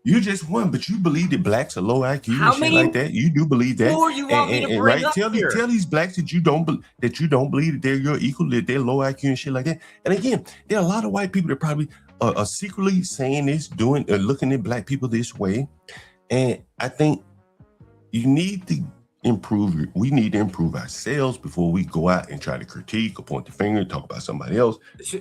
You just won, but you believe that blacks are low IQ How and shit many like that. You do believe that. more you want me to bring right? up Tell here? these blacks that you don't believe that they're your equal, that they're low IQ and shit like that. And again, there are a lot of white people that probably are secretly saying this, looking at black people this way. And I think you need to improve. We need to improve ourselves before we go out and try to critique or point the finger and talk about somebody else.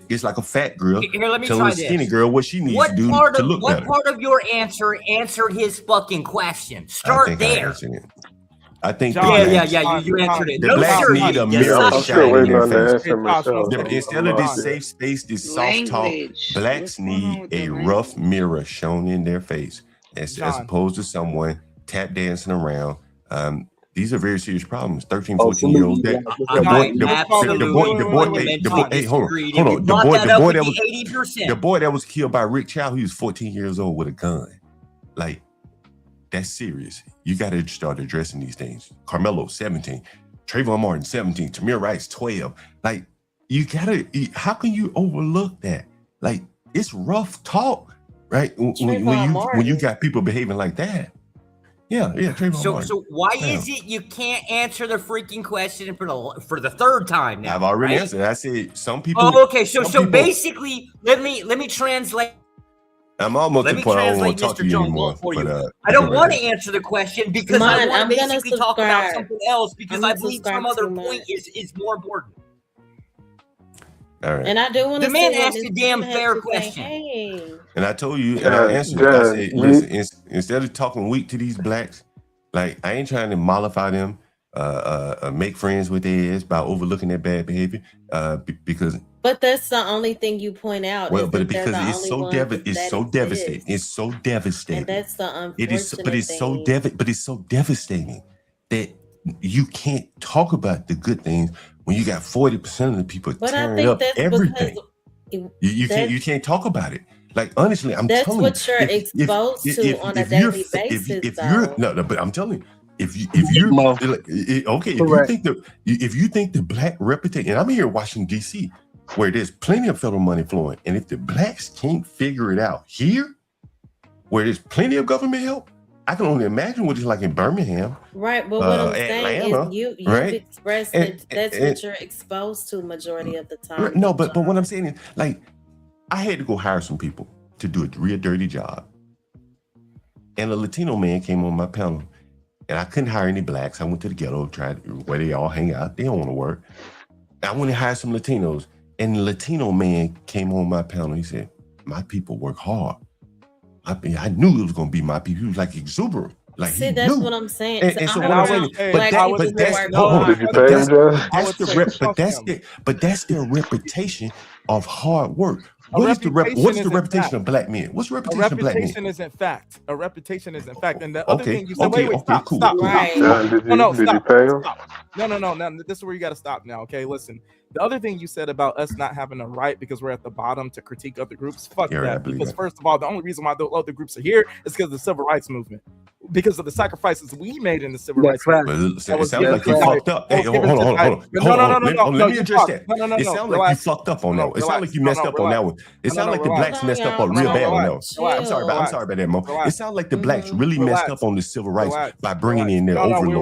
It's like a fat girl Here, let me telling try a skinny this. girl what she needs to do to look What better. part of your answer answered his fucking question? Start there. I think You answered it. the No, blacks sir, need you a mirror disgusting. shine in their to face. answer myself. Instead of this safe space, this soft talk, Language. blacks need a rough mirror shown in their face, as opposed to someone tap dancing around. These are very serious problems. 13, 14-year-olds. Hey, hold on. The boy that was killed by Rick Chow, he was 14 years old with a gun. Like, that's serious. You got to start addressing these things. Carmelo, 17. Trayvon Martin, 17. Tamir Rice, 12. Like, you got to, how can you overlook that? Like, it's rough talk, right? When you got people behaving like that. Yeah, Trayvon Martin. So why is it you can't answer the freaking question for the third time now? I've already right? answered. I said some people. Oh, okay. So basically, let me translate. I'm almost to the point I don't want to talk to you anymore. I don't want to answer the question because I want to basically talk about subscribe. something else because I believe some other too point is more important. All right. And I do want to. The man asked a damn fair question. Hey. And I told you, and I answered. I said, listen, instead of talking weak to these blacks, like I ain't trying to mollify them, make friends with their ass by overlooking their bad behavior, because. But that's the only thing you point out. Well, but because it's so devastating. It's so devastating. And that's the unfortunate But it's so devastating that you can't talk about the good things when you got 40% of the people tearing up everything. You can't talk about it. Like honestly, I'm telling you, that's what you're exposed to on a daily basis. If you're no, but I'm telling you, if you think the black reputation, and I'm here in Washington D.C., where there's plenty of federal money flowing, and if the blacks can't figure it out here, where there's plenty of government help, I can only imagine what it's like in Birmingham. Right, but what I'm saying Atlanta, is you right? expressed that that's what you're exposed to majority of the time. Right, no, but what I'm saying is, like, I had to go hire some people to do a real dirty job, and a Latino man came on my panel, and I couldn't hire any blacks. I went to the ghetto, tried where they all hang out. They don't want to work. I went to hire some Latinos. And the Latino man came on my panel. He said, "My people work hard." I knew it was going to be my people. He was like exuberant. Like see, that's what I'm saying. But that's their reputation of hard work. What is the reputation of black men? What's the reputation of black men? Reputation isn't fact. A reputation isn't fact. And the other thing you said, stop. Did you pay him? No. This is where you got to stop now. Okay, listen. The other thing you said about us not having a right because we're at the bottom to critique other groups, fuck that. Because first of all, the only reason why the other groups are here is because of the civil rights movement. Because of the sacrifices we made in the civil rights movement. It sounds like you fucked up. Hey, hold on. Let me address that. It sounds like you fucked up on that one. It sounds like you messed up on that one. It sounds like the blacks messed up on real bad on that one. I'm sorry about that, Mo. It sounds like the blacks really messed up on the civil rights by bringing in their overlords. We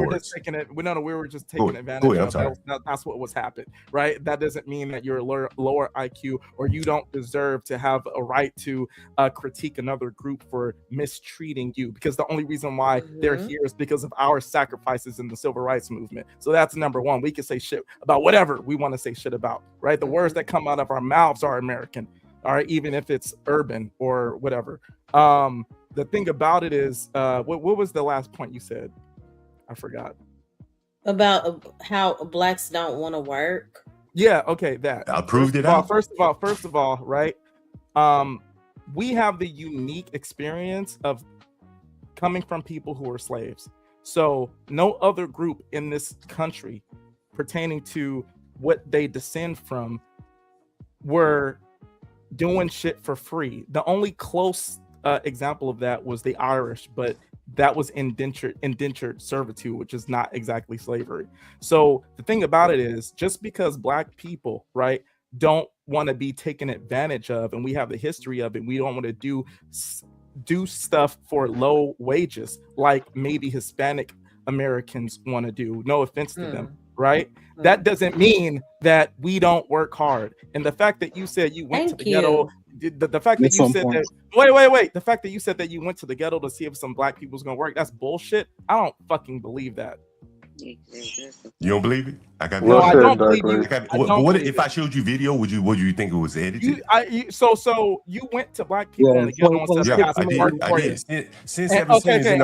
were just taking advantage of that. That's what was happened, right? That doesn't mean that you're lower IQ or you don't deserve to have a right to critique another group for mistreating you, because the only reason why they're here is because of our sacrifices in the civil rights movement. So that's number one. We can say shit about whatever we want to say shit about, right? The words that come out of our mouths are American, all right, even if it's urban or whatever. The thing about it is, what was the last point you said? I forgot. About how blacks don't want to work. Yeah, okay, that. I proved it out. First of all, right? We have the unique experience of coming from people who are slaves. So no other group in this country pertaining to what they descend from were doing shit for free. The only close example of that was the Irish, but that was indentured servitude, which is not exactly slavery. So the thing about it is, just because Black people, right, don't want to be taken advantage of, and we have the history of it, we don't want to do stuff for low wages like maybe Hispanic Americans want to do. No offense to them, right? That doesn't mean that we don't work hard. And the fact that you said you went to the ghetto, the fact that you said that, wait, the fact that you said that you went to the ghetto to see if some Black people's gonna work, that's bullshit. I don't fucking believe that. You don't believe it? I got. No, I don't believe you. But what if I showed you video? Would you think it was edited? So you went to Black people in the ghetto and said, I did. Since okay.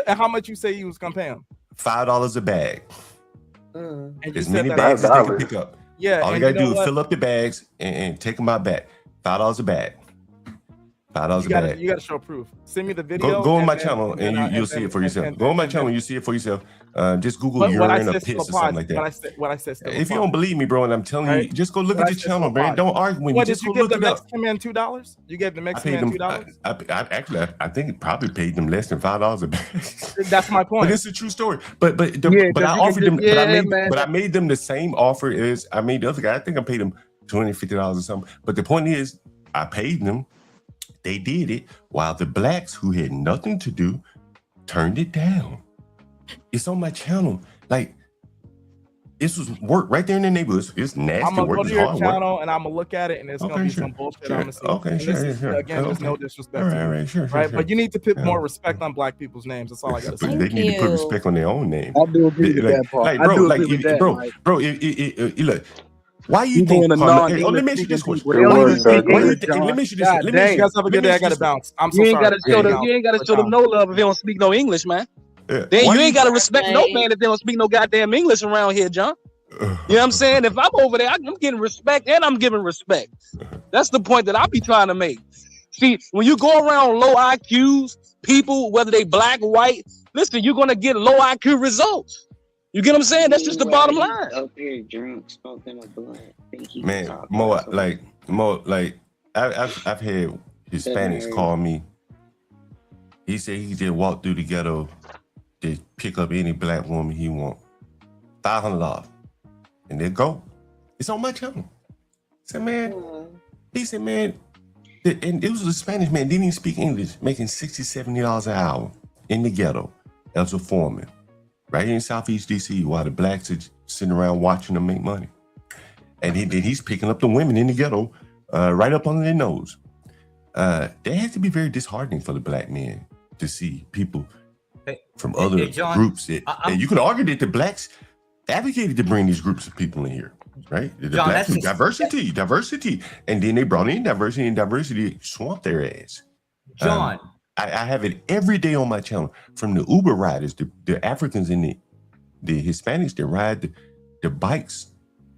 How much you say you was gonna pay him? $5 a bag. And As many bags as they can pick up. Yeah. All you gotta do is fill up the bags and take them out back. $5 a bag. $5 a bag. You gotta show proof. Send me the video. Go on my channel and you'll see it for yourself. Go on my channel and you see it for yourself. Just Google urine or piss or something like that. What I said. If you don't believe me, bro, and I'm telling you, just go look at the channel, man. Don't argue with me. Just go look it up. Did you give the Mexican man $2? You gave the Mexican man $2? I think it probably paid them less than $5 a bag. That's my point. But it's a true story. But I offered them. But I made them the same offer as I made the other guy. I think I paid them $20, $50 or something. But the point is, I paid them. They did it while the Blacks who had nothing to do turned it down. It's on my channel. Like, this was work right there in the neighborhood. It's nasty I'm gonna work. go to your channel and I'm gonna look at it, and it's gonna be some bullshit. I'm gonna see. Okay, sure. Again, there's no disrespect. Sure. But you need to put more respect on Black people's names. That's all I gotta say. They need to put respect on their own name. I do agree with that part. Bro, look. Why you think? Let me ask you this question. Let me ask you this. You guys have a good day. I gotta bounce. I'm so sorry. You ain't gotta show them no love if they don't speak no English, man. Then you ain't gotta respect no man if they don't speak no goddamn English around here, John. You know what I'm saying? If I'm over there, I'm getting respect and I'm giving respect. That's the point that I be trying to make. See, when you go around low IQs, people, whether they Black, white, listen, you're gonna get low IQ results. You get what I'm saying? That's just the bottom line. Up here, drunk, smoking a blunt. Man, Mo, I've had Hispanics call me. He said he just walk through the ghetto to pick up any Black woman he want. $500. And they go. It's on my channel. He said, man, and it was a Spanish man, didn't even speak English, making $60, $70 an hour in the ghetto as a foreman. Right here in Southeast DC, while the Blacks are sitting around watching them make money. And he's picking up the women in the ghetto right up under their nose. That has to be very disheartening for the Black men to see people from other groups. You can argue that the Blacks advocated to bring these groups of people in here, right? The John, Blacks, diversity. And then they brought in diversity, and diversity swamped their ass. John. I have it every day on my channel, from the Uber riders, the Africans and the Hispanics that ride the bikes,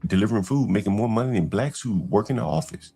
delivering food, making more money than Blacks who work in the office.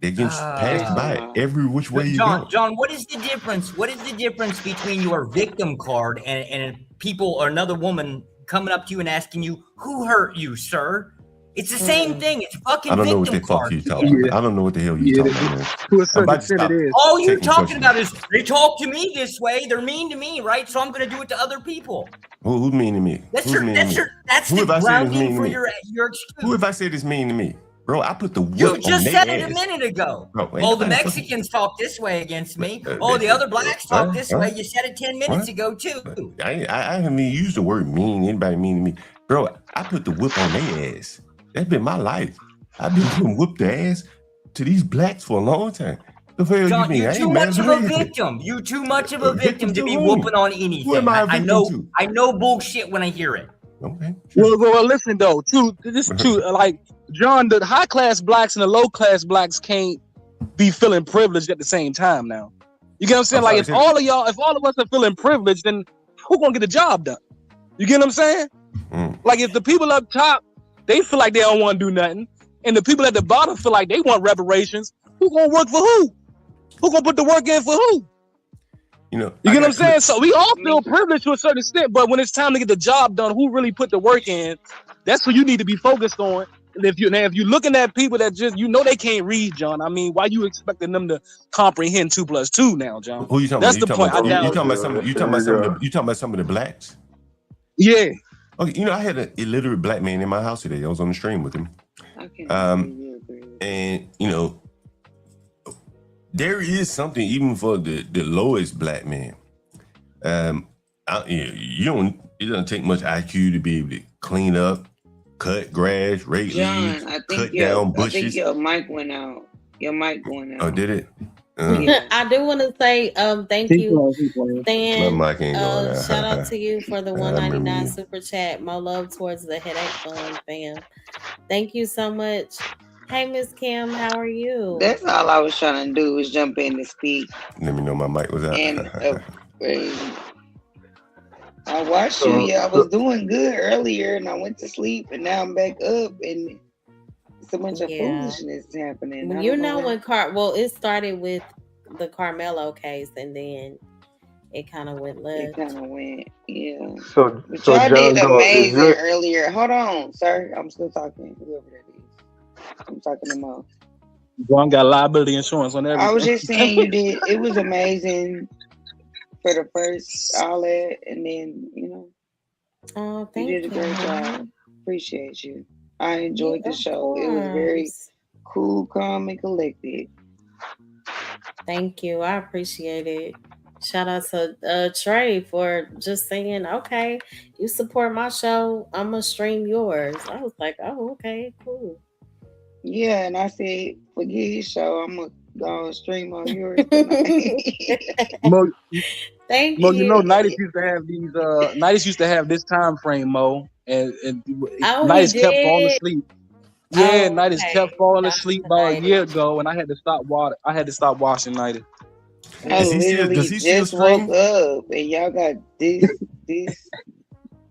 They're getting passed by every which way you go. John, what is the difference? What is the difference between your victim card and people or another woman coming up to you and asking you, who hurt you, sir? It's the same thing. It's fucking victim card. I don't know what the fuck you talking about. I don't know what the hell you talking about. To a certain extent, it is. All you're talking about is they talk to me this way. They're mean to me, right? So I'm going to do it to other people. Who's mean to me? That's the grounding for your excuse. Who have I said is mean to me? Bro, I put the whip You on just their said it ass. a minute ago. Bro, Oh, the Mexicans talk this way against me. Oh, the other Blacks talk this way. You said it 10 minutes ago, too. I haven't even used the word mean. Anybody mean to me? Bro, I put the whip on their ass. That's been my life. I've been getting whipped the ass to these Blacks for a long time. The hell John, you mean? you're too much of a victim. You're too much of a victim to be whooping on anything. Who am I a victim I know bullshit when I hear it. Okay. Well, listen though. Like John, the high class Blacks and the low class Blacks can't be feeling privileged at the same time. Now, you get what I'm saying? Like if all of us are feeling privileged, then who's gonna get the job done? You get what I'm saying? Like if the people up top, they feel like they don't want to do nothing, and the people at the bottom feel like they want reparations, who gonna work for who? Who gonna put the work in for who? You get what I'm saying? So we all feel privileged to a certain extent, but when it's time to get the job done, who really put the work in? That's what you need to be focused on, if you're looking at people that just they can't read, John. I mean, why you expecting them to comprehend 2 + 2 now, John? Who you talking That's about? the point. You talking about some of the blacks? Yeah. Okay, I had an illiterate black man in my house today. I was on the stream with him. And there is something even for the lowest black man. It doesn't take much IQ to be able to clean up, cut grass, rake leaves, cut down bushes. I think your mic went out. Your mic going out. Oh, did it? I do want to say thank you, Stan. My mic ain't going out. Shout out to you for the $1.99 super chat. More love towards the Headache Fund fam. Thank you so much. Hey, Miss Kim, how are you? That's all I was trying to do was jump in to speak. Let me know my mic was out. And I watched you. Yeah, I was doing good earlier, and I went to sleep, and now I'm back up, and it's a bunch of foolishness happening. It started with the Carmelo case, and then it kind of went left. Yeah. So y'all did John, amazing earlier. Hold on, sir. I'm still talking. Whoever that is, I'm talking to Mo. John got liability insurance on everything. I was just saying you did. It was amazing for the first all that, and then thank you did a great job. Appreciate you. I enjoyed the show. It was very cool, calm, and collected. Thank you. I appreciate it. Shout out to Trey for just saying, okay, you support my show, I'm gonna stream yours. I was like, oh, okay, cool. Yeah, and I said, forget his show, I'm gonna go stream on yours tonight. Mo, Thank Mo, you. 90s used to have these 90s used to have this time frame, Mo, and Oh, 90s he kept falling did? asleep. Yeah, Oh, 90s okay. kept falling asleep about a year ago, and I had to stop watching 90s. I literally just woke up, and y'all got this.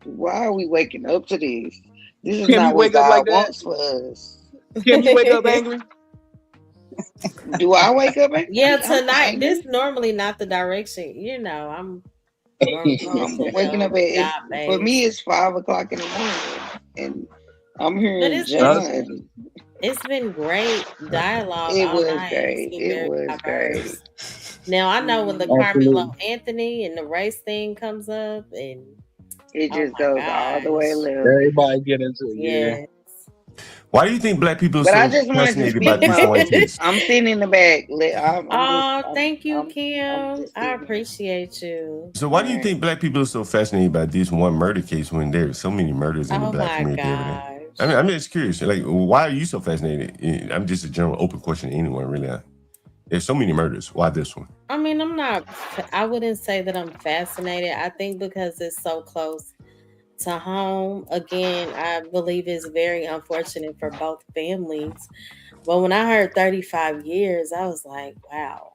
Why are we waking up to this? This is Kim, not you what wake up God like that? wants for us. Kim, you wake up angry? Do I wake up angry? Yeah, I'm tonight. angry. This normally not the direction. I'm I'm waking up for me it's 5 o'clock in the morning, and I'm But hearing it's John. It's been great dialogue. It all was night. great. It's been It very was diverse. Now I know when the Carmelo Anthony and the race thing comes up, and It just goes all the way left. Everybody get into it. Yeah. Why do you think black people are But so I just wanted to fascinated speak. by this one case? I'm sitting in the back. Thank you, Kim. I appreciate you. So why do you think black people are so fascinated by this one murder case when there's so many murders in the Oh black my community every day? gosh. I mean, I'm just curious. Like, why are you so fascinated? I'm just a general open question to anyone, really. There's so many murders. Why this one? I mean, I wouldn't say that I'm fascinated. I think because it's so close to home. Again, I believe it's very unfortunate for both families. But when I heard 35 years, I was like, wow.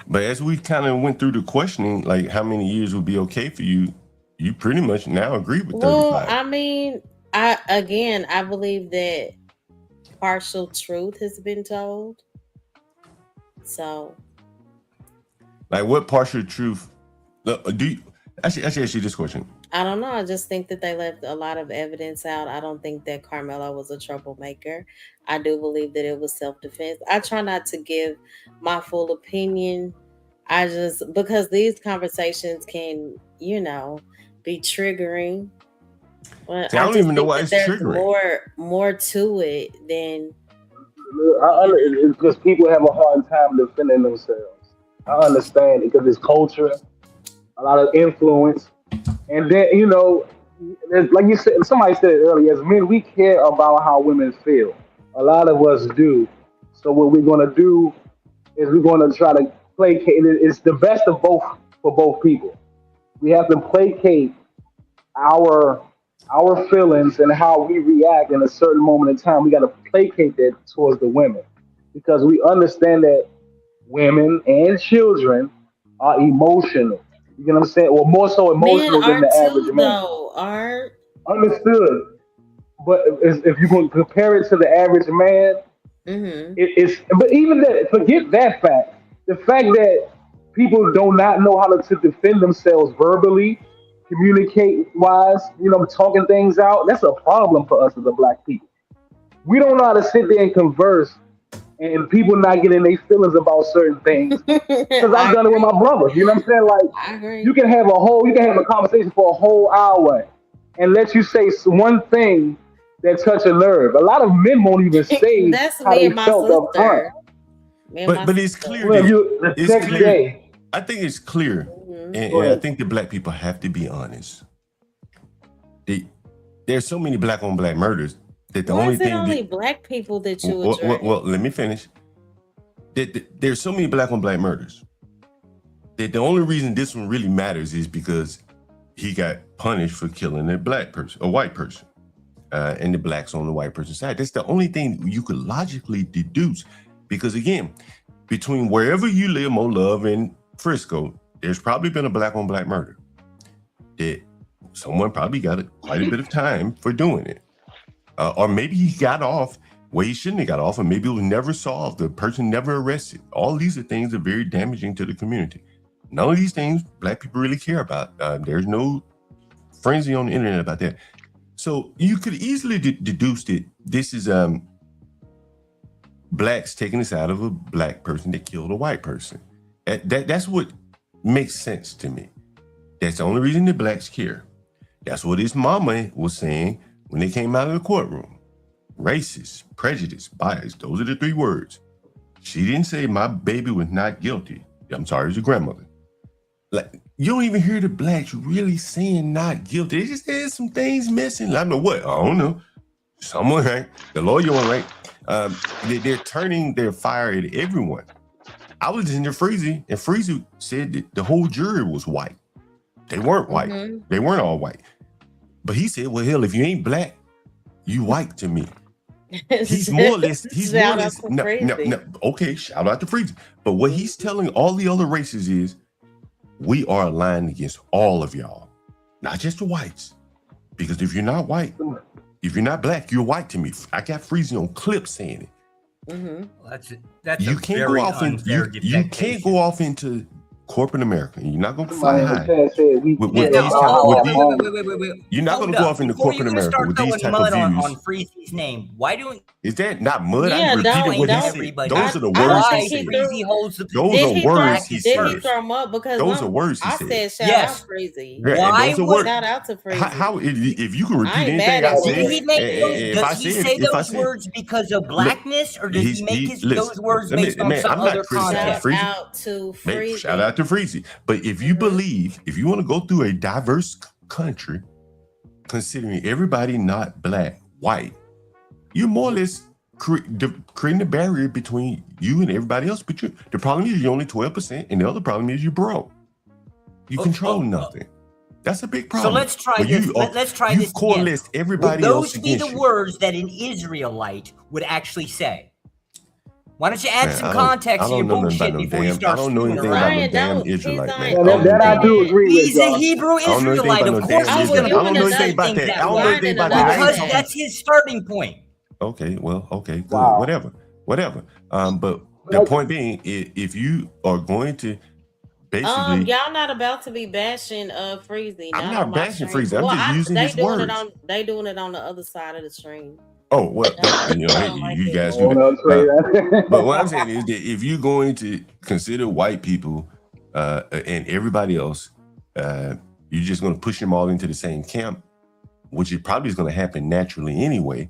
But as we kind of went through the questioning, like how many years would be okay for you, you pretty much now agree with 35. Well, I mean, I believe that partial truth has been told. So, like, what partial truth do you actually ask you this question? I don't know. I just think that they left a lot of evidence out. I don't think that Carmelo was a troublemaker. I do believe that it was self-defense. I try not to give my full opinion. Because these conversations can, be triggering. But See, I don't even know why it's there's triggering. more to it than It's because people have a hard time defending themselves. I understand it because it's culture, a lot of influence, and then like you said, somebody said it earlier. As men, we care about how women feel. A lot of us do. So what we're going to do is we're going to try to placate. It's the best of both for both people. We have to placate our feelings and how we react in a certain moment in time. We got to placate that towards the women because we understand that women and children are emotional. You know what I'm saying? Or more so emotional than the average man. Understood. But if you're going to compare it to the average man, it's. But even that, forget that fact. The fact that people do not know how to defend themselves verbally communicate wise, talking things out. That's a problem for us as a black people. We don't know how to sit there and converse, and people not getting their feelings about certain things. Because I've done it with my brothers. You know what I'm saying? Like, I agree. you can have a conversation for a whole hour, and let you say one thing that touch a nerve. A lot of men won't even say That's how me they and my felt up front. sister. But it's clear. Well, that- the it's next clear. day. I think it's clear, and Go I ahead. think the black people have to be honest. There's so many black on black murders that the Why only is it thing only black people that you well, address? let me finish. There's so many black on black murders that the only reason this one really matters is because he got punished for killing a black person, a white person, and the blacks on the white person's side. That's the only thing you could logically deduce, because again, between wherever you live, Mo Love and Frisco, there's probably been a black on black murder that someone probably got quite a bit of time for doing it, or maybe he got off where he shouldn't have got off, and maybe it was never solved. The person never arrested. All these are things that are very damaging to the community. None of these things black people really care about. There's no frenzy on the internet about that. So you could easily deduce that this is blacks taking this out of a black person that killed a white person. That's what makes sense to me. That's the only reason the blacks care. That's what his mama was saying when they came out of the courtroom. Racist, prejudice, bias. Those are the three words. She didn't say my baby was not guilty. I'm sorry, it was your grandmother. Like, you don't even hear the blacks really saying not guilty. They just said some things missing. I don't know what. I don't know. Someone right. The lawyer one right. They're turning their fire at everyone. I was in the Freezy, and Freezy said that the whole jury was white. They weren't white. They weren't all white. But he said, well, hell, if you ain't black, you white to me. He's more or less, okay, shout out to Freezy. But what he's telling all the other races is, we are aligned against all of y'all, not just the whites. Because if you're not white, if you're not black, you're white to me. I got Freezy on clip saying it. Well, that's You a can't very go off unfair you can't go off into corporate America. You're not gonna fly high. Wait, You're wait. not Hold gonna go up. off into Before corporate you're gonna America start with these throwing type mud of views. on Freezy's name, why don't Is that not mud? Yeah, I repeated don't- what he don't- said. everybody? Those are the I words don't he think said. Freezy holds the Those Did are he words he Did he said. throw him up? Because Those are words he I said. said shout Yes. out Freezy. Yeah, and Why those are would- words. Shout out to Freezy. How if you can repeat I ain't anything mad I at said, Did he make if I does he said, say if I those said, words because of blackness, or does he make listen, those words let me- based on man, some I'm not other criticizing context? Freezy. Shout out to Freezy. Shout out to Freezy. But if you believe, if you want to go through a diverse country, considering everybody not black, white, you're more or less creating a barrier between you and everybody else. But the problem is you're only 12%, and the other problem is you're broke. You control nothing. That's a big problem. So let's try When this. you Let's try you've this again. coalesced everybody Would else those be against the you. words that an Israelite would actually say? Why don't you add Man, some I don't- context I to your don't know nothing bullshit about no before you damn- start I don't know screwing anything around? about no damn Israelite, man. Yeah, that I do agree with. He's a y'all. Hebrew I don't know anything Israelite. about Of no course damn he's going Israelite. to I don't know anything say about things that. that I don't know way anything about that. I ain't because talking- that's his starting point. Okay, well, okay, good, Wow. whatever. But the point being, if you are going to basically, Y'all not about to be bashing Freezy. I'm on not my bashing stream. Freezy. I'm just using they his doing words. it on they doing it on the other side of the stream. oh well, you know, hey, you guys do Oh, no, Trey, that. But what I'm saying is that if you're going to consider white people and everybody else, you're just going to push them all into the same camp, which is probably is going to happen naturally anyway.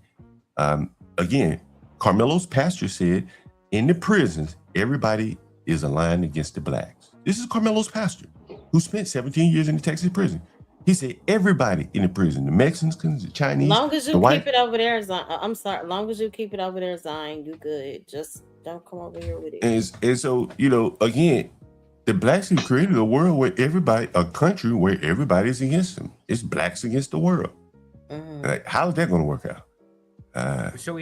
Again, Carmelo's pastor said in the prisons, everybody is aligned against the blacks. This is Carmelo's pastor who spent 17 years in the Texas prison. He said everybody in the prison, the Mexicans, the Chinese, Long as the you white. keep it over there, I'm sorry. Long as you keep it over there, Zion, you good. Just don't come over here with it. And so, you know, again, the blacks have created a world where a country where everybody's against them. It's blacks against the world. Like, how is that going to work out? So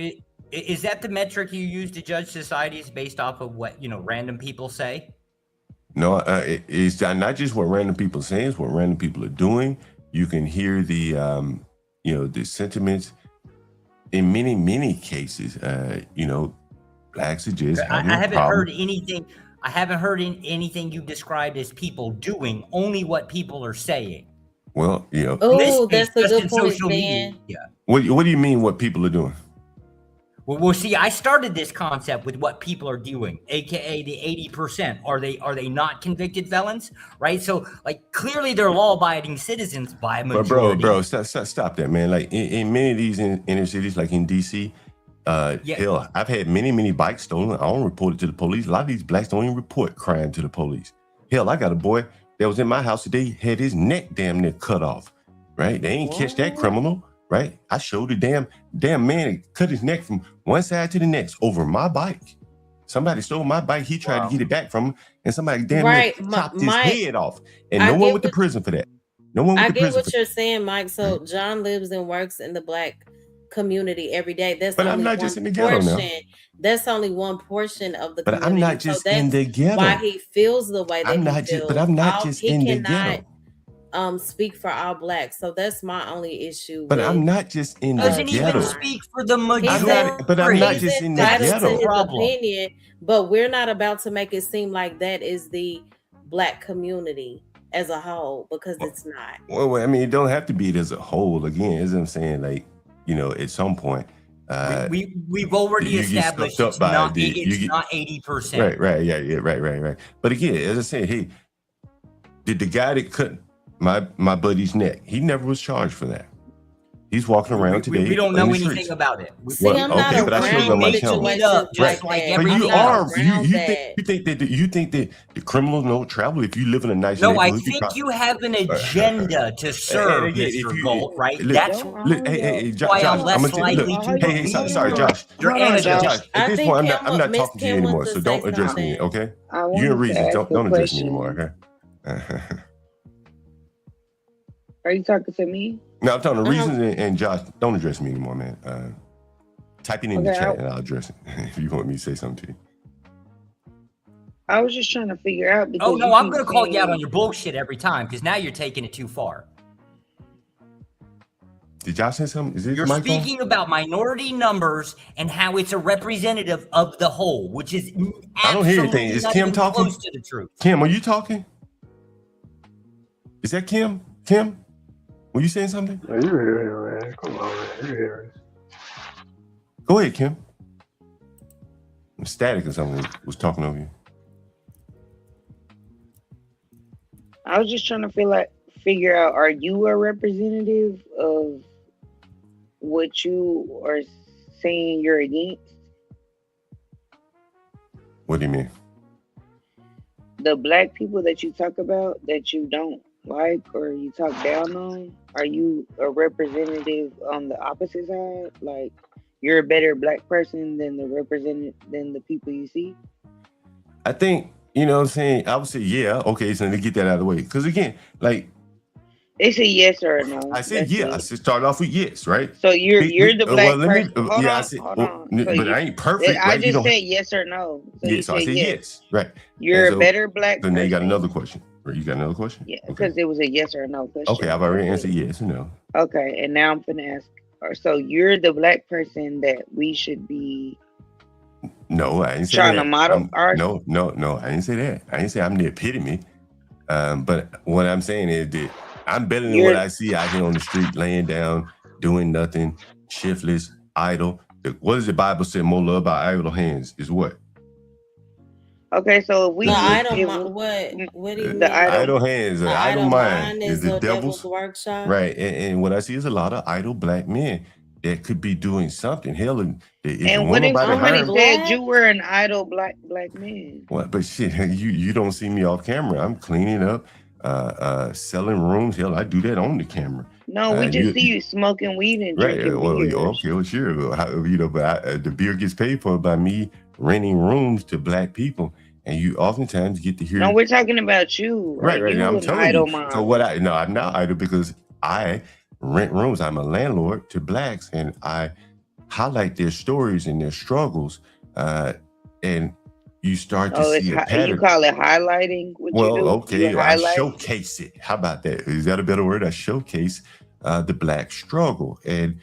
is that the metric you use to judge societies based off of what, random people say? No, it's not just what random people are saying, it's what random people are doing. You can hear the, the sentiments in many, many cases. Blacks are just I having a haven't problem. heard anything. I haven't heard anything you described as people doing, only what people are saying. Well, you know. Oh, that's a just good in point, social media. Ben. Yeah. What do you mean? What people are doing? Well, see, I started this concept with what people are doing, aka the 80%. Are they not convicted felons, right? So, like, clearly they're law-abiding citizens by a But majority. bro, stop that, man. Like in many of these inner cities, like in DC, hell, I've had many bikes stolen. I don't report it to the police. A lot of these blacks don't even report crime to the police. Hell, I got a boy that was in my house today, had his neck damn near cut off. Right? They ain't catch that criminal. Right? I showed the damn man cut his neck from one side to the next over my bike. Somebody stole my bike. He tried to get it back from him, and somebody damn near chopped his head off. And no one went to prison for that. No one went to prison. I get what you're saying, Mike. So John lives and works in the black community every day. That's but only I'm not just in the ghetto now. That's only one portion of the community. But I'm not just in the ghetto. Why he feels the way that he feels. But I'm not just in the ghetto. Speak for all blacks, so that's my only issue. But I'm not just in the ghetto. Doesn't even speak for the majority. But I'm not just in the ghetto. His opinion, but we're not about to make it seem like that is the black community as a whole, because it's not. Well, I mean, it don't have to be it as a whole. Again, as I'm saying, like, you know, at some point, we've already established it's not 80%. Right, yeah, right. But again, as I said, hey, did the guy that cut my buddy's neck, he never was charged for that. He's walking around today. We don't know anything about it. See, I'm not around situations just like but everything you are. else. You think that the criminals don't travel if you live in a nice No, neighborhood? I think you have an agenda to serve, Mr. Gold, right? That's why I'm less likely to. Sorry, Josh. You're antidote. Josh, at this point, I'm not talking to you anymore, so don't address me, okay? You and Reasons, don't address me anymore, okay? Are you talking to me? No, I'm talking to Reasons and Josh. Don't address me anymore, man. Type it in the chat and I'll address it if you want me to say something to you. I was just trying to figure out. Oh, no, I'm going to call you out on your bullshit every time because now you're taking it too far. Did Josh say something? Is it You're speaking about minority numbers and how it's a representative of the whole, which is I don't hear anything. Is Kim talking? Close to the truth. Kim, are you talking? Is that Kim? Kim? Were you saying something? No, you hear it, man. Come on, man. You hear it. Go ahead, Kim. Static or something was talking over you. I was just trying to figure out, are you a representative of what you are saying you're against? What do you mean? The black people that you talk about that you don't like or you talk down on, are you a representative on the opposite side? Like, you're a better black person than the people you see? I think, you know what I'm saying? I would say, yeah. Okay, so to get that out of the way. Because again, like, it's a yes or a no. I said yeah. I said start off with yes, right? So you're the black person. Hold yeah, on, I said, hold on. But I ain't perfect. I right? just said yes or no. So so I said yes. Right. You're a better black person. Then they got another question. Right? You got another question? Yeah, because it was a yes or no question. Okay, I've already answered yes or no. Okay, and now I'm gonna ask. So you're the black person that we should be. No, I didn't say trying that. to model art. No, I didn't say that. I didn't say I'm the epitome. But what I'm saying is that I'm better than what I see out here on the street, laying down, doing nothing, shiftless, idle. What does the Bible say? More love by idle hands is what? Okay, so if we what do you mean? The idle hands, the idle mind is the devil's workshop. Right, and what I see is a lot of idle black men that could be doing something. Hell, and what if somebody said you were an idle black man? What? But shit, you don't see me off camera. I'm cleaning up, selling rooms. Hell, I do that on the camera. No, we just see you smoking weed and drinking beer. Okay, well, sure. But the beer gets paid for by me renting rooms to black people, and you oftentimes get to hear. No, we're talking about you. Right. You I'm telling you. Mind. So I'm not idle because I rent rooms. I'm a landlord to blacks, and I highlight their stories and their struggles, and you start to see a pattern. You call it highlighting? Okay, I showcase it. How about that? Is that a better word? I showcase the black struggle, and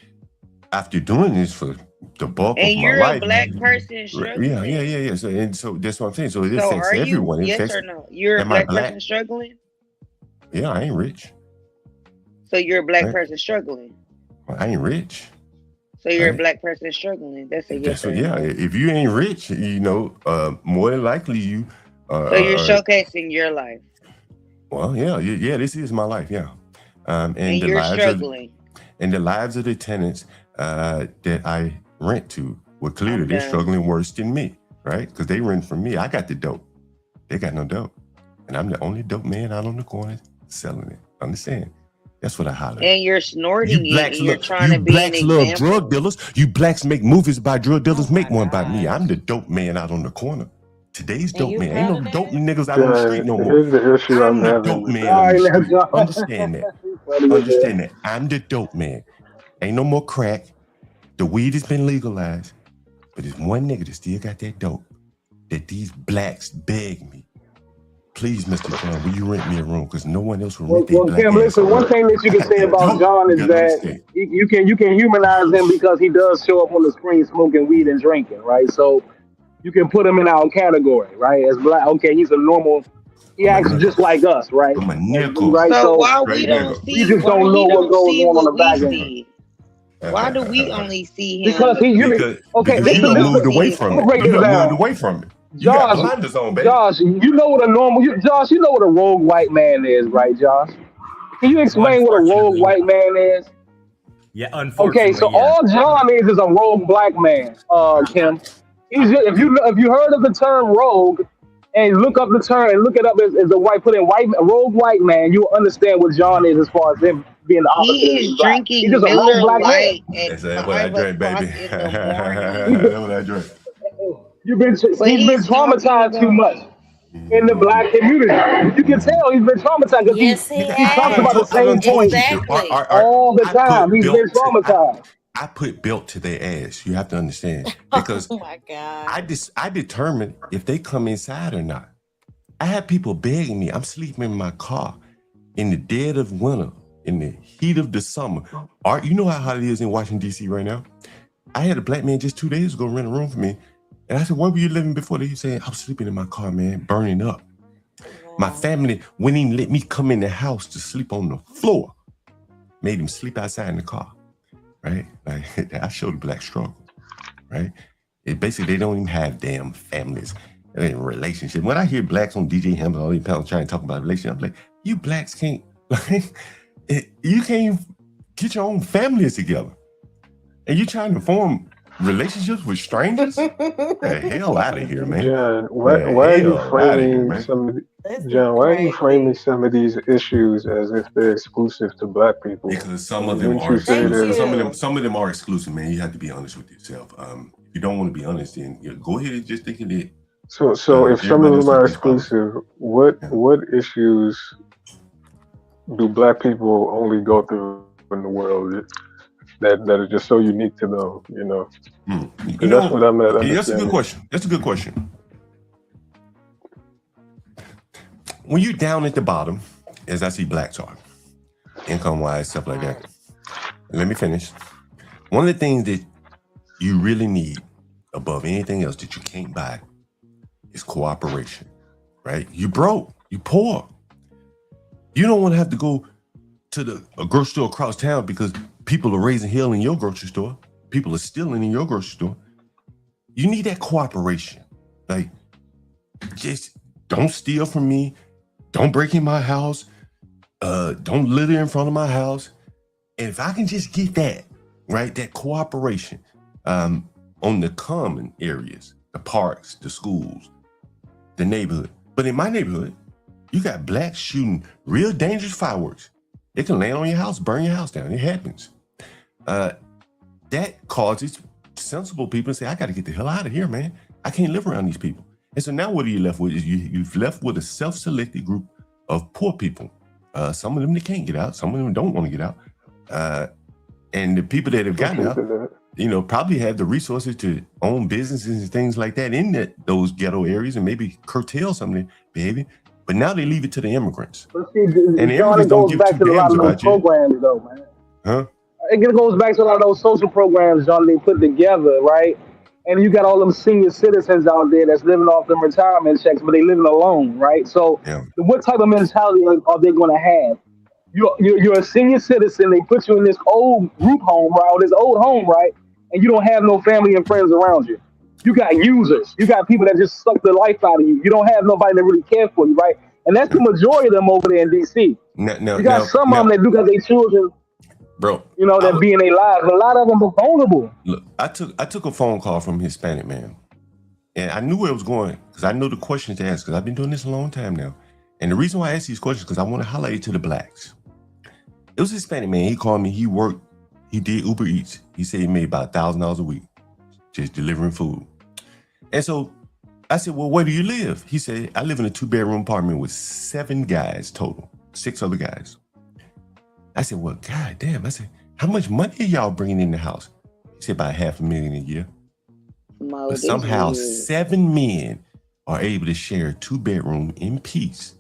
after doing this for the bulk of my life, and you're a black person struggling. Yeah. So that's what I'm saying. So it affects everyone. Yes or no? You're a black person struggling. Yeah, I ain't rich. So you're a black Right? person struggling. Well, I ain't rich. So you're a Right? black person struggling. That's a yes That's or what. a Yeah. no. If you ain't rich, more than likely you. So you're showcasing your life, Well, yeah. This is my life. Yeah. And and the you're lives struggling. and the lives of the tenants that I rent to. Well, clearly I'm they're done. struggling worse than me, right? Because they rent from me. I got the dope. They got no dope. And I'm the only dope man out on the corner selling it. Understand? That's what I holler at. And you're snorting it, and you're trying to You be an blacks love example. drug dealers. You blacks make movies about drug dealers. Oh Make my one about me. gosh. I'm the dope man out on the corner. Today's And dope you man. Ain't proud no of dope that? niggas out on the street no more. Here's the issue I'm I'm the having. dope man All on right, the now, street. John. Understand that. Funny as hell. Understand that. I'm the dope man. Ain't no more crack. The weed has been legalized. But there's one nigga that still got that dope that these blacks beg me. Please, Mr. John, will you rent me a room? Because no one else will Well, rent their black Kim, ass listen. a One room. thing that you I can got say that about dope. John You is gotta that understand. you can humanize him because he does show up on the screen smoking weed and drinking, right? So you can put him in our category, right? As black, okay, he's a normal. He I'm a acts nigga. just like us, right? I'm a nickel. Right. So So why we Straight don't nigga. we see just don't know what goes on the what we back end see? Why do we only see him? because he. Okay, Because this you is done this. moved away his from I'm gonna it. break You this done moved down. away from it. You got Josh, blinders on, baby. Josh, you know what a normal. Josh, you know what a rogue white man is, right, Josh? Can you explain what a rogue Unfortunately. white man is? Yeah, Okay, unfortunately, so yeah. all John is a rogue black man. Kim, he's just, if you heard of the term rogue and look up the term and look it up as a white put in rogue white man, you'll understand what John is as far as him being the opposite He of is black. He's drinking just a rogue Miller black man. Lite at That's what I 5 drank, o'clock baby. in the morning. That's what I drank. He's But been he's talking traumatized too about much in the black community. You can tell he's been traumatized because Yes, he he talks about the has. I done same told point you, Kim. Exactly. all the I time. put He's been belt to traumatized. I put belt to their ass. You have to understand. Because Oh my God. I determine if they come inside or not. I have people begging me. I'm sleeping in my car in the dead of winter, in the heat of the summer. You know how hot it is in Washington, D.C. right now? I had a black man just 2 days ago rent a room for me. And I said, where were you living before? He said, I was sleeping in my car, man, burning up. My family wouldn't even let me come in the house to sleep on the floor. Made him sleep outside in the car, right? Like, I showed the black struggle, right? It basically, they don't even have damn families and relationship. When I hear blacks on DJ Hamilton, all these people trying to talk about relationship, I'm like, you blacks can't, you can't even get your own families together. And you trying to form relationships with strangers? The hell out of here, man. John, why are you Hell outta here, framing man. some of John, why are you framing some of these issues as if they're exclusive to black people? Because some of them Didn't are you say exclusive. that? Some of them are exclusive, man. You have to be honest with yourself. If you don't want to be honest, then go ahead and just think of it. So if some of them are exclusive, what issues do black people only go through in the world that are just so unique to them? You know, that's what I'm at. That's a good question. That's a good question. When you're down at the bottom, as I see blacks are, income-wise, stuff like that. Let me finish. One of the things that you really need above anything else that you can't buy is cooperation, right? You broke, you poor. You don't want to have to go to a grocery store across town because people are raising hell in your grocery store. People are stealing in your grocery store. You need that cooperation. Like, just don't steal from me. Don't break in my house. Don't litter in front of my house. And if I can just get that, right, that cooperation on the common areas, the parks, the schools, the neighborhood. But in my neighborhood, you got blacks shooting real dangerous fireworks. It can land on your house, burn your house down. It happens. That causes sensible people to say, I got to get the hell out of here, man. I can't live around these people. And so now what are you left with? You've left with a self-selected group of poor people. Some of them, they can't get out. Some of them don't want to get out. And the people that have gotten out, probably have the resources to own businesses and things like that in those ghetto areas and maybe curtail some of their behavior. But now they leave it to the immigrants. But see, And the John, immigrants it don't goes give back two to a lot dams of those about you. programs, though, man. Huh? It goes back to a lot of those social programs, John, they put together, right? And you got all them senior citizens out there that's living off them retirement checks, but they living alone, right? So what type of mentality are they going to have? you're a senior citizen. They put you in this old group home, right? Or this old home, right? And you don't have no family and friends around you. You got users. You got people that just suck the life out of you. You don't have nobody that really cares for you, right? And that's the majority of them over there in DC. You got some of them that do got their children, bro. You know, that be in their lives. But a lot of them are vulnerable. Look, I took a phone call from a Hispanic man, and I knew where it was going because I know the questions to ask because I've been doing this a long time now. And the reason why I ask these questions is because I want to highlight it to the blacks. It was a Hispanic man. He called me. He did Uber Eats. He said he made about $1,000 a week just delivering food. And so I said, well, where do you live? He said, I live in a 2-bedroom apartment with 7 guys total, 6 other guys. I said, well, God damn. I said, how much money are y'all bringing in the house? He said, about $500,000 a year. But somehow 7 men are able to share a 2-bedroom in peace.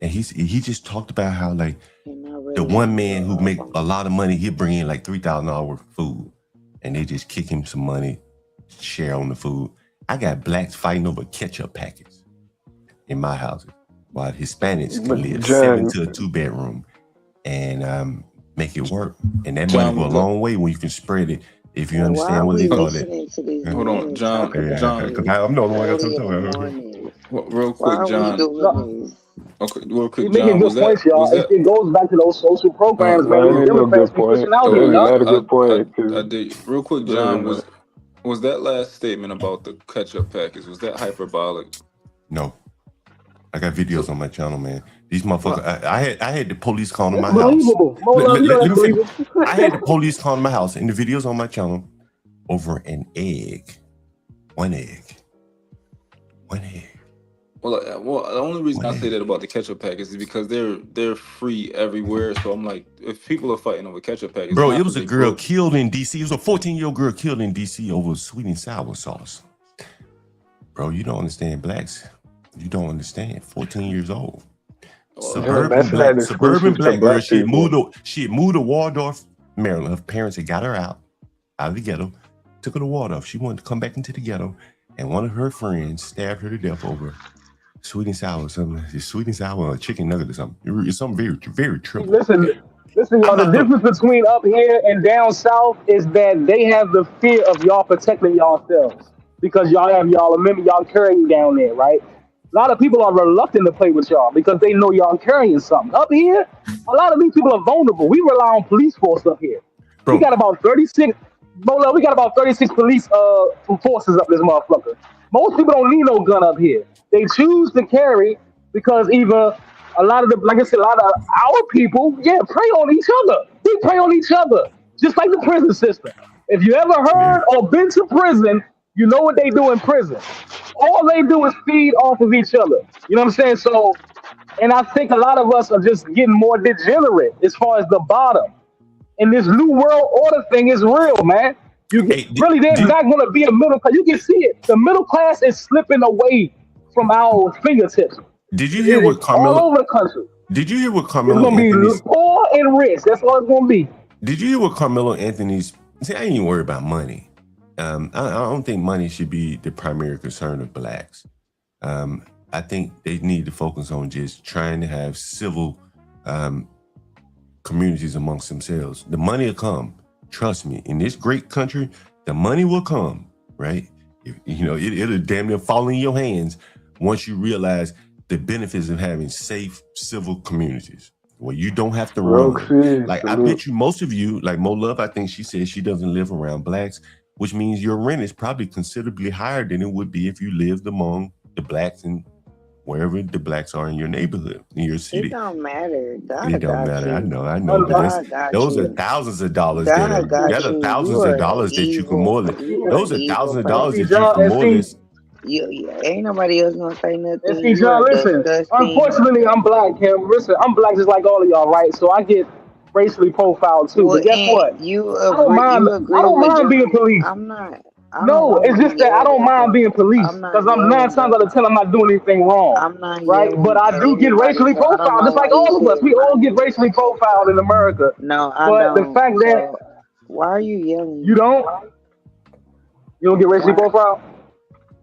And he just talked about how like the one man who make a lot of money, he'll bring in like $3,000 worth of food, and they just kick him some money, share on the food. I got blacks fighting over ketchup packets in my houses, while Hispanics can live 7 to a 2-bedroom and make it work. And that money go a long way when you can spread it. If you understand what they call it. Hold on, John. John, I'm the only one got something. Real quick, John. Okay, real quick, You're making John. good points, y'all. It goes back to those social programs, man. The Democrats be pushing out here, y'all. I did. Real quick, John. Was that last statement about the ketchup package? Was that hyperbolic? No. I got videos on my channel, man. These motherfuckers. I had the police calling to my house. I had the police calling my house, and the videos on my channel over an egg. One egg. Well, the only reason I say that about the ketchup package is because they're free everywhere. So I'm like, if people are fighting over ketchup packets, bro, it was a girl killed in DC. It was a 14-year-old girl killed in DC over sweet and sour sauce. Bro, you don't understand blacks. You don't understand. 14 years old. Suburban black girl. She had moved to Waldorf, Maryland. Her parents had got her out of the ghetto, took her to Waldorf. She wanted to come back into the ghetto, and one of her friends stabbed her to death over sweet and sour, something. It's sweet and sour or chicken nugget or something. It's something very, very triple. Listen, y'all. The difference between up here and down south is that they have the fear of y'all protecting yourselves because y'all have remember y'all carrying down there, right? A lot of people are reluctant to play with y'all because they know y'all carrying something. Up here, a lot of these people are vulnerable. We rely on police force up here. Bro. We got about 36. We got about 36 police forces up this motherfucker. Most people don't need no gun up here. They choose to carry because either a lot of our people, prey on each other. They prey on each other, just like the prison system. If you ever heard or been to prison, you know what they do in prison. All they do is feed off of each other. You know what I'm saying? So, and I think a lot of us are just getting more degenerate as far as the bottom. And this new world order thing is real, man. There's not going to be a middle class. You can see it. The middle class is slipping away from our fingertips. Did you hear what Carmelo? All over the country. Did you hear what Carmelo? It's going to be poor and rich. That's all it's going to be. Did you hear what Carmelo Anthony's? See, I ain't even worried about money. I don't think money should be the primary concern of blacks. I think they need to focus on just trying to have civil communities amongst themselves. The money will come. Trust me. In this great country, the money will come, right? It'll damn near fall in your hands once you realize the benefits of having safe civil communities where you don't have to run. Like, I bet you most of you, like Mo Love, I think she said she doesn't live around blacks, which means your rent is probably considerably higher than it would be if you lived among the blacks and wherever the blacks are in your neighborhood, in your city. It don't matter. It don't matter. I know. But those are thousands of dollars. Thousands of dollars that you can more than. Those are thousands of dollars that you can more than. Ain't nobody else gonna say nothing. See, John, listen. Unfortunately, I'm black, Kim. Listen, I'm black just like all of y'all, right? So I get racially profiled too. But guess what? I don't mind being police. I'm not. No, it's just that I don't mind being police because I'm 9 times out of 10 I'm not doing anything wrong. I'm not right, but I do get racially profiled, just like all of us. We all get racially profiled in America. No, but the fact that why are you yelling? You don't get racially profiled?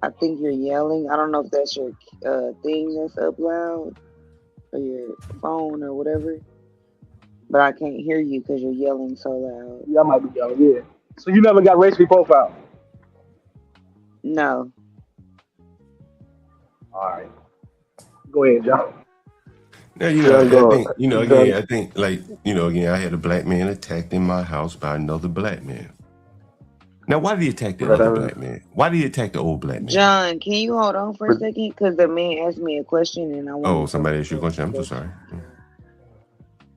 I think you're yelling. I don't know if that's your thing that's up loud or your phone or whatever. but I can't hear you because you're yelling so loud. Yeah, I might be yelling. Yeah. So you never got racially profiled? No. All right. Go ahead, John. Now, you know, I think, you know, again, I think, like, you know, again, I had a black man attacked in my house by another black man. Now, why did he attack the other black man? Why did he attack the old black man? John, can you hold on for a second? Because the man asked me a question and I want. Oh, somebody asked you a question. I'm so sorry.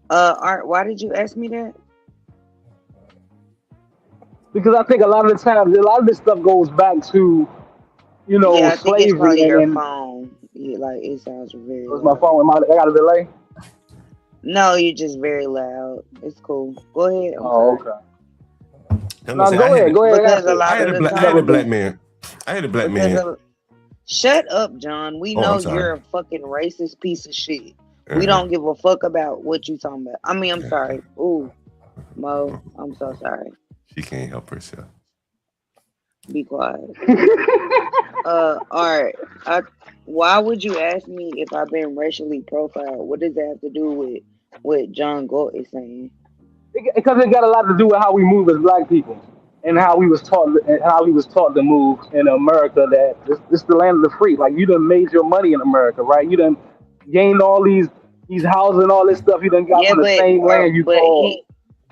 Art, why did you ask me that? Because I think a lot of the times, a lot of this stuff goes back to, you know, Yeah, I think it's probably slavery your and. phone. Yeah, like it sounds very. It's my phone. I got a delay. No, you're just very loud. It's cool. Go ahead. Oh, okay. No, go ahead. Go ahead. Because a lot I had of a the black, I time, had a black man. I had a black because man. of- shut up, John. We Oh, know I'm sorry. you're a fucking racist piece of shit. Uh-huh. We don't give a fuck about what you talking about. I mean, I'm sorry. Ooh, Mo, I'm so sorry. She can't help herself. Be quiet. All right. Why would you ask me if I've been racially profiled? What does that have to do with what John Galt is saying? Because it got a lot to do with how we move as black people and how we was taught to move in America. That this the land of the free. Like you done made your money in America, right? You done gained all these houses and all this stuff. You done got from the same land you call.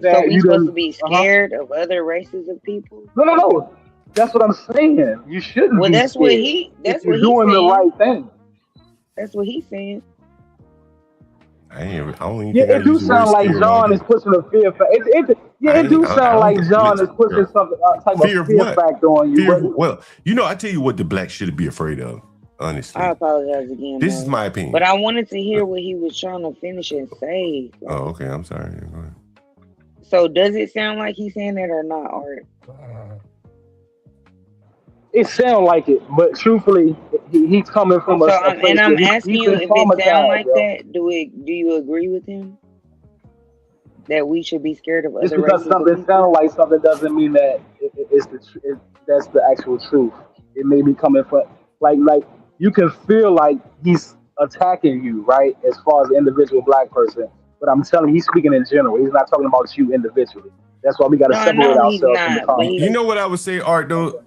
So we supposed to be scared of other races of people? No. That's what I'm saying. You shouldn't. Well, be that's what scared he. if That's you're what he's doing saying. the right thing. That's what he's saying. I don't even Yeah, think I it do use the word sound like scared John all is day. pushing a fear factor. It do sound like John is pushing something type Fear of of fear what? factor on you. Fear but- of, well, you know, I tell you what the black should be afraid of, honestly. I apologize again. This Mo. is my opinion. But I wanted to hear what he was trying to finish and say. Oh, okay. I'm sorry. Go ahead. So does it sound like he's saying that or not, Art? It sounds like it, but truthfully, he's coming from So a I'm, place and I'm where asking he's you been if it sound traumatized, like bro. that. Do you agree with him that we should be scared of Just other because races of something people? sounds like something doesn't mean that that's the actual truth. It may be coming from like you can feel like he's attacking you, right? As far as the individual black person, but I'm telling you, he's speaking in general. He's not talking about you individually. That's why we got to No, I separate know he's ourselves from the not, but conversation. You know what I would say, Art, though?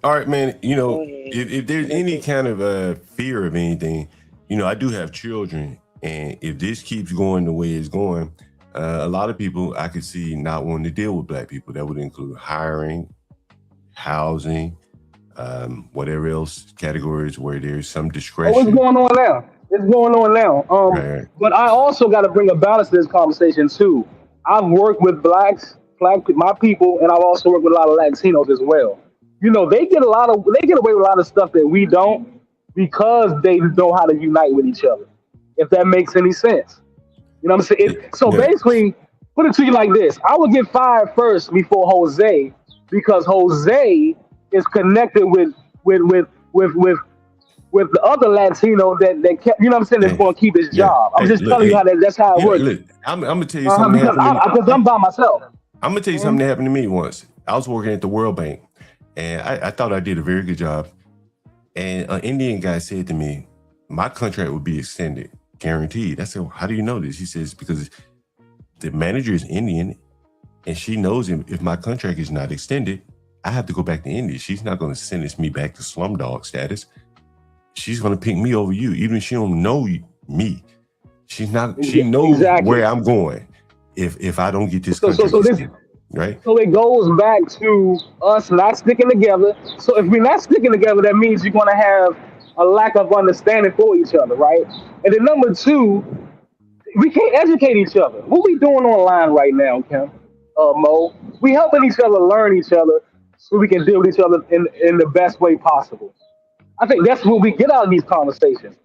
Art, man, you know, if there's any kind of fear of anything, you know, I do have children. And if this keeps going the way it's going, a lot of people I could see not wanting to deal with black people. That would include hiring, housing, whatever else categories where there's some Oh, discretion. what's going on now? It's going on now. Right. But I also got to bring a balance to this conversation too. I've worked with my people, and I've also worked with a lot of Latinos as well. You know, they get away with a lot of stuff that we don't because they know how to unite with each other. If that makes any sense, you know what I'm saying? Basically, put it to you like this: I would get fired first before Jose because Jose is connected with the other Latino that kept, you know what I'm saying, that's going to keep his job. I'm just telling you how that's how it works. Look, I'm gonna tell you something. Because I'm by myself. I'm gonna tell you something that happened to me once. I was working at the World Bank, and I thought I did a very good job. And an Indian guy said to me, "My contract would be extended, guaranteed." I said, "How do you know this?" He says, "Because the manager is Indian, and she knows if my contract is not extended, I have to go back to India. She's not going to sentence me back to slumdog status. She's going to pick me over you, even if she don't know me. She's not. She knows where I'm going if I don't get this contract extended, right?" So it goes back to us not sticking together. So if we're not sticking together, that means you're going to have a lack of understanding for each other, right? And then number two, we can't educate each other. What we doing online right now, Kim, Mo? We helping each other learn each other so we can deal with each other in the best way possible. I think that's what we get out of these conversations.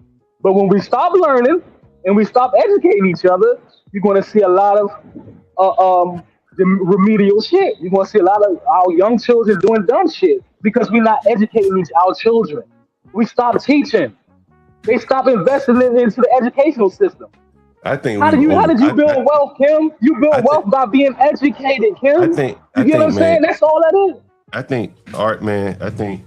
But when we stop learning and we stop educating each other, you're going to see a lot of the remedial shit. You're going to see a lot of our young children doing dumb shit because we're not educating our children. We stop teaching. They stop investing into the educational system. I think. How did you build wealth, Kim? You build wealth by being educated, Kim. You get what I'm saying? That's all that is. I think, Art, man. I think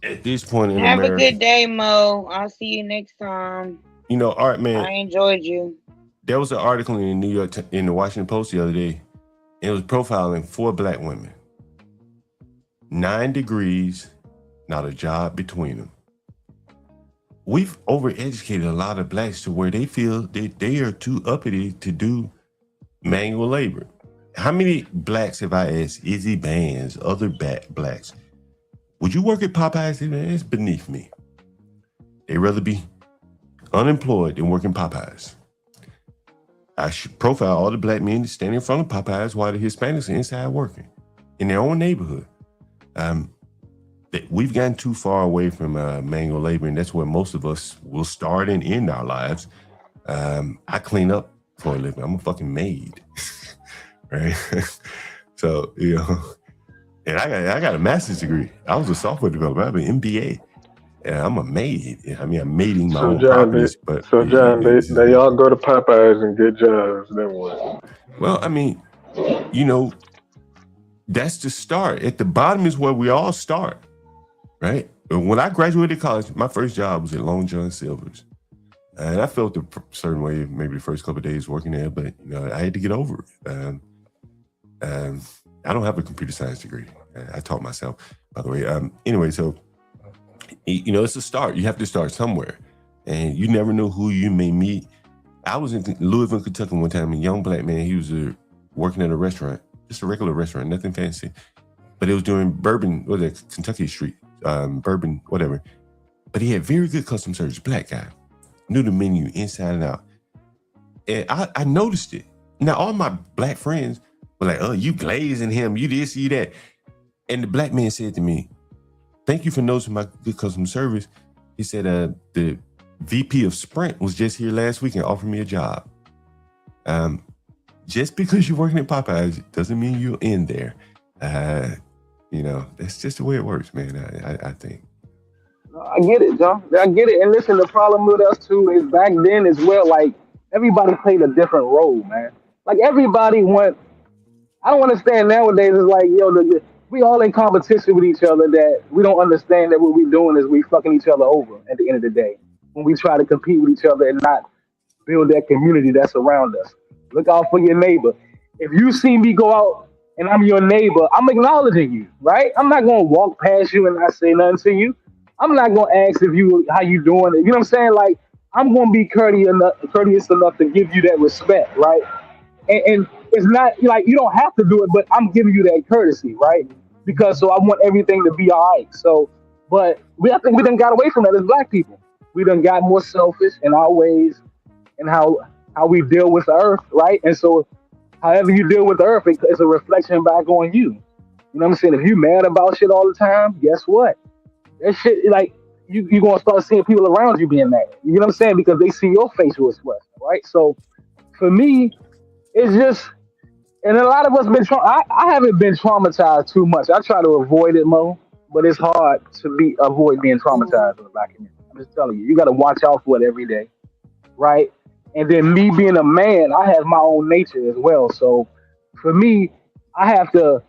at this point in Have America, a good day, Mo. I'll see you next time. you know, Art, man. I enjoyed you. There was an article in in the Washington Post the other day. It was profiling 4 black women. 9 degrees, not a job between them. We've overeducated a lot of blacks to where they feel that they are too uppity to do manual labor. How many blacks have I asked, Izzy Bands, other blacks, would you work at Popeyes? It's beneath me. They'd rather be unemployed than working Popeyes. I should profile all the black men standing in front of Popeyes while the Hispanics are inside working in their own neighborhood. We've gotten too far away from manual labor, and that's where most of us will start and end our lives. I clean up for a living. I'm a fucking maid, right? So, you know, and I got a master's degree. I was a software developer. I have an MBA. And I'm a maid. I mean, I'm maiding my own properties. John, they all go to Popeyes and get jobs. Then what? Well, I mean, you know, that's the start. At the bottom is where we all start, right? When I graduated college, my first job was at Long John Silver's. And I felt a certain way, maybe the first couple of days working there, but you know, I had to get over it. I don't have a computer science degree. I taught myself, by the way. Anyway, so, you know, it's a start. You have to start somewhere. And you never know who you may meet. I was in Louisville, Kentucky one time, a young black man. He was working at a restaurant, just a regular restaurant, nothing fancy. But it was during Bourbon, or the Kentucky Street, Bourbon, whatever. But he had very good customer service, black guy. Knew the menu inside and out. And I noticed it. Now, all my black friends were like, oh, you glazing him, you this, you that. And the black man said to me, thank you for noticing my good customer service. He said, the VP of Sprint was just here last week and offered me a job. Just because you're working at Popeyes doesn't mean you're in there. You know, that's just the way it works, man, I think. I get it, John. I get it. And listen, the problem with us too is back then as well, like everybody played a different role, man. Like everybody I don't understand nowadays. It's like, yo, we all in competition with each other that we don't understand that what we're doing is we fucking each other over at the end of the day. When we try to compete with each other and not build that community that's around us. Look out for your neighbor. If you see me go out and I'm your neighbor, I'm acknowledging you, right? I'm not going to walk past you and not say nothing to you. I'm not going to ask how you doing. You know what I'm saying? Like, I'm going to be courteous enough to give you that respect, right? And it's not like you don't have to do it, but I'm giving you that courtesy, right? Because so I want everything to be all right. So, but I think we done got away from that as black people. We done got more selfish in our ways and how we deal with the earth, right? And so however you deal with the earth, it's a reflection back on you. You know what I'm saying? If you mad about shit all the time, guess what? That shit, like, you're going to start seeing people around you being mad. You know what I'm saying? Because they see your facial expression, right? So for me, it's just, and a lot of us been, I haven't been traumatized too much. I try to avoid it, Mo, but it's hard to avoid being traumatized in the black community. I'm just telling you, you got to watch out for it every day, right? And then me being a man, I have my own nature as well. So for me, I have to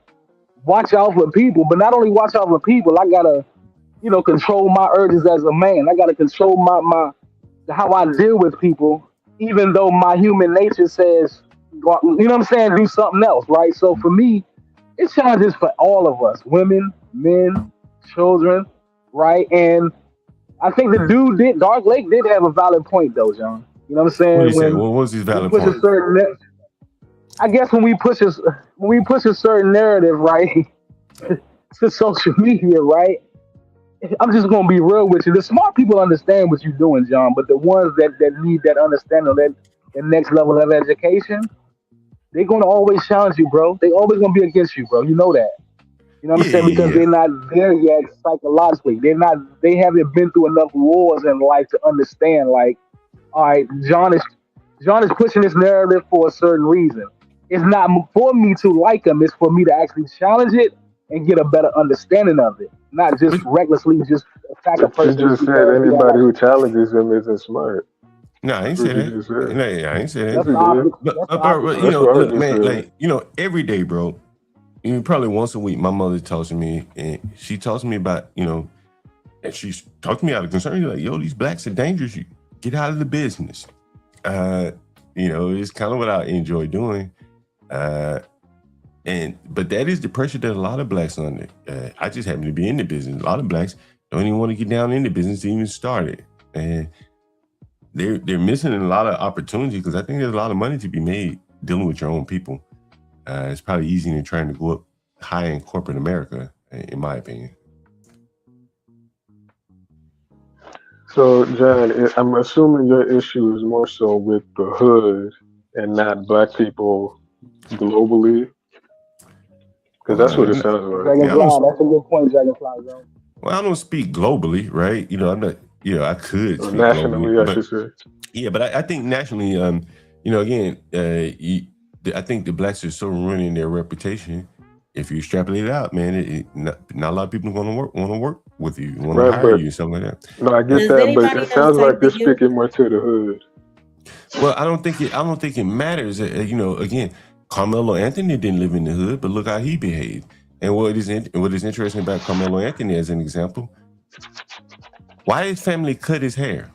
watch out for people, but not only watch out for people, I got to, control my urges as a man. I got to control how I deal with people, even though my human nature says, you know what I'm saying, do something else, right? So for me, it's challenges for all of us, women, men, children, right? And I think the dude Dark Lake did have a valid point though, John. You know what I'm saying? What was his valid point? I guess when we push a certain narrative, right, to social media, right? I'm just gonna be real with you. The smart people understand what you're doing, John, but the ones that need that understanding, that next level of education, they're gonna always challenge you, bro. They always gonna be against you, bro. You know that. You know what I'm saying? Because they're not there yet psychologically. They haven't been through enough wars in life to understand, like, all right, John is pushing this narrative for a certain reason. It's not for me to like him, it's for me to actually challenge it and get a better understanding of it. Not just recklessly just attack a person. You just said anybody who challenges him isn't smart. No, I ain't say that. No, I ain't say that. But look, man, like, every day, bro, probably once a week, my mother talks to me, and she talks to me about, and she's talking to me out of concern. Like, yo, these blacks are dangerous. You get out of the business. it's kind of what I enjoy doing. But that is the pressure that a lot of blacks are under. I just happen to be in the business. A lot of blacks don't even want to get down in the business to even start it. And they're missing a lot of opportunity because I think there's a lot of money to be made dealing with your own people. It's probably easier than trying to go up high in corporate America, in my opinion. So, John, I'm assuming your issue is more so with the hood and not black people globally, because that's what it sounds like. Dragonfly, that's a good point, Dragonfly, bro. Well, I don't speak globally, right? I'm not. I could speak nationally, globally, I should say. Yeah, but I think nationally, again, I think the blacks are so ruining their reputation. If you extrapolate it out, man, not a lot of people want to work with you, want to hire you, something like that. No, I get that, but it sounds like you're speaking more to the hood. Well, I don't think it matters. Again, Carmelo Anthony didn't live in the hood, but look how he behaved. And what is interesting about Carmelo Anthony as an example, why his family cut his hair?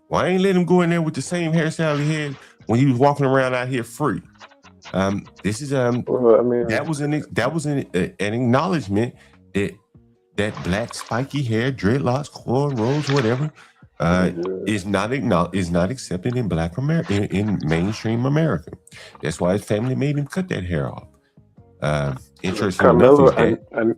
Why ain't let him go in there with the same hairstyle he had when he was walking around out here free? This is that was an acknowledgement that black spiky hair, dreadlocks, cornrows, whatever, is not accepted in black America, in mainstream America. That's why his family made him cut that hair off. Interesting Carmelo, enough,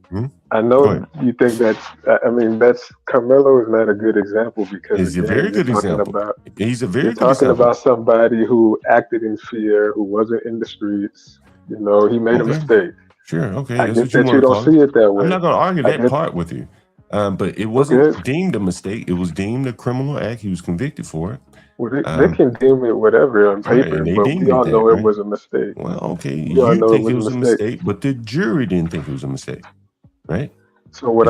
I know you think that's Carmelo is not a good example because He's a very good example. He's a very good talking example. about somebody who acted in fear, who wasn't in the streets. He made a mistake. Sure, okay. I That's get what you that wanna you don't call see it that way. I'm not going to argue I that get- part with you. But it wasn't deemed a mistake. It was deemed a criminal act. He was convicted for it. Well, they can deem it whatever on Right, paper, and they but deemed we all it know that, it right? was a mistake. Well, okay, We all you know think it was a mistake. mistake, but the jury didn't think it was a mistake, right? So what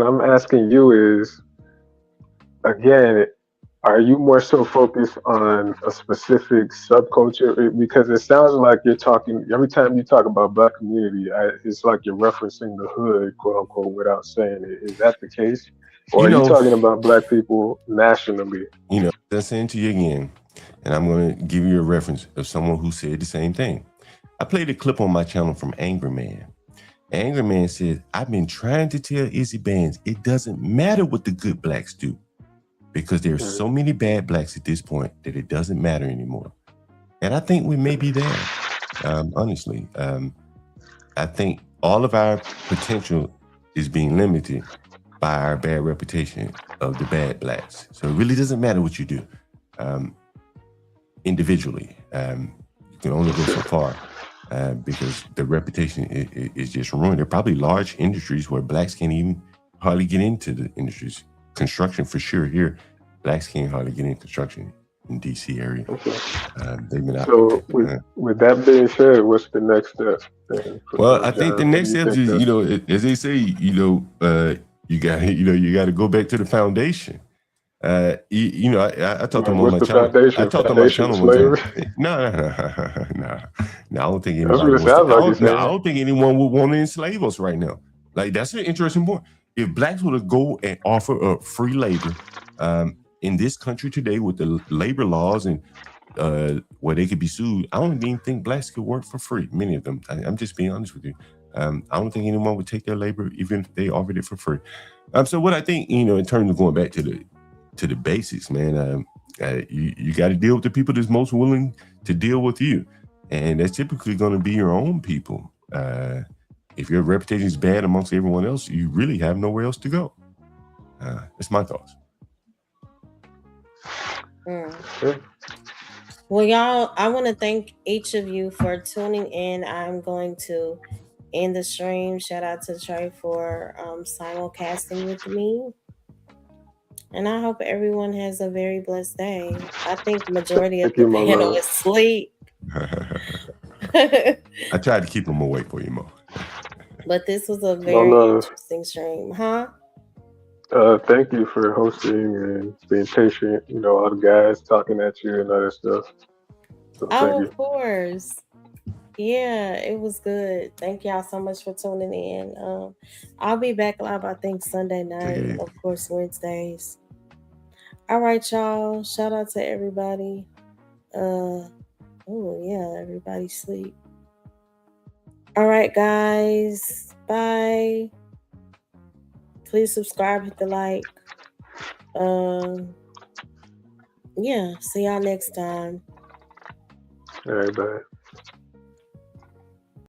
I'm asking you is, again, are you more so focused on a specific subculture? Because it sounds like you're talking every time you talk about black community, it's like you're referencing the hood, quote unquote, without saying it. Is that the case, or are you talking about black people nationally? I'm saying to you again, and I'm going to give you a reference of someone who said the same thing. I played a clip on my channel from Angry Man. Angry Man said, I've been trying to tell Izzy Bands, it doesn't matter what the good blacks do, because there are so many bad blacks at this point that it doesn't matter anymore. And I think we may be there, honestly. I think all of our potential is being limited by our bad reputation of the bad blacks. So it really doesn't matter what you do individually. You can only go so far because the reputation is just ruined. There are probably large industries where blacks can't even hardly get into the industries. Construction for sure here. Blacks can't hardly get in construction in DC area. They've been out. So with that being said, what's the next step? Well, I think the next step is, as they say, you got to go back to the foundation. I talked on my channel. I talked on my channel one time. No. I don't think anybody. I don't think anyone would want to enslave us right now. Like, that's an interesting point. If blacks were to go and offer free labor in this country today with the labor laws and where they could be sued, I don't even think blacks could work for free. Many of them. I'm just being honest with you. I don't think anyone would take their labor even if they offered it for free. So what I think, in terms of going back to the basics, man, you got to deal with the people that's most willing to deal with you, and that's typically going to be your own people. If your reputation is bad amongst everyone else, you really have nowhere else to go. That's my thoughts. Well, y'all, I want to thank each of you for tuning in. I'm going to end the stream. Shout out to Trey for simulcasting with me. And I hope everyone has a very blessed day. I think the majority of the panel is asleep. I tried to keep them awake for you, Mo. But this was a very interesting stream, huh? Thank you for hosting and being patient. All the guys talking at you and all that stuff. So Of course. Yeah, it was good. Thank y'all so much for tuning in. I'll be back live, I think, Sunday night. Of course, Wednesdays. All right, y'all. Shout out to everybody. Oh yeah, everybody sleep. All right, guys. Bye. Please subscribe, hit the like. Yeah, see y'all next time. All right, bye.